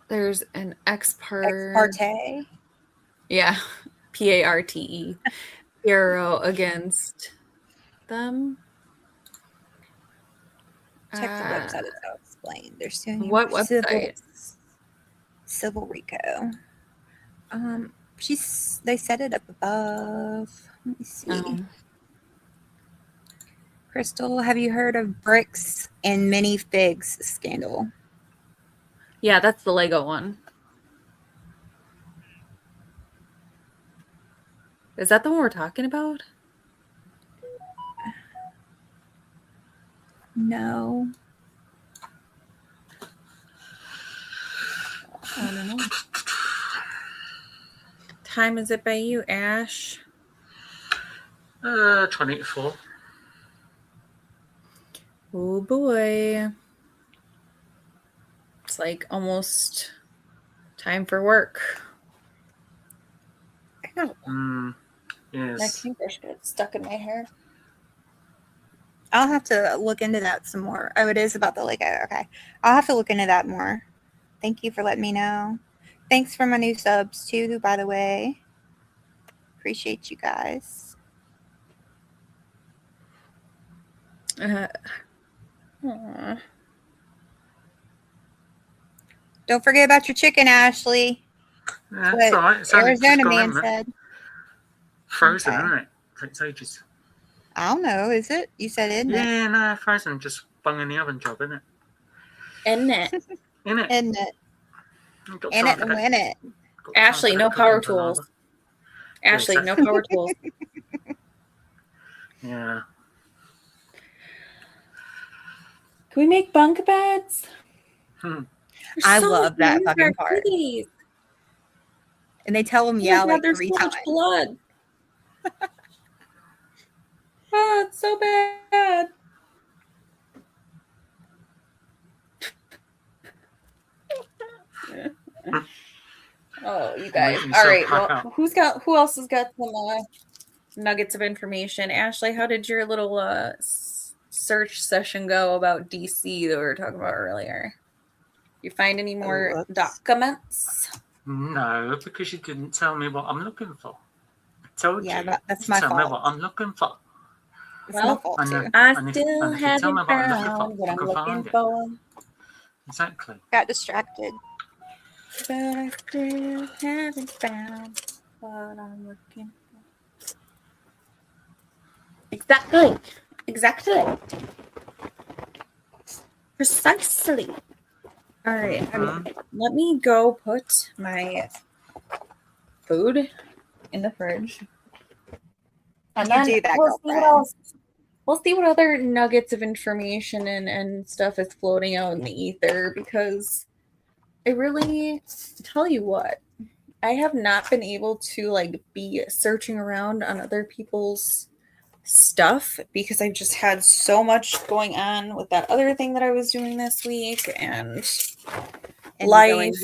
Speaker 2: There's an ex parte. Yeah, PARTE. Bureau against them.
Speaker 12: Check the website. It's all explained. They're suing
Speaker 2: what website?
Speaker 12: Civil RICO. They set it up above. Let me see. Crystal, have you heard of bricks and mini figs scandal?
Speaker 2: Yeah, that's the Lego one. Is that the one we're talking about?
Speaker 12: No.
Speaker 2: I don't know. Time is it by you, Ash?
Speaker 6: 24.
Speaker 2: Oh boy. It's like almost time for work.
Speaker 6: Yes.
Speaker 2: My toothbrush got stuck in my hair.
Speaker 12: I'll have to look into that some more. Oh, it is about the Lego. Okay. I'll have to look into that more. Thank you for letting me know. Thanks for my new subs too, by the way. Appreciate you guys. Don't forget about your chicken, Ashley.
Speaker 6: Yeah, it's all right. It's
Speaker 12: Arizona man said.
Speaker 6: Frozen, isn't it? Takes ages.
Speaker 12: I don't know. Is it? You said isn't it?
Speaker 6: Yeah, no, frozen. Just bung in the oven job, isn't it?
Speaker 2: Isn't it?
Speaker 6: Isn't it?
Speaker 12: Isn't it? In it and win it.
Speaker 2: Ashley, no power tools. Ashley, no power tools.
Speaker 6: Yeah.
Speaker 2: Can we make bunk beds?
Speaker 12: I love that fucking part. And they tell them, yeah, like
Speaker 2: there's
Speaker 12: 3
Speaker 2: so
Speaker 12: times.
Speaker 2: much blood. Oh, it's so bad. Oh, you guys. All right. Well, who else has got some nuggets of information? Ashley, how did your little search session go about DC that we were talking about earlier? You find any more documents?
Speaker 6: No, because you didn't tell me what I'm looking for. I told you.
Speaker 12: That's my fault.
Speaker 6: Tell me what I'm looking for.
Speaker 12: It's my fault too.
Speaker 2: I still haven't found what I'm looking for.
Speaker 6: Exactly.
Speaker 12: Got distracted.
Speaker 2: But I still haven't found what I'm looking for. Exactly. Precisely. All right. Let me go put my food in the fridge. And then
Speaker 12: do that,
Speaker 2: we'll see what else. We'll see what other nuggets of information and stuff is floating out in the ether, because I really tell you what, I have not been able to be searching around on other people's stuff because I've just had so much going on with that other thing that I was doing this week and life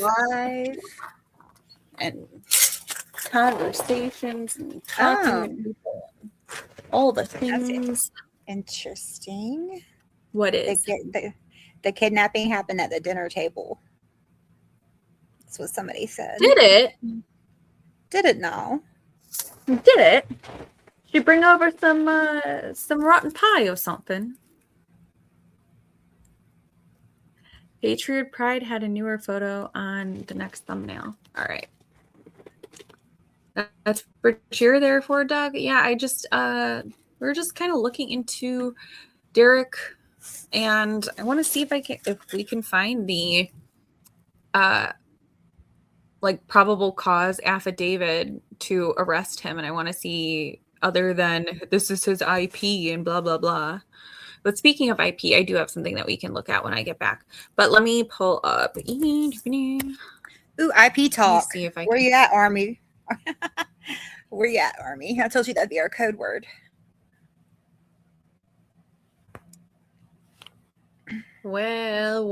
Speaker 2: and conversations and talking to people and all the things.
Speaker 12: Interesting.
Speaker 2: What is?
Speaker 12: The kidnapping happened at the dinner table. That's what somebody said.
Speaker 2: Did it?
Speaker 12: Did it now?
Speaker 2: Did it? Did you bring over some rotten pie or something? Patriot Pride had a newer photo on the next thumbnail. All right. That's what you're there for, Doug. Yeah, I just we're just kind of looking into Derek, and I want to see if we can find the probable cause affidavit to arrest him, and I want to see, other than this is his IP and blah blah blah. But speaking of IP, I do have something that we can look at when I get back. But let me pull up.
Speaker 12: Ooh, IP talk.
Speaker 2: See if I
Speaker 12: Where you at, Army? Where you at, Army? I told you that'd be our code word.
Speaker 2: Well.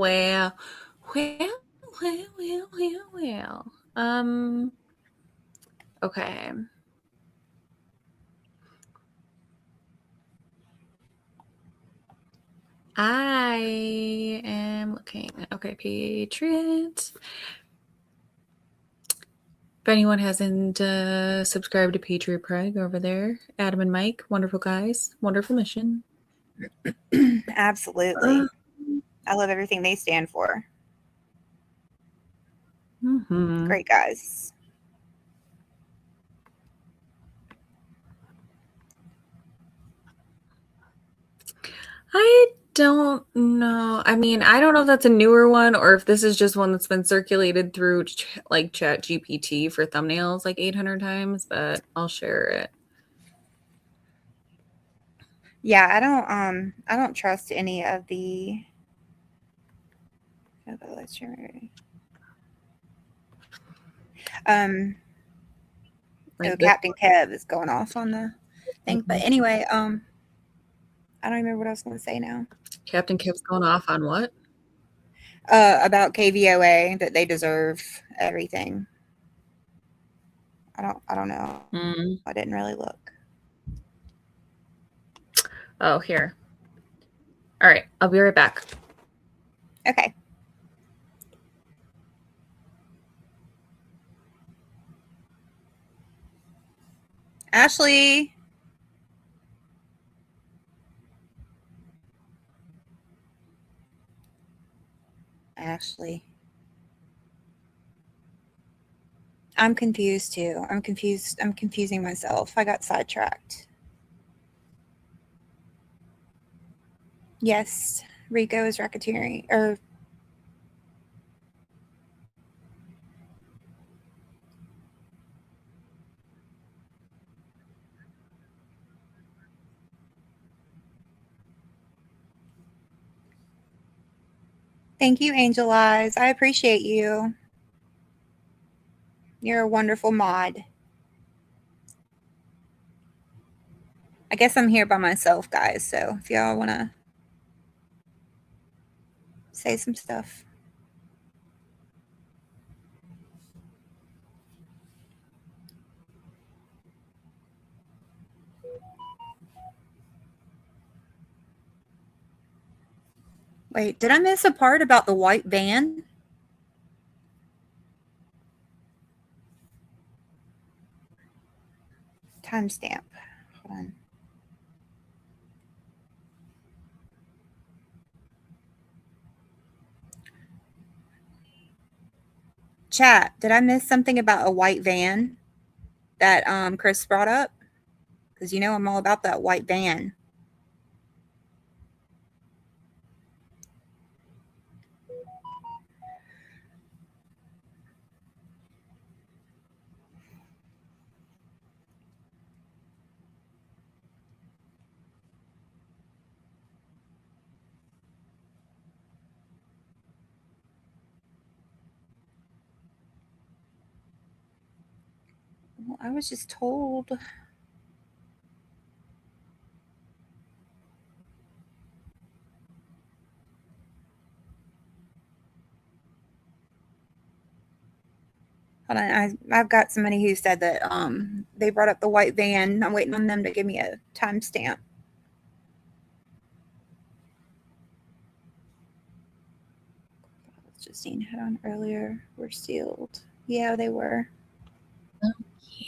Speaker 2: Okay. I am looking. Okay, Patriot. If anyone hasn't subscribed to Patriot Pride, go over there. Adam and Mike, wonderful guys, wonderful mission.
Speaker 12: Absolutely. I love everything they stand for.
Speaker 2: Mm-hmm.
Speaker 12: Great guys.
Speaker 2: I don't know. I mean, I don't know if that's a newer one or if this is just one that's been circulated through Chat GPT for thumbnails 800 times, but I'll share it.
Speaker 12: Yeah, I don't trust any of the Captain Kev is going off on the thing. But anyway, I don't remember what I was going to say now.
Speaker 2: Captain Kev's going off on what?
Speaker 12: About KVOA, that they deserve everything. I don't know. I didn't really look.
Speaker 2: Oh, here. All right, I'll be right back.
Speaker 12: Okay. Ashley. I'm confused too. I'm confusing myself. I got sidetracked. Yes, Rico is racketeering. Thank you, Angel Eyes. I appreciate you. You're a wonderful mod. I guess I'm here by myself, guys. So if y'all want to say some stuff. Wait, did I miss a part about the white van? Timestamp. Hold on. Chat, did I miss something about a white van that Chris brought up? Because you know I'm all about that white van. Well, I was just told. Hold on, I've got somebody who said that they brought up the white van. I'm waiting on them to give me a timestamp. Justine had on earlier were sealed. Yeah, they were.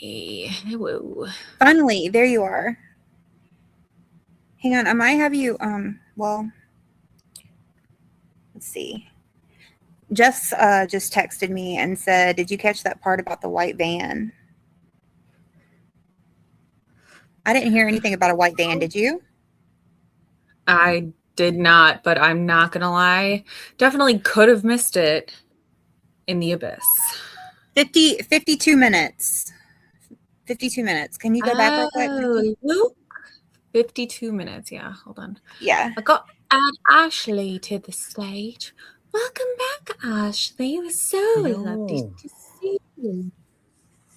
Speaker 2: Okay. Whoa.
Speaker 12: Finally, there you are. Hang on, I might have you well, let's see. Jess just texted me and said, did you catch that part about the white van? I didn't hear anything about a white van, did you?
Speaker 2: I did not, but I'm not going to lie. Definitely could have missed it in the abyss.
Speaker 12: 52 minutes. 52 minutes. Can you go back real quick?
Speaker 2: Oh, 52 minutes. Yeah, hold on.
Speaker 12: Yeah.
Speaker 2: I got add Ashley to the stage. Welcome back, Ashley. It was so lovely to see you.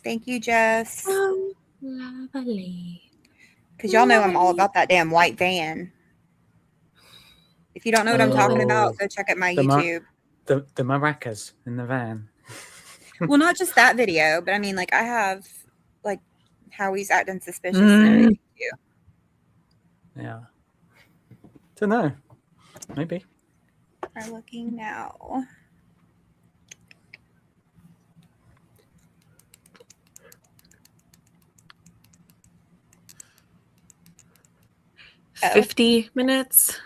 Speaker 12: Thank you, Jess.
Speaker 2: So lovely.
Speaker 12: Because y'all know I'm all about that damn white van. If you don't know what I'm talking about, go check out my YouTube.
Speaker 6: The maracas in the van.
Speaker 12: Well, not just that video, but I mean, like, I have, like, how he's acting suspicious and everything, too.
Speaker 6: Yeah. Don't know. Maybe.
Speaker 12: We're looking now.
Speaker 2: Oh. 50 minutes.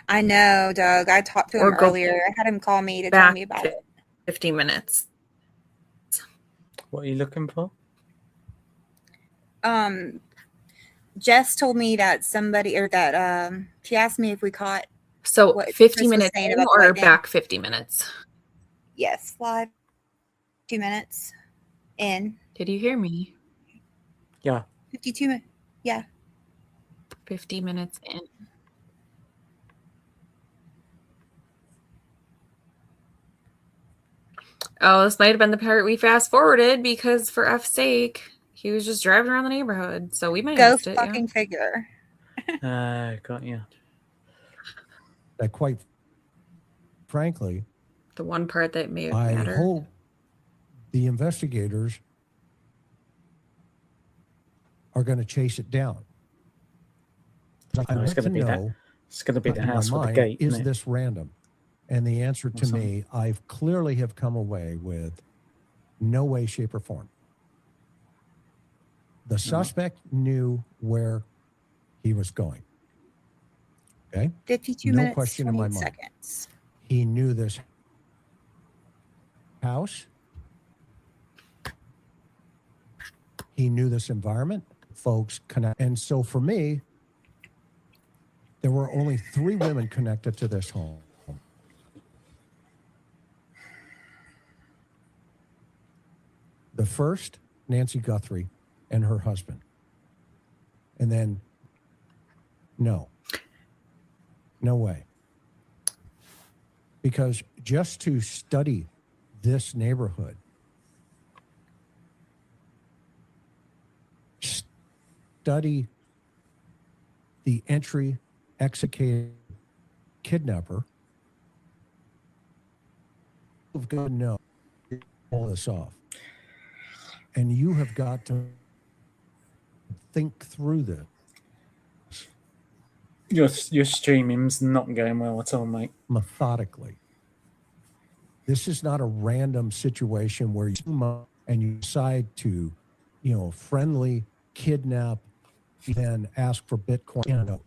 Speaker 12: I know, Doug. I talked to him earlier. I had him call me to tell me about it.
Speaker 2: 50 minutes.
Speaker 6: What are you looking for?
Speaker 12: Jess told me that somebody, or that she asked me if we caught.
Speaker 2: So 50 minutes in or back 50 minutes?
Speaker 12: Yes, live 2 minutes in.
Speaker 2: Did you hear me?
Speaker 6: Yeah.
Speaker 12: 52 minutes. Yeah.
Speaker 2: 50 minutes in. Oh, this might have been the part we fast forwarded because for F's sake, he was just driving around the neighborhood. So we might have missed it.
Speaker 12: Go fucking figure.
Speaker 6: Got you.
Speaker 3: That quite frankly,
Speaker 2: the one part that may have
Speaker 3: I
Speaker 2: mattered.
Speaker 3: hope the investigators are going to chase it down.
Speaker 6: It's going to be that. It's going to be the house with the gate.
Speaker 3: Is this random? And the answer to me, I've clearly have come away with no way, shape, or form. The suspect knew where he was going. Okay?
Speaker 12: 52
Speaker 3: no
Speaker 12: minutes,
Speaker 3: question in my mind.
Speaker 12: Seconds.
Speaker 3: He knew this house. He knew this environment. Folks connect. And so for me, there were only 3 women connected to this home. The first, Nancy Guthrie and her husband. And then, no way. Because just to study this neighborhood, study the entry executed kidnapper, you've got to know all this off. And you have got to think through this.
Speaker 6: Your streaming's not going well at all, mate.
Speaker 3: Methodically. This is not a random situation where you and you decide to, friendly kidnap, then ask for Bitcoin in a note.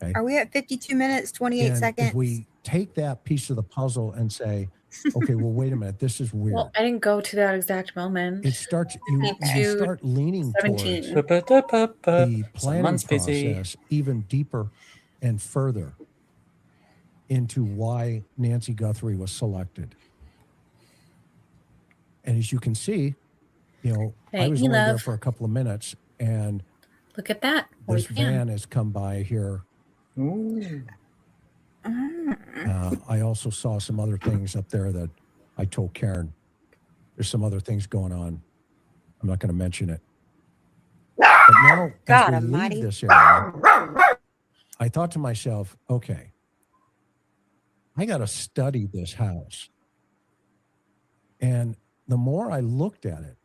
Speaker 3: Okay?
Speaker 12: Are we at 52 minutes, 28
Speaker 3: And
Speaker 12: seconds?
Speaker 3: if we take that piece of the puzzle and say, okay, well, wait a minute, this is weird.
Speaker 2: Well, I didn't go to that exact moment.
Speaker 3: It starts, you start leaning towards
Speaker 2: 17.
Speaker 3: the planning
Speaker 6: Someone's busy.
Speaker 3: process even deeper and further into why Nancy Guthrie was selected. And as you can see, I was only there for a couple of minutes, and
Speaker 2: look at that.
Speaker 3: This van has come by here.
Speaker 6: Ooh.
Speaker 3: I also saw some other things up there that I told Karen. There's some other things going on. I'm not going to mention it. But now,
Speaker 12: God
Speaker 3: as we
Speaker 12: almighty.
Speaker 3: leave this area, I thought to myself, okay, I got to study this house. And the more I looked at it,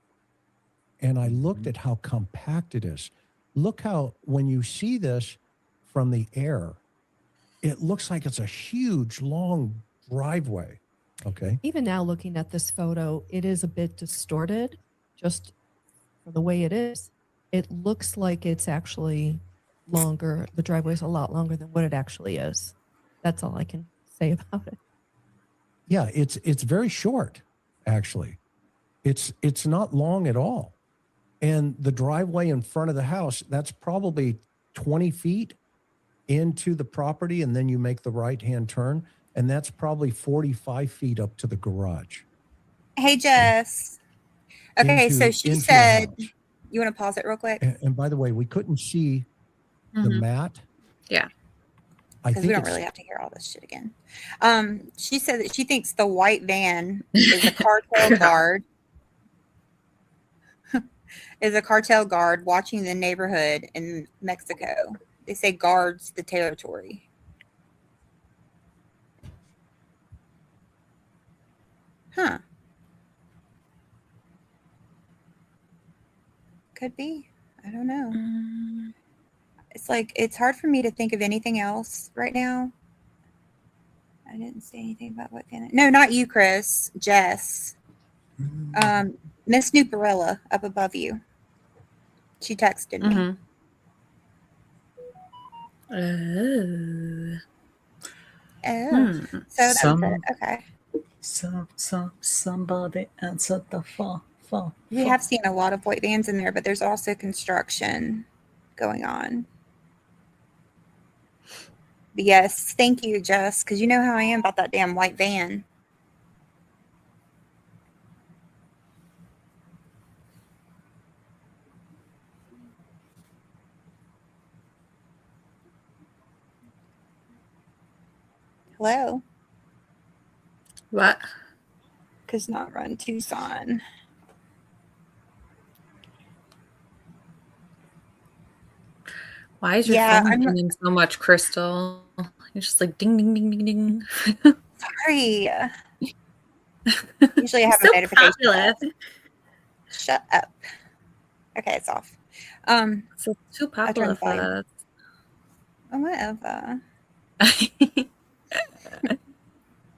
Speaker 3: and I looked at how compact it is, look how, when you see this from the air, it looks like it's a huge, long driveway. Okay.
Speaker 4: Even now, looking at this photo, it is a bit distorted just for the way it is. It looks like it's actually longer. The driveway is a lot longer than what it actually is. That's all I can say about it.
Speaker 3: Yeah, it's very short, actually. It's not long at all. And the driveway in front of the house, that's probably 20 feet into the property, and then you make the right-hand turn, and that's probably 45 feet up to the garage.
Speaker 12: Hey, Jess. Okay, so she said, you want to pause it real quick?
Speaker 3: And by the way, we couldn't see the mat.
Speaker 2: Yeah.
Speaker 12: Because we don't really have to hear all this shit again. She said that she thinks the white van is a cartel guard. Is a cartel guard watching the neighborhood in Mexico. They say guards the territory. Huh. Could be. I don't know. It's like, it's hard for me to think of anything else right now. I didn't say anything about what van. No, not you, Chris. Jess. Miss Nuparella up above you. She texted me. So that's it. Okay.
Speaker 6: Somebody answered the phone.
Speaker 12: We have seen a lot of white vans in there, but there's also construction going on. But yes, thank you, Jess, because you know how I am about that damn white van. Hello?
Speaker 2: What?
Speaker 12: Because not run Tucson.
Speaker 2: Why is your phone dinging so much, Crystal? You're just like ding, ding, ding, ding, ding.
Speaker 12: Sorry. Usually I have a notification. Shut up. Okay, it's off.
Speaker 2: So too popular for us.
Speaker 12: Oh, whatever.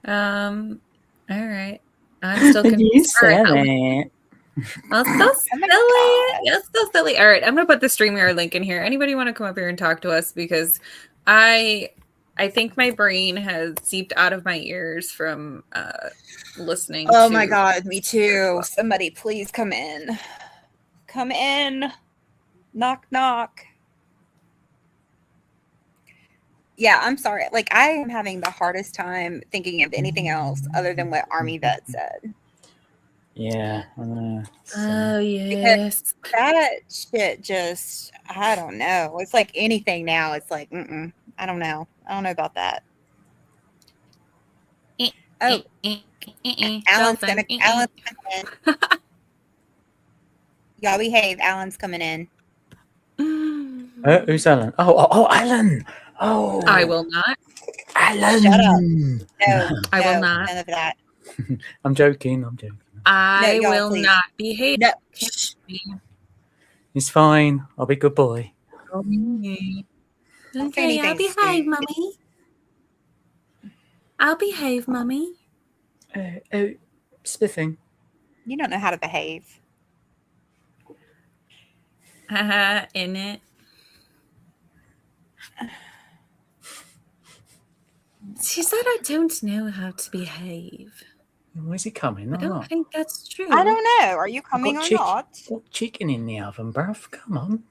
Speaker 2: All right. I'm still confused. That's so silly. That's so silly. All right, I'm gonna put the StreamYard link in here. Anybody want to come up here and talk to us? Because I think my brain has seeped out of my ears from listening.
Speaker 12: Oh my God, me too. Somebody please come in. Come in. Knock, knock. Yeah, I'm sorry. Like, I am having the hardest time thinking of anything else other than what Army Vet said.
Speaker 6: Yeah.
Speaker 2: Oh, yes.
Speaker 12: Because that shit just, I don't know. It's like anything now. It's like, I don't know. I don't know about that. Oh, Alan's coming in. Y'all behave. Alan's coming in.
Speaker 6: Who's Alan? Oh, Alan. Oh,
Speaker 2: I will not.
Speaker 6: Alan.
Speaker 12: Shut up. No,
Speaker 2: I will
Speaker 12: no,
Speaker 2: not.
Speaker 12: none of that.
Speaker 6: I'm joking.
Speaker 2: I
Speaker 12: y'all,
Speaker 2: will
Speaker 12: please.
Speaker 2: not behave.
Speaker 12: No.
Speaker 6: It's fine. I'll be a good boy.
Speaker 2: Okay,
Speaker 12: Fanny,
Speaker 2: I'll
Speaker 12: thanks,
Speaker 2: behave,
Speaker 12: dude.
Speaker 2: Mummy. I'll behave, Mummy.
Speaker 6: Spiffing.
Speaker 12: You don't know how to behave.
Speaker 2: In it. She said I don't know how to behave.
Speaker 6: Where's he coming?
Speaker 2: I don't think that's true.
Speaker 12: I don't know. Are you coming or not?
Speaker 6: Got chicken in the oven, bruv. Come on.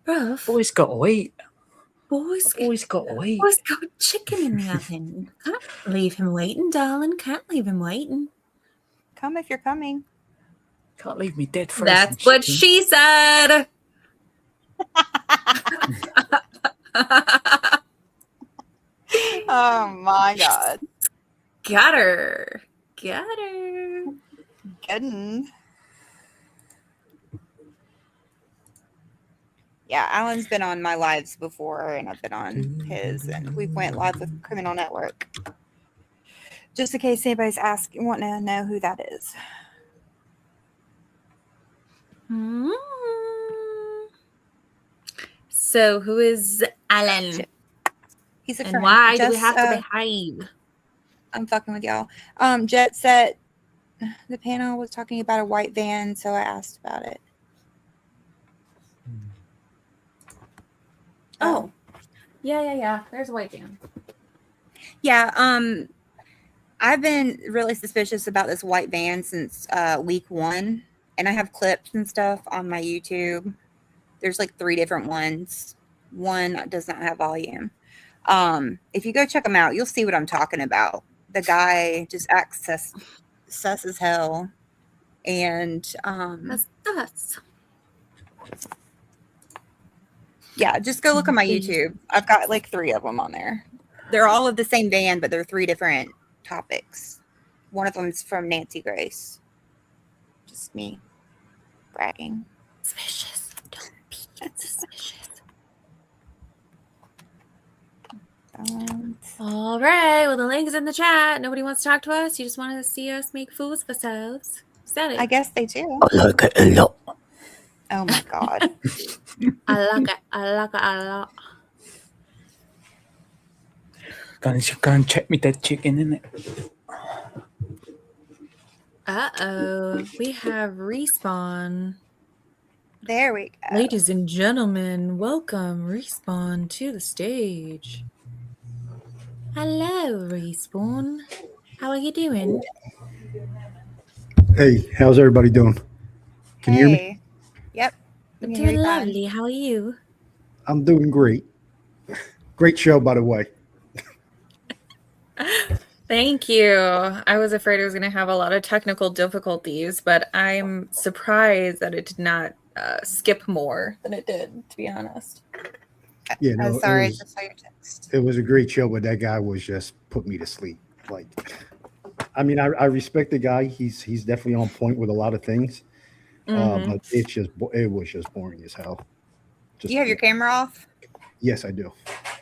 Speaker 2: Bruv.
Speaker 6: Boys got to eat.
Speaker 2: Boys
Speaker 6: got to eat.
Speaker 2: Boys got chicken in the oven. Can't leave him waiting, darling. Can't leave him waiting.
Speaker 12: Come if you're coming.
Speaker 6: Can't leave me dead frozen.
Speaker 2: That's what
Speaker 6: chicken.
Speaker 2: she said.
Speaker 12: Oh my God.
Speaker 2: Got her.
Speaker 12: Good. Yeah, Alan's been on my lives before, and I've been on his, and we went live with Criminal Network. Just in case anybody's wanting to know who that is.
Speaker 2: So who is Alan?
Speaker 12: He's a
Speaker 2: and
Speaker 12: friend.
Speaker 2: why do we have to behave?
Speaker 12: I'm fucking with y'all. Jet Set, the panel was talking about a white van, so I asked about it.
Speaker 2: Oh. Yeah. There's a white van.
Speaker 12: Yeah, I've been really suspicious about this white van since week 1, and I have clips and stuff on my YouTube. There's like 3 different ones. One does not have volume. If you go check them out, you'll see what I'm talking about. The guy just acts sus as hell, and
Speaker 2: That's
Speaker 12: yeah, just go look on my YouTube. I've got like 3 of them on there. They're all of the same van, but they're 3 different topics. One of them is from Nancy Grace. Just me bragging.
Speaker 2: Suspicious. Don't be suspicious. All right. Well, the link is in the chat. Nobody wants to talk to us. You just want to see us make fools of ourselves. Is that it?
Speaker 12: I guess they do.
Speaker 6: I like it a lot.
Speaker 12: Oh my God.
Speaker 2: I like it a lot.
Speaker 6: Go and check me dead chicken, innit?
Speaker 2: Uh-oh. We have Respawn.
Speaker 12: There we go.
Speaker 2: Ladies and gentlemen, welcome Respawn to the stage. Hello, Respawn. How are you doing?
Speaker 14: Hey, how's everybody doing? Can you hear me?
Speaker 12: Yep.
Speaker 2: I'm doing lovely. How are you?
Speaker 14: I'm doing great. Great show, by the way.
Speaker 2: Thank you. I was afraid I was going to have a lot of technical difficulties, but I'm surprised that it did not skip more than it did, to be honest.
Speaker 14: Yeah, no,
Speaker 12: I'm sorry, I just saw your text.
Speaker 14: It was a great show, but that guy was just put me to sleep. Like, I mean, I respect the guy. He's definitely on point with a lot of things, but it was just boring as hell.
Speaker 12: Do you have your camera off?
Speaker 14: Yes, I do.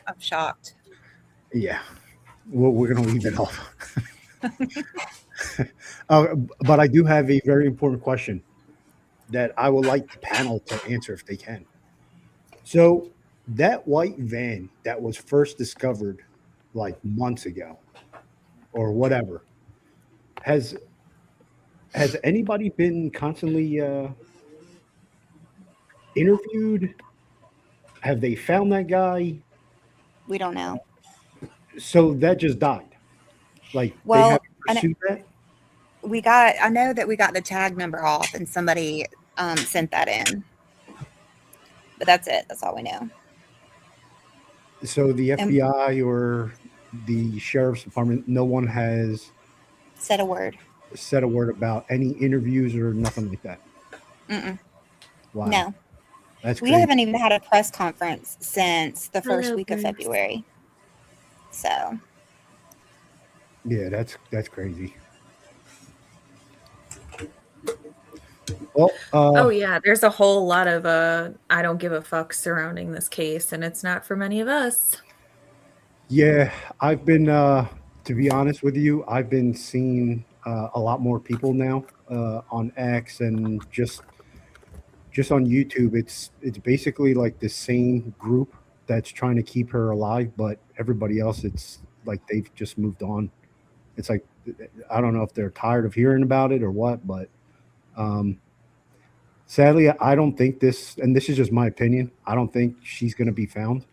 Speaker 12: I'm shocked.
Speaker 14: Yeah, we're gonna leave it off. But I do have a very important question that I would like the panel to answer if they can. So that white van that was first discovered like months ago or whatever, has anybody been constantly interviewed? Have they found that guy?
Speaker 12: We don't know.
Speaker 14: So that just died. Like,
Speaker 12: well,
Speaker 14: they haven't pursued that?
Speaker 12: I know that we got the tag number off and somebody sent that in. But that's it. That's all we know.
Speaker 14: So the FBI or the sheriff's department, no one has
Speaker 12: said a word
Speaker 14: about any interviews or nothing like that.
Speaker 12: Mm-mm.
Speaker 14: Wow.
Speaker 12: No.
Speaker 14: That's
Speaker 12: we
Speaker 14: crazy.
Speaker 12: haven't even had a press conference since the first week of February. So
Speaker 14: yeah, that's crazy. Well,
Speaker 2: Oh yeah, there's a whole lot of I don't give a fuck surrounding this case, and it's not for many of us.
Speaker 14: yeah, I've been, to be honest with you, I've been seeing a lot more people now on X and just on YouTube. It's basically like the same group that's trying to keep her alive, but everybody else, it's like they've just moved on. It's like I don't know if they're tired of hearing about it or what, but sadly, I don't think this, and this is just my opinion, I don't think she's going to be found.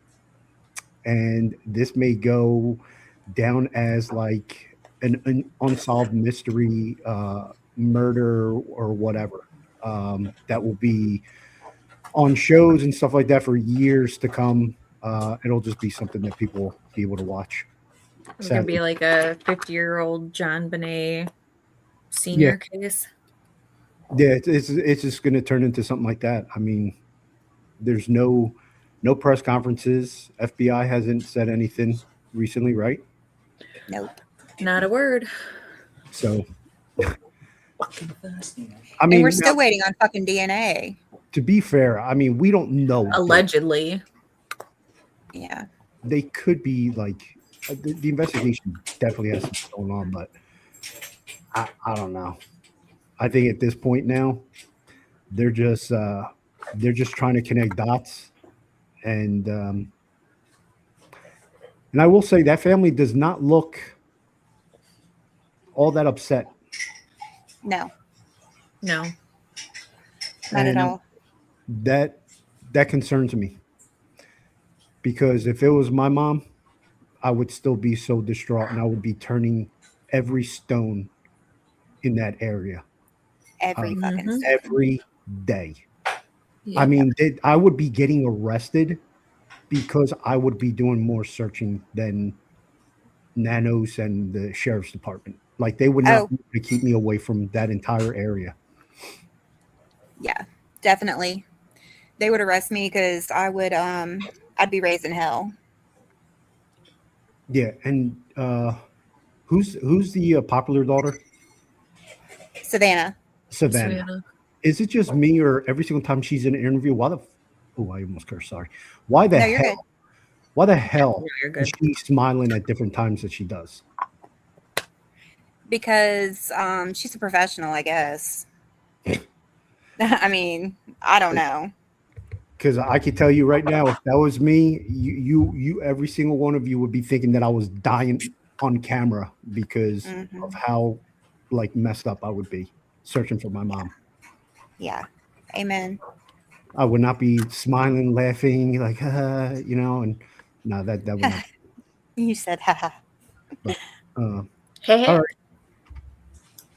Speaker 14: And this may go down as like an unsolved mystery murder or whatever that will be on shows and stuff like that for years to come. It'll just be something that people will be able to watch.
Speaker 2: It's gonna be like a 50-year-old John Bonet senior case.
Speaker 14: Yeah, it's just going to turn into something like that. I mean, there's no press conferences. FBI hasn't said anything recently, right?
Speaker 12: Nope.
Speaker 2: Not a word.
Speaker 14: So,
Speaker 12: I mean, we're still waiting on fucking DNA.
Speaker 14: To be fair, I mean, we don't know.
Speaker 2: Allegedly.
Speaker 12: Yeah.
Speaker 14: They could be like the investigation definitely has something going on, but I don't know. I think at this point now, they're just trying to connect dots, and I will say that family does not look all that upset.
Speaker 12: No.
Speaker 2: No.
Speaker 12: Not at all.
Speaker 14: That concerns me, because if it was my mom, I would still be so distraught, and I would be turning every stone in that area.
Speaker 12: Every fucking stone.
Speaker 14: Every day.
Speaker 2: Yeah.
Speaker 14: I mean, I would be getting arrested because I would be doing more searching than Nanos and the sheriff's department. Like, they would not be able to keep me away from that entire area.
Speaker 12: Yeah, definitely. They would arrest me because I would I'd be raised in hell.
Speaker 14: Yeah, and who's the popular daughter?
Speaker 12: Savannah.
Speaker 14: Is it just me, or every single time she's in an interview, I almost cursed, sorry. Why the hell is she smiling at different times that she does?
Speaker 12: Because she's a professional, I guess. I mean, I don't know.
Speaker 14: Because I can tell you right now, if that was me, you every single one of you would be thinking that I was dying on camera because of how like messed up I would be searching for my mom.
Speaker 12: Yeah. Amen.
Speaker 14: I would not be smiling, laughing, like, and no, that would not.
Speaker 12: You said, haha.
Speaker 2: Hey.
Speaker 14: All right.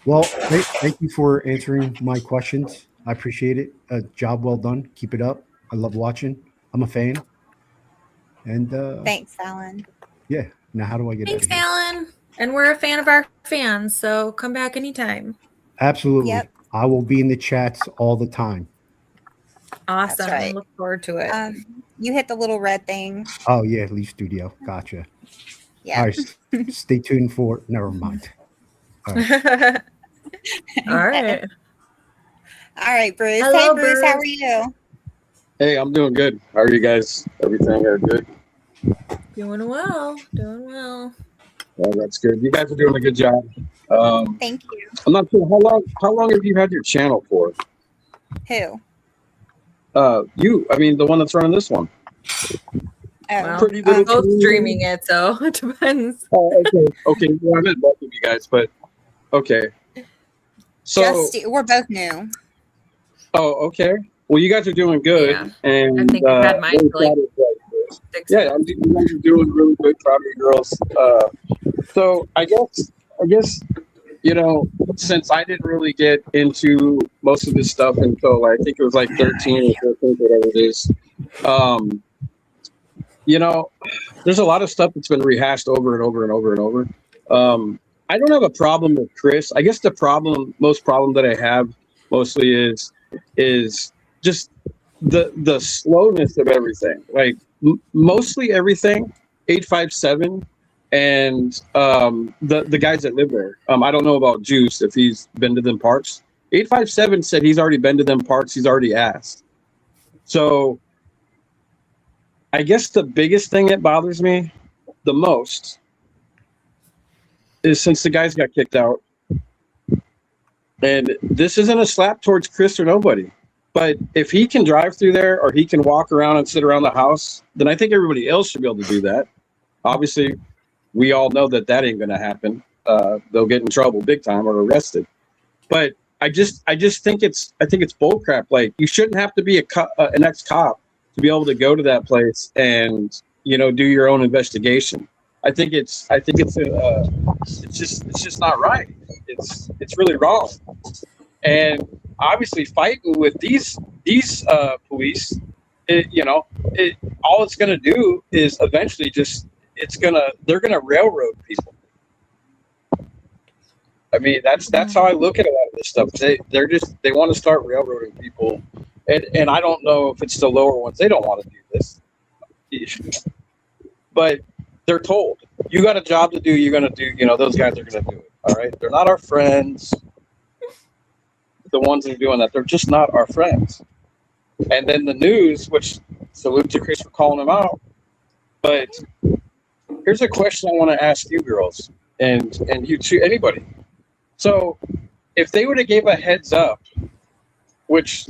Speaker 14: Well, thank you for answering my questions. I appreciate it. Job well done. Keep it up. I love watching. I'm a fan. And
Speaker 12: thanks, Alan.
Speaker 14: Yeah. Now, how do I get
Speaker 2: Thanks,
Speaker 14: out of here?
Speaker 2: Alan. And we're a fan of our fans, so come back anytime.
Speaker 14: Absolutely.
Speaker 12: Yep.
Speaker 14: I will be in the chats all the time.
Speaker 2: Awesome.
Speaker 12: That's right.
Speaker 2: I look forward to it.
Speaker 12: You hit the little red thing.
Speaker 14: Oh, yeah. Leaf Studio. Gotcha.
Speaker 12: Yeah.
Speaker 14: All right. Stay tuned for. Never mind. All right.
Speaker 2: All right.
Speaker 12: All right, Bruce.
Speaker 2: Hello,
Speaker 12: hey, Bruce. How
Speaker 2: Bruce.
Speaker 12: are you?
Speaker 15: Hey, I'm doing good. How are you guys? Everything are good?
Speaker 2: Doing well. Doing well.
Speaker 15: Well, that's good. You guys are doing a good job.
Speaker 12: Thank you.
Speaker 15: I'm not sure how long have you had your channel for?
Speaker 12: Who?
Speaker 15: You. I mean, the one that's running this one.
Speaker 2: Well,
Speaker 15: Pretty
Speaker 2: we're
Speaker 15: little
Speaker 2: both
Speaker 15: community.
Speaker 2: streaming it, so it depends.
Speaker 15: Oh, okay. Okay. Well, I meant both of you guys, but okay. So
Speaker 12: We're both new.
Speaker 15: Oh, okay. Well, you guys are doing good,
Speaker 2: Yeah.
Speaker 15: and
Speaker 2: I think I've had mine
Speaker 15: really
Speaker 2: for like
Speaker 15: proud of
Speaker 2: 6
Speaker 15: you guys are doing really good. Proud of you girls. So I guess since I didn't really get into most of this stuff until I think it was like 13 or 14, whatever it is. There's a lot of stuff that's been rehashed over and over and over and over. I don't have a problem with Chris. I guess the most problem that I have mostly is just the slowness of everything. Like mostly everything, 857 and the guys that live there. I don't know about Juice if he's been to them parks. 857 said he's already been to them parks. He's already asked. So I guess the biggest thing that bothers me the most is since the guys got kicked out, and this isn't a slap towards Chris or nobody, but if he can drive through there or he can walk around and sit around the house, then I think everybody else should be able to do that. Obviously, we all know that ain't going to happen. They'll get in trouble big time or arrested. But I just think it's bullcrap. Like, you shouldn't have to be an ex-cop to be able to go to that place and, you know, do your own investigation. I think it's just not right. It's really wrong. And obviously, fighting with these police, all it's going to do is eventually they're going to railroad people. I mean, that's how I look at a lot of this stuff. They want to start railroading people, and I don't know if it's the lower ones. They don't want to do this, but they're told, you got a job to do. You're going to do. You know, those guys are going to do it. All right, they're not our friends. The ones that are doing that, they're just not our friends. And then the news, which salute to Chris for calling them out. But here's a question I want to ask you girls and you too, anybody. So if they would have gave a heads up, which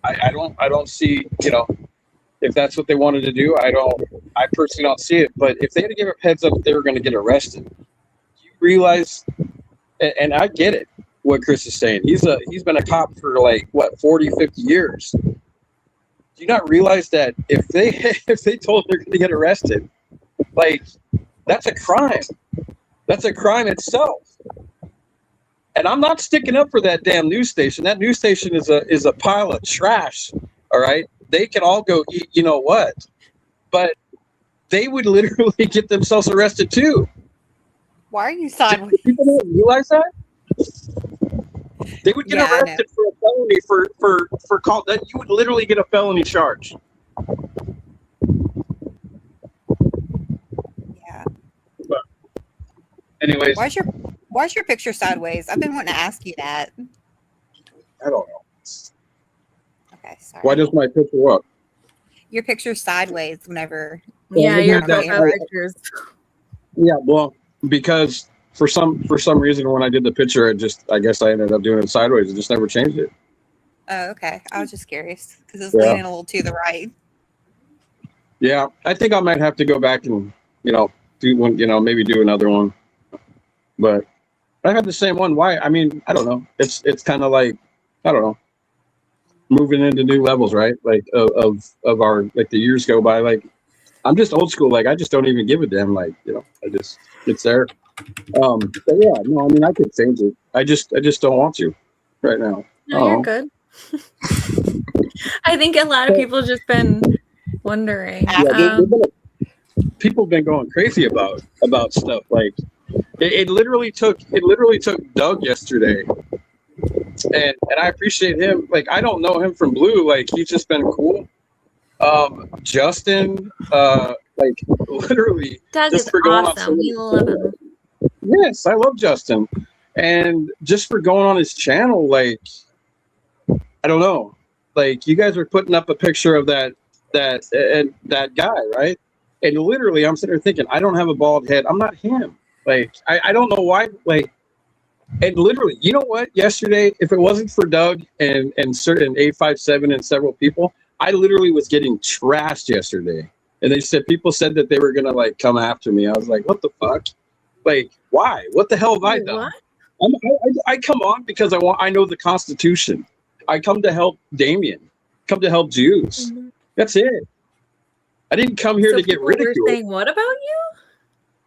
Speaker 15: I don't see, you know, if that's what they wanted to do, I personally don't see it. But if they had to give a heads up, they were going to get arrested. Do you realize? And I get it, what Chris is saying. He's been a cop for like what, 40, 50 years. Do you not realize that if they told they're going to get arrested, like, that's a crime. That's a crime itself. And I'm not sticking up for that damn news station. That news station is a pile of trash. All right, they can all go eat, you know what? But they would literally get themselves arrested too.
Speaker 12: Why are you sideways?
Speaker 15: People don't realize that. They would get arrested for a felony for call that. You would literally get a felony charge.
Speaker 12: Yeah.
Speaker 15: But anyways,
Speaker 12: why's your picture sideways? I've been wanting to ask you that.
Speaker 15: I don't know.
Speaker 12: Okay, sorry.
Speaker 15: Why does my picture what?
Speaker 12: Your picture's sideways whenever.
Speaker 2: Yeah, your
Speaker 12: profile
Speaker 2: pictures.
Speaker 15: Yeah, well, because for some reason when I did the picture, I guess I ended up doing it sideways. It just never changed it.
Speaker 12: Oh, okay. I was just curious because it's
Speaker 15: Yeah.
Speaker 12: leaning a little to the right.
Speaker 15: Yeah, I think I might have to go back and do one. Maybe do another one. But I had the same one. Why? I mean, I don't know. It's kind of like, I don't know, moving into new levels, right? Like of our, like, the years go by. Like, I'm just old school. Like, I just don't even give a damn. Like, it's there. But yeah, no, I mean, I could change it. I just don't want to right now.
Speaker 2: No, you're good. I think a lot of people just been wondering.
Speaker 15: Yeah, people have been going crazy about stuff. Like, it literally took Doug yesterday, and I appreciate him. Like, I don't know him from Blue. Like, he's just been cool. Justin, like, literally,
Speaker 2: Doug
Speaker 15: just
Speaker 2: is
Speaker 15: for going
Speaker 2: awesome.
Speaker 15: on.
Speaker 2: We love him.
Speaker 15: Yes, I love Justin, and just for going on his channel, like, I don't know, like, you guys are putting up a picture of that guy, right? And literally, I'm sitting there thinking, I don't have a bald head. I'm not him. Like, I don't know why. Like, and literally, you know what? Yesterday, if it wasn't for Doug and certain 857 and several people, I literally was getting trashed yesterday. And people said that they were gonna, like, come after me. I was like, what the fuck? Like, why? What the hell have I done? I come on because I know the Constitution. I come to help Damien. Come to help Jews.
Speaker 2: Mm-hmm.
Speaker 15: That's it. I didn't come here to get ridiculed.
Speaker 2: People were saying what about you?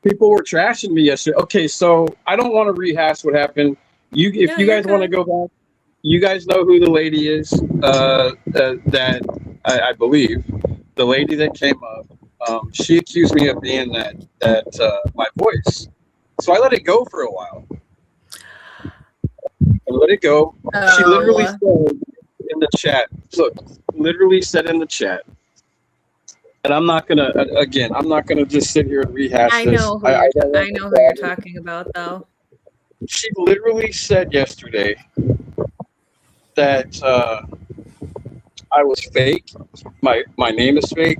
Speaker 15: People were trashing me yesterday. Okay, so I don't want to rehash what happened. If you guys want to go back, you guys know who the lady is. That I believe the lady that came up. She accused me of being that my voice. So I let it go for a while. I let it go.
Speaker 2: Oh.
Speaker 15: She literally said in the chat. Look, literally said in the chat. And I'm not gonna just sit here and rehash
Speaker 2: I
Speaker 15: this.
Speaker 2: know who you're talking about, though.
Speaker 15: She literally said yesterday that I was fake. My name is fake,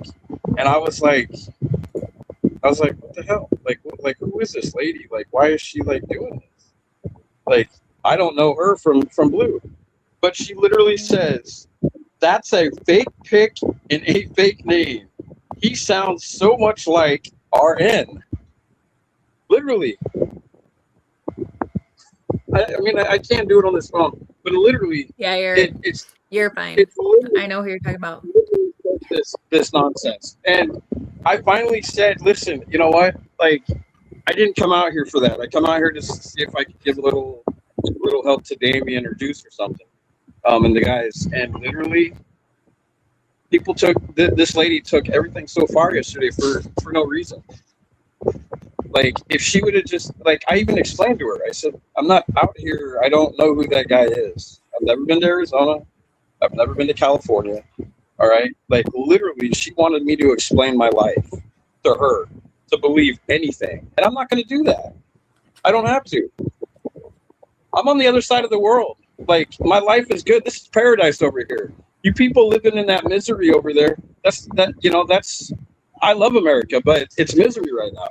Speaker 15: and I was like, what the hell? Like who is this lady? Like, why is she like doing this? Like, I don't know her from Blue, but she literally says that's a fake pic and a fake name. He sounds so much like RN. Literally. I mean, I can't do it on this phone, but literally,
Speaker 2: Yeah, you're fine. I know who you're talking about.
Speaker 15: This nonsense. And I finally said, listen, you know what? Like, I didn't come out here for that. I come out here to see if I could give a little help to Damien or Deuce or something. And the guys, and literally, people took this lady took everything so far yesterday for no reason. Like, if she would have just, like, I even explained to her, I said, I'm not out here, I don't know who that guy is. I've never been to Arizona. I've never been to California. All right? Like, literally, she wanted me to explain my life to her to believe anything. And I'm not going to do that. I don't have to. I'm on the other side of the world. Like, my life is good. This is paradise over here. You people living in that misery over there, that's, I love America, but it's misery right now.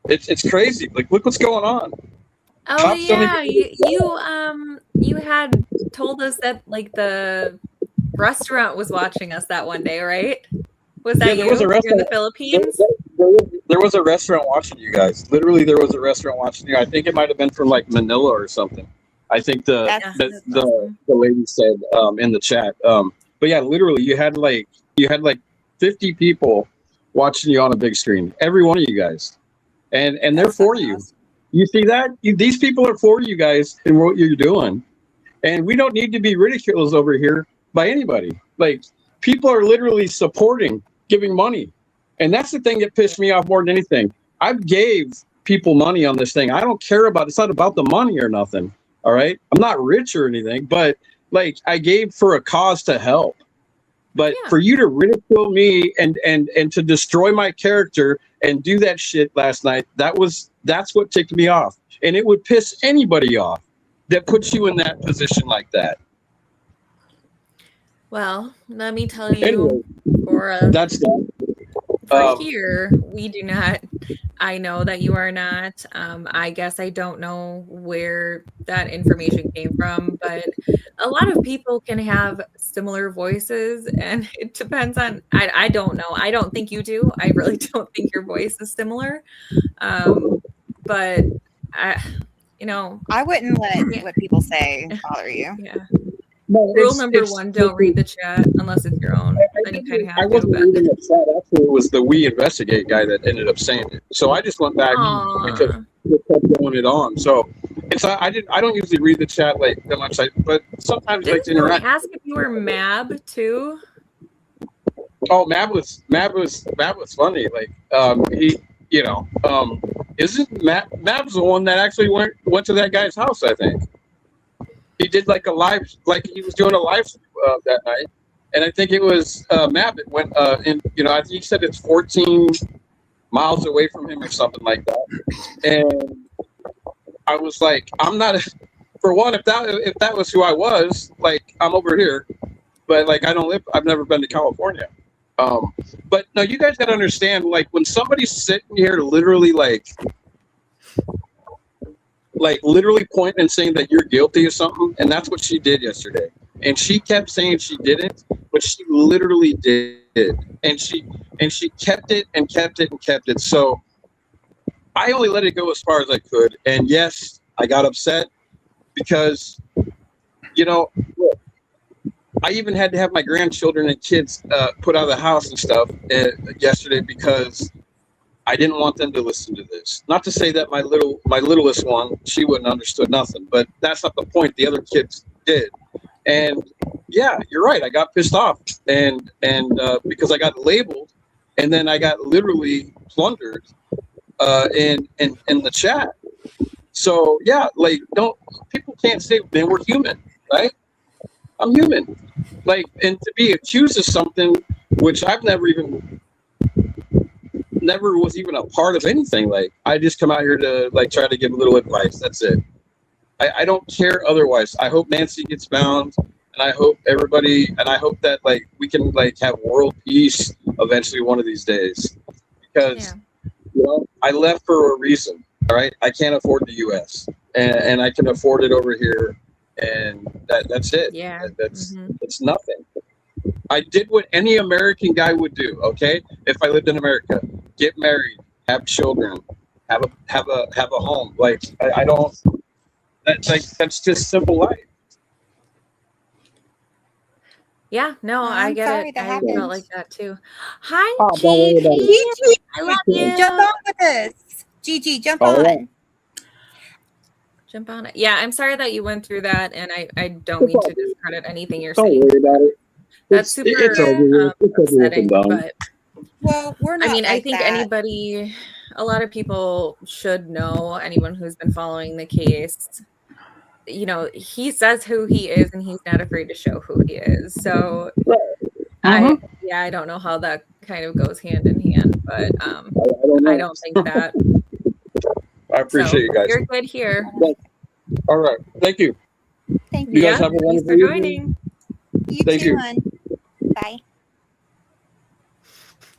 Speaker 15: It's crazy. Like, look what's going on.
Speaker 2: Oh
Speaker 15: Cops don't
Speaker 2: yeah,
Speaker 15: even-
Speaker 2: you had told us that like the restaurant was watching us that one day, right? Was that
Speaker 15: there
Speaker 2: you?
Speaker 15: was a
Speaker 2: You're in the
Speaker 15: restaurant.
Speaker 2: Philippines?
Speaker 15: There was a restaurant watching you guys. Literally, there was a restaurant watching you. I think it might have been from like Manila or something. I think the lady said in the chat. But yeah, literally, you had like 50 people watching you on a big screen. Every one of you guys, and they're for you. You see that? These people are for you guys and what you're doing, and we don't need to be ridiculed over here by anybody. Like, people are literally supporting, giving money. And that's the thing that pissed me off more than anything. I gave people money on this thing. I don't care about, it's not about the money or nothing. All right. I'm not rich or anything, but like, I gave for a cause to help. But for you to ridicule me and to destroy my character and do that shit last night, that's what ticked me off. And it would piss anybody off that puts you in that position like that.
Speaker 2: Well, let me tell you,
Speaker 15: Anyway, that's that.
Speaker 2: Here, we do not. I know that you are not. I guess I don't know where that information came from, but a lot of people can have similar voices, and it depends on. I don't know. I don't think you do. I really don't think your voice is similar. But
Speaker 12: I wouldn't let what people say bother you.
Speaker 2: Yeah.
Speaker 15: No,
Speaker 2: Rule number one: don't read the chat unless it's your own. Then you kind of have
Speaker 15: I
Speaker 2: to.
Speaker 15: wasn't reading the chat. Actually, it was the We Investigate guy that ended up saying it. So I just went back and just kept going it on. So it's I don't usually read the chat like that much. But sometimes I like to
Speaker 2: Didn't you
Speaker 15: interact.
Speaker 2: ask if you were Mab too?
Speaker 15: Oh, Mab was funny. Like he, isn't Mab's the one that actually went to that guy's house? I think. He did like a live, like he was doing a live that night, and I think it was Mab. It went I think he said it's 14 miles away from him or something like that. And I was like, I'm not. For one, if that was who I was, like I'm over here, but like I've never been to California. But no, you guys got to understand, like when somebody's sitting here literally like literally pointing and saying that you're guilty of something, and that's what she did yesterday. And she kept saying she didn't, but she literally did. And she kept it and kept it and kept it. So I only let it go as far as I could. And yes, I got upset because, look, I even had to have my grandchildren and kids put out of the house and stuff yesterday because I didn't want them to listen to this. Not to say that my littlest one, she wouldn't understood nothing, but that's not the point. The other kids did. And yeah, you're right. I got pissed off and because I got labeled and then I got literally plundered in the chat. So yeah, like people can't say, man, we're human, right? I'm human. Like, and to be accused of something which I've never was even a part of anything. Like, I just come out here to like try to give a little advice. That's it. I don't care otherwise. I hope Nancy gets found, and I hope everybody, and I hope that like we can like have world peace eventually one of these days, because you know I left for a reason. All right, I can't afford the U.S. and I can afford it over here, and that's it.
Speaker 2: Yeah.
Speaker 15: That's it's nothing. I did what any American guy would do. Okay, if I lived in America, get married, have children, have a home. Like I don't. That's just simple life.
Speaker 2: Yeah, no, I
Speaker 12: I'm
Speaker 2: get
Speaker 12: sorry
Speaker 2: it.
Speaker 12: that
Speaker 2: I
Speaker 12: happened.
Speaker 2: felt like that too. Hi,
Speaker 15: Oh, don't worry about it.
Speaker 2: Gigi. I love
Speaker 12: Jump
Speaker 2: you.
Speaker 12: on with us. Gigi, jump
Speaker 15: All
Speaker 12: on.
Speaker 15: right.
Speaker 2: Jump on it. Yeah, I'm sorry that you went through that, and I don't mean to discredit anything you're
Speaker 15: Don't
Speaker 2: saying.
Speaker 15: worry about it.
Speaker 2: That's
Speaker 15: It's
Speaker 2: super
Speaker 15: over with. It's over with
Speaker 2: upsetting,
Speaker 15: and done.
Speaker 2: but
Speaker 12: Well, we're
Speaker 2: I
Speaker 12: not
Speaker 2: mean, I
Speaker 12: like
Speaker 2: think
Speaker 12: that.
Speaker 2: a lot of people should know, anyone who's been following the case, you know, he says who he is and he's not afraid to show who he is. So I don't know how that kind of goes hand in hand, but I don't think that.
Speaker 15: I appreciate you guys.
Speaker 2: You're good here.
Speaker 15: All right. Thank you.
Speaker 12: Thank
Speaker 15: You guys have a
Speaker 2: Thanks
Speaker 15: wonderful
Speaker 2: for
Speaker 15: evening.
Speaker 2: joining.
Speaker 12: You
Speaker 15: Thank
Speaker 12: too,
Speaker 15: you.
Speaker 12: hon. Bye.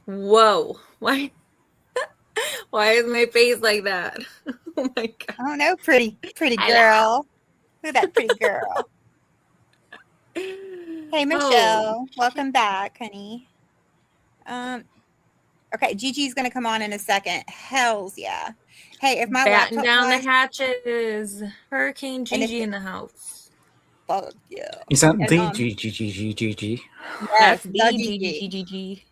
Speaker 2: Whoa. Why is my face like that? Oh my god.
Speaker 12: Oh no, pretty girl. Look at that pretty girl. Hey, Michelle. Welcome back, honey. Okay, Gigi's gonna come on in a second. Hells yeah. Hey, if my
Speaker 2: Batten
Speaker 12: laptop
Speaker 2: down the
Speaker 12: dies,
Speaker 2: hatches. Hurricane Gigi in the house.
Speaker 12: fuck yeah.
Speaker 6: Is that
Speaker 12: And,
Speaker 6: the GGGGGG?
Speaker 2: That's
Speaker 12: Yes,
Speaker 2: the
Speaker 12: the Gigi.
Speaker 2: GGGG.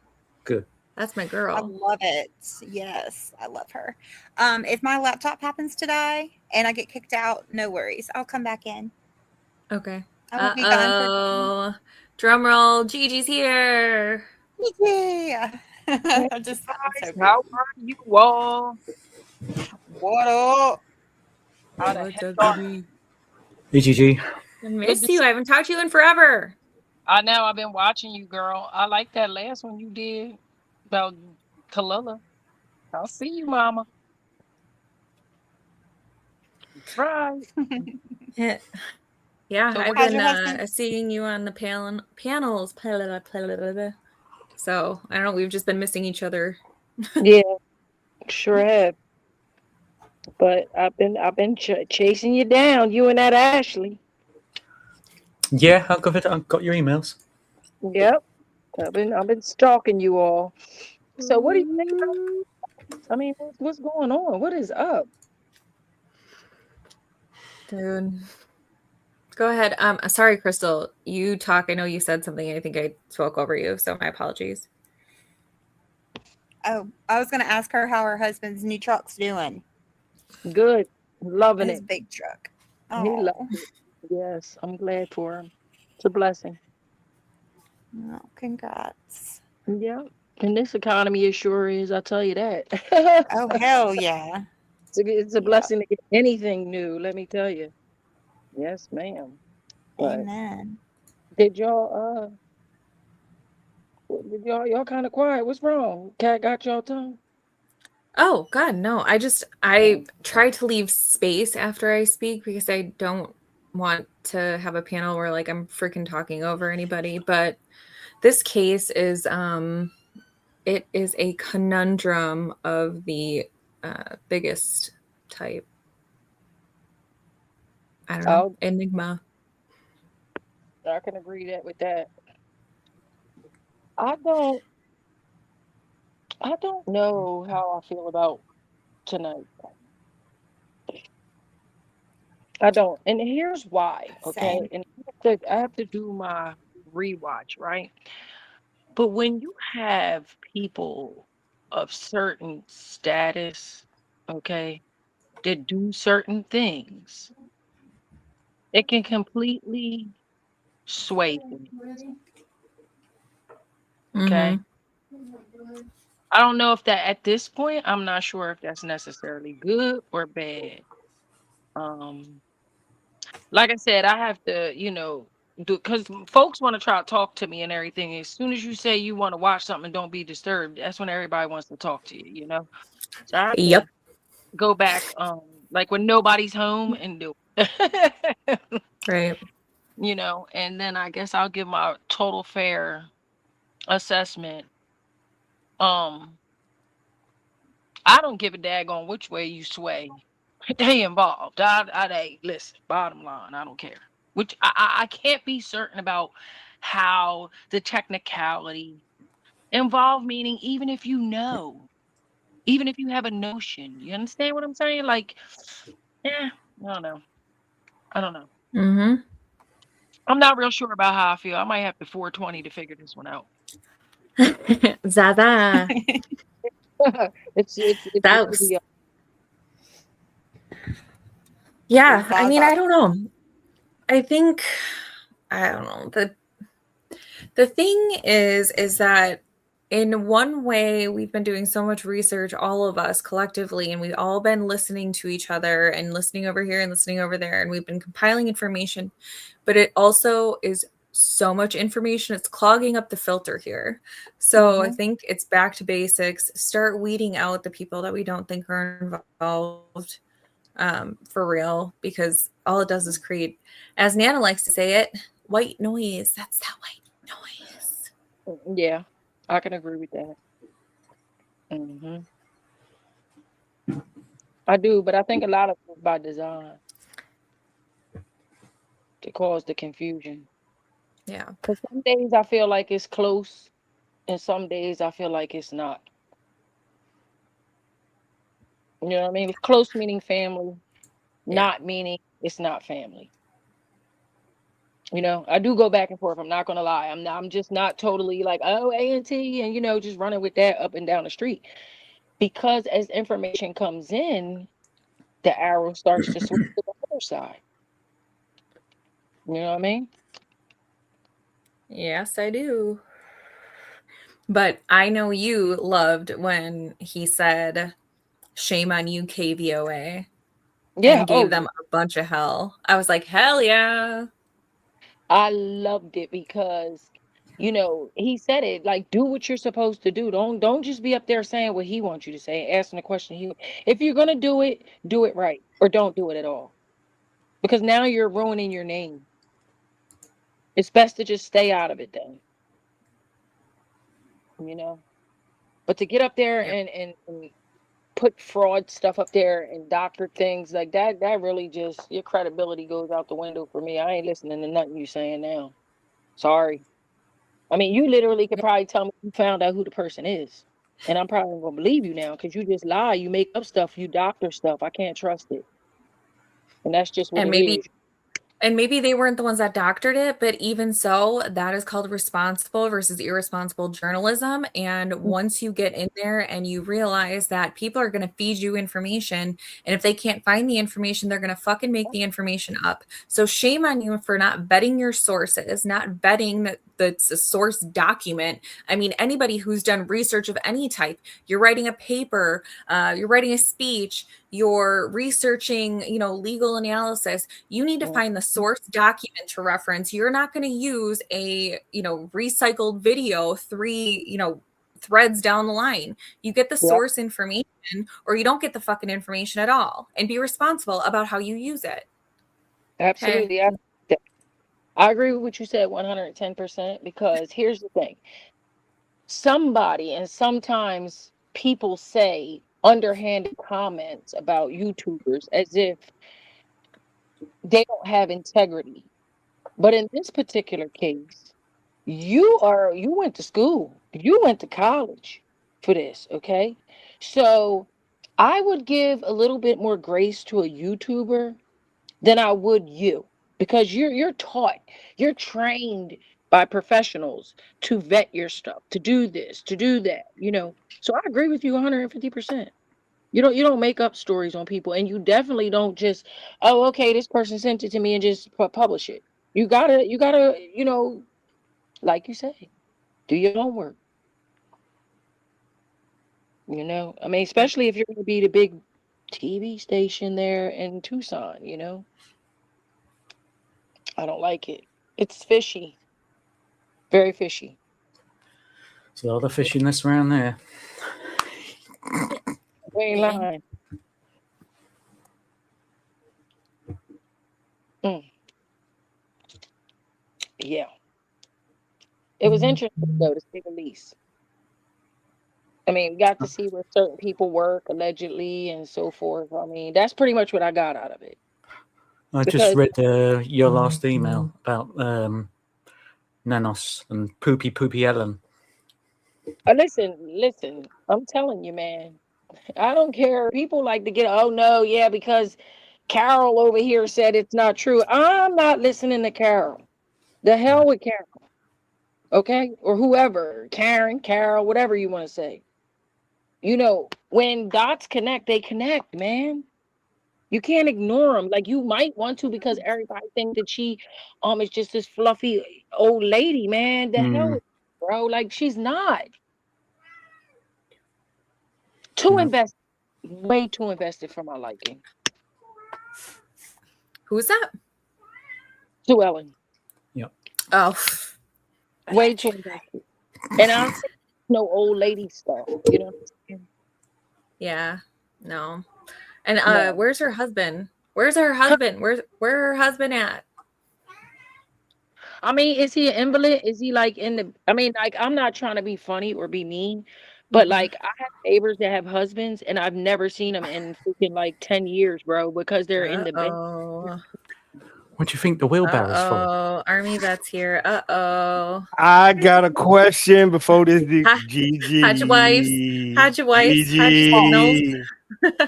Speaker 6: Good.
Speaker 2: That's my
Speaker 12: I
Speaker 2: girl.
Speaker 12: love it. Yes, I love her. If my laptop happens to die and I get kicked out, no worries. I'll come back in.
Speaker 2: Okay.
Speaker 12: I won't be gone for
Speaker 2: Uh-oh. Drum roll. Gigi's here.
Speaker 12: yeah. I'm just so
Speaker 16: How are you all? What up? How the
Speaker 2: What's
Speaker 16: heck
Speaker 2: up,
Speaker 16: are
Speaker 2: Gigi?
Speaker 6: Hey, GG.
Speaker 2: I miss you. I haven't talked to you in forever.
Speaker 16: I know I've been watching you, girl. I like that last one you did about Kalila. I'll see you, mama. Right.
Speaker 2: Yeah,
Speaker 16: So
Speaker 2: I've
Speaker 16: how's
Speaker 2: been
Speaker 16: your husband?
Speaker 2: seeing you on the panels. So I don't know. We've just been missing each other.
Speaker 16: Yeah, sure have. But I've been chasing you down, you and that Ashley.
Speaker 6: Yeah, I've got your emails.
Speaker 16: Yep. I've been stalking you all. So what do you think about? I mean, what's going on? What is up?
Speaker 2: Dude. Go ahead. Sorry, Crystal. You talk. I know you said something. I think I spoke over you, so my apologies.
Speaker 12: Oh, I was gonna ask her how her husband's new truck's doing.
Speaker 16: Good. Loving
Speaker 12: His
Speaker 16: it.
Speaker 12: big truck.
Speaker 16: He
Speaker 12: Oh,
Speaker 16: loves it. Yes, I'm glad for him. It's a blessing.
Speaker 12: Congrats.
Speaker 16: Yeah. And this economy it sure is, I tell you that.
Speaker 12: Oh, hell yeah.
Speaker 16: It's a blessing to get anything new, let me tell you. Yes, ma'am. But
Speaker 12: Amen.
Speaker 16: did y'all y'all kind of quiet? What's wrong? Cat got y'all tongue?
Speaker 2: Oh God, no. I try to leave space after I speak because I don't want to have a panel where like I'm freaking talking over anybody. But this case is it is a conundrum of the biggest type. I don't know. Enigma.
Speaker 16: I can agree with that. I don't know how I feel about tonight. I don't. And here's why, okay?
Speaker 12: Same.
Speaker 16: And I have to do my rewatch, right? But when you have people of certain status, okay, that do certain things, it can completely sway things. Okay. I don't know if that at this point, I'm not sure if that's necessarily good or bad. Like I said, I have to, do because folks want to try to talk to me and everything. As soon as you say you want to watch something and don't be disturbed, that's when everybody wants to talk to you, So I have to
Speaker 2: Yep.
Speaker 16: go back, like when nobody's home and do
Speaker 2: Right.
Speaker 16: You know, and then I guess I'll give my total fair assessment. I don't give a daggone which way you sway. They involved. They listen. Bottom line, I don't care. Which I can't be certain about how the technicality involved. Meaning, even if you know, even if you have a notion, you understand what I'm saying? Like, yeah, I don't know. I don't know.
Speaker 2: Mm-hmm.
Speaker 16: I'm not real sure about how I feel. I might have to 420 to figure this one out.
Speaker 2: Zaza.
Speaker 16: It's
Speaker 2: That's yeah. I mean, I don't know. I think I don't know. The thing is that in one way we've been doing so much research, all of us collectively, and we've all been listening to each other and listening over here and listening over there, and we've been compiling information, but it also is so much information, it's clogging up the filter here. So I think it's back to basics. Start weeding out the people that we don't think are involved for real, because all it does is create, as Nana likes to say it, white noise. That's that white noise.
Speaker 16: Yeah, I can agree with that. I do, but I think a lot of it's by design to cause the confusion.
Speaker 2: Yeah.
Speaker 16: Because some days I feel like it's close, and some days I feel like it's not. You know what I mean? Close meaning family, not meaning it's not family. You know, I do go back and forth. I'm not gonna lie. I'm just not totally like, oh, A&T, and you know, just running with that up and down the street. Because as information comes in, the arrow starts to switch to the other side. You know what I mean?
Speaker 2: Yes, I do. But I know you loved when he said, "Shame on you, KVOA,"
Speaker 16: Yeah.
Speaker 2: and gave them a bunch of hell. I was like, hell yeah.
Speaker 16: I loved it because, you know, he said it like, do what you're supposed to do. Don't just be up there saying what he wants you to say, asking the question. If you're gonna do it right, or don't do it at all, because now you're ruining your name. It's best to just stay out of it then. You know, but to get up there and put fraud stuff up there and doctor things like that really just, your credibility goes out the window for me. I ain't listening to nothing you saying now. Sorry. I mean, you literally could probably tell me you found out who the person is, and I'm probably gonna believe you now because you just lie, you make up stuff, you doctor stuff. I can't trust it, and that's just what
Speaker 2: And
Speaker 16: it is.
Speaker 2: maybe they weren't the ones that doctored it, but even so, that is called responsible versus irresponsible journalism. And once you get in there and you realize that people are going to feed you information, and if they can't find the information, they're going to fucking make the information up. So shame on you for not vetting your sources, not vetting that it's a source document. I mean, anybody who's done research of any type, you're writing a paper, you're writing a speech, you're researching, you know, legal analysis, you need to find the source document to reference. You're not going to use a, you know, recycled video 3, you know, threads down the line. You get the source information, or you don't get the fucking information at all, and be responsible about how you use it.
Speaker 16: Absolutely.
Speaker 2: Okay.
Speaker 16: I agree with what you said 110%, because here's the thing. Somebody, and sometimes people say underhanded comments about YouTubers as if they don't have integrity. But in this particular case, you went to school, you went to college for this, okay? So I would give a little bit more grace to a YouTuber than I would you, because you're taught, you're trained by professionals to vet your stuff, to do this, to do that, you know. So I agree with you 150%. You don't make up stories on people, and you definitely don't just, oh, okay, this person sent it to me, and just publish it. You gotta, you know, like you say, do your homework. You know, I mean, especially if you're going to be the big TV station there in Tucson. You know, I don't like it. It's fishy, very fishy.
Speaker 6: So all the fishiness around there.
Speaker 16: They ain't lying. Mm, yeah. It was interesting though, to say the least. I mean, got to see where certain people work allegedly and so forth. I mean, that's pretty much what I got out of it.
Speaker 6: I
Speaker 16: Because
Speaker 6: just read your last email about Nanos and Poopy Ellen.
Speaker 16: listen, I'm telling you, man. I don't care. People like to get, oh no, yeah, because Carol over here said it's not true. I'm not listening to Carol. The hell with Carol. Okay? Or whoever. Karen, Carol, whatever you want to say. You know, when dots connect, they connect, man. You can't ignore them. Like you might want to because everybody think that she is just this fluffy old lady, man. The hell with her, bro. Like she's not. Too invested. Way too invested for my liking.
Speaker 2: Who's that?
Speaker 16: Sue Ellen.
Speaker 6: Yep.
Speaker 2: Oh.
Speaker 16: Way too invested. And I'm no old lady stuff. You know what I'm saying?
Speaker 2: Yeah. No. And
Speaker 16: No.
Speaker 2: where's her husband? Where's her husband? Where her husband at?
Speaker 16: I mean, is he an invalid? Is he like in the? I mean, like I'm not trying to be funny or be mean, but like I have neighbors that have husbands, and I've never seen them in freaking like 10 years, bro, because they're in the bed.
Speaker 6: What do you think the wheelbarrow's for?
Speaker 2: Oh, Army Vet's here.
Speaker 17: I got a question before this. Gigi.
Speaker 2: Had your wives? Had your signals?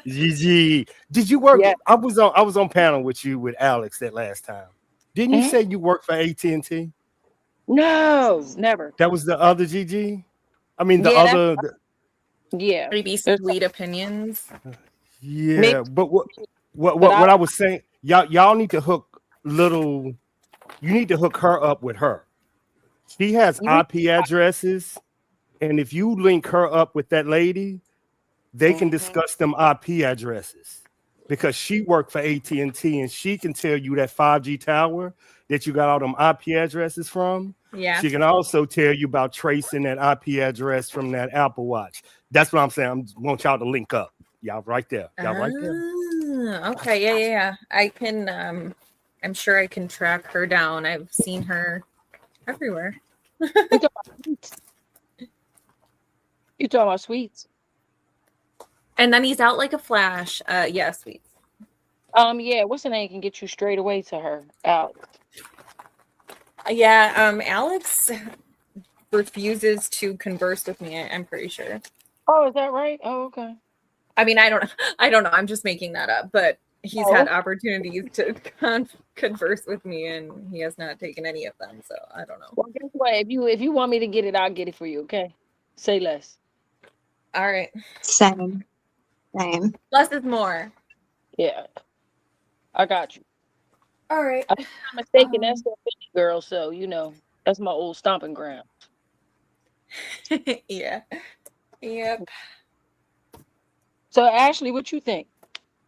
Speaker 17: Gigi. Did you work?
Speaker 16: Yeah.
Speaker 17: I was on panel with you with Alex that last time. Didn't you say you worked for AT&T?
Speaker 16: No, never.
Speaker 17: That was the other Gigi. I mean,
Speaker 16: Yeah,
Speaker 2: Maybe sweet opinions.
Speaker 17: Yeah, but what I was saying, y'all need to hook you need to hook her up with her. She has IP addresses, and if you link her up with that lady, they can discuss them IP addresses because she worked for AT&T and she can tell you that 5G tower that you got all them IP addresses from.
Speaker 2: Yeah.
Speaker 17: She can also tell you about tracing that IP address from that Apple Watch. That's what I'm saying. I want y'all to link up. Y'all right there. Y'all right there.
Speaker 2: Okay. Yeah. I can. I'm sure I can track her down. I've seen her everywhere.
Speaker 16: You talking about Sweets?
Speaker 2: And then he's out like a flash. Yeah, Sweets.
Speaker 16: Yeah, what's the name can get you straight away to her? Alex.
Speaker 2: Yeah, Alex refuses to converse with me, I'm pretty sure.
Speaker 16: Oh, is that right? Oh, okay.
Speaker 2: I mean, I don't know. I'm just making that up, but he's had opportunities to converse with me and he has not taken any of them, so I don't know.
Speaker 16: Well, guess what? If you want me to get it, I'll get it for you, okay? Say less.
Speaker 2: All right.
Speaker 12: Same.
Speaker 2: Less is more.
Speaker 16: Yeah. I got you.
Speaker 2: All right.
Speaker 16: I'm not mistaken. That's that 50 girl, so you know, that's my old stomping ground.
Speaker 2: Yeah. Yep.
Speaker 16: So Ashley, what you think?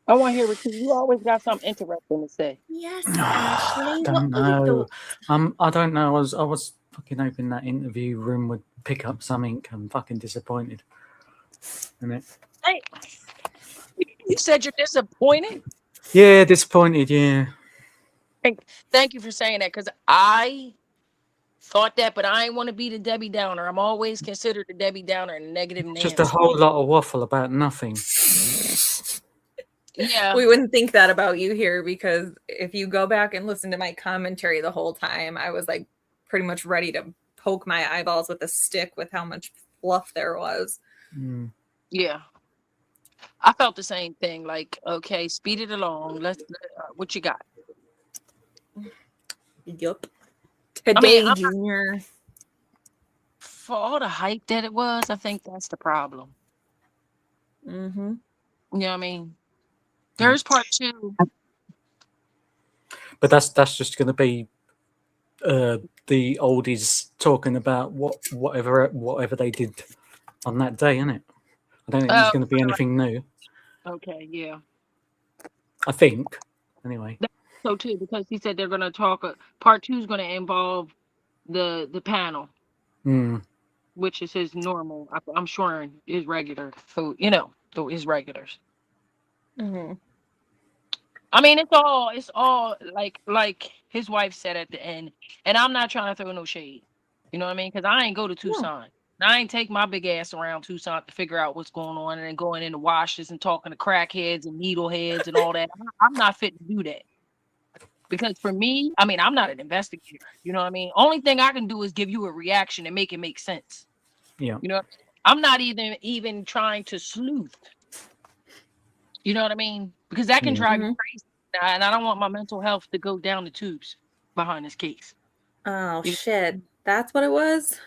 Speaker 16: I want to hear what you always got something interesting to say.
Speaker 2: Yes, Ashley.
Speaker 6: I don't know. I don't know. I was fucking hoping that interview room would pick up something. I'm fucking disappointed. Isn't it?
Speaker 16: Hey, you said you're disappointed?
Speaker 6: Yeah, disappointed, yeah.
Speaker 16: Thank you for saying that, because I thought that, but I ain't want to be the Debbie Downer. I'm always considered the Debbie Downer and negative Nancy.
Speaker 6: Just a whole lot of waffle about nothing.
Speaker 16: Yeah.
Speaker 2: We wouldn't think that about you here, because if you go back and listen to my commentary the whole time, I was like pretty much ready to poke my eyeballs with a stick with how much fluff there was.
Speaker 16: Yeah. I felt the same thing. Like, okay, speed it along. Let's what you got?
Speaker 2: Yup.
Speaker 16: Today,
Speaker 2: Junior.
Speaker 16: For all the hype that it was, I think that's the problem.
Speaker 2: Mm-hmm.
Speaker 16: You know what I mean? There's part 2.
Speaker 6: But that's just going to be the oldies talking about whatever they did on that day, isn't it? I don't think there's going to be anything new.
Speaker 16: Okay, yeah.
Speaker 6: I think, anyway.
Speaker 16: So too, because he said they're going to talk. Part 2 is going to involve the panel, which is his normal. I'm sure his regular. So you know, his regulars.
Speaker 2: Mm-hmm.
Speaker 16: I mean, it's all like his wife said at the end, and I'm not trying to throw no shade. You know what I mean? Because I ain't go to Tucson. I ain't take my big ass around Tucson to figure out what's going on and then going into washes and talking to crackheads and needleheads and all that. I'm not fit to do that. Because for me, I mean, I'm not an investigator. You know what I mean? Only thing I can do is give you a reaction and make it make sense.
Speaker 6: Yeah.
Speaker 16: You know, I'm not even trying to sleuth. You know what I mean? Because that can
Speaker 6: Yeah.
Speaker 16: drive you crazy. And I don't want my mental health to go down the tubes behind this case.
Speaker 2: Oh shit. That's what it was?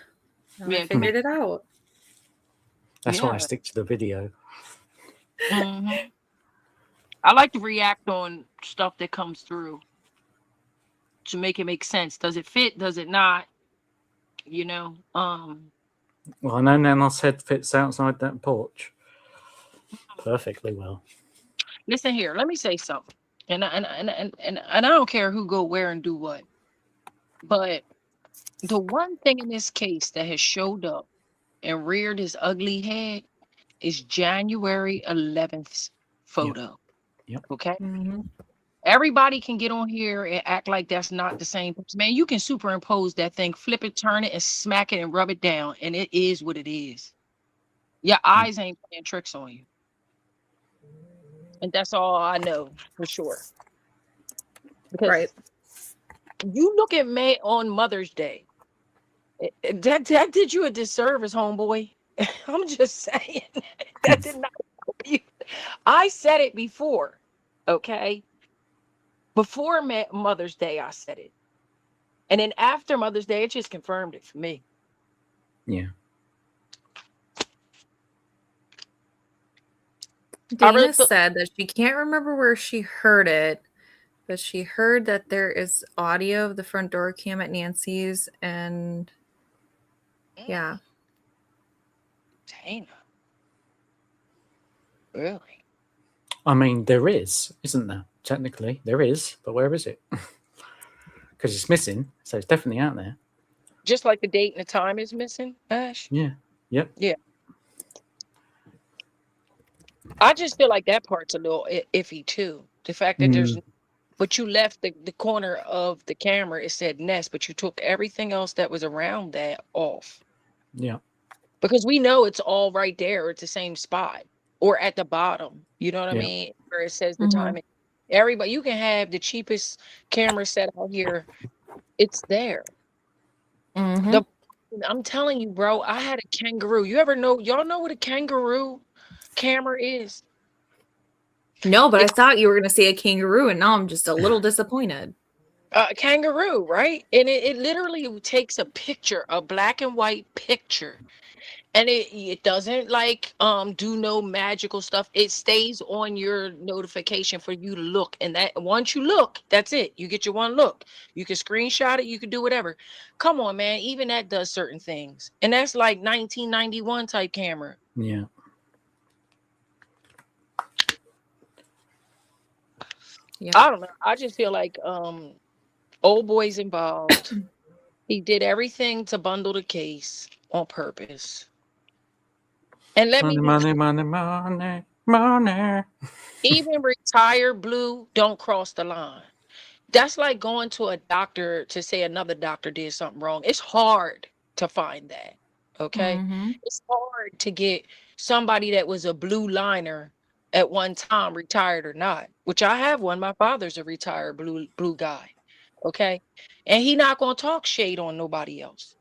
Speaker 2: Oh, I
Speaker 16: Yeah,
Speaker 2: figured it out.
Speaker 6: That's why I
Speaker 16: Yeah.
Speaker 6: stick to the video.
Speaker 16: Mhm. I like to react on stuff that comes through to make it make sense. Does it fit? Does it not? You know?
Speaker 6: Well, I know Nana's head fits outside that porch perfectly well.
Speaker 16: Listen here, let me say something. And I don't care who go where and do what. But the one thing in this case that has showed up and reared his ugly head is January 11th's photo.
Speaker 6: Yep.
Speaker 16: Okay?
Speaker 2: Mm-hmm.
Speaker 16: Everybody can get on here and act like that's not the same person. Man, you can superimpose that thing, flip it, turn it, and smack it and rub it down, and it is what it is. Your eyes ain't playing tricks on you. And that's all I know for sure. Because
Speaker 2: Right.
Speaker 16: you look at May on Mother's Day. That did you a disservice, homeboy. I'm just saying. That did not help you. I said it before, okay? Before Mother's Day, I said it. And then after Mother's Day, it just confirmed it for me.
Speaker 6: Yeah.
Speaker 2: Dana said that she can't remember where she heard it, but she heard that there is audio of the front door cam at Nancy's, and yeah.
Speaker 16: Dana. Really?
Speaker 6: I mean, there is, isn't there? Technically, there is, but where is it? Because it's missing, so it's definitely out there.
Speaker 16: Just like the date and the time is missing, Ash?
Speaker 6: Yeah. Yep.
Speaker 16: Yeah. I just feel like that part's a little iffy too. The fact that there's, but you left the corner of the camera, it said nest, but you took everything else that was around that off.
Speaker 6: Yeah.
Speaker 16: Because we know it's all right there. It's the same spot or at the bottom. You know what I
Speaker 6: Yeah.
Speaker 16: mean? Where it says the time. Everybody, you can have the cheapest camera set out here. It's there.
Speaker 2: Mm-hmm.
Speaker 16: I'm telling you, bro, I had a kangaroo. Y'all know what a kangaroo camera is?
Speaker 2: No, but I thought you were going to say a kangaroo, and now I'm just a little disappointed.
Speaker 16: A kangaroo, right? And it literally takes a picture, a black and white picture. And it doesn't like do no magical stuff. It stays on your notification for you to look. And that once you look, that's it. You get your one look. You can screenshot it, you can do whatever. Come on, man. Even that does certain things. And that's like 1991 type camera.
Speaker 6: Yeah.
Speaker 16: I don't know. I just feel like old boy's involved. He did everything to bundle the case on purpose. And let me
Speaker 6: money.
Speaker 16: even retired blue, don't cross the line. That's like going to a doctor to say another doctor did something wrong. It's hard to find that. Okay.
Speaker 2: Mm-hmm.
Speaker 16: It's hard to get somebody that was a blue liner at one time, retired or not, which I have one. My father's a retired blue guy. Okay. And he not gonna talk shade on nobody else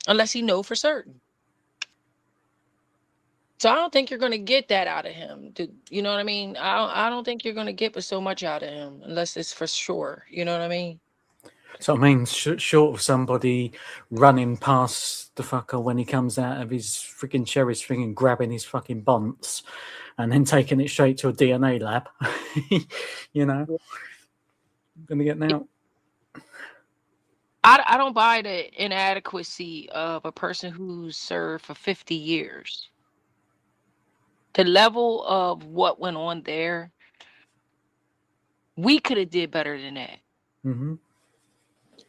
Speaker 16: unless he know for certain. So I don't think you're gonna get that out of him. You know what I mean? I don't think you're gonna get but so much out of him unless it's for sure. You know what I mean?
Speaker 6: So I mean, short of somebody running past the fucker when he comes out of his freaking cherry thing and grabbing his fucking bunts, and then taking it straight to a DNA lab, you know, gonna get out.
Speaker 16: I don't buy the inadequacy of a person who's served for 50 years. The level of what went on there, we could have did better than that.
Speaker 6: Mm-hmm.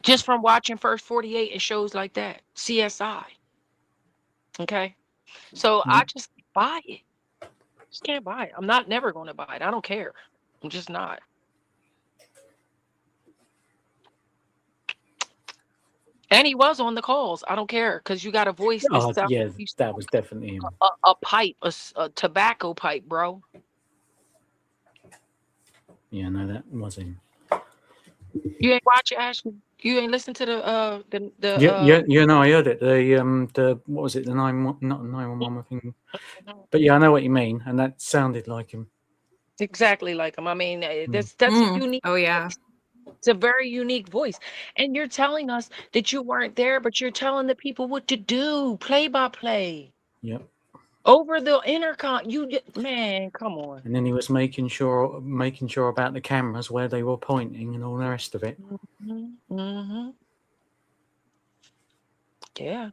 Speaker 16: Just from watching First 48 and shows like that, CSI. Okay, so I just buy it. Just can't buy it. I'm never going to buy it. I don't care. I'm just not. And he was on the calls. I don't care because you got a voice that
Speaker 6: Oh,
Speaker 16: sounds
Speaker 6: yeah,
Speaker 16: like you
Speaker 6: that was definitely him.
Speaker 16: a pipe, a tobacco pipe, bro.
Speaker 6: Yeah, no, that was him.
Speaker 16: You ain't watch it, Ashley. You ain't listen to
Speaker 6: Yeah, no, I heard it. The what was it? The 911, not 911 thing. But yeah, I know what you mean, and that sounded like him.
Speaker 16: exactly like him. I mean, that's a unique.
Speaker 2: Oh yeah.
Speaker 16: It's a very unique voice, and you're telling us that you weren't there, but you're telling the people what to do, play by play,
Speaker 6: Yep.
Speaker 16: over the intercom. Man, come on.
Speaker 6: And then he was making sure about the cameras where they were pointing and all the rest of it.
Speaker 16: Mm-hmm. Yeah.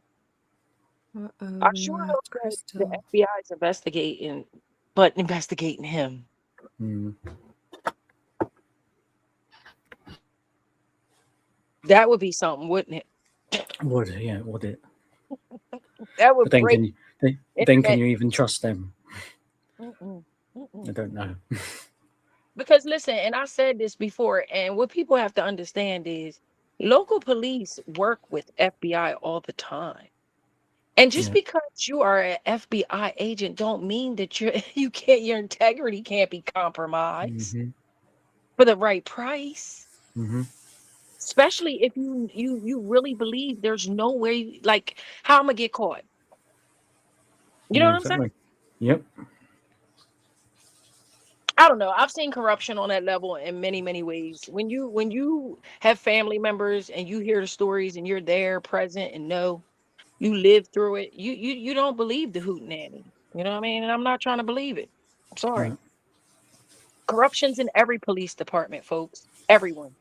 Speaker 4: Uh-oh,
Speaker 16: I
Speaker 4: we
Speaker 16: sure
Speaker 4: lost
Speaker 16: hope that the
Speaker 4: Crystal.
Speaker 16: FBI is investigating him.
Speaker 6: Mm.
Speaker 16: That would be something, wouldn't it?
Speaker 6: Would it?
Speaker 16: That would
Speaker 6: But then
Speaker 16: break
Speaker 6: can
Speaker 16: internet.
Speaker 6: you even trust them?
Speaker 16: Mm-mm,
Speaker 6: I
Speaker 16: mm-mm.
Speaker 6: don't know.
Speaker 16: Because listen, and I said this before, and what people have to understand is local police work with FBI all the time. And just
Speaker 6: Yeah.
Speaker 16: because you are an FBI agent don't mean that your integrity can't be compromised
Speaker 6: Mm-hmm.
Speaker 16: for the right price.
Speaker 6: Mm-hmm.
Speaker 16: Especially if you really believe there's no way, like, how I'm gonna get caught. You know
Speaker 6: Yeah,
Speaker 16: what I'm saying?
Speaker 6: exactly. Yep.
Speaker 16: I don't know. I've seen corruption on that level in many, many ways. When you have family members and you hear the stories and you're there, present, and know you lived through it, you don't believe the hootenanny. You know what I mean? And I'm not trying to believe it. I'm sorry.
Speaker 6: No.
Speaker 16: Corruption's in every police department, folks. Everyone.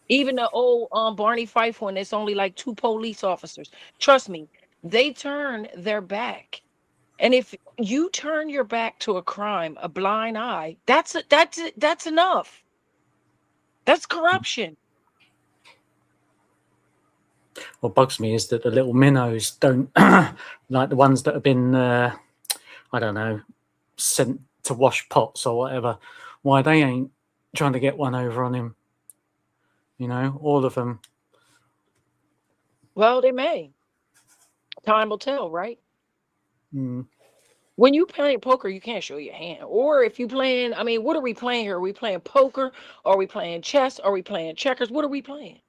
Speaker 16: Even the old Barney Fife one, it's only like 2 police officers. Trust me, they turn their back. And if you turn your back to a crime, a blind eye, that's enough. That's corruption.
Speaker 6: What bugs me is that the little minnows don't like the ones that have been I don't know, sent to wash pots or whatever. Why they ain't trying to get one over on him? You know, all of them.
Speaker 16: Well, they may. Time will tell, right?
Speaker 6: Mm.
Speaker 16: When you playing poker, you can't show your hand. Or if you playing, I mean, what are we playing here? Are we playing poker? Are we playing chess? Are we playing checkers? What are we playing?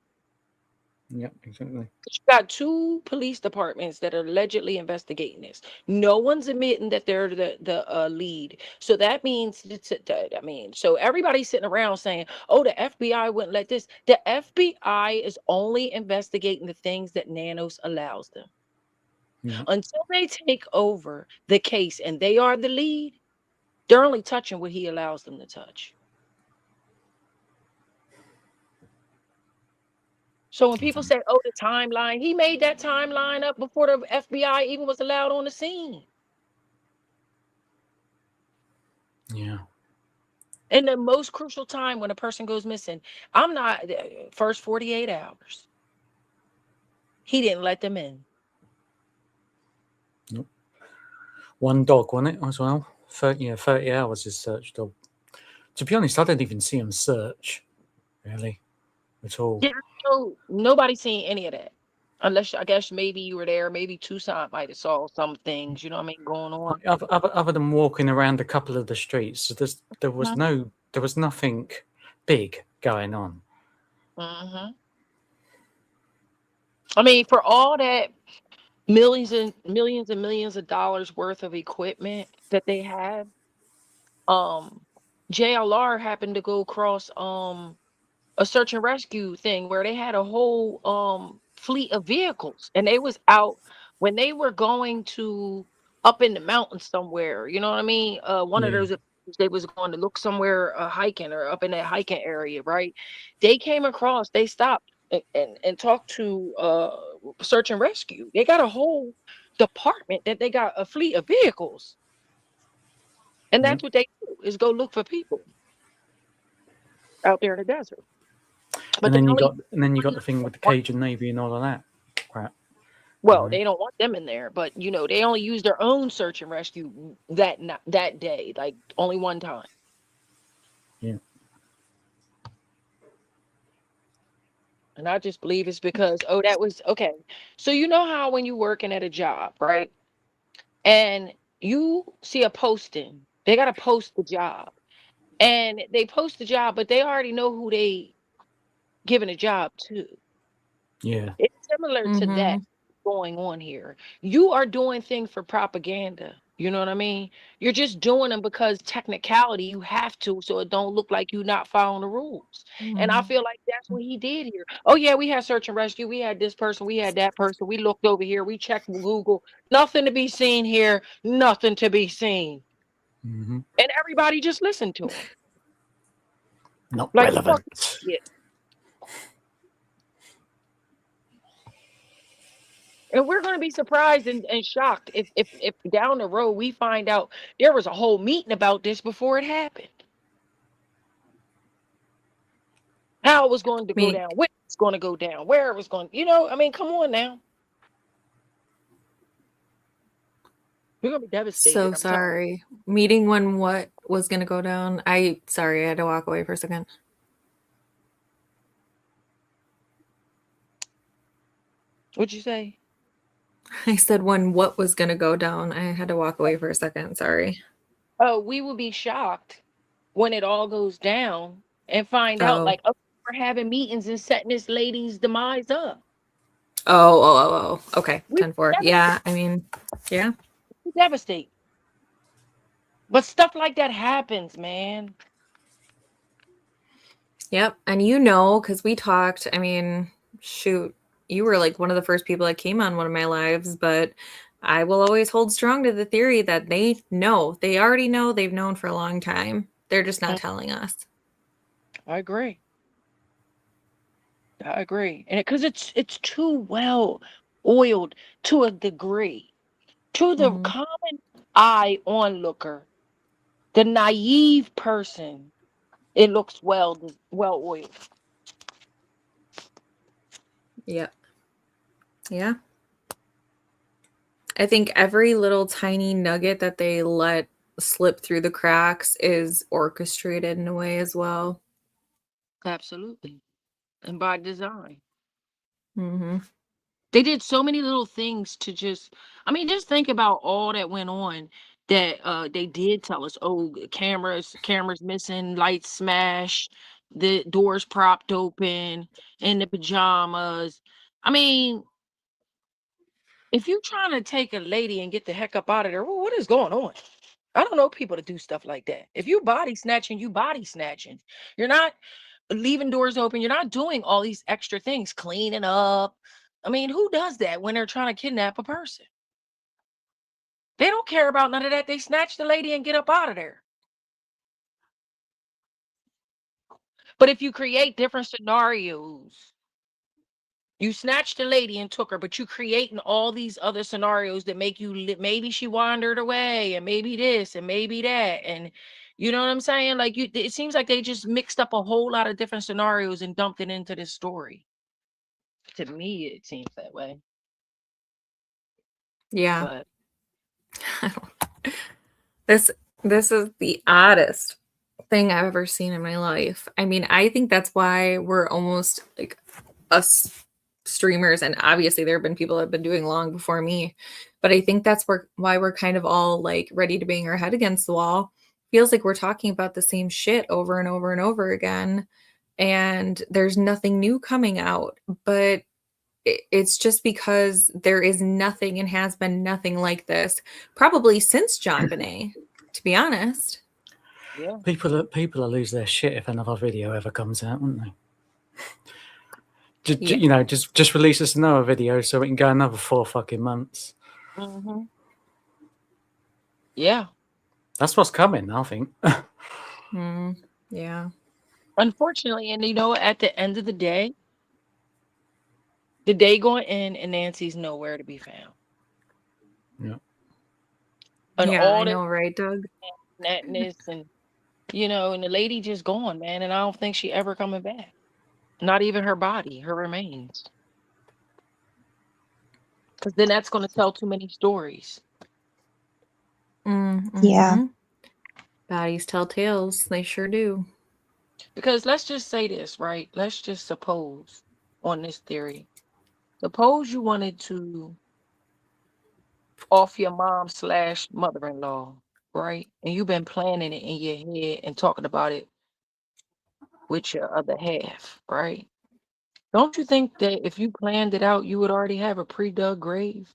Speaker 6: Yep, exactly.
Speaker 16: You got 2 police departments that are allegedly investigating this. No one's admitting that they're the lead. So that means so everybody's sitting around saying, "Oh, the FBI wouldn't let this." The FBI is only investigating the things that Nanos allows them.
Speaker 6: Yeah.
Speaker 16: Until they take over the case and they are the lead, they're only touching what he allows them to touch. So when people say, "Oh, the timeline," he made that timeline up before the FBI even was allowed on the scene.
Speaker 6: Yeah.
Speaker 16: And the most crucial time when a person goes missing, I'm not first 48 hours. He didn't let them in.
Speaker 6: Nope. One dog, wasn't it, as well? 30 hours is search dog. To be honest, I don't even see him search, really, at all.
Speaker 16: Yeah, so nobody's seen any of that. Unless I guess maybe you were there, maybe Tucson might have saw some things, you know what I mean, going on.
Speaker 6: Other than walking around a couple of the streets, there was nothing big going on.
Speaker 16: Mm-hmm. I mean, for all that millions and millions of dollars worth of equipment that they have, JLR happened to go across a search and rescue thing where they had a whole fleet of vehicles, and they was out when they were going to up in the mountains somewhere, you know what I mean? One of
Speaker 6: Yeah.
Speaker 16: those, they was going to look somewhere hiking or up in that hiking area, right? They came across, they stopped and talked to search and rescue. They got a whole department that they got a fleet of vehicles, and that's
Speaker 6: Yep.
Speaker 16: what they do, is go look for people out there in the desert. But
Speaker 6: And
Speaker 16: they
Speaker 6: then you
Speaker 16: only
Speaker 6: got the thing with the Cajun Navy and all of that crap.
Speaker 16: Well, they don't want them in there, but they only use their own search and rescue that day, like only one time.
Speaker 6: Yeah.
Speaker 16: And I just believe it's because, oh, that was okay. So you know how when you're working at a job, right? And you see a posting, they got to post the job. And they post the job, but they already know who they giving a job to.
Speaker 6: Yeah.
Speaker 16: It's similar to that going on here. You are doing things for propaganda. You know what I mean? You're just doing them because technicality you have to, so it don't look like you're not following the rules. And I feel like that's what he did here. Oh yeah, we had search and rescue. We had this person. We had that person. We looked over here. We checked Google. Nothing to be seen here. Nothing to be seen.
Speaker 6: Mm-hmm.
Speaker 16: And everybody just listened to him.
Speaker 6: Not
Speaker 16: Like
Speaker 6: relevant.
Speaker 16: fuck it. And we're going to be surprised and shocked if down the road we find out there was a whole meeting about this before it happened. How it was going to go down, when it's going to go down, where it was going. I mean, come on now. We're going to be devastated.
Speaker 2: So
Speaker 16: I'm telling you.
Speaker 2: sorry. Meeting when what was going to go down? Sorry, I had to walk away for a second.
Speaker 16: What'd you say?
Speaker 2: I said when what was going to go down. I had to walk away for a second. Sorry.
Speaker 16: Oh, we will be shocked when it all goes down and find out, like, oh, we're having meetings and setting this lady's demise up.
Speaker 2: Oh. Okay. 10-4. Yeah. I mean, yeah.
Speaker 16: We devastate. But stuff like that happens, man.
Speaker 2: Yep. And because we talked, I mean, shoot, you were like one of the first people that came on one of my lives, but I will always hold strong to the theory that they already know, they've known for a long time. They're just not telling us.
Speaker 16: I agree. And because it's too well oiled to a degree. To the common eye onlooker, the naive person, it looks well oiled.
Speaker 2: Yep. Yeah. I think every little tiny nugget that they let slip through the cracks is orchestrated in a way as well.
Speaker 16: Absolutely. And by design.
Speaker 2: Mm-hmm.
Speaker 16: They did so many little things to just think about all that went on that they did tell us, oh, cameras missing, lights smashed, the doors propped open, in the pajamas. I mean, if you're trying to take a lady and get the heck up out of there, well, what is going on? I don't know people to do stuff like that. If you body snatching, you body snatching. You're not leaving doors open. You're not doing all these extra things, cleaning up. I mean, who does that when they're trying to kidnap a person? They don't care about none of that. They snatch the lady and get up out of there. But if you create different scenarios, you snatched the lady and took her, but you creating all these other scenarios that make you maybe she wandered away, and maybe this and maybe that, and you know what I'm saying? Like it seems like they just mixed up a whole lot of different scenarios and dumped it into this story. To me, it seems that way.
Speaker 2: Yeah. But this is the oddest thing I've ever seen in my life. I mean, I think that's why we're almost like us streamers, and obviously there have been people that have been doing long before me, but I think that's why we're kind of all like ready to bang our head against the wall. Feels like we're talking about the same shit over and over and over again, and there's nothing new coming out. But it's just because there is nothing and has been nothing like this probably since John Bonet, to be honest.
Speaker 16: Yeah.
Speaker 6: People will lose their shit if another video ever comes out, wouldn't they? Just release us another video so we can go another 4 fucking months.
Speaker 16: Mm-hmm. Yeah.
Speaker 6: That's what's coming, I think.
Speaker 2: Yeah.
Speaker 16: Unfortunately, and at the end of the day going in and Nancy's nowhere to be found.
Speaker 6: Yeah.
Speaker 16: And
Speaker 2: yeah,
Speaker 16: all
Speaker 2: I know, right, Doug?
Speaker 16: Natness and and the lady just gone, man, and I don't think she ever coming back. Not even her body, her remains. Because then that's going to tell too many stories.
Speaker 2: Yeah. Bodies tell tales. They sure do.
Speaker 16: Because let's just say this, right? Let's just suppose on this theory. Suppose you wanted to off your mom / mother-in-law, right? And you've been planning it in your head and talking about it with your other half, right? Don't you think that if you planned it out, you would already have a pre-dug grave?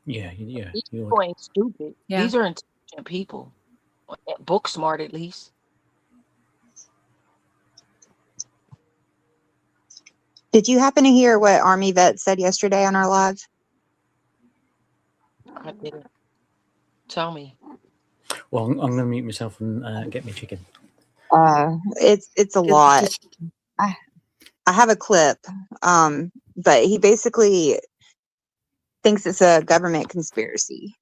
Speaker 6: Yeah.
Speaker 16: These
Speaker 6: You would.
Speaker 16: people ain't stupid.
Speaker 2: Yeah.
Speaker 16: These are intelligent people. Book smart, at least.
Speaker 12: Did you happen to hear what Army vet said yesterday on our live?
Speaker 16: I didn't. Tell me.
Speaker 6: Well, I'm going to mute myself and get me chicken.
Speaker 12: It's a lot. I have a clip, but he basically thinks it's a government conspiracy.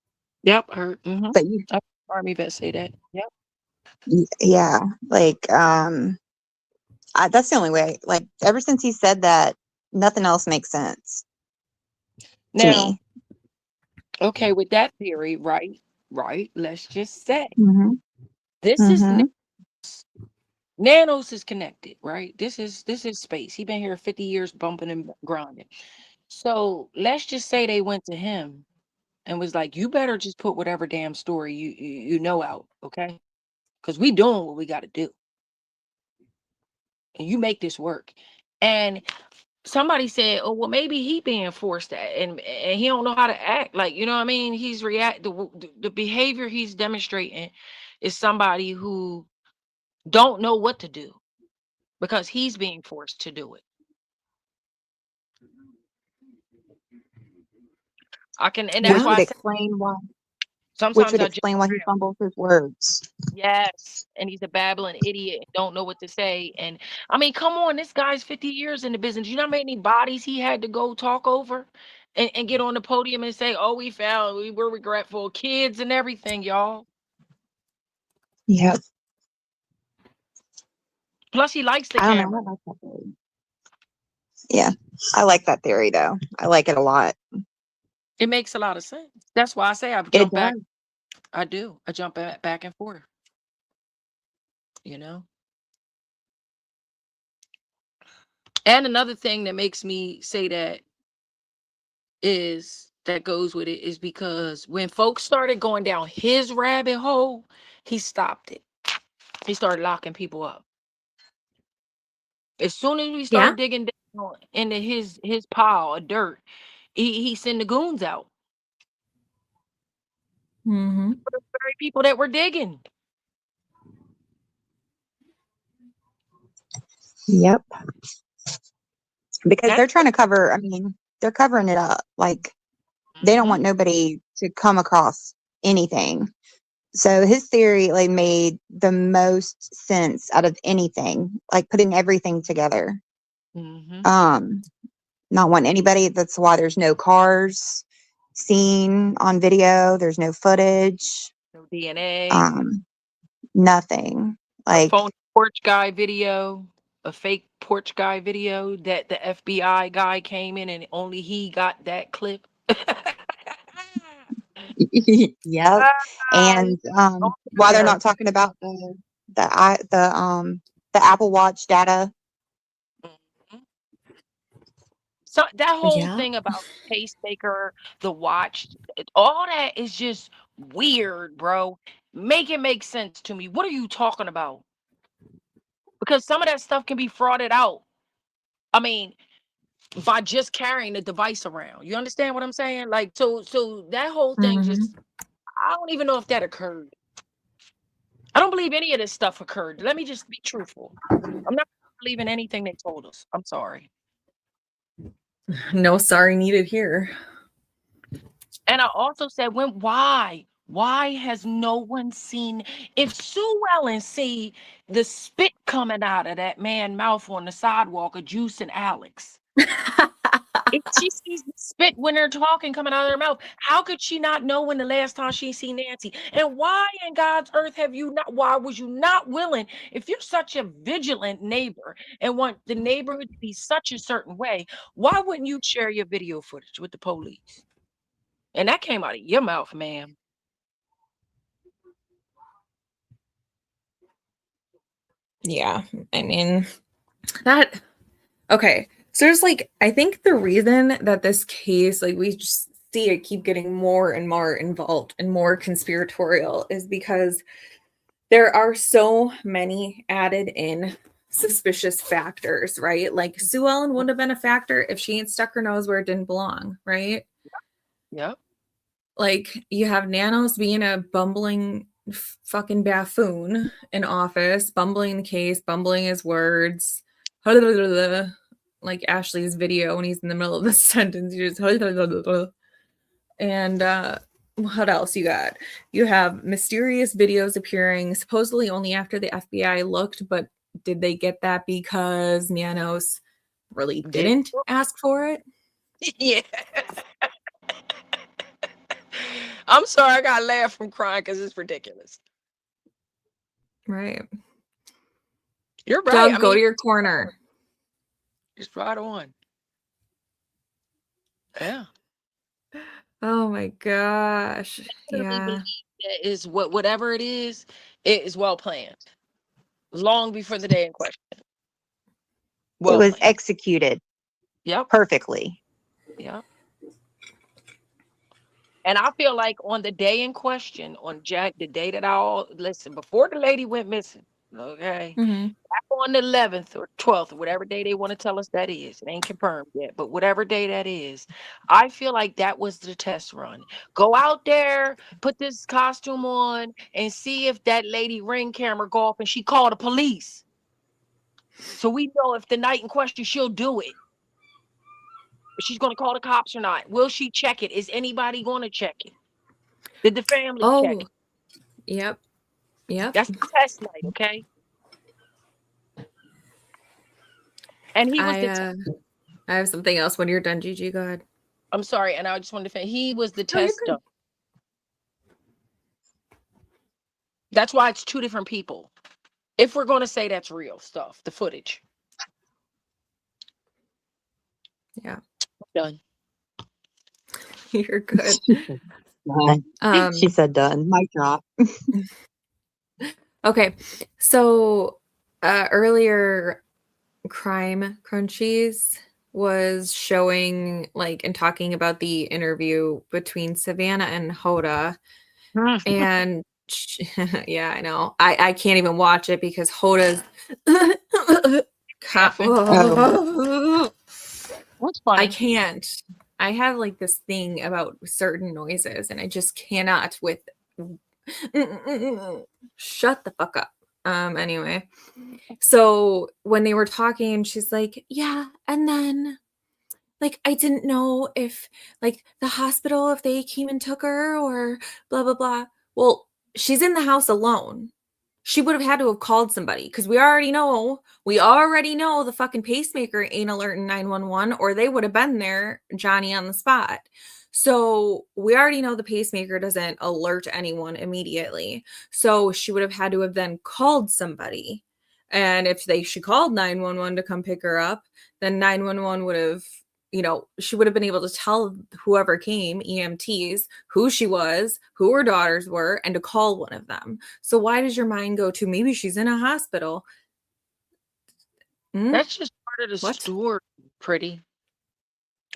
Speaker 16: Yep, heard. Mm-hmm.
Speaker 12: But you,
Speaker 16: Army vet say that. Yep.
Speaker 12: yeah, like that's the only way. Like ever since he said that, nothing else makes sense to
Speaker 16: Now,
Speaker 12: me.
Speaker 16: okay, with that theory, right? Let's just say
Speaker 12: Mm-hmm.
Speaker 16: this is Nanos is connected, right? This is space. He been here 50 years bumping and grinding. So let's just say they went to him and was like, you better just put whatever damn story you know out, okay? Because we doing what we got to do. And you make this work. And somebody said, oh, well, maybe he being forced to, and he don't know how to act. Like, you know what I mean? He's the behavior he's demonstrating is somebody who don't know what to do because he's being forced to do it. I can, and that's
Speaker 12: Which
Speaker 16: why
Speaker 12: would
Speaker 16: I said
Speaker 12: explain why.
Speaker 16: sometimes
Speaker 12: Which would
Speaker 16: I jump
Speaker 12: explain why he
Speaker 16: around.
Speaker 12: fumbles his words.
Speaker 16: Yes, and he's a babbling idiot and don't know what to say. And I mean, come on, this guy's 50 years in the business. You know how many bodies he had to go talk over and get on the podium and say, oh, we were regretful, kids and everything, y'all.
Speaker 12: Yep.
Speaker 16: Plus, he likes the
Speaker 12: I don't
Speaker 16: camera.
Speaker 12: know. I like that theory. Yeah, I like that theory though. I like it a lot.
Speaker 16: It makes a lot of sense. That's why I say I
Speaker 12: It
Speaker 16: jump back.
Speaker 12: does.
Speaker 16: I do. I jump back and forth. You know? And another thing that makes me say that goes with it is because when folks started going down his rabbit hole, he stopped it. He started locking people up. As soon as we start digging down into his pile of dirt, he send the goons out.
Speaker 2: Mm-hmm.
Speaker 16: For the very people that were digging.
Speaker 12: Yep. Because they're trying to cover, I mean, they're covering it up. Like they don't want nobody to come across anything. So his theory like made the most sense out of anything, like putting everything together. Not want anybody. That's why there's no cars seen on video. There's no footage.
Speaker 16: No DNA.
Speaker 12: Nothing. Like
Speaker 16: a phone porch guy video, a fake porch guy video that the FBI guy came in and only he got that clip.
Speaker 12: yep. And why they're not talking about the Apple Watch data.
Speaker 16: So that whole thing about the pacemaker, the watch, all that is just weird, bro. Make it make sense to me. What are you talking about? Because some of that stuff can be frauded out. I mean, by just carrying the device around. You understand what I'm saying? Like, so that whole thing just, I don't even know if that occurred. I don't believe any of this stuff occurred. Let me just be truthful. I'm not believing anything they told us. I'm sorry.
Speaker 2: No sorry needed here.
Speaker 16: And I also said, why has no one seen, if Sue Ellen see the spit coming out of that man's mouth on the sidewalk of Juice and Alex, if she sees the spit when they're talking coming out of their mouth, how could she not know when the last time she seen Nancy? And why in God's earth why was you not willing, if you're such a vigilant neighbor and want the neighborhood to be such a certain way, why wouldn't you share your video footage with the police? And that came out of your mouth, ma'am.
Speaker 2: Yeah, I mean, that Okay. So there's like, I think the reason that this case, like we just see it keep getting more and more involved and more conspiratorial is because there are so many added in suspicious factors, right? Like Sue Ellen wouldn't have been a factor if she ain't stuck her nose where it didn't belong, right?
Speaker 16: Yep.
Speaker 2: Like you have Nanos being a bumbling fucking buffoon in office, bumbling the case, bumbling his words. Like Ashley's video when he's in the middle of the sentence, you just and what else you got? You have mysterious videos appearing supposedly only after the FBI looked, but did they get that because Nanos really didn't ask for it?
Speaker 16: Yeah. I'm sorry, I got laugh from crying because it's ridiculous.
Speaker 2: Right.
Speaker 16: You're right.
Speaker 2: Doug, go to your corner.
Speaker 16: Just right on. Yeah.
Speaker 2: Oh my gosh.
Speaker 16: Really
Speaker 2: Yeah.
Speaker 16: believe that is whatever it is well planned. Long before the day in question.
Speaker 18: It was executed.
Speaker 16: Yep.
Speaker 18: Perfectly.
Speaker 16: Yep. And I feel like on the day in question, on Jack, the day that before the lady went missing, okay, back on the 11th or 12th, or whatever day they want to tell us that is, it ain't confirmed yet, but whatever day that is, I feel like that was the test run. Go out there, put this costume on, and see if that lady ring camera go off and she called the police. So we know if the night in question she'll do it. If she's going to call the cops or not. Will she check it? Is anybody going to check it? Did the family check it?
Speaker 2: Yep. Yep.
Speaker 16: That's the test night, okay? And he was
Speaker 2: I have something else when you're done, Gigi. Go ahead.
Speaker 16: I'm sorry, and I just wanted to say he was the test dummy. That's why it's two different people. If we're going to say that's real stuff, the footage.
Speaker 2: Yeah.
Speaker 16: Done.
Speaker 2: You're good.
Speaker 18: She said done. Mic drop.
Speaker 2: Okay. So earlier Crime Crunchies was showing and talking about the interview between Savannah and Hoda. And yeah, I know. I can't even watch it because Hoda's
Speaker 16: What's funny?
Speaker 2: I can't. I have this thing about certain noises and I just cannot with shut the fuck up. Anyway, so when they were talking, she's like, yeah, and then I didn't know if the hospital, if they came and took her or blah blah blah. Well, she's in the house alone. She would have had to have called somebody because we already know the fucking pacemaker ain't alerting 911 or they would have been there, Johnny, on the spot. So we already know the pacemaker doesn't alert anyone immediately. So she would have had to have then called somebody. And if she called 911 to come pick her up, then 911 would have, she would have been able to tell whoever came, EMTs, who she was, who her daughters were, and to call one of them. So why does your mind go to maybe she's in a hospital?
Speaker 16: That's just part of the story, pretty.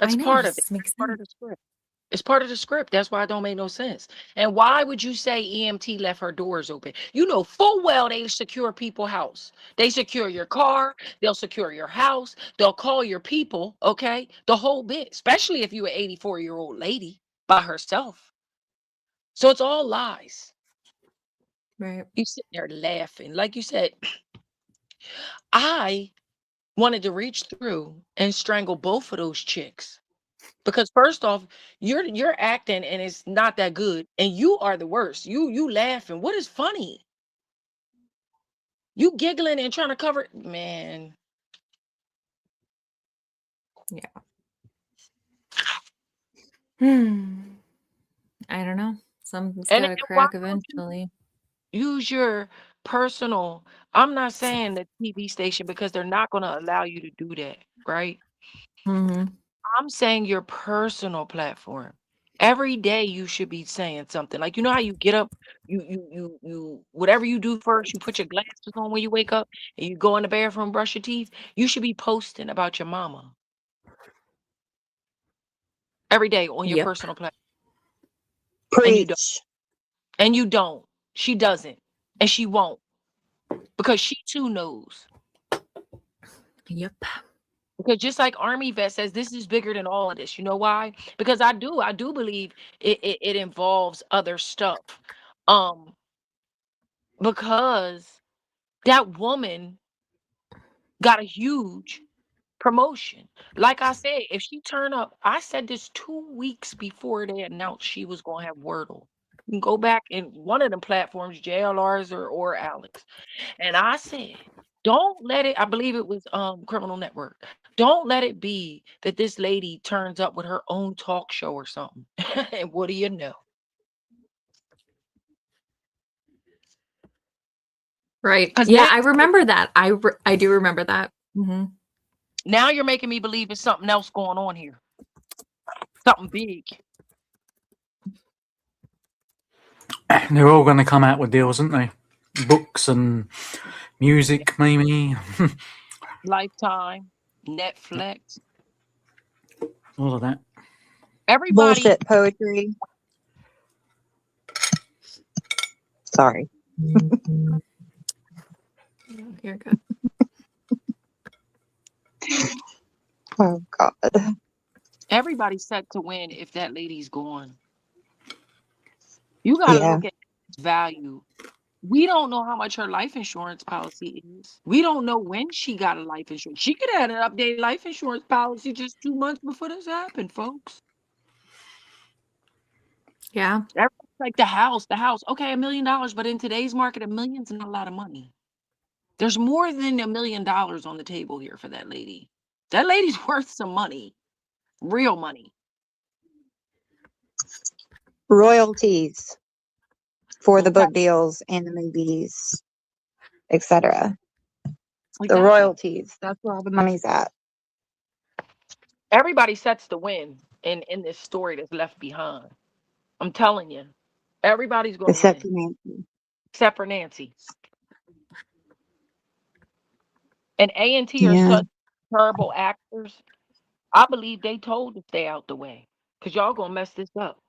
Speaker 16: That's part of it. It's part of the script. It's part of the script. That's why it don't make no sense. And why would you say EMT left her doors open? You know full well they secure people's house. They secure your car. They'll secure your house. They'll call your people, okay? The whole bit, especially if you're an 84-year-old lady by herself. So it's all lies.
Speaker 2: Right.
Speaker 16: You sitting there laughing. Like you said, I wanted to reach through and strangle both of those chicks. Because first off, you're acting and it's not that good, and you are the worst. You laughing. What is funny? You giggling and trying to cover it, man.
Speaker 2: Yeah. I don't know. Something's got to crack eventually.
Speaker 16: Use your personal. I'm not saying the TV station because they're not going to allow you to do that, right?
Speaker 2: Mm-hmm.
Speaker 16: I'm saying your personal platform. Every day you should be saying something. Like, you know how you get up, you whatever you do first, you put your glasses on when you wake up and you go in the bathroom, brush your teeth. You should be posting about your mama every day on your
Speaker 2: Yep.
Speaker 16: personal platform. And you don't.
Speaker 18: Preach.
Speaker 16: And you don't. She doesn't. And she won't. Because she too knows.
Speaker 2: Yep.
Speaker 16: Because just like Army Vet says, this is bigger than all of this. You know why? Because I do believe it involves other stuff. Because that woman got a huge promotion. Like I said, if she turn up, I said this 2 weeks before they announced she was going to have Wordle. You can go back in one of them platforms, JLR's or Alex. And I said, don't let it, I believe it was Criminal Network. Don't let it be that this lady turns up with her own talk show or something. And what do you know?
Speaker 2: Right.
Speaker 16: 'Cause
Speaker 2: Yeah,
Speaker 16: now,
Speaker 2: I remember that. I do remember that. Mm-hmm.
Speaker 16: now you're making me believe there's something else going on here. Something big.
Speaker 6: They're all going to come out with deals, aren't they? Books and music, maybe.
Speaker 16: Lifetime, Netflix,
Speaker 6: All of that.
Speaker 16: everybody.
Speaker 18: Bullshit poetry. Sorry.
Speaker 2: You're good.
Speaker 18: Oh God.
Speaker 16: Everybody's set to win if that lady's gone. You got to look at value. We don't know how much her life insurance policy is. We don't know when she got a life insurance. She could have had an updated life insurance policy just 2 months before this happened, folks.
Speaker 2: Yeah.
Speaker 16: Everybody's like the house. Okay, $1 million, but in today's market, $1 million's not a lot of money. There's more than $1 million on the table here for that lady. That lady's worth some money, real money.
Speaker 18: Royalties for the book deals and the movies, etc. The royalties. That's where all the money's at.
Speaker 16: Everybody sets to win in this story that's left behind. I'm telling you, everybody's going to
Speaker 18: Except
Speaker 16: win.
Speaker 18: for Nancy.
Speaker 16: Except for Nancy. And A&T are such terrible actors. I believe they told to stay out the way because y'all going to mess this up.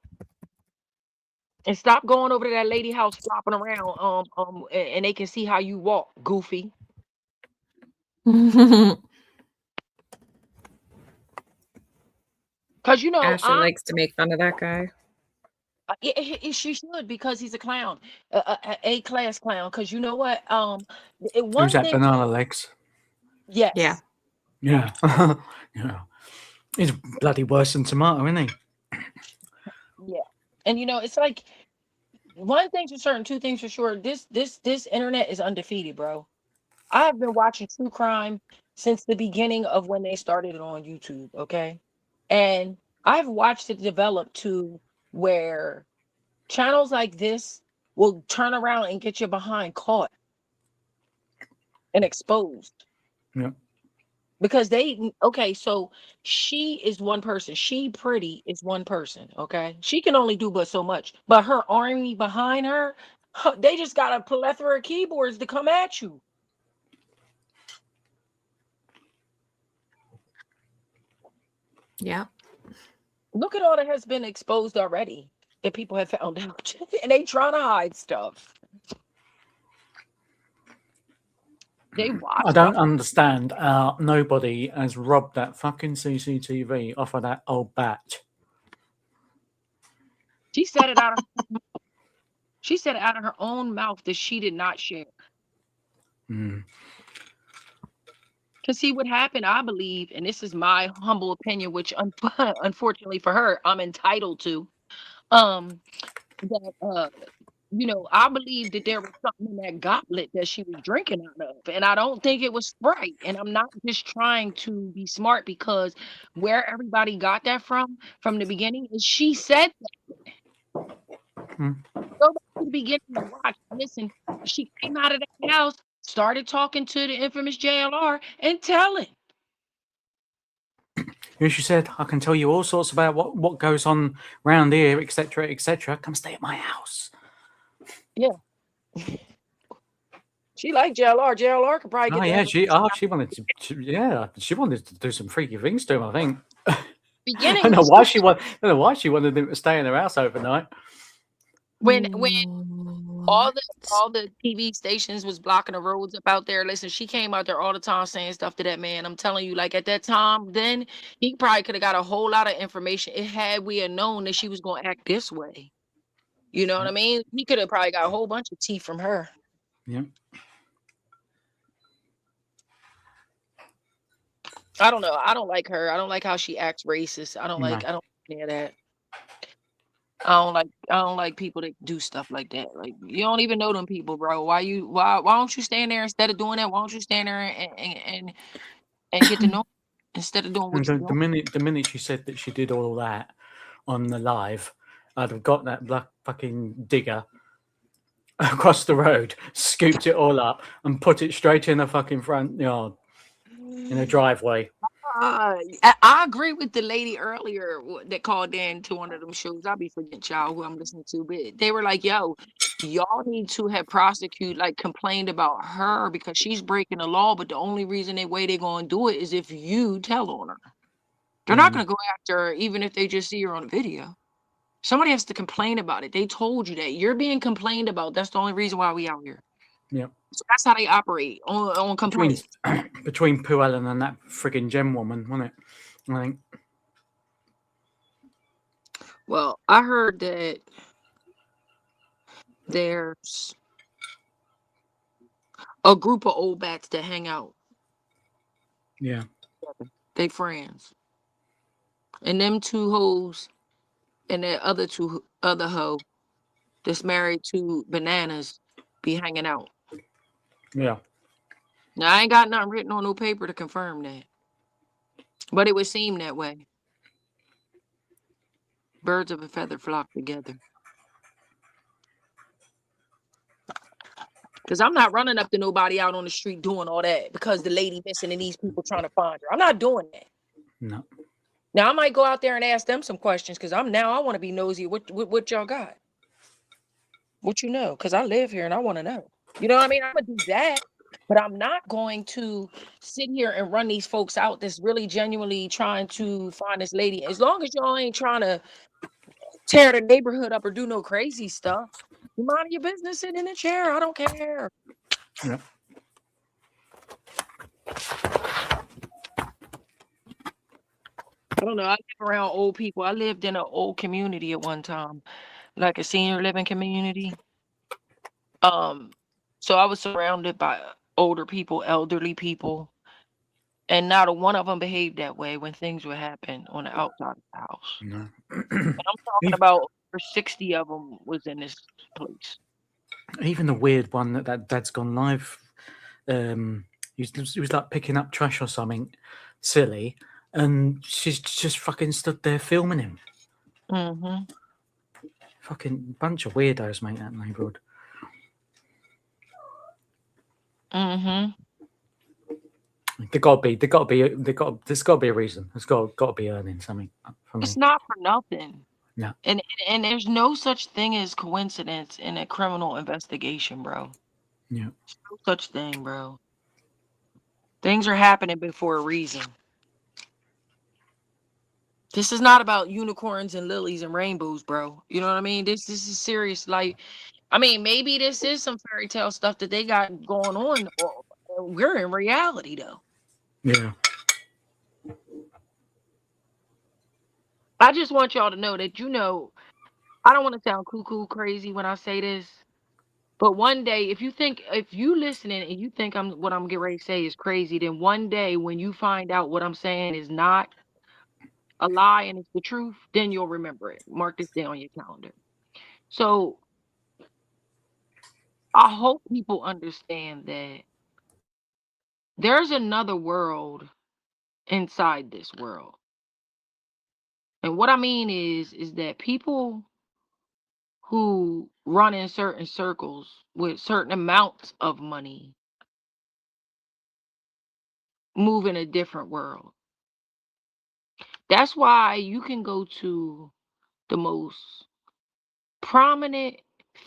Speaker 16: And stop going over to that lady house flopping around and they can see how you walk, goofy. Because, you know,
Speaker 2: Ashley likes to make fun of that guy.
Speaker 16: She should, because he's a clown, a class clown. Because you know what?
Speaker 6: Who's that, Banana Legs?
Speaker 16: Yes.
Speaker 2: Yeah.
Speaker 6: Yeah. Yeah. He's bloody worse than Tomato, isn't he?
Speaker 16: Yeah. And you know, it's like one thing's for certain, two things for sure. This internet is undefeated, bro. I've been watching true crime since the beginning of when they started it on YouTube, okay? And I've watched it develop to where channels like this will turn around and get your behind caught and exposed.
Speaker 6: Yeah.
Speaker 16: Because so she is one person. She Pretty is one person, okay? She can only do but so much. But her army behind her, they just got a plethora of keyboards to come at you.
Speaker 2: Yeah.
Speaker 16: Look at all that has been exposed already that people have found out. And they trying to hide stuff. They watch.
Speaker 6: I don't understand how nobody has robbed that fucking CCTV off of that old bat.
Speaker 16: She said it out of her own mouth that she did not share.
Speaker 6: Mm.
Speaker 16: Because see what happened, I believe, and this is my humble opinion, which unfortunately for her, I'm entitled to. That you know, I believe that there was something in that goblet that she was drinking out of, and I don't think it was Sprite. And I'm not just trying to be smart, because where everybody got that from the beginning is she said that.
Speaker 6: Mm.
Speaker 16: Go back to the beginning and watch. Listen, she came out of that house, started talking to the infamous JLR and telling.
Speaker 6: She said, I can tell you all sorts about what goes on round here, etc., etc. Come stay at my house.
Speaker 16: Yeah. She liked JLR. JLR could probably get
Speaker 6: Oh
Speaker 16: that.
Speaker 6: yeah, she wanted she wanted to do some freaky things to him, I think.
Speaker 16: Beginning.
Speaker 6: I don't know why she wanted him to stay in her house overnight.
Speaker 16: When all the TV stations was blocking the roads up out there, listen, she came out there all the time saying stuff to that man. I'm telling you, like at that time, then he probably could have got a whole lot of information. It had we had known that she was going to act this way. You know what I mean? He could have probably got a whole bunch of tea from her.
Speaker 6: Yeah.
Speaker 16: I don't know. I don't like her. I don't like how she acts racist. I don't like any of that. I don't like people that do stuff like that. Like you don't even know them people, bro. Why don't you stand there instead of doing that? Why don't you stand there and get to know instead of doing what you're
Speaker 6: The
Speaker 16: doing?
Speaker 6: minute she said that she did all that on the live, I'd have got that black fucking digger across the road, scooped it all up, and put it straight in the fucking front yard, in a driveway.
Speaker 16: I agree with the lady earlier that called in to one of them shows. I'll be forgetting y'all who I'm listening to, but they were like, "Yo, y'all need to have complained about her because she's breaking the law. But the only reason way they're gonna do it is if you tell on her. They're not gonna go after her even if they just see her on a video. Somebody has to complain about it. They told you that you're being complained about. That's the only reason why we out here.
Speaker 6: Yeah.
Speaker 16: So that's how they operate on complaints.
Speaker 6: Between Pooh Allen and that frigging gem woman, wasn't it? I think.
Speaker 16: Well, I heard that there's a group of old bats that hang out.
Speaker 6: Yeah.
Speaker 16: They friends. And them two hoes and that other hoe that's married to Bananas be hanging out.
Speaker 6: Yeah.
Speaker 16: Now I ain't got nothing written on no paper to confirm that. But it would seem that way. Birds of a feather flock together. Because I'm not running up to nobody out on the street doing all that because the lady missing and these people trying to find her. I'm not doing that.
Speaker 6: No.
Speaker 16: Now I might go out there and ask them some questions because I want to be nosy. What y'all got? What you know? Because I live here and I want to know. You know what I mean? I'm gonna do that, but I'm not going to sit here and run these folks out that's really genuinely trying to find this lady. As long as y'all ain't trying to tear the neighborhood up or do no crazy stuff, you mind your business, sitting in a chair. I don't care.
Speaker 6: Yeah.
Speaker 16: I don't know. I live around old people. I lived in an old community at one time, like a senior living community. So I was surrounded by older people, elderly people, and not a one of them behaved that way when things would happen on the outside of the house.
Speaker 6: No.
Speaker 16: And I'm talking about over 60 of them was in this place.
Speaker 6: Even the weird one that Dad's gone live. He was like picking up trash or something silly, and she's just fucking stood there filming him.
Speaker 16: Mm-hmm.
Speaker 6: Fucking bunch of weirdos, mate. That neighborhood.
Speaker 16: Mm-hmm.
Speaker 6: There's got to be a reason. There's got to be earning something for me.
Speaker 16: It's not for nothing.
Speaker 6: No.
Speaker 16: And there's no such thing as coincidence in a criminal investigation, bro.
Speaker 6: Yeah.
Speaker 16: There's no such thing, bro. Things are happening before a reason. This is not about unicorns and lilies and rainbows, bro. You know what I mean? This is serious. Like, I mean, maybe this is some fairy tale stuff that they got going on. We're in reality, though.
Speaker 6: Yeah.
Speaker 16: I just want y'all to know that, I don't want to sound cuckoo crazy when I say this, but one day, if you listening and you think what I'm getting ready to say is crazy, then one day when you find out what I'm saying is not a lie and it's the truth, then you'll remember it. Mark this down on your calendar. So I hope people understand that there's another world inside this world. And what I mean is that people who run in certain circles with certain amounts of money move in a different world. That's why you can go to the most prominent,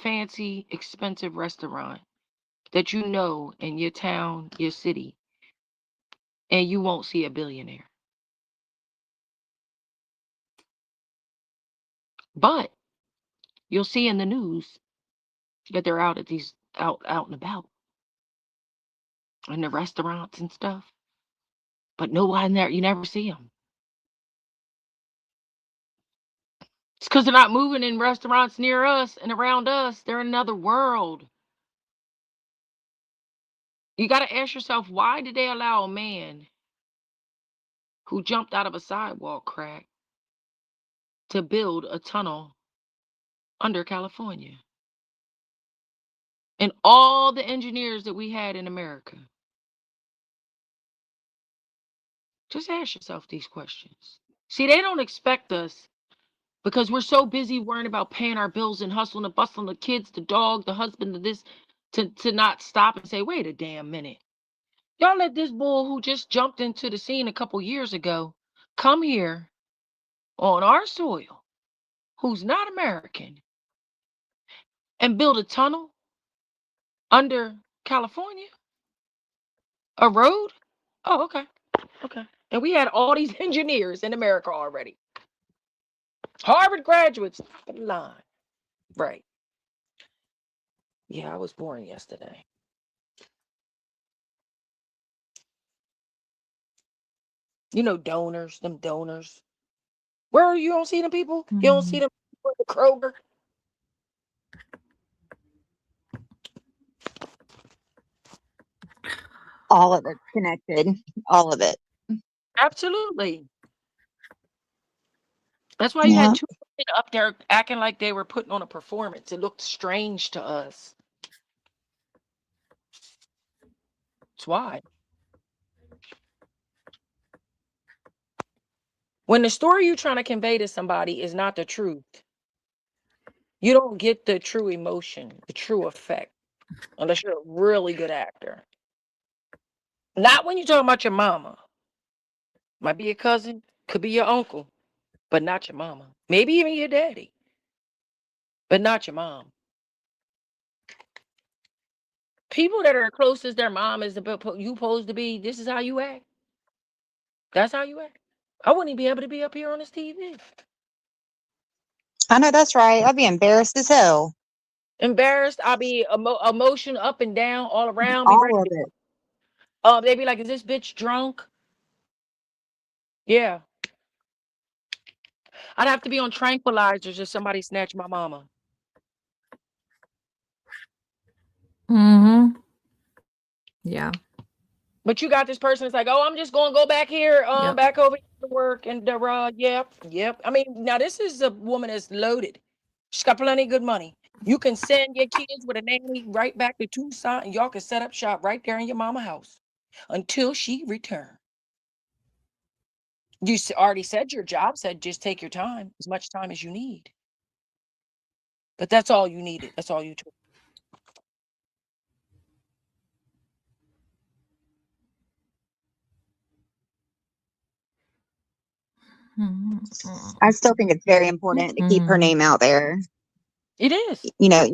Speaker 16: fancy, expensive restaurant that you know in your town, your city, and you won't see a billionaire. But you'll see in the news that they're out at these out and about in the restaurants and stuff. But nobody there, you never see them. It's because they're not moving in restaurants near us and around us. They're in another world. You got to ask yourself, why did they allow a man who jumped out of a sidewalk crack to build a tunnel under California? And all the engineers that we had in America. Just ask yourself these questions. See, they don't expect us because we're so busy worrying about paying our bills and hustling and bustling the kids, the dog, the husband, the this, to not stop and say, wait a damn minute. Y'all let this bull who just jumped into the scene a couple years ago come here on our soil, who's not American, and build a tunnel under California? A road? Oh, okay. Okay. And we had all these engineers in America already. Harvard graduates, top of the line. Right. Yeah, I was born yesterday. You know, donors, them donors. Where are you? Don't see them people? You don't see them people at the Kroger?
Speaker 18: All of it connected. All of it.
Speaker 16: Absolutely. That's why you
Speaker 18: Yeah.
Speaker 16: had two women up there acting like they were putting on a performance. It looked strange to us. That's why. When the story you're trying to convey to somebody is not the truth, you don't get the true emotion, the true effect, unless you're a really good actor. Not when you're talking about your mama. Might be your cousin, could be your uncle, but not your mama. Maybe even your daddy, but not your mom. People that are closest their mom is you supposed to be, this is how you act. That's how you act. I wouldn't even be able to be up here on this TV.
Speaker 18: I know that's right. I'd be embarrassed as hell.
Speaker 16: Embarrassed. I'll be emotion up and down all around. Be ready
Speaker 18: All of
Speaker 16: to,
Speaker 18: it.
Speaker 16: they be like, is this bitch drunk? Yeah. I'd have to be on tranquilizers if somebody snatched my mama.
Speaker 2: Mm-hmm. Yeah.
Speaker 16: But you got this person that's like, oh, I'm just gonna go back here,
Speaker 2: Yep.
Speaker 16: back over here to work, and yep. I mean, now this is a woman that's loaded. She's got plenty of good money. You can send your kids with a nanny right back to Tucson, and y'all can set up shop right there in your mama house until she returns. You already said your job said just take your time, as much time as you need. But that's all you needed. That's all you took.
Speaker 18: I still think it's very important to keep her name out there.
Speaker 16: It is.
Speaker 18: You know,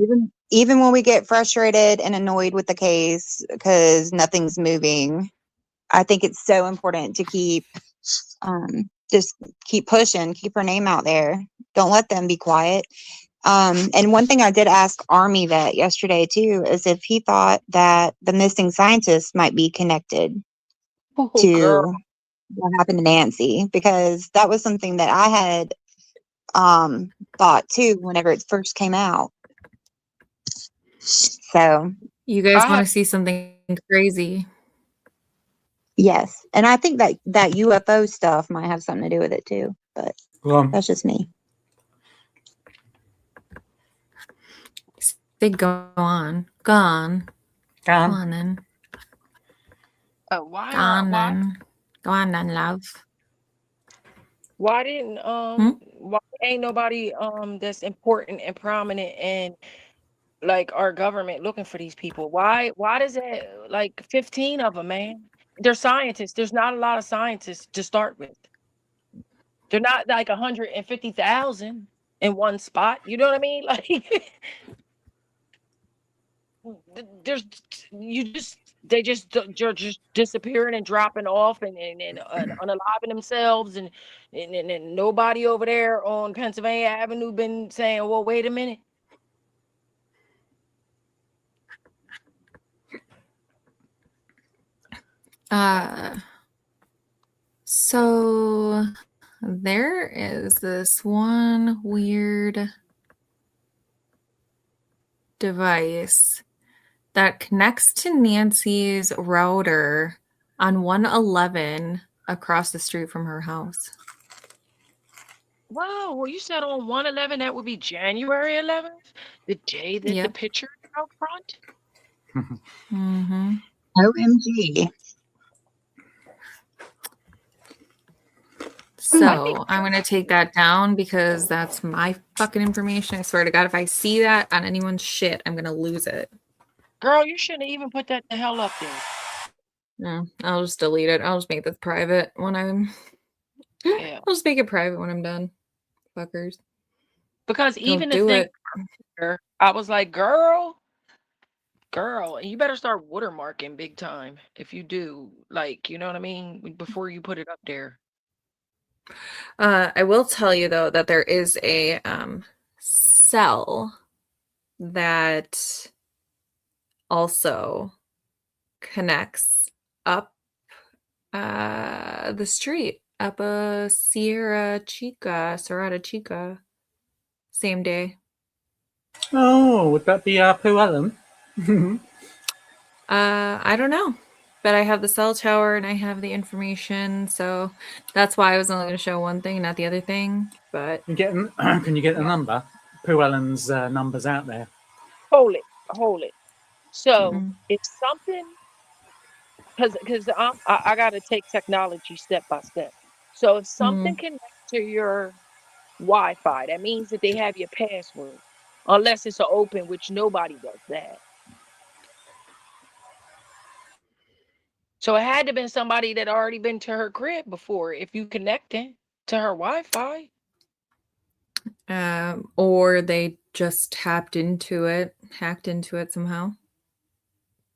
Speaker 18: even when we get frustrated and annoyed with the case because nothing's moving, I think it's so important to keep just keep pushing, keep her name out there. Don't let them be quiet. And one thing I did ask Army Vet yesterday too is if he thought that the missing scientist might be connected to
Speaker 16: girl.
Speaker 18: what happened to Nancy, because that was something that I had thought too whenever it first came out. So
Speaker 2: You guys want to see something crazy?
Speaker 18: yes, and I think that UFO stuff might have something to do with it too, but that's just me.
Speaker 2: They go on. Go on then.
Speaker 16: Why
Speaker 2: Go on then. Go on then, love.
Speaker 16: Why didn't why ain't nobody that's important and prominent and like our government looking for these people? Why does it like 15 of them, man? They're scientists. There's not a lot of scientists to start with. They're not like 150,000 in one spot. You know what I mean? Like there's they just you're just disappearing and dropping off and unaliving themselves and nobody over there on Pennsylvania Avenue been saying, well, wait a minute.
Speaker 2: So there is this one weird device that connects to Nancy's router on 111 across the street from her house.
Speaker 16: Wow, well, you said on 111, that would be January 11th, the day that the
Speaker 2: Yep.
Speaker 16: picture out front.
Speaker 2: Mm-hmm.
Speaker 18: OMG.
Speaker 2: So I'm going to take that down because that's my fucking information. I swear to God, if I see that on anyone's shit, I'm going to lose it.
Speaker 16: Girl, you shouldn't even put that the hell up there.
Speaker 2: No, I'll just delete it. I'll just make this private when I'm...
Speaker 16: Yeah.
Speaker 2: I'll just make it private when I'm done. Fuckers.
Speaker 16: Because even the
Speaker 2: do
Speaker 16: thing,
Speaker 2: it.
Speaker 16: I was like, girl, you better start watermarking big time if you do. Like, you know what I mean? Before you put it up there.
Speaker 2: I will tell you, though, that there is a cell that also connects up the street, up a Serrata Chica, same day.
Speaker 6: Oh, would that be Pooh Allen?
Speaker 2: I don't know, but I have the cell tower and I have the information, so that's why I was only going to show one thing, not the other thing. But
Speaker 6: Can you get the number? Pooh Allen's number's out there.
Speaker 16: Hold it. So if something, because I got to take technology step by step. So if something connects to your Wi-Fi, that means that they have your password, unless it's an open, which nobody does that. So it had to have been somebody that already been to her crib before. If you connecting to her Wi-Fi,
Speaker 2: or they just hacked into it somehow.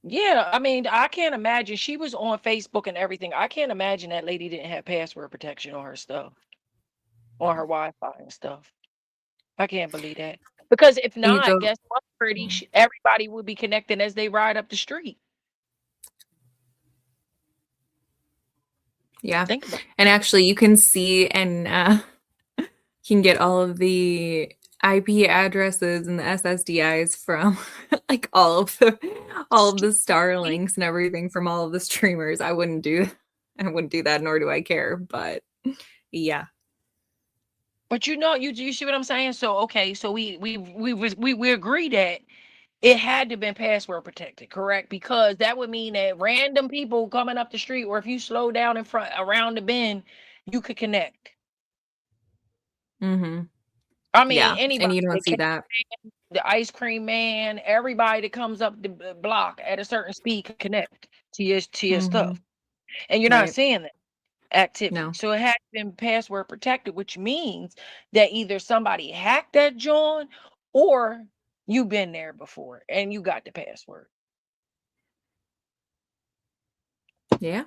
Speaker 16: yeah. I mean, I can't imagine. She was on Facebook and everything. I can't imagine that lady didn't have password protection on her stuff, on her Wi-Fi and stuff. I can't believe that. Because if not, guess what, pretty? Everybody would be connecting as they ride up the street.
Speaker 2: Yeah.
Speaker 16: Think about it.
Speaker 2: And actually you can see and you can get all of the IP addresses and the SSDIs from like all of the Starlinks and everything from all of the streamers. I wouldn't do that, nor do I care, but yeah.
Speaker 16: But you see what I'm saying? So okay, so we agree that it had to have been password protected, correct? Because that would mean that random people coming up the street, or if you slow down in front around the bend, you could connect.
Speaker 2: Mm-hmm.
Speaker 16: I mean,
Speaker 2: Yeah,
Speaker 16: anybody.
Speaker 2: and you don't see that.
Speaker 16: The ice cream man, everybody that comes up the block at a certain speed can connect to your stuff, and you're not seeing that activity.
Speaker 2: No.
Speaker 16: So it has been password protected, which means that either somebody hacked that joint or you've been there before and you got the password.
Speaker 2: Yeah.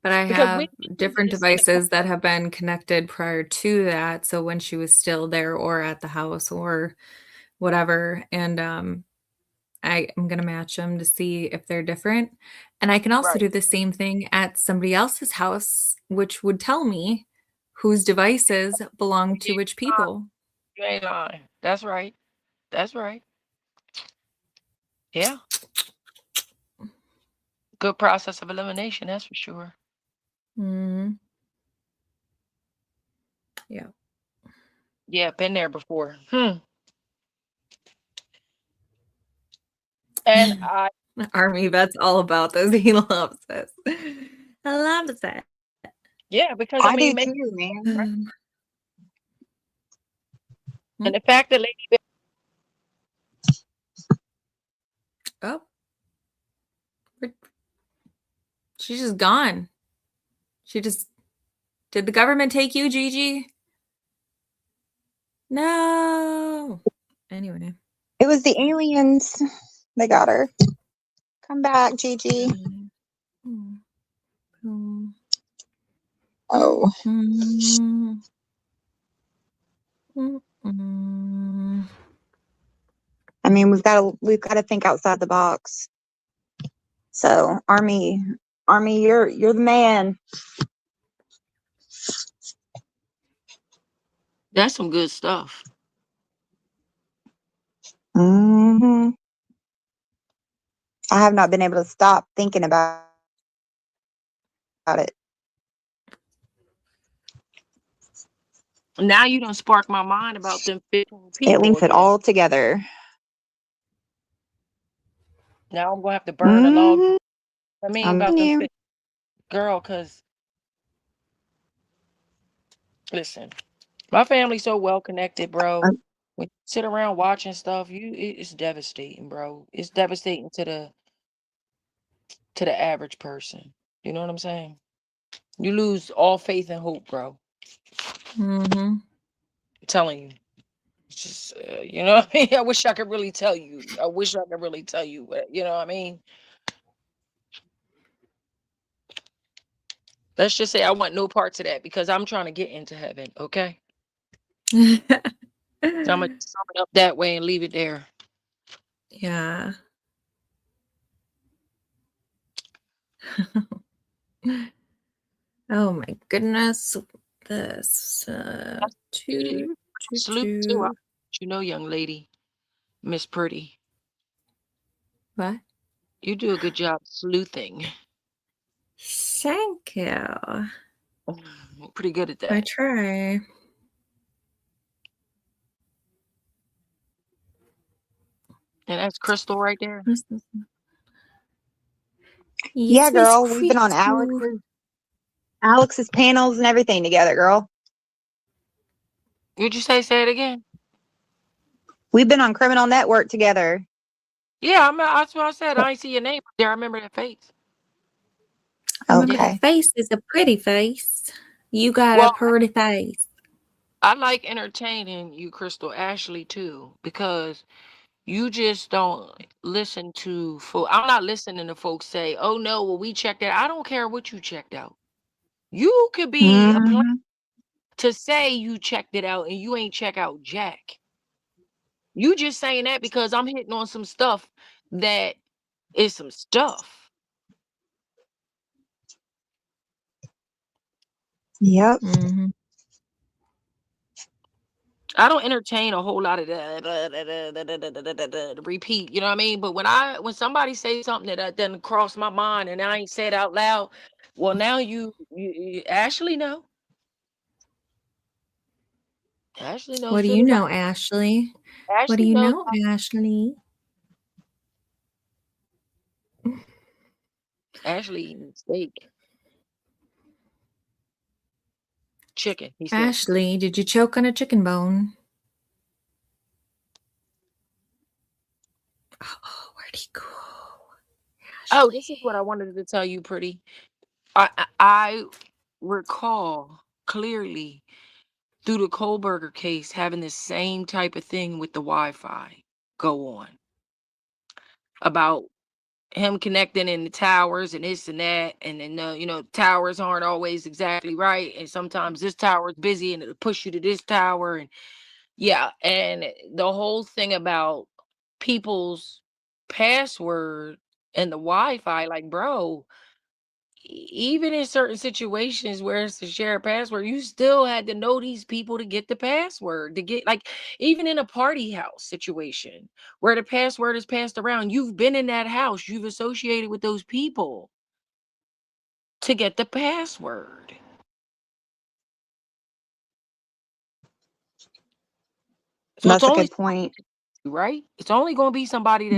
Speaker 2: But I have different devices that have been connected prior to that. So when she was still there or at the house or whatever. And I'm going to match them to see if they're different. And I can also do the same thing at somebody else's house, which would tell me whose devices belong to which people.
Speaker 16: You ain't lying. That's right. That's right. Yeah. Good process of elimination, that's for sure.
Speaker 2: Yeah.
Speaker 16: Yeah, been there before. And
Speaker 2: Army vet's all about this. He loves this. I love that.
Speaker 16: Yeah, because
Speaker 18: I
Speaker 16: mean,
Speaker 18: do too, man.
Speaker 16: And the fact that Lady
Speaker 2: Oh. She's just gone. She just Did the government take you, Gigi? No. Anyway.
Speaker 18: It was the aliens. They got her. Come back, Gigi. Oh. I mean, we've got to think outside the box. So, Army, you're the man.
Speaker 16: That's some good stuff.
Speaker 18: Hmm. I have not been able to stop thinking about it.
Speaker 16: Now you don't spark my mind about them 15 people.
Speaker 18: It links
Speaker 16: again.
Speaker 18: it all together.
Speaker 16: Now I'm gonna have to burn a log. I mean,
Speaker 18: I'm
Speaker 16: about them
Speaker 18: you.
Speaker 16: 15. Girl, cause listen, my family's so well connected, bro. When you sit around watching stuff, it's devastating, bro. It's devastating to the average person. You know what I'm saying? You lose all faith and hope, bro. I'm telling you. It's just, you know what I mean? I wish I could really tell you. But you know what I mean? Let's just say I want no parts of that because I'm trying to get into heaven, okay? So I'm going to sum it up that way and leave it there.
Speaker 2: Yeah. Oh my goodness. This
Speaker 16: Salute too. You know, young lady, Miss Pretty.
Speaker 2: What?
Speaker 16: You do a good job sleuthing.
Speaker 2: Thank you.
Speaker 16: Pretty good at that.
Speaker 2: I try.
Speaker 16: And that's Crystal right there.
Speaker 18: Yeah, girl. We've been on Alex's panels and everything together, girl.
Speaker 16: Would you say it again?
Speaker 18: We've been on Criminal Network together.
Speaker 16: Yeah, that's what I said. I ain't see your name there. I remember that face.
Speaker 2: Remember that face is a pretty face. You got a pretty face.
Speaker 16: I like entertaining you, Crystal, Ashley, too, because you just don't listen to folks. I'm not listening to folks say, oh, no, well, we checked it. I don't care what you checked out. You could be a plan to say you checked it out and you ain't check out Jack. You just saying that because I'm hitting on some stuff that is some stuff.
Speaker 18: Yep.
Speaker 16: I don't entertain a whole lot of that repeat, you know what I mean? But when somebody says something that doesn't cross my mind and I ain't said out loud, well, now you Ashley know. Ashley knows.
Speaker 2: What do you know, Ashley? What do you know, Ashley?
Speaker 16: Ashley eating steak. Chicken, he said.
Speaker 2: Ashley, did you choke on a chicken bone? Oh, where'd he go?
Speaker 16: Oh, this is what I wanted to tell you, Pretty. I recall clearly through the Kohlberger case having the same type of thing with the Wi-Fi go on about him connecting in the towers and this and that, and then towers aren't always exactly right, and sometimes this tower is busy and it'll push you to this tower, and and the whole thing about people's password and the Wi-Fi, like, bro, even in certain situations where it's a shared password, you still had to know these people to get the password, to get, like, even in a party house situation where the password is passed around, you've been in that house, you've associated with those people to get the password. So
Speaker 18: that's a good point.
Speaker 16: Right? It's only going to be somebody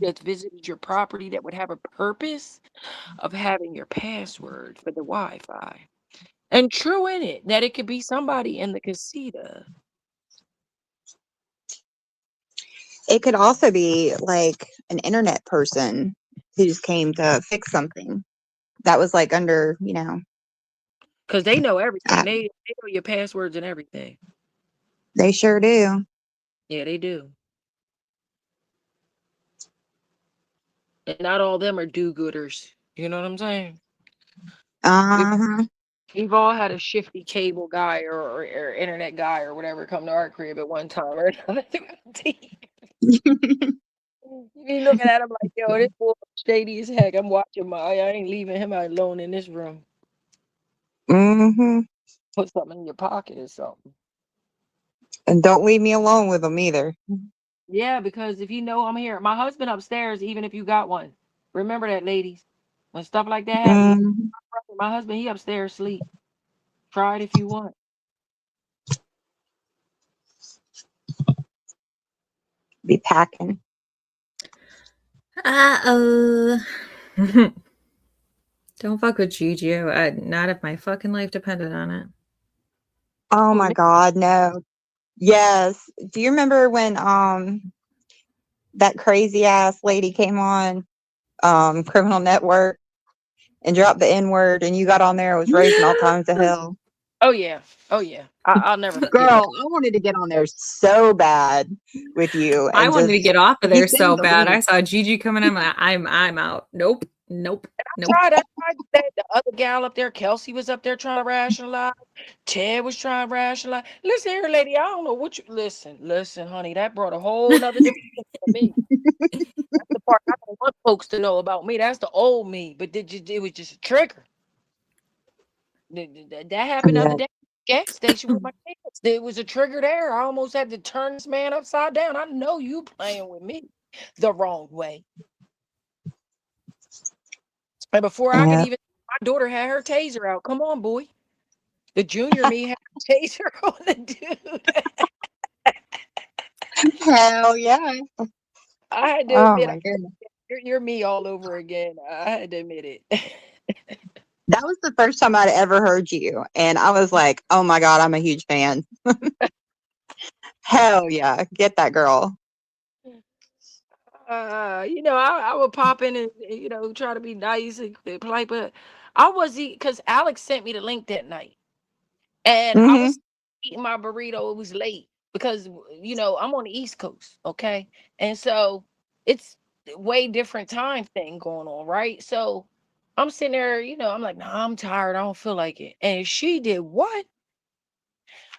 Speaker 16: that's visited your property that would have a purpose of having your password for the Wi-Fi. And true in it that it could be somebody in the casita.
Speaker 18: It could also be like an internet person who just came to fix something that was like under,
Speaker 16: Because they know everything. They know your passwords and everything.
Speaker 18: They sure do.
Speaker 16: Yeah, they do. And not all of them are do-gooders. You know what I'm saying?
Speaker 18: Uh-huh.
Speaker 16: We've all had a shifty cable guy or internet guy or whatever come to our crib at one time or another. You be looking at him like, yo, this boy shady as heck. I'm watching I ain't leaving him alone in this room.
Speaker 18: Mm-hmm.
Speaker 16: Put something in your pocket or something.
Speaker 18: And don't leave me alone with them either.
Speaker 16: Yeah, because if you know I'm here, my husband upstairs, even if you got one. Remember that, ladies. When stuff like that happens, my husband, he upstairs sleep. Try it if you want.
Speaker 18: Be packing.
Speaker 2: Uh-oh. Don't fuck with Juju. Not if my fucking life depended on it.
Speaker 18: Oh my God, no. Yes. Do you remember when that crazy ass lady came on Criminal Network and dropped the N-word and you got on there and was raising all kinds of hell?
Speaker 16: Oh yeah. Oh yeah. I'll never forget
Speaker 18: Girl,
Speaker 16: that.
Speaker 18: I wanted to get on there so bad with you.
Speaker 2: I
Speaker 18: And
Speaker 2: wanted to
Speaker 18: just
Speaker 2: get off of there
Speaker 18: keep
Speaker 2: so
Speaker 18: them
Speaker 2: bad. I
Speaker 18: deleted.
Speaker 2: saw Gigi coming in. I'm out. Nope.
Speaker 16: I tried that. The other gal up there, Kelsey, was up there trying to rationalize. Ted was trying to rationalize. Listen here, lady. I don't know what you listen, honey. That brought a whole nother different thing for me. That's the part I don't want folks to know about me. That's the old me. But it was just a trigger. That happened the other day at the gas station with my kids. There was a trigger there. I almost had to turn this man upside down. I know you playing with me the wrong way. And before I could even, my daughter had her taser out. Come on, boy. The junior me had a taser on the dude.
Speaker 18: Hell yeah.
Speaker 16: I had to
Speaker 18: Oh
Speaker 16: admit,
Speaker 18: my goodness.
Speaker 16: you're me all over again. I had to admit it.
Speaker 18: That was the first time I'd ever heard you. And I was like, oh my God, I'm a huge fan. Hell yeah. Get that girl.
Speaker 16: I would pop in and try to be nice and polite, but I was because Alex sent me the link that night, and I was eating my burrito. It was late because I'm on the East Coast, okay, and so it's way different time thing going on, right? So I'm sitting there, I'm like, nah, I'm tired. I don't feel like it, and she did what?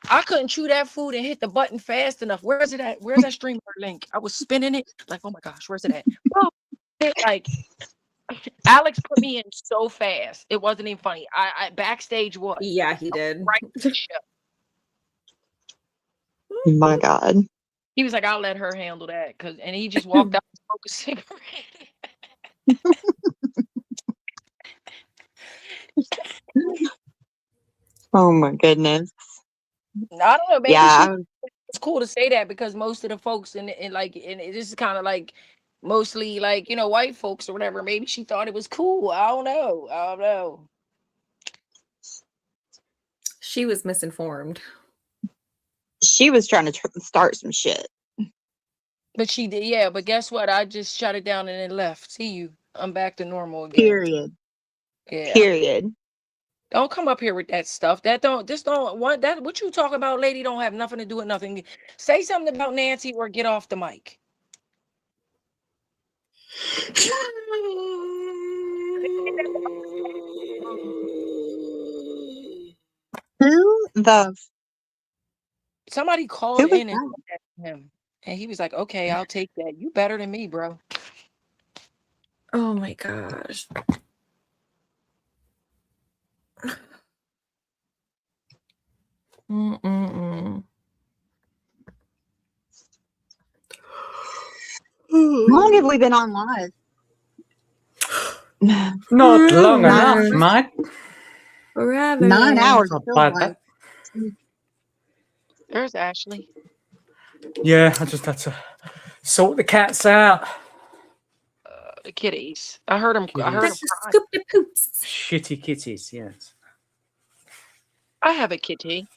Speaker 16: I couldn't chew that food and hit the button fast enough. Where is it at? Where's that streamer link? I was spinning it like, oh my gosh, where's it at? Well, like Alex put me in so fast. It wasn't even funny. I backstage was.
Speaker 2: Yeah, he did.
Speaker 16: Right to the show.
Speaker 18: My God.
Speaker 16: He was like, I'll let her handle that. And he just walked out and smoked a cigarette.
Speaker 18: Oh my goodness.
Speaker 16: I don't know. Maybe
Speaker 18: Yeah.
Speaker 16: it's cool to say that because most of the folks and this is kind of like mostly like white folks or whatever. Maybe she thought it was cool. I don't know.
Speaker 2: She was misinformed.
Speaker 18: She was trying to start some shit.
Speaker 16: But she did, yeah. But guess what? I just shut it down and then left. See you. I'm back to normal again.
Speaker 18: Period.
Speaker 16: Yeah.
Speaker 18: Period.
Speaker 16: Don't come up here with that stuff. What you talk about, lady, don't have nothing to do with nothing. Say something about Nancy or get off the mic. Somebody called in and said that to him, and he was like, "Okay, I'll take that. You better than me, bro."
Speaker 2: Oh my gosh.
Speaker 18: How long have we been on live?
Speaker 6: Not long enough, mate.
Speaker 2: Forever.
Speaker 18: 9 hours.
Speaker 6: Not bad, that.
Speaker 16: There's Ashley.
Speaker 6: Yeah, I just had to sort the cats out.
Speaker 16: The kitties. I heard them. I heard them cry.
Speaker 2: Scoop the poops.
Speaker 6: Shitty kitties, yes.
Speaker 16: I have a kitty.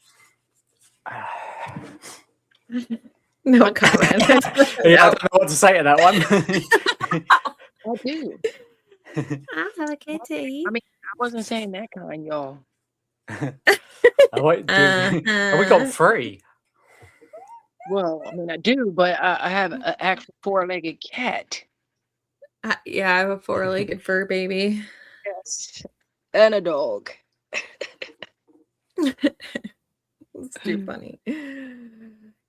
Speaker 2: No comment.
Speaker 6: Yeah, I don't know what to say to that one.
Speaker 16: I do.
Speaker 2: I have a kitty.
Speaker 16: I mean, I wasn't saying that kind, y'all.
Speaker 6: Wait, have we got 3?
Speaker 16: Well, I mean, I do, but I have an actual 4-legged cat.
Speaker 2: Yeah, I have a 4-legged fur baby.
Speaker 16: Yes, and a dog.
Speaker 2: It's too funny.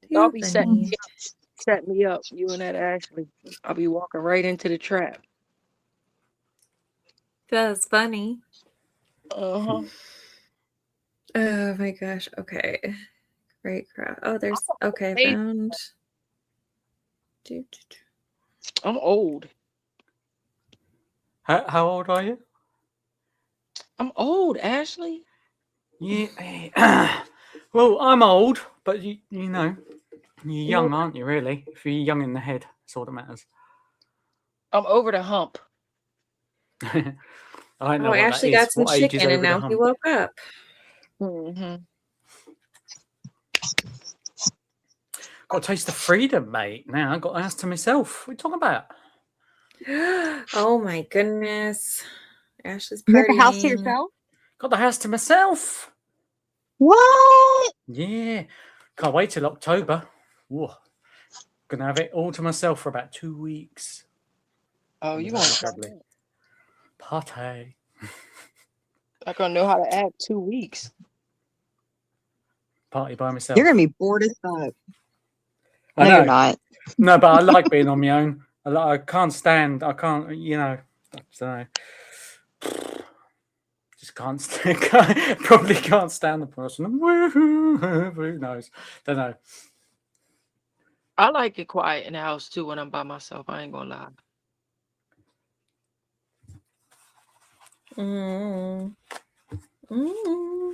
Speaker 16: Y'all
Speaker 2: Too
Speaker 16: be
Speaker 2: funny.
Speaker 16: set me up, you and that Ashley. I'll be walking right into the trap.
Speaker 2: That's funny.
Speaker 16: Uh-huh.
Speaker 2: Oh my gosh. Okay. Great crap. Oh, there's okay.
Speaker 16: Hey.
Speaker 2: Found.
Speaker 16: I'm old.
Speaker 6: How old are you?
Speaker 16: I'm old, Ashley.
Speaker 6: Yeah. Well, I'm old, but you know, you're young, aren't you? Really, if you're young in the head, that's all that matters.
Speaker 16: I'm over the hump.
Speaker 6: I don't know what
Speaker 2: Ashley
Speaker 6: that is.
Speaker 2: got some
Speaker 6: What age is
Speaker 2: chicken and
Speaker 6: over the
Speaker 2: now he
Speaker 6: hump?
Speaker 2: woke up.
Speaker 16: Mm-hmm.
Speaker 6: Got a taste of freedom, mate. Now I got the house to myself. What are you talking about?
Speaker 2: Oh my goodness. Ashley's
Speaker 18: You have the house to
Speaker 2: partying.
Speaker 18: yourself?
Speaker 6: Got the house to myself.
Speaker 18: What?
Speaker 6: Yeah. Can't wait till October. Whoa. Gonna have it all to myself for about 2 weeks.
Speaker 16: Oh, you want to
Speaker 6: lovely party?
Speaker 16: Not gonna know how to act 2 weeks.
Speaker 6: Party by myself.
Speaker 18: You're gonna be bored as fuck.
Speaker 6: I
Speaker 18: No,
Speaker 6: know.
Speaker 18: you're not.
Speaker 6: No, but I like being on my own. I can't stand. I can't. You know. I don't know. Just can't stand. Probably can't stand the person. Who knows? Don't know.
Speaker 16: I like it quiet in the house too when I'm by myself. I ain't gonna lie.
Speaker 2: Mm. Mm.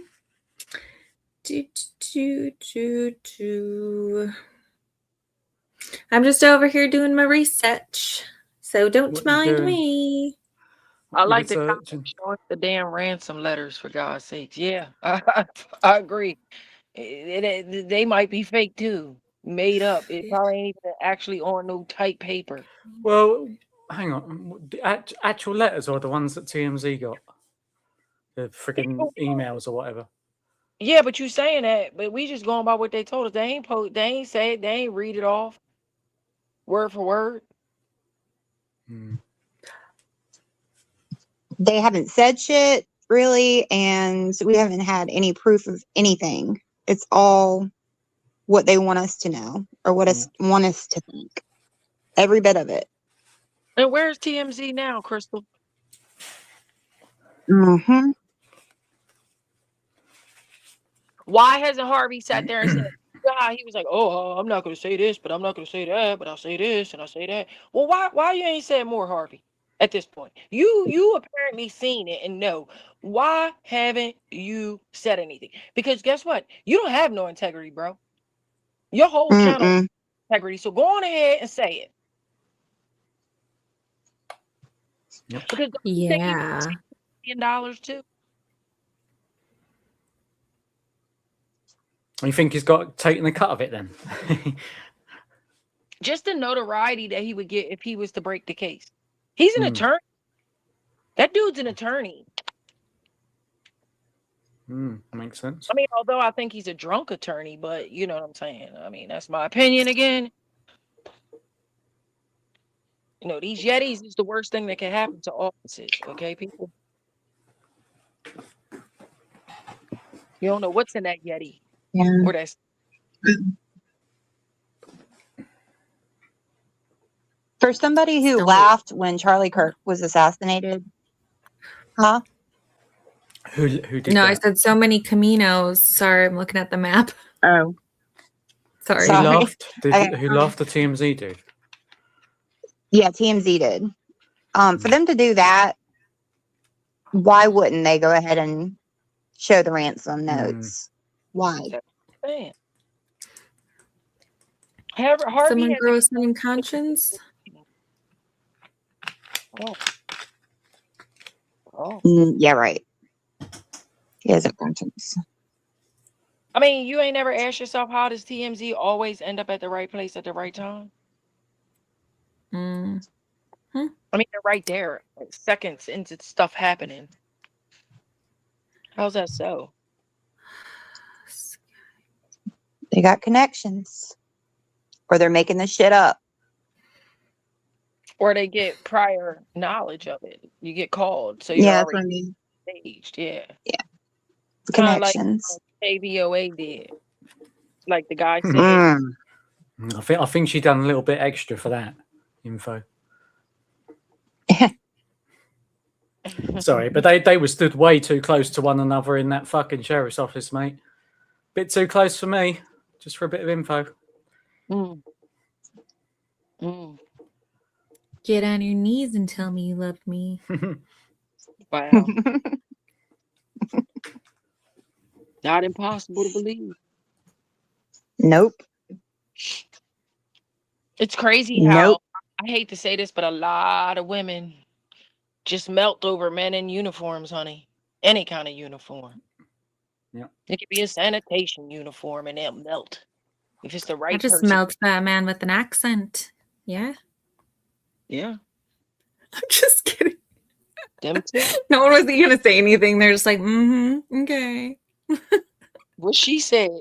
Speaker 2: I'm just over here doing my research, so don't
Speaker 6: What you
Speaker 2: mind
Speaker 6: doing?
Speaker 2: me.
Speaker 16: I
Speaker 6: You
Speaker 16: like the
Speaker 6: researching?
Speaker 16: comments showing the damn ransom letters, for God's sakes. Yeah, I agree. They might be fake too, made up. It probably ain't even actually on no type paper.
Speaker 6: Well, hang on. The actual letters or the ones that TMZ got? The freaking emails or whatever.
Speaker 16: Yeah, but you saying that, but we just going by what they told us. They ain't say it. They ain't read it off word for word.
Speaker 18: They haven't said shit really, and we haven't had any proof of anything. It's all what they want us to know or want us to think. Every bit of it.
Speaker 16: And where's TMZ now, Crystal?
Speaker 18: Mm-hmm.
Speaker 16: Why hasn't Harvey sat there and said, God, he was like, oh, I'm not going to say this, but I'm not going to say that, but I'll say this and I'll say that. Well, why you ain't said more, Harvey, at this point? You apparently seen it and know. Why haven't you said anything? Because guess what? You don't have no integrity, bro. Your whole channel integrity. So go on ahead and say it.
Speaker 6: Yep.
Speaker 16: Because
Speaker 2: Yeah.
Speaker 16: $1 million too.
Speaker 6: You think he's got taken the cut of it then?
Speaker 16: Just the notoriety that he would get if he was to break the case. He's an attorney. That dude's an attorney.
Speaker 6: Makes sense.
Speaker 16: I mean, although I think he's a drunk attorney, but you know what I'm saying. I mean, that's my opinion again. You know, these Yetis is the worst thing that can happen to offices. Okay, people. You don't know what's in that Yeti.
Speaker 18: Yeah.
Speaker 16: Or that's
Speaker 18: For somebody who laughed when Charlie Kirk was assassinated, huh?
Speaker 6: Who did
Speaker 2: No,
Speaker 6: that?
Speaker 2: I said so many Caminos. Sorry, I'm looking at the map.
Speaker 18: Oh.
Speaker 2: Sorry.
Speaker 6: Who laughed?
Speaker 18: Okay.
Speaker 6: Who laughed? The TMZ dude.
Speaker 18: Yeah, TMZ did. For them to do that, why wouldn't they go ahead and show the ransom notes? Why?
Speaker 16: man. Harvey
Speaker 2: Someone
Speaker 16: has
Speaker 2: grow a same conscience.
Speaker 16: Oh.
Speaker 18: Yeah, right. He has a conscience.
Speaker 16: I mean, you ain't never asked yourself, how does TMZ always end up at the right place at the right time? I mean, they're right there, like, seconds into stuff happening. How's that so?
Speaker 18: They got connections, or they're making this shit up.
Speaker 16: Or they get prior knowledge of it. You get called, so you're
Speaker 18: Yeah, that's what I
Speaker 16: already
Speaker 18: mean.
Speaker 16: staged. Yeah.
Speaker 18: Yeah.
Speaker 16: Kind of like
Speaker 18: Connections.
Speaker 16: KVOA did. Like the guy said.
Speaker 18: Mm.
Speaker 6: I think she done a little bit extra for that info. Sorry, but they were stood way too close to one another in that fucking sheriff's office, mate. Bit too close for me, just for a bit of info.
Speaker 16: Mm. Mm.
Speaker 2: Get on your knees and tell me you love me.
Speaker 16: Wow. Not impossible to believe.
Speaker 18: Nope.
Speaker 16: It's crazy how, I hate to say this, but a lot of women just melt over men in uniforms, honey. Any kind of uniform.
Speaker 6: Yeah.
Speaker 16: It could be a sanitation uniform and they'll melt. If it's the right
Speaker 2: I just
Speaker 16: person.
Speaker 2: melt that man with an accent. Yeah.
Speaker 16: Yeah.
Speaker 2: I'm just kidding.
Speaker 16: Them too.
Speaker 2: No one was going to say anything. They're just like, okay.
Speaker 16: What she said.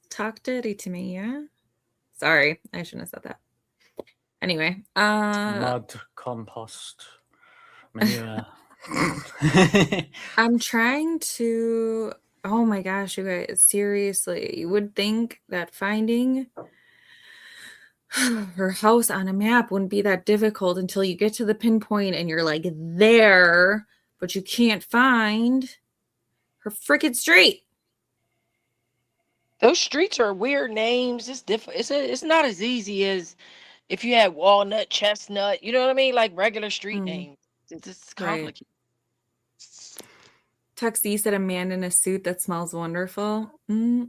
Speaker 2: Talk dirty to me, yeah? Sorry, I shouldn't have said that. Anyway,
Speaker 6: mud, compost, manure.
Speaker 2: I'm trying to. Oh my gosh, you guys! Seriously, you would think that finding her house on a map wouldn't be that difficult until you get to the pinpoint and you're like there, but you can't find her freaking street.
Speaker 16: Those streets are weird names. It's different. It's not as easy as if you had Walnut, Chestnut. You know what I mean? Like regular street names. It's complicated.
Speaker 2: Tuxie said a man in a suit that smells wonderful.
Speaker 16: Yeah.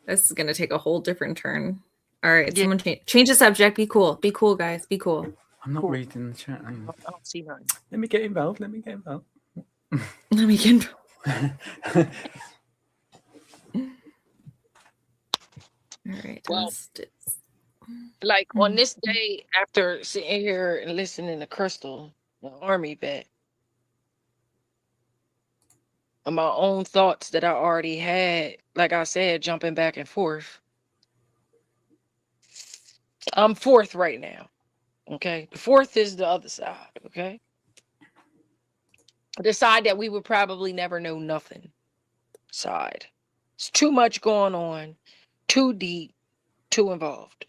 Speaker 2: This is going to take a whole different turn. All right, someone change the subject. Be cool. Be cool, guys. Be cool.
Speaker 6: I'm not reading the chat.
Speaker 16: I don't see nothing.
Speaker 6: Let me get involved. Let me get involved.
Speaker 2: Let me get involved. All right.
Speaker 16: Well, like on this day, after sitting here and listening to Crystal, the Army vet, and my own thoughts that I already had, like I said, jumping back and forth. I'm fourth right now. Okay. The fourth is the other side. Okay. The side that we would probably never know nothing side. It's too much going on, too deep, too involved.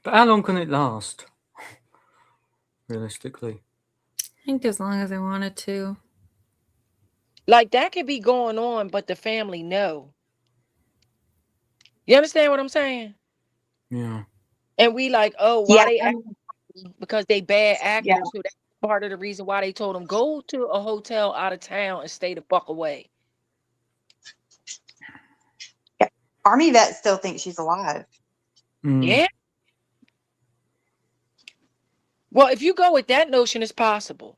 Speaker 6: But how long can it last? Realistically.
Speaker 2: I think as long as I wanted to.
Speaker 16: Like that could be going on, but the family know. You understand what I'm saying?
Speaker 6: Yeah.
Speaker 16: And we like, oh, why they acting? Because they bad actors.
Speaker 18: Yeah.
Speaker 16: So that's part of the reason why they told them go to a hotel out of town and stay the fuck away.
Speaker 18: Yeah. Army vet still thinks she's alive.
Speaker 16: Yeah. Well, if you go with that notion, it's possible.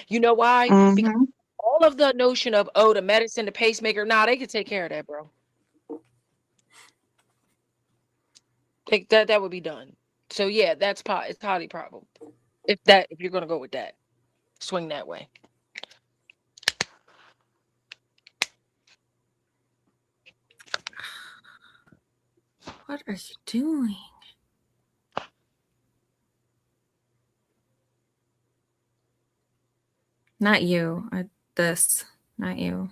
Speaker 16: You know why? Because all of the notion of, oh, the medicine, the pacemaker, they can take care of that, bro. Like that would be done. So yeah, it's highly probable. If you're gonna go with that, swing that way.
Speaker 2: What are you doing? Not you. This. Not you.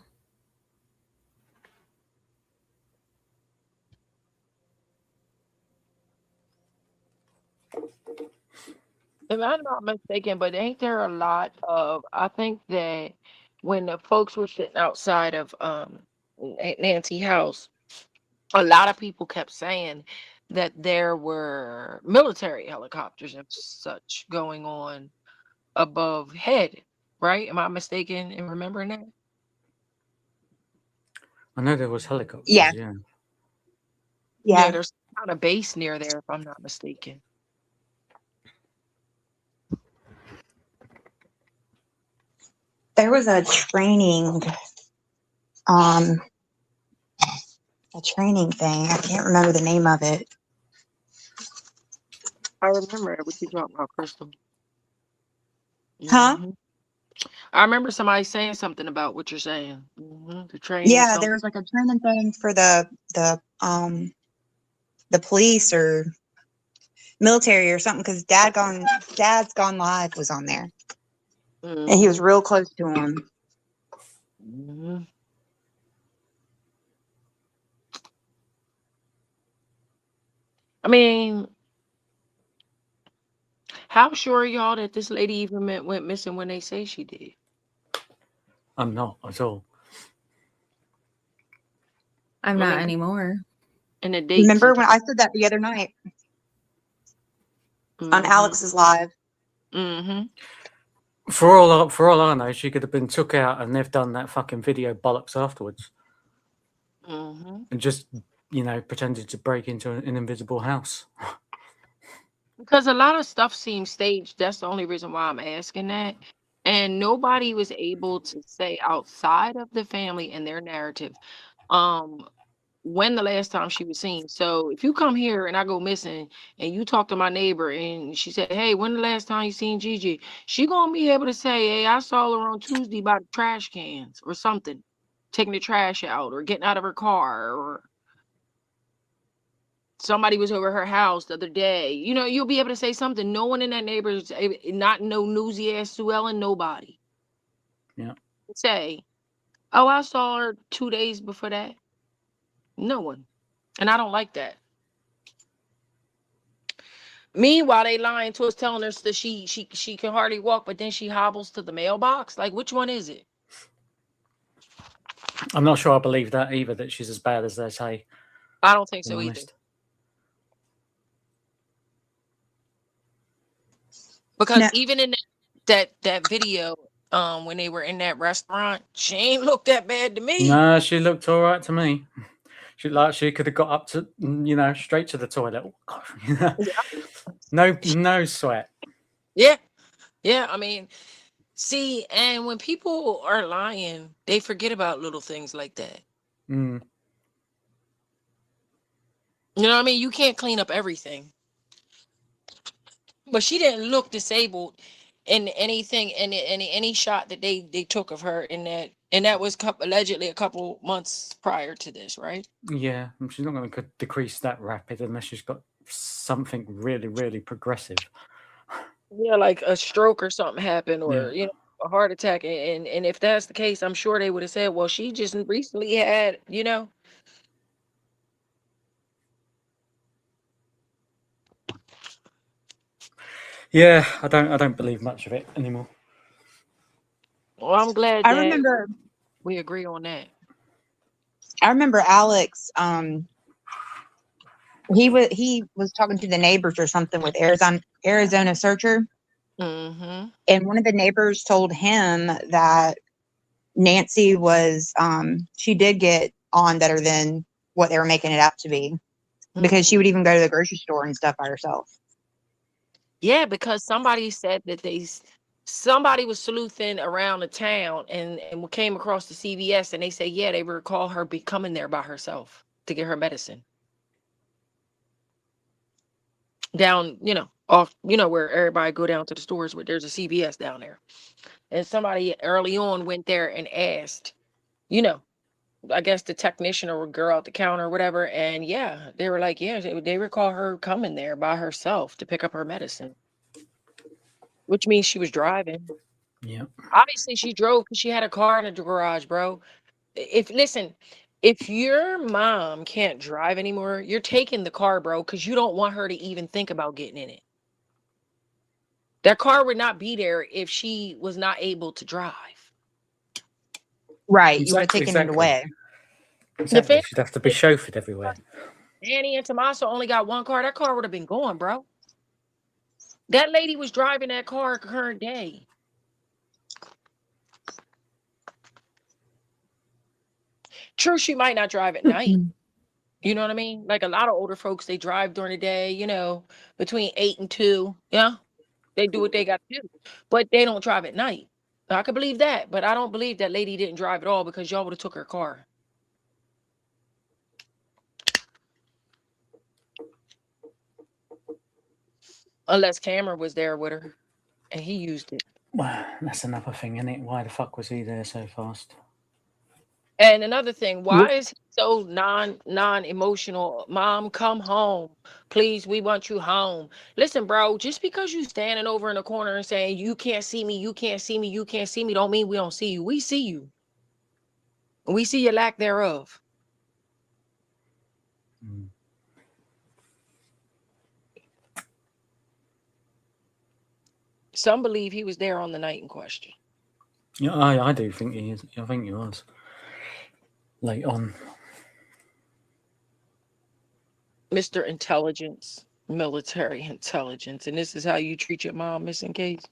Speaker 16: If I'm not mistaken, but ain't there a lot of, I think that when the folks were sitting outside of Nancy's house, a lot of people kept saying that there were military helicopters and such going on above head, right? Am I mistaken in remembering that?
Speaker 6: I know there was helicopters.
Speaker 18: Yeah.
Speaker 16: Yeah, there's not a base near there, if I'm not mistaken.
Speaker 18: There was a training thing. I can't remember the name of it.
Speaker 16: I remember what you talking about, Crystal.
Speaker 18: Huh?
Speaker 16: Mhm. I remember somebody saying something about what you're saying. The training
Speaker 18: Yeah,
Speaker 16: something.
Speaker 18: there was like a training thing for the police or military or something because Dad's Gone Live was on there. And he was real close to him.
Speaker 16: I mean, how sure are y'all that this lady even went missing when they say she did?
Speaker 6: I'm not at all.
Speaker 2: I'm not anymore.
Speaker 16: And the dates.
Speaker 18: Remember when I said that the other night on Alex's live?
Speaker 6: For all I know, she could have been took out and they've done that fucking video bollocks afterwards. And just, pretended to break into an invisible house.
Speaker 16: Because a lot of stuff seems staged. That's the only reason why I'm asking that. And nobody was able to say outside of the family and their narrative, when the last time she was seen. So if you come here and I go missing and you talk to my neighbor and she said, hey, when the last time you seen Gigi? She gonna be able to say, hey, I saw her on Tuesday by the trash cans or something, taking the trash out or getting out of her car, or somebody was over her house the other day. You'll be able to say something. No one in that neighborhood, not no newsy ass Sue Ellen, nobody.
Speaker 6: Yeah.
Speaker 16: Say, oh, I saw her 2 days before that. No one. And I don't like that. Meanwhile, they lying to us, telling us that she can hardly walk, but then she hobbles to the mailbox. Like, which one is it?
Speaker 6: I'm not sure I believe that either, that she's as bad as they say.
Speaker 16: I don't think
Speaker 6: to be
Speaker 16: so either.
Speaker 6: honest.
Speaker 16: Because even in that video, when they were in that restaurant, she ain't looked that bad to me.
Speaker 6: No, she looked all right to me. She could have got up to, straight to the toilet. Oh, gosh. No sweat.
Speaker 16: Yeah. I mean, see, and when people are lying, they forget about little things like that.
Speaker 6: Mm.
Speaker 16: You know what I mean? You can't clean up everything. But she didn't look disabled in anything, in any shot that they took of her in that, and that was allegedly a couple months prior to this, right?
Speaker 6: Yeah, she's not going to decrease that rapid unless she's got something really, really progressive.
Speaker 16: Yeah, like a stroke or something happened, or
Speaker 6: Yeah.
Speaker 16: a heart attack, and if that's the case, I'm sure they would have said, well, she just recently had,
Speaker 6: Yeah, I don't believe much of it anymore.
Speaker 16: Well, I'm glad
Speaker 18: I
Speaker 16: that
Speaker 18: remember
Speaker 16: we agree on that.
Speaker 18: Alex, he was talking to the neighbors or something with Arizona Searcher.
Speaker 16: Mm-hmm.
Speaker 18: And one of the neighbors told him that Nancy was she did get on better than what they were making it out to be, because she would even go to the grocery store and stuff by herself.
Speaker 16: Yeah, because somebody said that somebody was sleuthing around the town and came across the CVS, and they say, yeah, they recall her coming there by herself to get her medicine. Down, off, where everybody go down to the stores where there's a CVS down there. And somebody early on went there and asked, I guess the technician or girl at the counter or whatever. And yeah, they were like, yeah, they recall her coming there by herself to pick up her medicine, which means she was driving.
Speaker 6: Yeah.
Speaker 16: Obviously, she drove because she had a car in the garage, bro. If your mom can't drive anymore, you're taking the car, bro, because you don't want her to even think about getting in it. That car would not be there if she was not able to drive.
Speaker 18: Right. You would have taken it away.
Speaker 6: Exactly. She'd have to be chauffeured everywhere.
Speaker 16: Annie and Tommaso only got one car. That car would have been going, bro. That lady was driving that car current day. True, she might not drive at night. You know what I mean? Like a lot of older folks, they drive during the day, between 8 and 2. Yeah. They do what they got to do. But they don't drive at night. I could believe that, but I don't believe that lady didn't drive at all, because y'all would have took her car. Unless Cameron was there with her and he used it.
Speaker 6: Well, that's another thing, isn't it? Why the fuck was he there so fast?
Speaker 16: And another thing, why is he so non-emotional? Mom, come home. Please, we want you home. Listen, bro, just because you standing over in the corner and saying you can't see me, you can't see me, you can't see me, don't mean we don't see you. We see you. We see your lack thereof. Some believe he was there on the night in question.
Speaker 6: Yeah, I do think he is. I think he was late on.
Speaker 16: Mr. Intelligence, military intelligence, and this is how you treat your mom, missing case.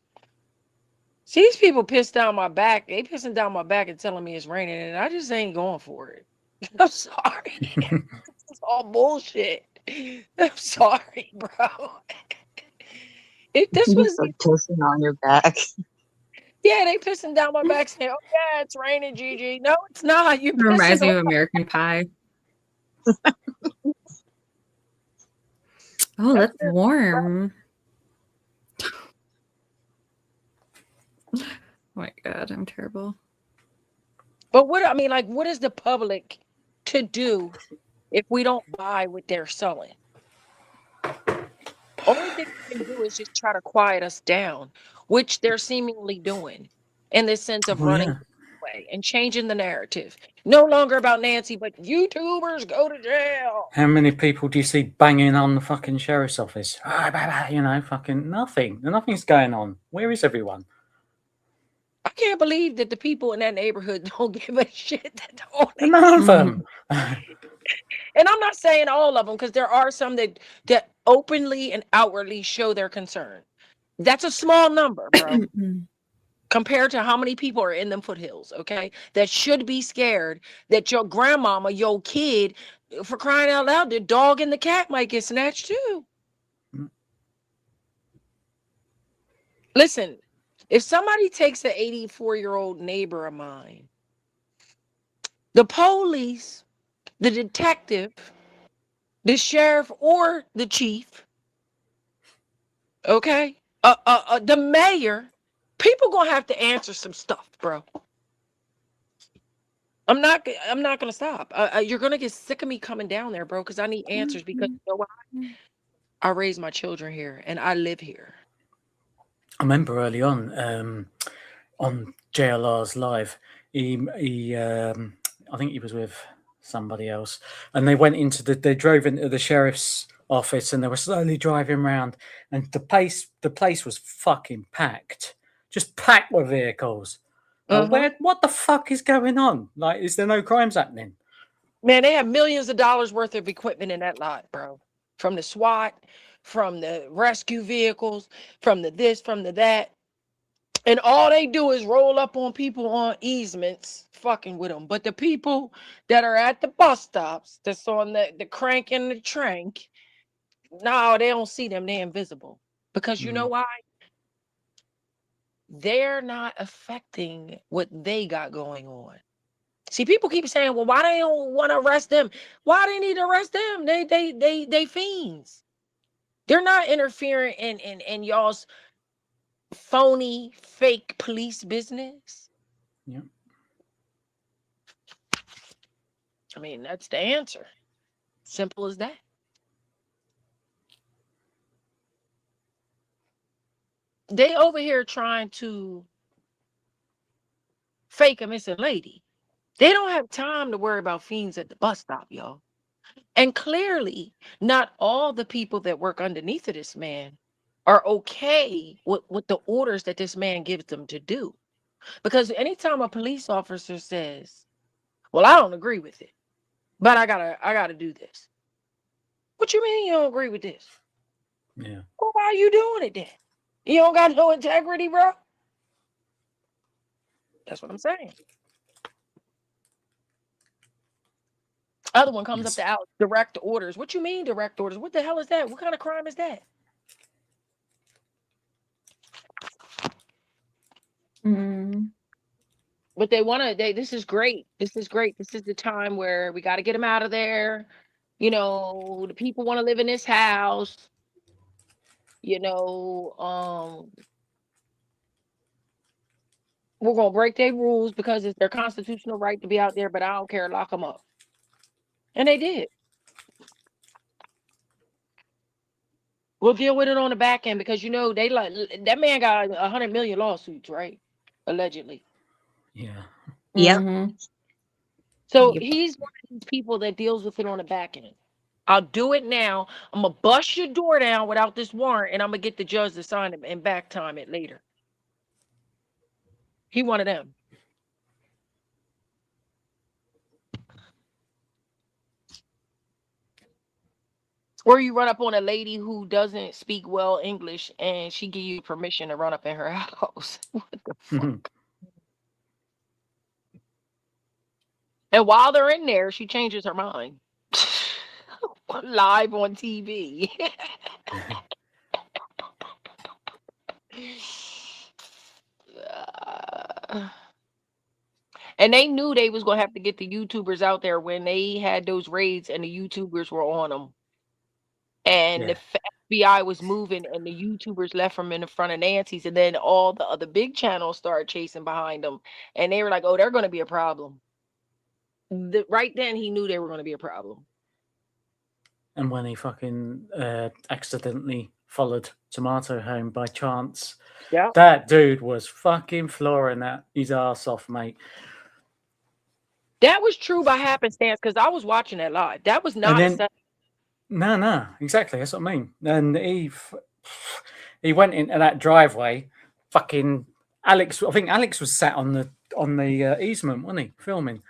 Speaker 16: See, these people piss down my back. They pissing down my back and telling me it's raining, and I just ain't going for it. I'm sorry. It's all bullshit. I'm sorry, bro. If this
Speaker 18: You
Speaker 16: was
Speaker 18: said pissing on your back.
Speaker 16: yeah, they pissing down my back saying, "Oh yeah, it's raining, Gigi." No, it's not. You
Speaker 2: It reminds
Speaker 16: pissing
Speaker 2: me
Speaker 16: on
Speaker 2: of American Pie. Oh, that's warm. Oh my God, I'm terrible.
Speaker 16: But what I mean, like, what is the public to do if we don't buy what they're selling? Only thing they can do is just try to quiet us down, which they're seemingly doing in the sense of
Speaker 6: Well,
Speaker 16: running
Speaker 6: yeah.
Speaker 16: away and changing the narrative. No longer about Nancy, but YouTubers go to jail.
Speaker 6: How many people do you see banging on the fucking sheriff's office? You know, fucking nothing. Nothing's going on. Where is everyone?
Speaker 16: I can't believe that the people in that neighborhood don't give a shit. That don't
Speaker 6: None of them.
Speaker 16: And I'm not saying all of them, because there are some that openly and outwardly show their concern. That's a small number, bro, compared to how many people are in them foothills, okay? That should be scared that your grandmama, your kid, for crying out loud, the dog and the cat might get snatched too. Listen, if somebody takes an 84-year-old neighbor of mine, the police, the detective, the sheriff, or the chief, okay, the mayor, people gonna have to answer some stuff, bro. I'm not gonna stop. You're gonna get sick of me coming down there, bro, because I need answers. Because you know what? I raised my children here and I live here.
Speaker 6: I remember early on JLR's live, he I think he was with somebody else, and they drove into the sheriff's office, and they were slowly driving around, and the place was fucking packed, just packed with vehicles. What the fuck is going on? Like, is there no crimes happening?
Speaker 16: Man, they have millions of dollars worth of equipment in that lot, bro. From the SWAT, from the rescue vehicles, from the this, from the that. And all they do is roll up on people on easements, fucking with them. But the people that are at the bus stops, that's on the crank and the trank, no, they don't see them. They're invisible. Because you know why? They're not affecting what they got going on. See, people keep saying, well, why they don't want to arrest them? Why they need to arrest them? They fiends. They're not interfering in y'all's phony, fake police business.
Speaker 6: Yeah.
Speaker 16: I mean, that's the answer. Simple as that. They over here trying to fake a missing lady. They don't have time to worry about fiends at the bus stop, y'all. And clearly, not all the people that work underneath of this man are okay with the orders that this man gives them to do. Because anytime a police officer says, well, I don't agree with it, but I gotta do this. What you mean you don't agree with this?
Speaker 6: Yeah.
Speaker 16: Well, why are you doing it then? You don't got no integrity, bro? That's what I'm saying. Other one comes up to out direct orders. What you mean direct orders? What the hell is that? What kind of crime is that? But they want to, this is great. This is great. This is the time where we got to get them out of there. You know, the people want to live in this house. we're gonna break their rules because it's their constitutional right to be out there, but I don't care, lock them up. And they did. We'll deal with it on the back end because they like that man got 100 million lawsuits, right? Allegedly.
Speaker 6: Yeah.
Speaker 18: Yep.
Speaker 16: So
Speaker 2: Yep.
Speaker 16: he's one of these people that deals with it on the back end. I'll do it now. I'm gonna bust your door down without this warrant, and I'm gonna get the judge to sign it and back time it later. He one of them. Or you run up on a lady who doesn't speak well English and she give you permission to run up in her house. What the fuck? And while they're in there, she changes her mind. Live on TV. And they knew they was gonna have to get the YouTubers out there when they had those raids and the YouTubers were on them. And
Speaker 6: Yeah.
Speaker 16: the FBI was moving and the YouTubers left from in the front of Nancy's, and then all the other big channels started chasing behind them. And they were like, oh, they're gonna be a problem. Right then he knew they were gonna be a problem.
Speaker 6: And when he fucking accidentally followed Tomato home by chance,
Speaker 16: yeah,
Speaker 6: that dude was fucking flooring his ass off, mate.
Speaker 16: That was true by happenstance because I was watching that live. That was not a set.
Speaker 6: No, exactly. That's what I mean. And he went into that driveway. Fucking Alex. I think Alex was sat on the easement, wasn't he, filming?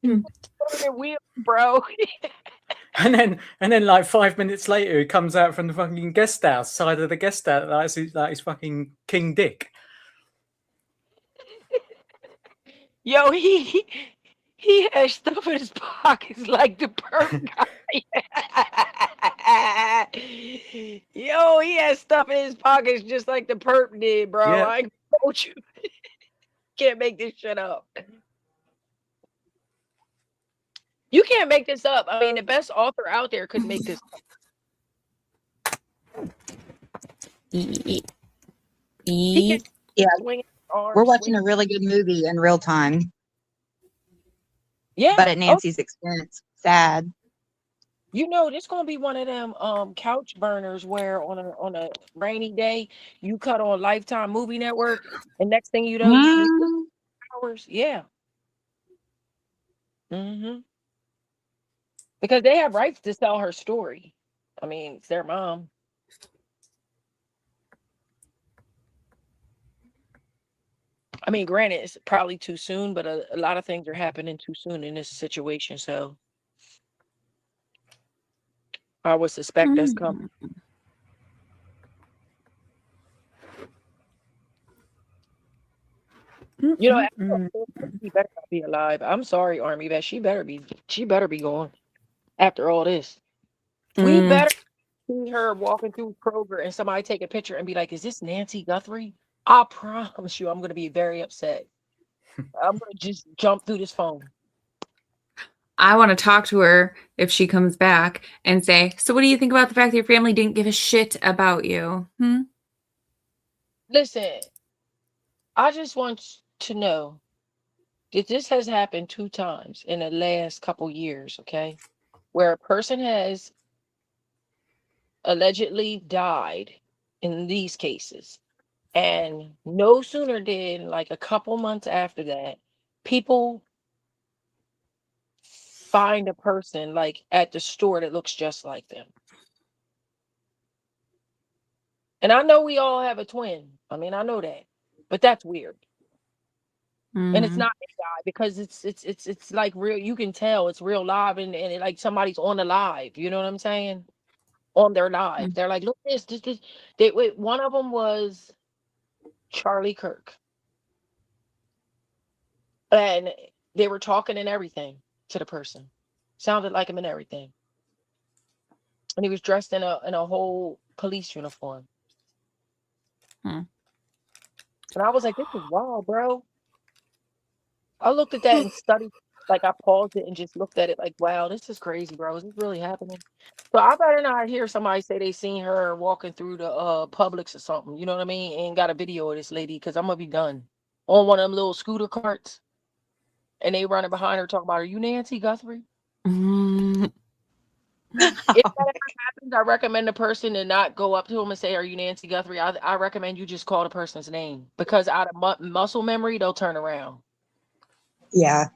Speaker 16: Wheel, bro.
Speaker 6: And then like 5 minutes later, he comes out from the fucking guest house side of the guest house like his fucking King Dick.
Speaker 16: Yo, he has stuff in his pockets like the perp guy. Yo, he has stuff in his pockets just like the perp did, bro.
Speaker 6: Yeah.
Speaker 16: I told you. Can't make this shit up. You can't make this up. I mean, the best author out there couldn't make this up.
Speaker 18: Yeah. We're watching a really good movie in real time.
Speaker 16: Yeah.
Speaker 18: But at Nancy's expense. Sad.
Speaker 16: This gonna be one of them couch burners where on a rainy day you cut on Lifetime Movie Network, and next thing you know, you hours. Yeah. Because they have rights to sell her story. I mean, it's their mom. I mean, granted, it's probably too soon, but a lot of things are happening too soon in this situation. So I would suspect that's coming. She better not be alive. I'm sorry, Army Vet. She better be gone after all this. We better see her walking through Kroger and somebody take a picture and be like, is this Nancy Guthrie? I promise you, I'm going to be very upset. I'm going to just jump through this phone.
Speaker 2: I want to talk to her if she comes back and say, so what do you think about the fact that your family didn't give a shit about you?
Speaker 16: Listen, I just want to know that this has happened 2 times in the last couple years, okay? Where a person has allegedly died in these cases. And no sooner did, like a couple months after that, people find a person like at the store that looks just like them. And I know we all have a twin. I mean, I know that, but that's weird. And it's not a guy because it's like real. You can tell it's real live, and it, like somebody's on the live. You know what I'm saying? On their live, they're like, look this. One of them was Charlie Kirk, and they were talking and everything to the person. Sounded like him and everything. And he was dressed in a whole police uniform. And I was like, this is wild, bro. I looked at that and studied Like I paused it and just looked at it like, wow, this is crazy, bro. Is this really happening? So I better not hear somebody say they seen her walking through the Publix or something. You know what I mean? And got a video of this lady because I'm gonna be done on one of them little scooter carts, and they running behind her talking about, "Are you Nancy Guthrie?" If that ever happens, I recommend the person to not go up to him and say, "Are you Nancy Guthrie?" I recommend you just call the person's name because out of muscle memory, they'll turn around.
Speaker 18: Yeah.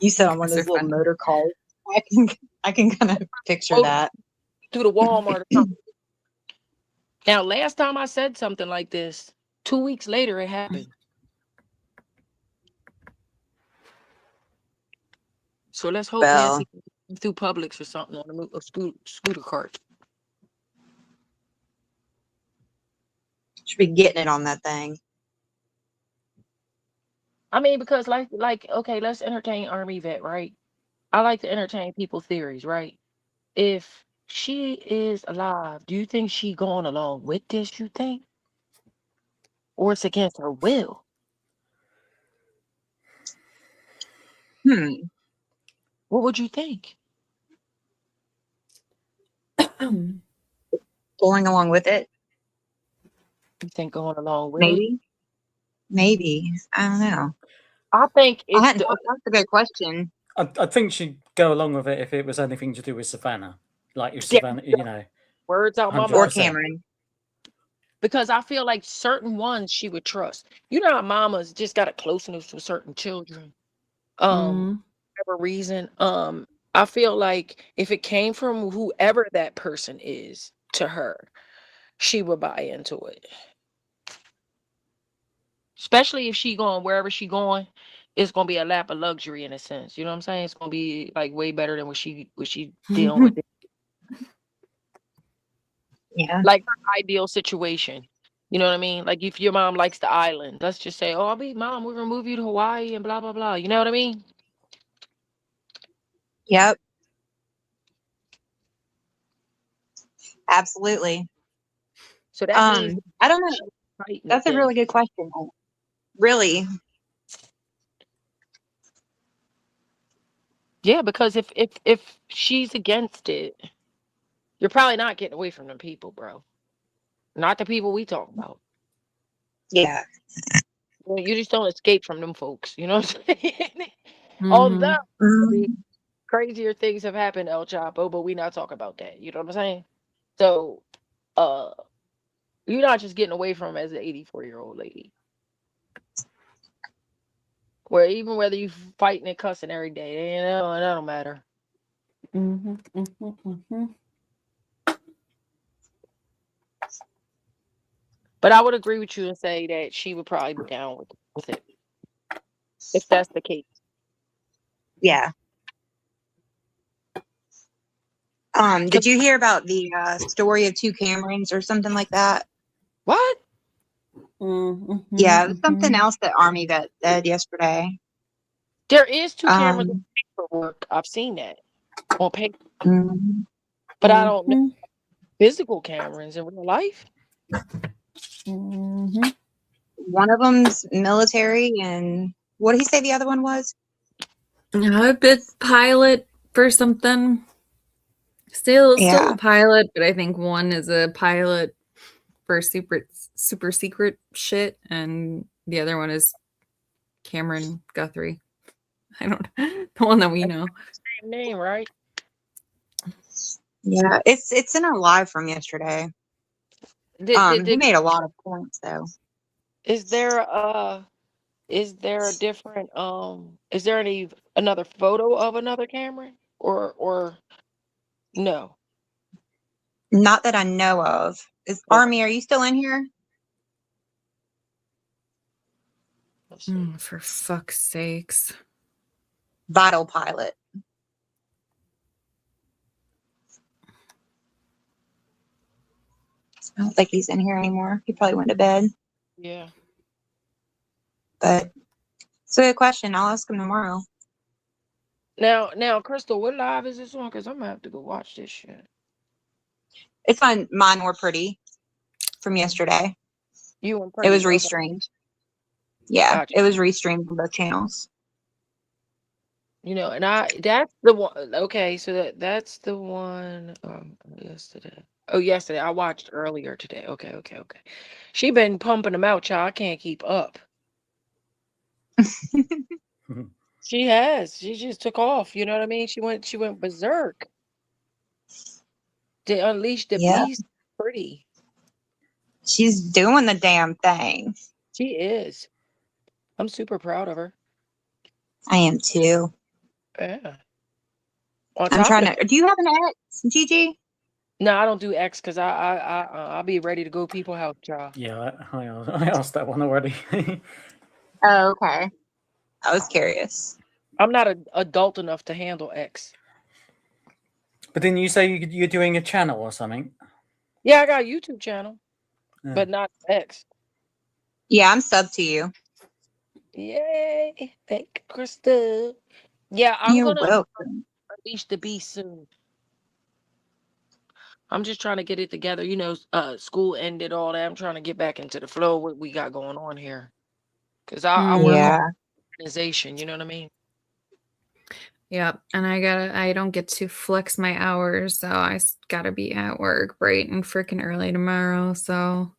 Speaker 18: You said on one of those little motor cars. I can kind of picture that.
Speaker 16: Through the Walmart or something. Now, last time I said something like this, 2 weeks later, it happened. So let's hope Nancy through Publix or something on a scooter cart.
Speaker 18: Should be getting it on that thing.
Speaker 16: I mean, because like, okay, let's entertain Army vet, right? I like to entertain people's theories, right? If she is alive, do you think she going along with this, you think? Or it's against her will? What would you think?
Speaker 18: Going along with it?
Speaker 16: You think going along with it?
Speaker 18: Maybe. I don't know.
Speaker 16: I think it's
Speaker 18: that's a good question.
Speaker 6: I think she'd go along with it if it was anything to do with Savannah. Like if Savannah, you know.
Speaker 16: Words out my
Speaker 6: 100%.
Speaker 16: mouth.
Speaker 18: Or Cameron.
Speaker 16: Because I feel like certain ones she would trust. You know how mamas just got a closeness with certain children. Whatever reason. I feel like if it came from whoever that person is to her, she would buy into it. Especially if she going wherever she going, it's gonna be a lap of luxury in a sense. You know what I'm saying? It's gonna be like way better than what she dealing with.
Speaker 18: Yeah.
Speaker 16: Like her ideal situation. You know what I mean? Like if your mom likes the island, let's just say, "Oh, mom, we're gonna move you to Hawaii and blah blah blah." You know what I mean?
Speaker 18: Yep. Absolutely.
Speaker 16: So that means
Speaker 18: I don't know. That's a really good question. Really?
Speaker 16: Yeah, because if she's against it, you're probably not getting away from them people, bro. Not the people we talk about.
Speaker 18: Yeah.
Speaker 16: Well, you just don't escape from them folks. You know what I'm saying? Although crazier things have happened, El Chapo, but we not talking about that. You know what I'm saying? So, you're not just getting away from as an 84-year-old lady. Where even whether you fighting and cussing every day, you know, that don't matter. But I would agree with you and say that she would probably be down with it. If that's the case.
Speaker 18: Yeah. Did you hear about the story of two Camerons or something like that?
Speaker 16: What?
Speaker 18: Yeah, it was something else that Army vet said yesterday.
Speaker 16: There is two cameras on paperwork. I've seen that on paper. But I don't know physical cameras in real life.
Speaker 18: One of them's military, and what did he say the other one was?
Speaker 2: A bit pilot for something. Still a pilot, but I think one is a pilot for super secret shit, and the other one is Cameron Guthrie. I don't the one that we know.
Speaker 16: Same name, right?
Speaker 18: Yeah, it's in our live from yesterday. He made a lot of points though.
Speaker 16: Is there a different is there another photo of another Cameron or no?
Speaker 18: Not that I know of. Army, are you still in here?
Speaker 2: For fuck's sakes.
Speaker 18: Vital pilot. I don't think he's in here anymore. He probably went to bed.
Speaker 16: Yeah.
Speaker 18: But it's a good question. I'll ask him tomorrow.
Speaker 16: Now, Crystal, what live is this on? Because I'm gonna have to go watch this shit.
Speaker 18: It's on Mine Were Pretty from yesterday.
Speaker 16: You and
Speaker 18: It was
Speaker 16: Pretty,
Speaker 18: restreamed. Yeah,
Speaker 16: Gotcha.
Speaker 18: it was restreamed on both channels.
Speaker 16: You know, and that's the one. Okay, so that's the one. Yesterday. Oh, yesterday I watched earlier today. Okay. She been pumping them out, child. I can't keep up. She has. She just took off. You know what I mean? She went berserk. To unleash the
Speaker 18: Yeah,
Speaker 16: beast. Pretty.
Speaker 18: she's doing the damn thing.
Speaker 16: She is. I'm super proud of her.
Speaker 18: I am too.
Speaker 16: Yeah. On
Speaker 18: I'm
Speaker 16: top of
Speaker 18: trying
Speaker 16: that,
Speaker 18: to. Do you have an X, Gigi?
Speaker 16: no, I don't do X because I'll be ready to go people house, child.
Speaker 6: Yeah, I asked that one already.
Speaker 18: Oh, okay. I was curious.
Speaker 16: I'm not an adult enough to handle X.
Speaker 6: But didn't you say you're doing a channel or something?
Speaker 16: Yeah, I got a YouTube channel,
Speaker 6: Yeah.
Speaker 16: but not X.
Speaker 18: Yeah, I'm sub to you.
Speaker 16: Yay! Thank you, Krista. Yeah, I'm
Speaker 18: You're
Speaker 16: gonna
Speaker 18: welcome.
Speaker 16: unleash the beast soon. I'm just trying to get it together. You know, school ended, all that. I'm trying to get back into the flow of what we got going on here. Because I work on
Speaker 18: Yeah.
Speaker 16: organization, you know what I mean?
Speaker 2: Yep. And I don't get to flex my hours, so I gotta be at work bright and freaking early tomorrow. So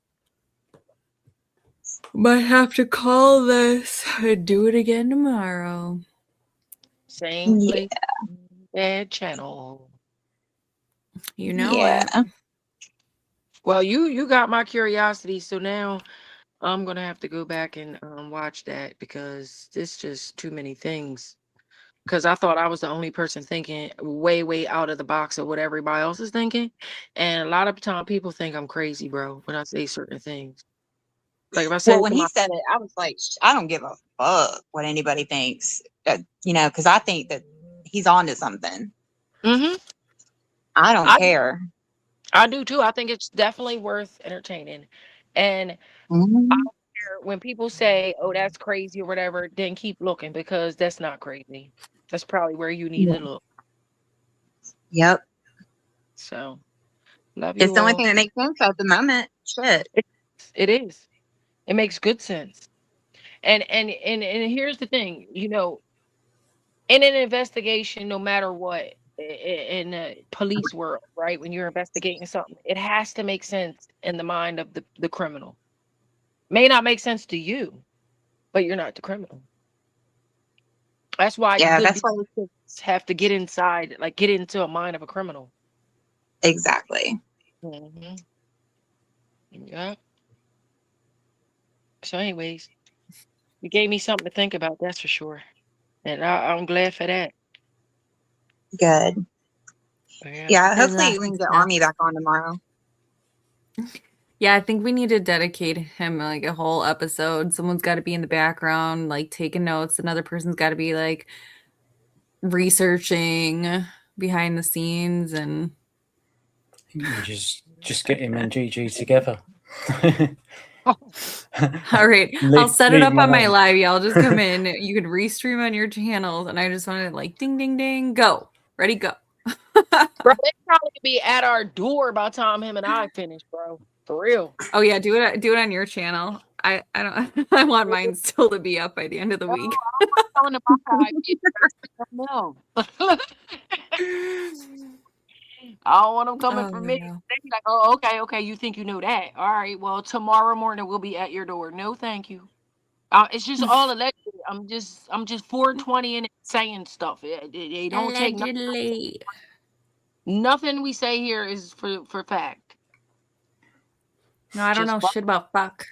Speaker 2: might have to call this and do it again tomorrow.
Speaker 16: Same place, bad channel.
Speaker 2: You know it.
Speaker 16: Well, you got my curiosity, so now I'm gonna have to go back and watch that because it's just too many things. Because I thought I was the only person thinking way out of the box of what everybody else is thinking, and a lot of time people think I'm crazy, bro, when I say certain things. Like if I said
Speaker 18: Well, when
Speaker 16: to
Speaker 18: he
Speaker 16: my
Speaker 18: said it, I was like, I don't give a fuck what anybody thinks. Because I think that he's on to something.
Speaker 16: Mm-hmm.
Speaker 18: I don't care.
Speaker 16: I do too. I think it's definitely worth entertaining, and I
Speaker 18: Mhm.
Speaker 16: don't care when people say, "Oh, that's crazy" or whatever. Then keep looking because that's not crazy. That's probably where you need
Speaker 18: Yeah.
Speaker 16: to look.
Speaker 18: Yep.
Speaker 16: So, love
Speaker 18: It's
Speaker 16: you
Speaker 18: the only
Speaker 16: all.
Speaker 18: thing that makes sense at the moment. Shit.
Speaker 16: It is. It makes good sense. And here's the thing, you know, in an investigation, no matter what, in the police world, right? When you're investigating something, it has to make sense in the mind of the criminal. May not make sense to you, but you're not the criminal. That's why
Speaker 18: Yeah,
Speaker 16: good
Speaker 18: that's why.
Speaker 16: detectives have to get inside, like get into a mind of a criminal.
Speaker 18: Exactly.
Speaker 16: Hmm. Yeah. So, anyways, you gave me something to think about, that's for sure. And I'm glad for that.
Speaker 18: Good.
Speaker 16: Yeah.
Speaker 18: Yeah, hopefully we can get Army back on tomorrow.
Speaker 2: Yeah, I think we need to dedicate him like a whole episode. Someone's got to be in the background, like taking notes. Another person's got to be like researching behind the scenes, and
Speaker 6: You just get him and Gigi together.
Speaker 2: all right, I'll set it up on my live. Y'all just come in. You can restream on your channels, and I just want to like ding, ding, ding, go, ready, go.
Speaker 16: Bro, they probably be at our door by the time him and I finish, bro. For real.
Speaker 2: Oh yeah, do it on your channel. I don't. I want mine still to be up by the end of the week.
Speaker 16: I don't know. I don't want them coming for me.
Speaker 2: Yeah.
Speaker 16: They be like, "Oh, okay. You think you know that? All right. Well, tomorrow morning we'll be at your door." No, thank you. It's just all allegedly. I'm just 420 and saying stuff. They don't take
Speaker 2: Allegedly.
Speaker 16: nothing we say here is for fact.
Speaker 2: No, I don't know shit about fuck.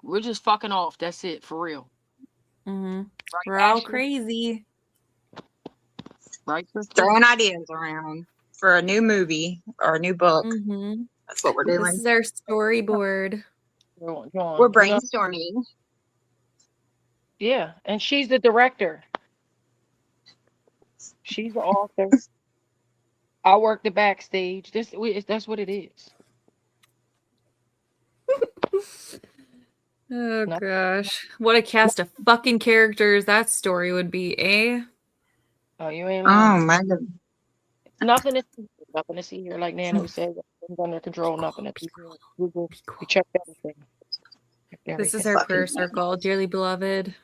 Speaker 16: We're just fucking off. That's it, for real.
Speaker 2: Mm-hmm.
Speaker 16: Right,
Speaker 2: We're all
Speaker 16: Ashley?
Speaker 2: crazy.
Speaker 16: Right, sister?
Speaker 18: Throwing ideas around for a new movie or a new book.
Speaker 2: Mm-hmm.
Speaker 18: That's what we're doing.
Speaker 2: This is our storyboard.
Speaker 18: We're brainstorming.
Speaker 16: Yeah, and she's the director. She's the author. I work the backstage. That's what it is.
Speaker 2: Oh gosh. What a cast of fucking characters that story would be, eh?
Speaker 16: Oh, you ain't lying.
Speaker 18: Oh my God.
Speaker 16: Nothing to see here. Like Nano said, everything's under control. Nothing to see here. We checked everything.
Speaker 2: This is
Speaker 12: Everything.
Speaker 2: our prayer circle, dearly beloved.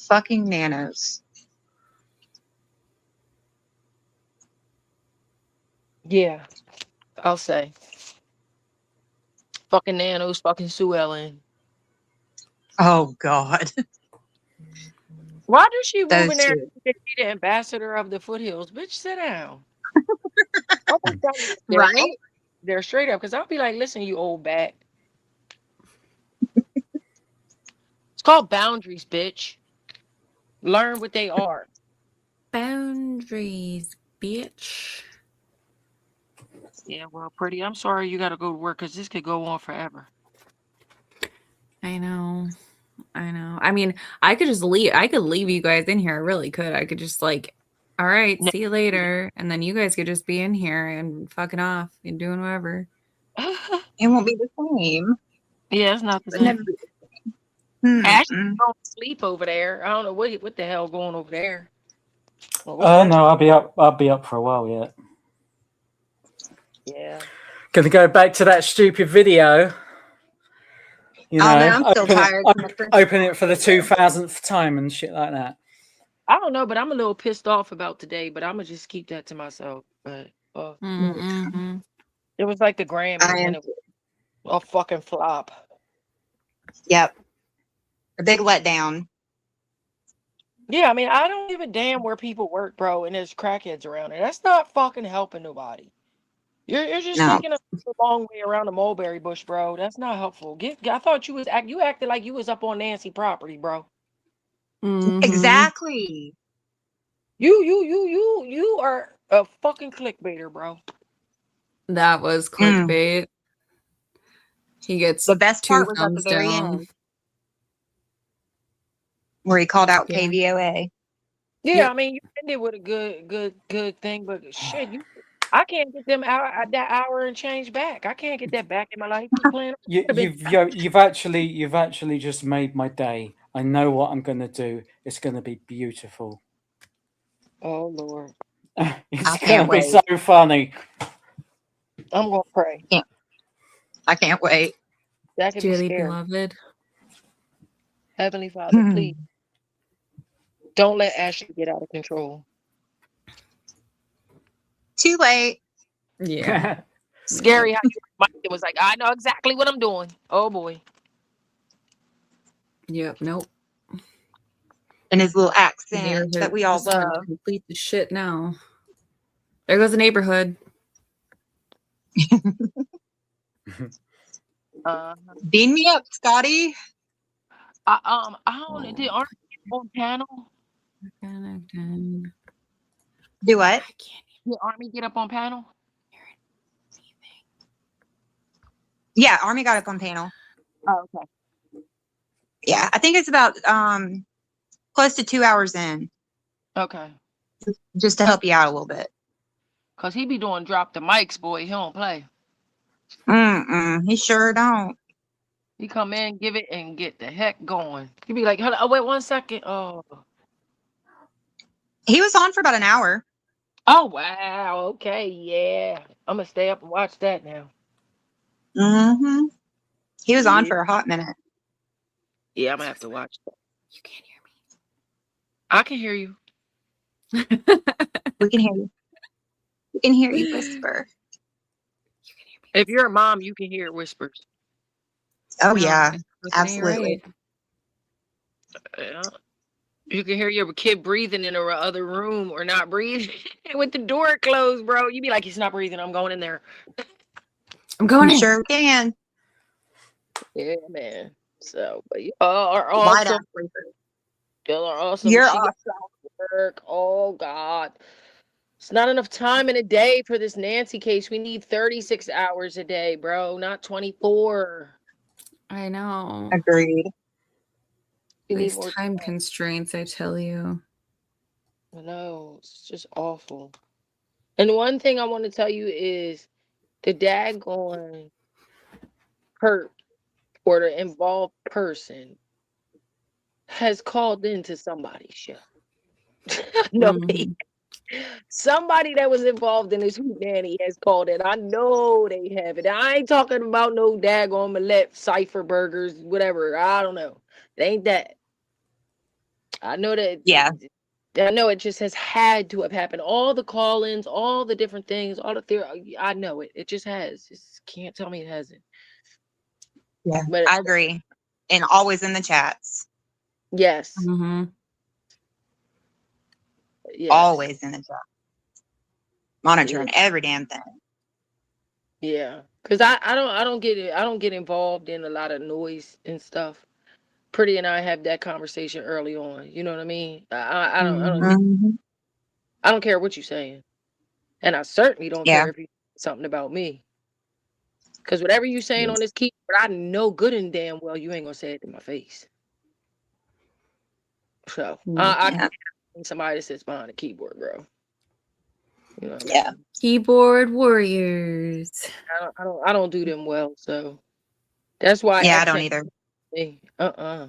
Speaker 18: Fucking nanos.
Speaker 16: Yeah, I'll say. Fucking nanos, fucking Sue Ellen.
Speaker 18: Oh God.
Speaker 16: Why does she move
Speaker 18: Those
Speaker 16: in there
Speaker 18: two.
Speaker 16: to be the ambassador of the foothills? Bitch, sit down. Almost done with there.
Speaker 18: Right?
Speaker 16: They're straight up because I'll be like, listen, you old bat. It's called boundaries, bitch. Learn what they are.
Speaker 2: Boundaries, bitch.
Speaker 16: Yeah, well, pretty. I'm sorry you got to go to work because this could go on forever.
Speaker 2: I know. I mean, I could just leave. I could leave you guys in here. I really could. I could just like, all right, see you later. And then you guys could just be in here and fucking off and doing whatever.
Speaker 18: It won't be the same.
Speaker 16: Yeah, it's not the
Speaker 18: But never
Speaker 16: same.
Speaker 18: be the same.
Speaker 16: Ashley
Speaker 18: Mm-mm.
Speaker 16: don't sleep over there. I don't know what the hell going over there. Well,
Speaker 6: No, I'll be up. I'll be up for a while yet.
Speaker 16: Yeah.
Speaker 6: Gonna go back to that stupid video. You know,
Speaker 18: Oh man, I'm still tired.
Speaker 6: Open it for the 2000th time and shit like that.
Speaker 16: I don't know, but I'm a little pissed off about today, but I'm gonna just keep that to myself. But
Speaker 2: Mm-hmm.
Speaker 16: it was like the Grammys and it was a fucking flop.
Speaker 18: Yep. A big letdown.
Speaker 16: Yeah, I mean, I don't give a damn where people work, bro, and there's crackheads around there. That's not fucking helping nobody. You're just
Speaker 18: No.
Speaker 16: taking a long way around the mulberry bush, bro. That's not helpful. I thought you acted like you was up on Nancy property, bro.
Speaker 2: Mm-hmm.
Speaker 18: Exactly.
Speaker 16: You are a fucking clickbaiter, bro.
Speaker 2: That was clickbait. He gets
Speaker 18: The best
Speaker 2: 2
Speaker 18: part was at the
Speaker 2: thumbs
Speaker 18: very
Speaker 2: down.
Speaker 18: end, where he called out
Speaker 2: Yeah.
Speaker 18: KVOA.
Speaker 16: Yeah,
Speaker 2: Yep.
Speaker 16: I mean, you ended with a good thing, but shit, I can't get them that hour and change back. I can't get that back in my life. You playing?
Speaker 6: You've actually just made my day. I know what I'm gonna do. It's gonna be beautiful.
Speaker 16: Oh Lord,
Speaker 6: It's gonna be so funny.
Speaker 16: I'm gonna pray.
Speaker 18: I can't wait.
Speaker 16: That could be
Speaker 2: Dearly
Speaker 16: scary.
Speaker 2: beloved.
Speaker 16: Heavenly Father, please don't let Ashley get out of control.
Speaker 18: Too late.
Speaker 2: Yeah.
Speaker 16: Scary how you Mike was like, I know exactly what I'm doing. Oh boy.
Speaker 2: Yep. Nope.
Speaker 18: And his little accent
Speaker 2: Neighborhood
Speaker 18: that we all
Speaker 2: just trying to
Speaker 18: love.
Speaker 2: complete the shit now. There goes the neighborhood.
Speaker 18: Beam me up, Scotty.
Speaker 16: I don't did Army get on panel?
Speaker 18: Do what?
Speaker 16: Did Army get up on panel?
Speaker 18: Yeah, Army got up on panel.
Speaker 16: Oh, okay.
Speaker 18: Yeah, I think it's about close to 2 hours in.
Speaker 16: Okay.
Speaker 18: Just to help you out a little bit.
Speaker 16: Cause he be doing drop the mics, boy. He don't play.
Speaker 18: He sure don't.
Speaker 16: He come in, give it, and get the heck going. He be like, hold on, oh, wait 1 second. Oh.
Speaker 18: He was on for about an hour.
Speaker 16: Oh wow. Okay, yeah. I'm gonna stay up and watch that now.
Speaker 18: He was on for a hot minute.
Speaker 16: Yeah, I'm gonna have to watch that. You can't hear me. I can hear you.
Speaker 18: We can hear you. We can hear you whisper.
Speaker 16: If you're a mom, you can hear whispers.
Speaker 18: Oh yeah, absolutely.
Speaker 16: Yeah. You can hear your kid breathing in the other room or not breathing with the door closed, bro. You be like, he's not breathing. I'm going in there.
Speaker 2: I'm going in.
Speaker 18: Sure can.
Speaker 16: Yeah, man. So, but you are awesome. Y'all are awesome.
Speaker 18: You're
Speaker 16: She gets off work. Oh God. It's not enough time in a day for this Nancy case. We need 36 hours a day, bro, not 24.
Speaker 2: I know.
Speaker 18: Agreed.
Speaker 2: These time constraints, I tell you.
Speaker 16: I know. It's just awful. And one thing I want to tell you is the daggone hurt or the involved person has called into somebody's show. Nobody. Somebody that was involved in this hootenanny has called it. I know they have it. I ain't talking about no daggone Millette cipher burgers, whatever. I don't know. It ain't that. I know that.
Speaker 18: Yeah.
Speaker 16: I know it just has had to have happened. All the call-ins, all the different things, all the theory. I know it. It just has. Just can't tell me it hasn't.
Speaker 18: Yeah,
Speaker 16: But
Speaker 18: I agree. And always in the chats.
Speaker 16: yes.
Speaker 2: Mm-hmm.
Speaker 16: Yes.
Speaker 18: Always in the chat. Monitoring every damn thing.
Speaker 16: Yeah. Cause I don't get it. I don't get involved in a lot of noise and stuff. Pretty and I have that conversation early on. You know what I mean? I don't care what you're saying. And I certainly don't care if you say something about me. Because whatever you're saying on this keyboard, I know good and damn well you ain't gonna say it to my face. So I can't have somebody that sits behind a keyboard, bro. You know what I mean?
Speaker 2: Keyboard warriors.
Speaker 16: I don't do them well, so that's why
Speaker 18: I don't either.
Speaker 16: Uh-uh.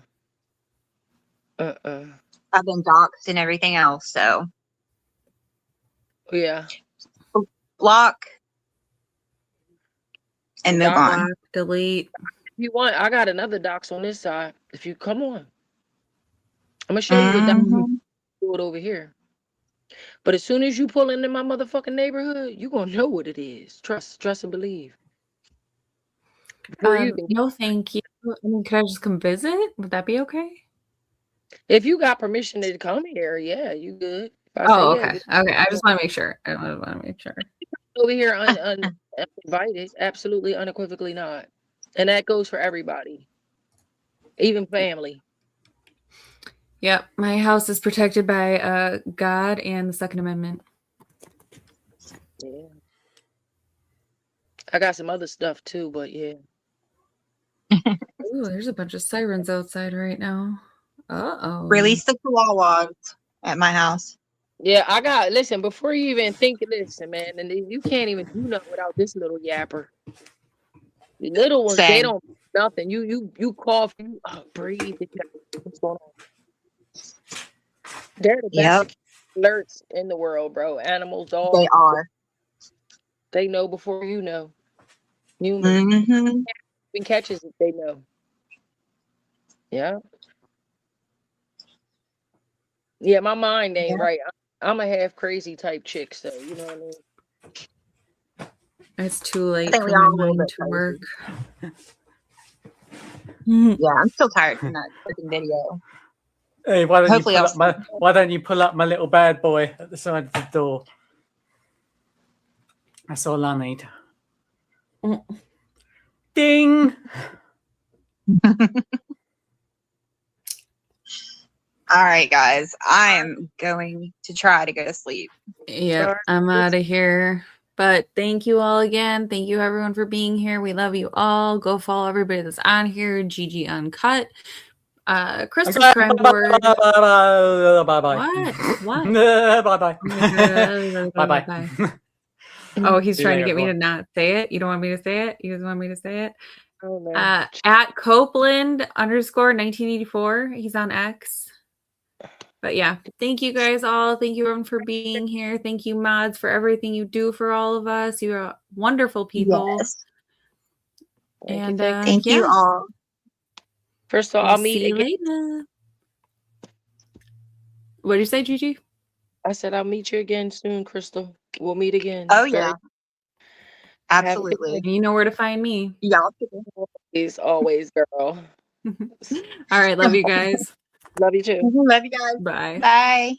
Speaker 18: I've been doxxed and everything else, so
Speaker 16: yeah.
Speaker 18: Block and move on.
Speaker 2: Block, delete.
Speaker 16: If you want, I got another docs on this side. If you come on, I'm gonna show you what docs do it over here. But as soon as you pull into my motherfucking neighborhood, you gonna know what it is. Trust and believe.
Speaker 2: No, thank you. I mean, could I just come visit? Would that be okay?
Speaker 16: If you got permission to come here, yeah, you good.
Speaker 2: Oh, okay. Okay. I just want to make sure.
Speaker 16: Over here uninvited, absolutely unequivocally not. And that goes for everybody. Even family.
Speaker 2: Yep. My house is protected by God and the Second Amendment.
Speaker 16: Yeah. I got some other stuff too, but yeah.
Speaker 2: Ooh, there's a bunch of sirens outside right now. Uh-oh.
Speaker 18: Release the chihuahuas at my house.
Speaker 16: Yeah, listen, before you even think of this, man, and you can't even do nothing without this little yapper. The little ones, they don't nothing. You cough, you breathe. What's going on? They're the best alerts in the world, bro. Animals, dogs.
Speaker 18: They are.
Speaker 16: They know before you know. Humans. Even catches it, they know. Yeah. Yeah, my mind ain't right. I'm a half crazy type chick, so you know what I mean.
Speaker 2: It's too late for my mind to work.
Speaker 18: Yeah, I'm still tired from that freaking video.
Speaker 6: Hey, why don't you pull up my little bad boy at the side of the door? That's all I need. Ding!
Speaker 18: All right, guys. I am going to try to go to sleep.
Speaker 2: Yep, I'm out of here. But thank you all again. Thank you, everyone, for being here. We love you all. Go follow everybody that's on here. GG Uncut. Crystal's Crime Board.
Speaker 6: Bye-bye.
Speaker 2: What?
Speaker 6: Bye-bye.
Speaker 2: Bye-bye. Oh, he's trying to get me to not say it. You don't want me to say it? You just want me to say it?
Speaker 16: Oh, no.
Speaker 2: At Copeland_1984. He's on X. But yeah, thank you guys all. Thank you everyone for being here. Thank you, mods, for everything you do for all of us. You are wonderful people.
Speaker 18: Yes.
Speaker 2: And
Speaker 18: thank you all.
Speaker 16: First of all, I'll meet
Speaker 2: you
Speaker 16: again.
Speaker 2: later. What did you say, Gigi?
Speaker 16: I said I'll meet you again soon, Crystal. We'll meet again.
Speaker 18: Oh yeah. Absolutely.
Speaker 2: You know where to find me.
Speaker 18: Y'all.
Speaker 16: Always, girl.
Speaker 2: All right, love you guys.
Speaker 16: Love you too.
Speaker 18: Love you guys.
Speaker 2: Bye.
Speaker 18: Bye.